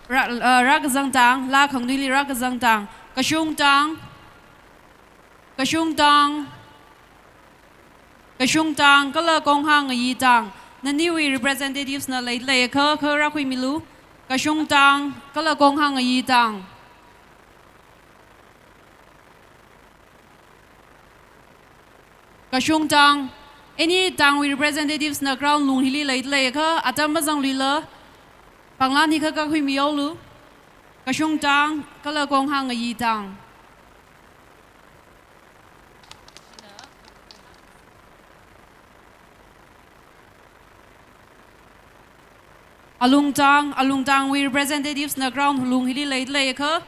ragazang tang la khang nili ragazang tang kashung tang kala kong hang yi tang nani wi representatives na lei kha ra khui milu kashung tang kala kong hang yi tang kashung tang any tang wi representatives na ground lung hili lei kha atam bazang lila Banglan hi kha ka hui miao lu kashung tang kala kong hang yi tang alung tang we representatives na ground lung hili lei kha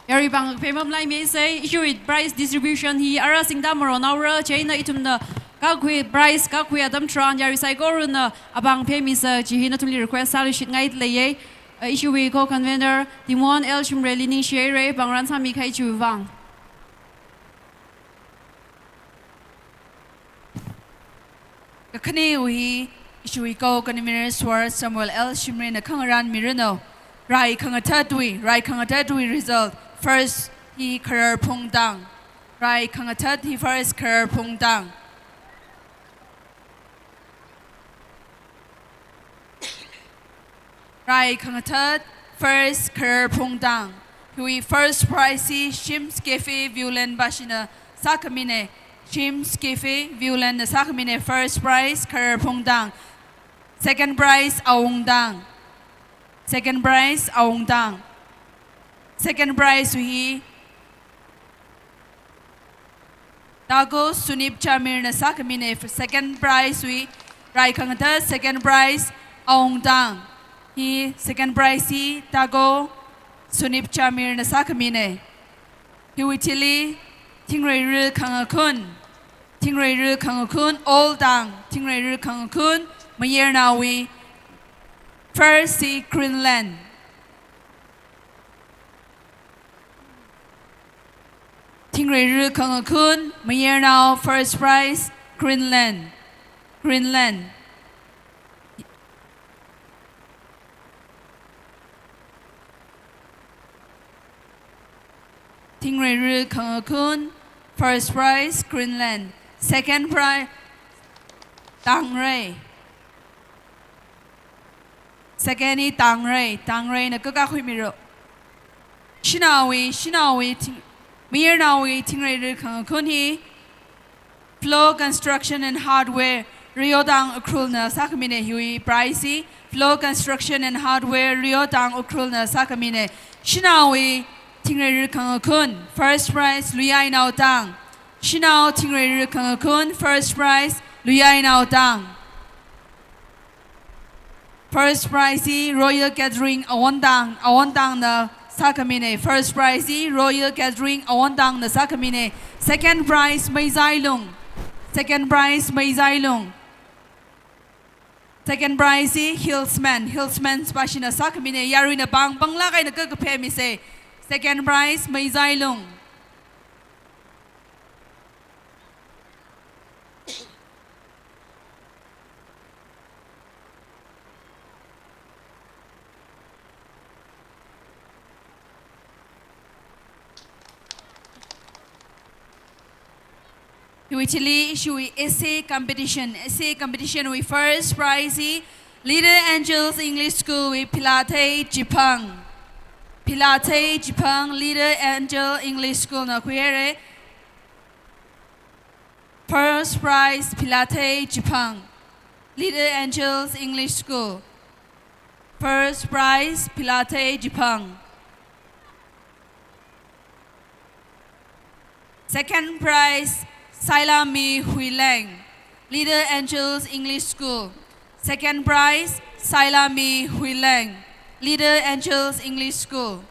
Yari bang pemam lai me say issue with price distribution hi ara singda moron aura chaina itumna ka khui price ka khui adam tran yari cycle na abang pemi sa chihina tumli request solution ngai leye issue we co convener Timon L Shimreli ning share bangran sami khai chu wang Kakhane wi issue we co convener Swar Samuel L Shimre na khangaran mirano rai khangatadwi result first he karar phung dang rai khangatad he first karar phung dang rai khangatad first karar phung dang hui first prize shims cafe violent bashina sakamine shims cafe violent sakamine first prize karar phung dang second prize aung dang second prize aung dang second prize wi Dago Sunip Chamir na sakamine second prize wi rai khangata second prize aung dang hi second prize hi Dago Sunip Chamir na sakamine hi witili tingrai ru khangakun all dang tingrai ru khangakun mayer na wi first si Greenland Tingrai ru khangakun mayer now first prize Greenland Tingrai ru khangakun first prize Greenland second prize Tangrai second ni Tangrai na kaka khui miro Shinawi Mir nawi tingrai ru khangakun hi Flow Construction and Hardware Riodang ukrul na sakamine hui pricey Flow Construction and Hardware Riodang ukrul na sakamine Shinawi tingrai ru khangakun first prize luyai nau tang Shinao tingrai ru khangakun first prize luyai nau tang First prize Royal Gathering awandang na sakamine. First prize Royal Gathering awandang na sakamine. Second prize Mai Zailung. Second prize Mai Zailung. Second prize Hillsman. Hillsman spashina sakamine yari na bangla kay nagkakapemi se. Second prize Mai Zailung. Usually, we essay competition. Essay competition with first prize, Little Angels English School with Pilate Jipang. Pilate Jipang, Little Angel English School na kuere. First prize, Pilate Jipang. Little Angels English School. First prize, Pilate Jipang. Second prize, Sailami Huileng, Little Angels English School. Second prize, Sailami Huileng, Little Angels English School.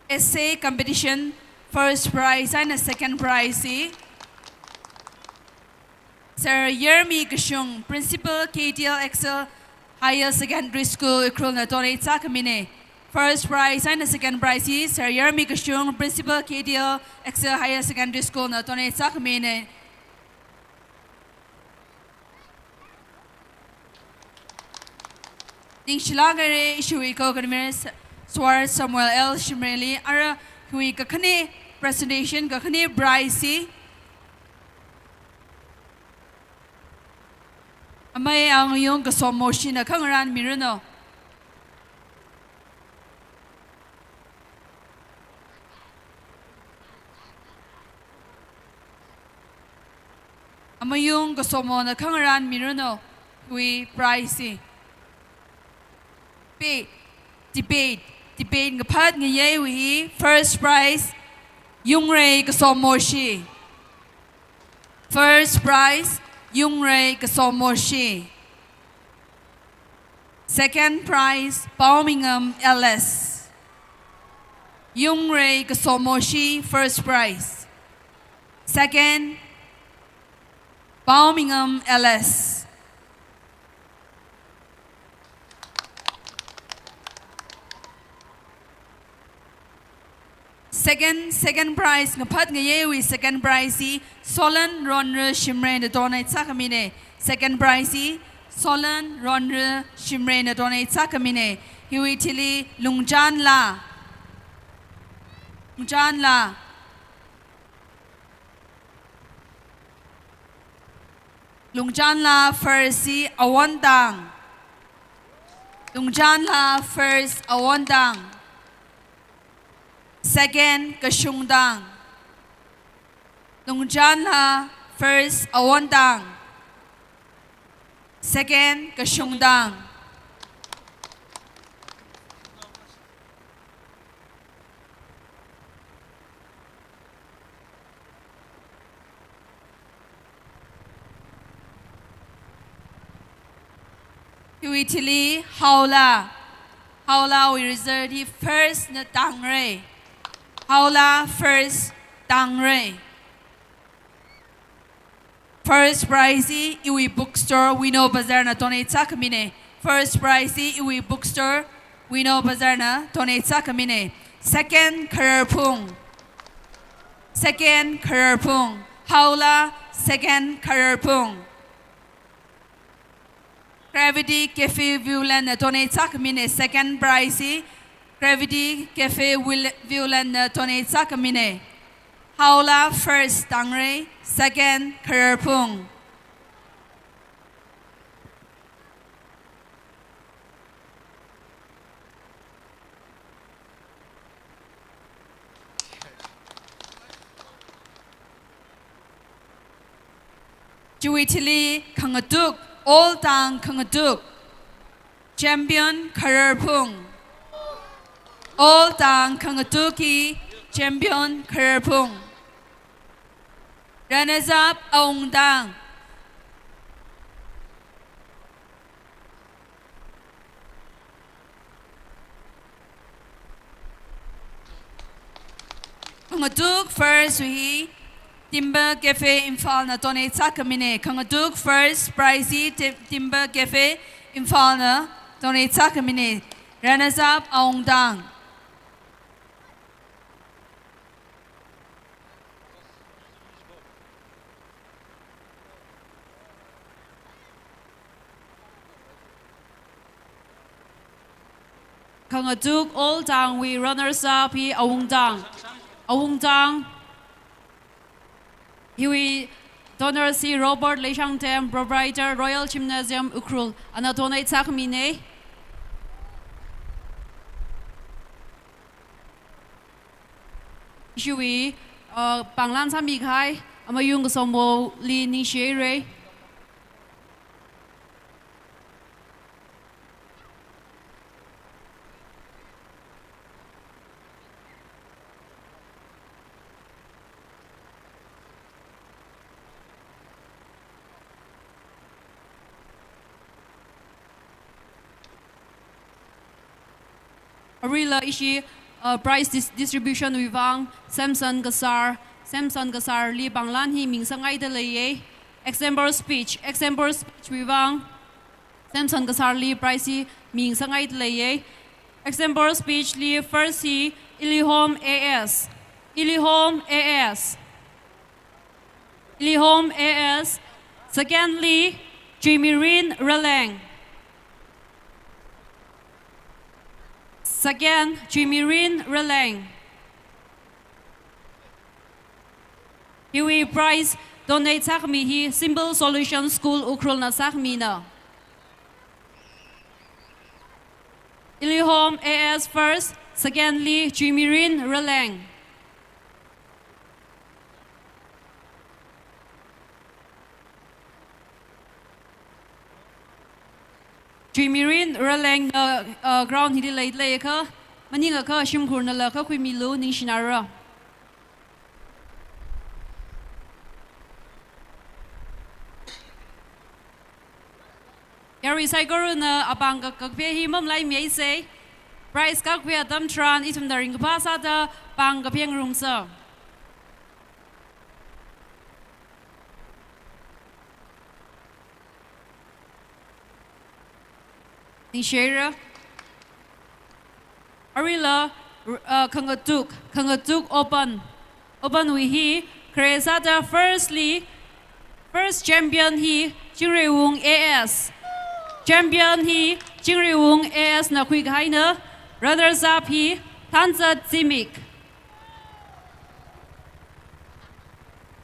Essay competition, first prize and a second prize. Sir Yermi Kashung, Principal KTL Excel Higher Secondary School UKHRUL na donate sa kamine. First prize and the second prize is Sir Yermi Kashung, Principal KTL Excel Higher Secondary School na donate sa kamine. Ding shilagare ishui ko kanimere Swar Samuel L. Shimreli ara hui kakane presentation kakane prize Amay ang yung kasomoshi na kangaran miruno. Amay yung kasomo na kangaran miruno. Hui price. Debate ngapat ngayon hui first prize yung ray kasomoshi. First prize Yung Ray Kasomoshi. Second prize, Birmingham LS. Yung Ray Kasomoshi, first prize. Second, Birmingham LS. Second prize ngapat ngayewi second prize Solan Ronre Shimre na donate sa kamine. Second prize Solan Ronre Shimre na donate sa kamine. Hiwitili Lungjan La. Lungjan La. Lungjan La first Awandang. Lungjan La first Awandang. Second, Kashungdang. Lungjan La, first, Awandang. Second, Kashungdang. Uitili, Haula. Haula, we reserve the first na Tangre. Haula first Tangre. First prize Iwi Bookstore Wino Bazar na donate sa kamine. First prize Iwi Bookstore Wino Bazar na donate sa kamine. Second Kararpung. Second Kararpung. Haula second Kararpung. Gravity Cafe Violin na donate sa kamine. Second prize Gravity Cafe Violin na donate sa kamine. Haula first Tangre, second Kararpung. Juitili Kangatuk, All Tang Kangatuk. Champion Kararpung. All Tang Kangatuki Champion Kararpung. Runners up, Aung Dang. Kangaduk first we Timber Cafe Imphal na donate sakamine. Kangaduk first pricey Timber Cafe Imphal na donate sakamine. Runners up, Aung Dang. Kangaduk Old Dang we runners up he Aung Dang. Aung Dang. He we donor C Robert Leishang Tem proprietor Royal Gymnasium UKHRUL and donate sakamine. Shui Banglan Sami Kai Amayung Sombo Li Ni Shere. Arila ishi price distribution wivang Samson Gasar li Banglan hi ming sangai de leye example speech wivang Samson Gasar li price ming sangai de leye example speech li first hi Ilihom AS secondly Jimirin Releng. Second, Jimirin Releng. Hiwi prize donate sakmi hi Simple Solution School UKHRUL na sakmi na. Ilihom AS first, secondly Jimirin Releng. Jimirin Releng the ground hidi late lay ka maninga ka shimkur na la ka kui milu ning shinara. Yari saiguru na abang ka kakpe himam lai mei say price kakpe adam tran itum daring pasa da bang kapiang room sa. Share Arila Kangaduk open we he Kresata first champion he Jingriwung AS champion he Jingriwung AS na quick haina runners up he Tanza Zimik.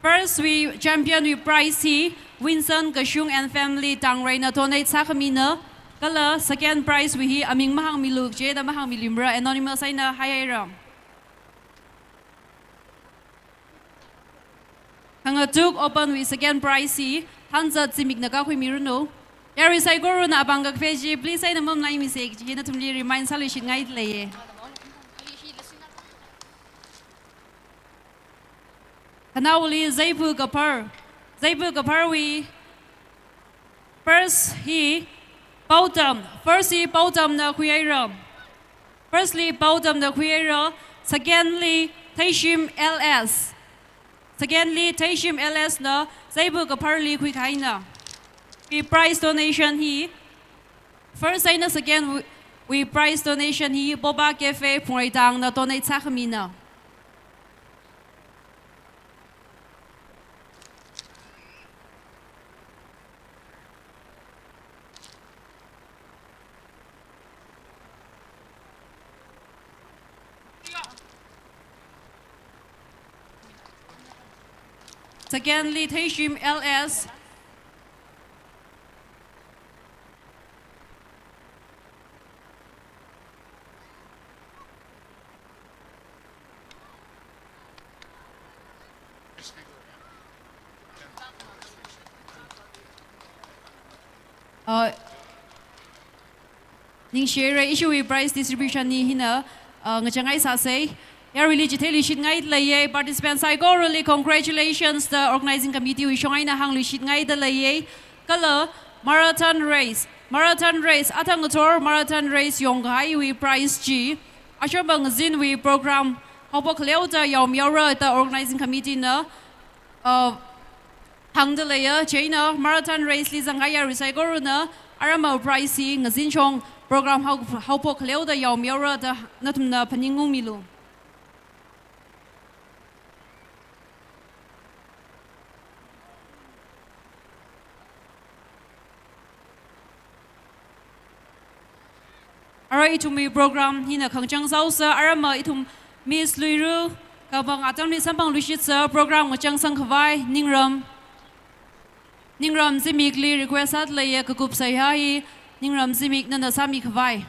First we champion we prize he Winston Gashung and family Tang Ray na donate sakamina. Kala second prize we hi aming mahang miluk je da mahang milimbra anonymous ay na hayayra. Kangaduk open with second prize hi Tanza Zimik na ka kui miruno. Yari saigoro na abang gagpeji please ay na mom na imisik je na tumli remind solution ngay leye. Kanawuli Zaipu Gapar we first he Firstly, bottom the creator. Secondly, Taishim LS. Na Zaibu Gaparli quick haina. We price donation he. First and second we price donation he Boba Cafe Poitang na donate sakamina. Secondly, Taishim LS. Ning share issue price distribution ni hina ngachangai sa say Yeah, really, jiteli shit ngai laye participants I go really congratulations the organizing committee we showing na hang shit ngai the laye color marathon race atang tour marathon race yong hai we prize G asher bang zin we program hobo kleo da yaw miora the organizing committee na hang the laye china marathon race li zangaya recycle na arama prize ngazin chong program hobo kleo da yaw miora da natum na paningung milu Alright, itum mi program hina kangchang sausa arama itum Miss LUIRA kabang atang ni sampang lushit sa program ngachang sang khawai Ningram zimikli request at laya kakup sayai Ningram zimik nana sami khawai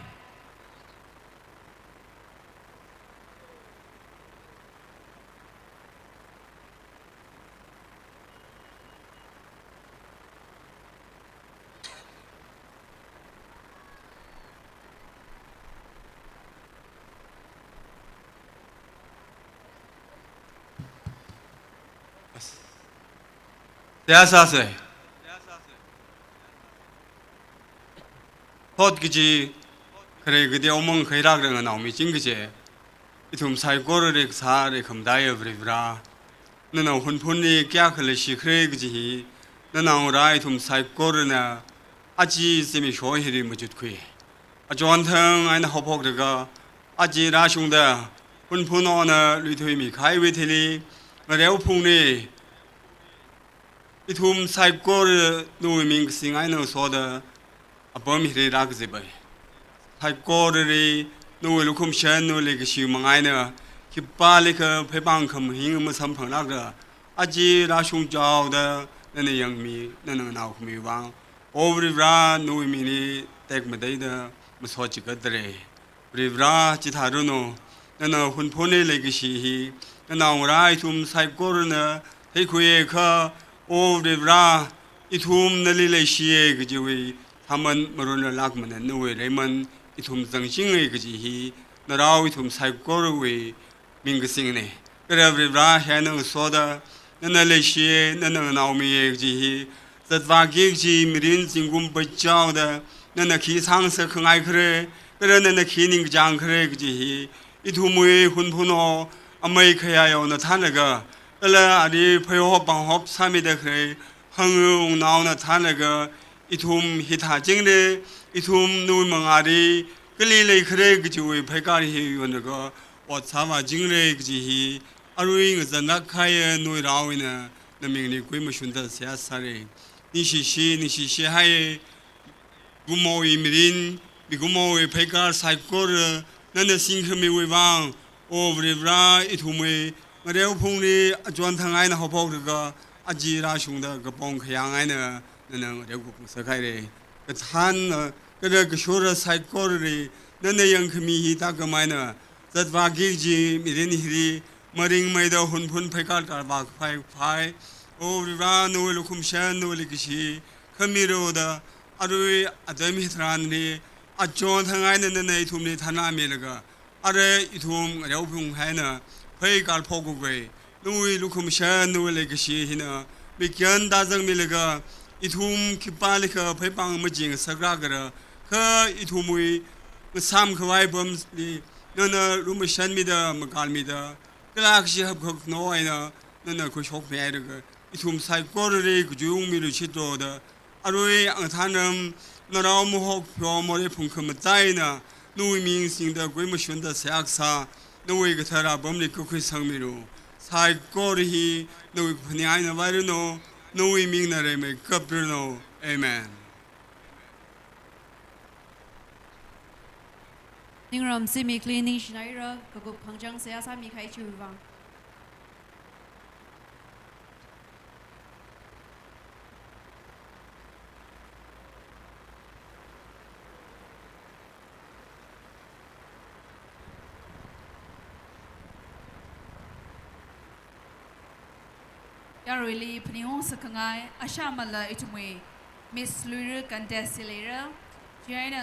Day6 hot giji kare gede omong khairak rang naw mi ching gije itum sai kor re sa re khamdai bra nana hunphun ni kya khale shikhre giji nana rai itum sai kor na aji semi sho hiri mujut khui ajon thang aina hopok daga aji ra shung da hunphun ona luithui mi khai we theli reu phung ni itum sai kor no ming sing I know so the abom hiri rak zibai sai kor re no lukum shan no le shi mangai na ki pa le ka phe bang kham hing ma sam phang rak da aji ra shung jaw da na yang mi na naw mi wang over ra no mi ni tek ma dai da ma so chi ka dre ri ra chi tha ru no na hun phone le shi hi na ra itum sai kor na hei khuye kha over ra itum nali le shie gjiwi haman marun lak man no we reman itum zangsing e gji hi na raw itum sai kor we ming sing ne every ra han so da na le shie na naw mi e gji hi zat wa gi ji mirin jingum ba chaw da na khi sang se khngai khre na khi ning jang khre gji hi itum we hun phuno amai khaya yo na than ga ala adi phayo bang hop sami de khre hang naw na than ga itum hitha jingle itum nu mangari kli le khre gji phekari hi yon ga o chama jingle gji hi arui ng zana khai nu rawina na mingni koi ma shunda sia sare ni shi hai gumo imirin bigumo phekar sai kor na sing khme we bang o bra itum we Mareu phung ni ajon thangai na hopok ga aji ra shung da ga pong khyang ai na na reu ku sa khai re ka than ka re ka shora sai kor re na yang khmi hi ta ga mai na zat wa gi ji mi ren hi maring mai da hun phun phai ka ta ba phai o ra no lu khum shan no li ki khmi ro da arui adami thran ni ajon thangai na thum ni thana me ga are ithum reu phung hai na Pay gal pogo gray, Louis Lucum Shan, no legacy hina, Bikan Dazang Milega, itum Kipalika, Pepang Majing, Sagragara, Ka itumui, the Sam Kawai Bums, the Nana Rumashan Mida, Magalmida, Galaxy have cooked no ina, Nana Kushok Medica, itum Psychology, Jung Miluchito, the Arui Antanum, Narao Mohok, More Punkamataina, Louis means in the Grimashun, the Saxa. No way to tell a bummy cookie sang me. Sai Gori, no Paniana Varino, no we mean that I make up no. Amen. Ningram simi cleaning Schneider, Kago Pangjang Seasa Mikai Chuva. Really, Pnion Sakangai, Ashamala, Itumwe, Miss LUIRA Candesilera, Giana.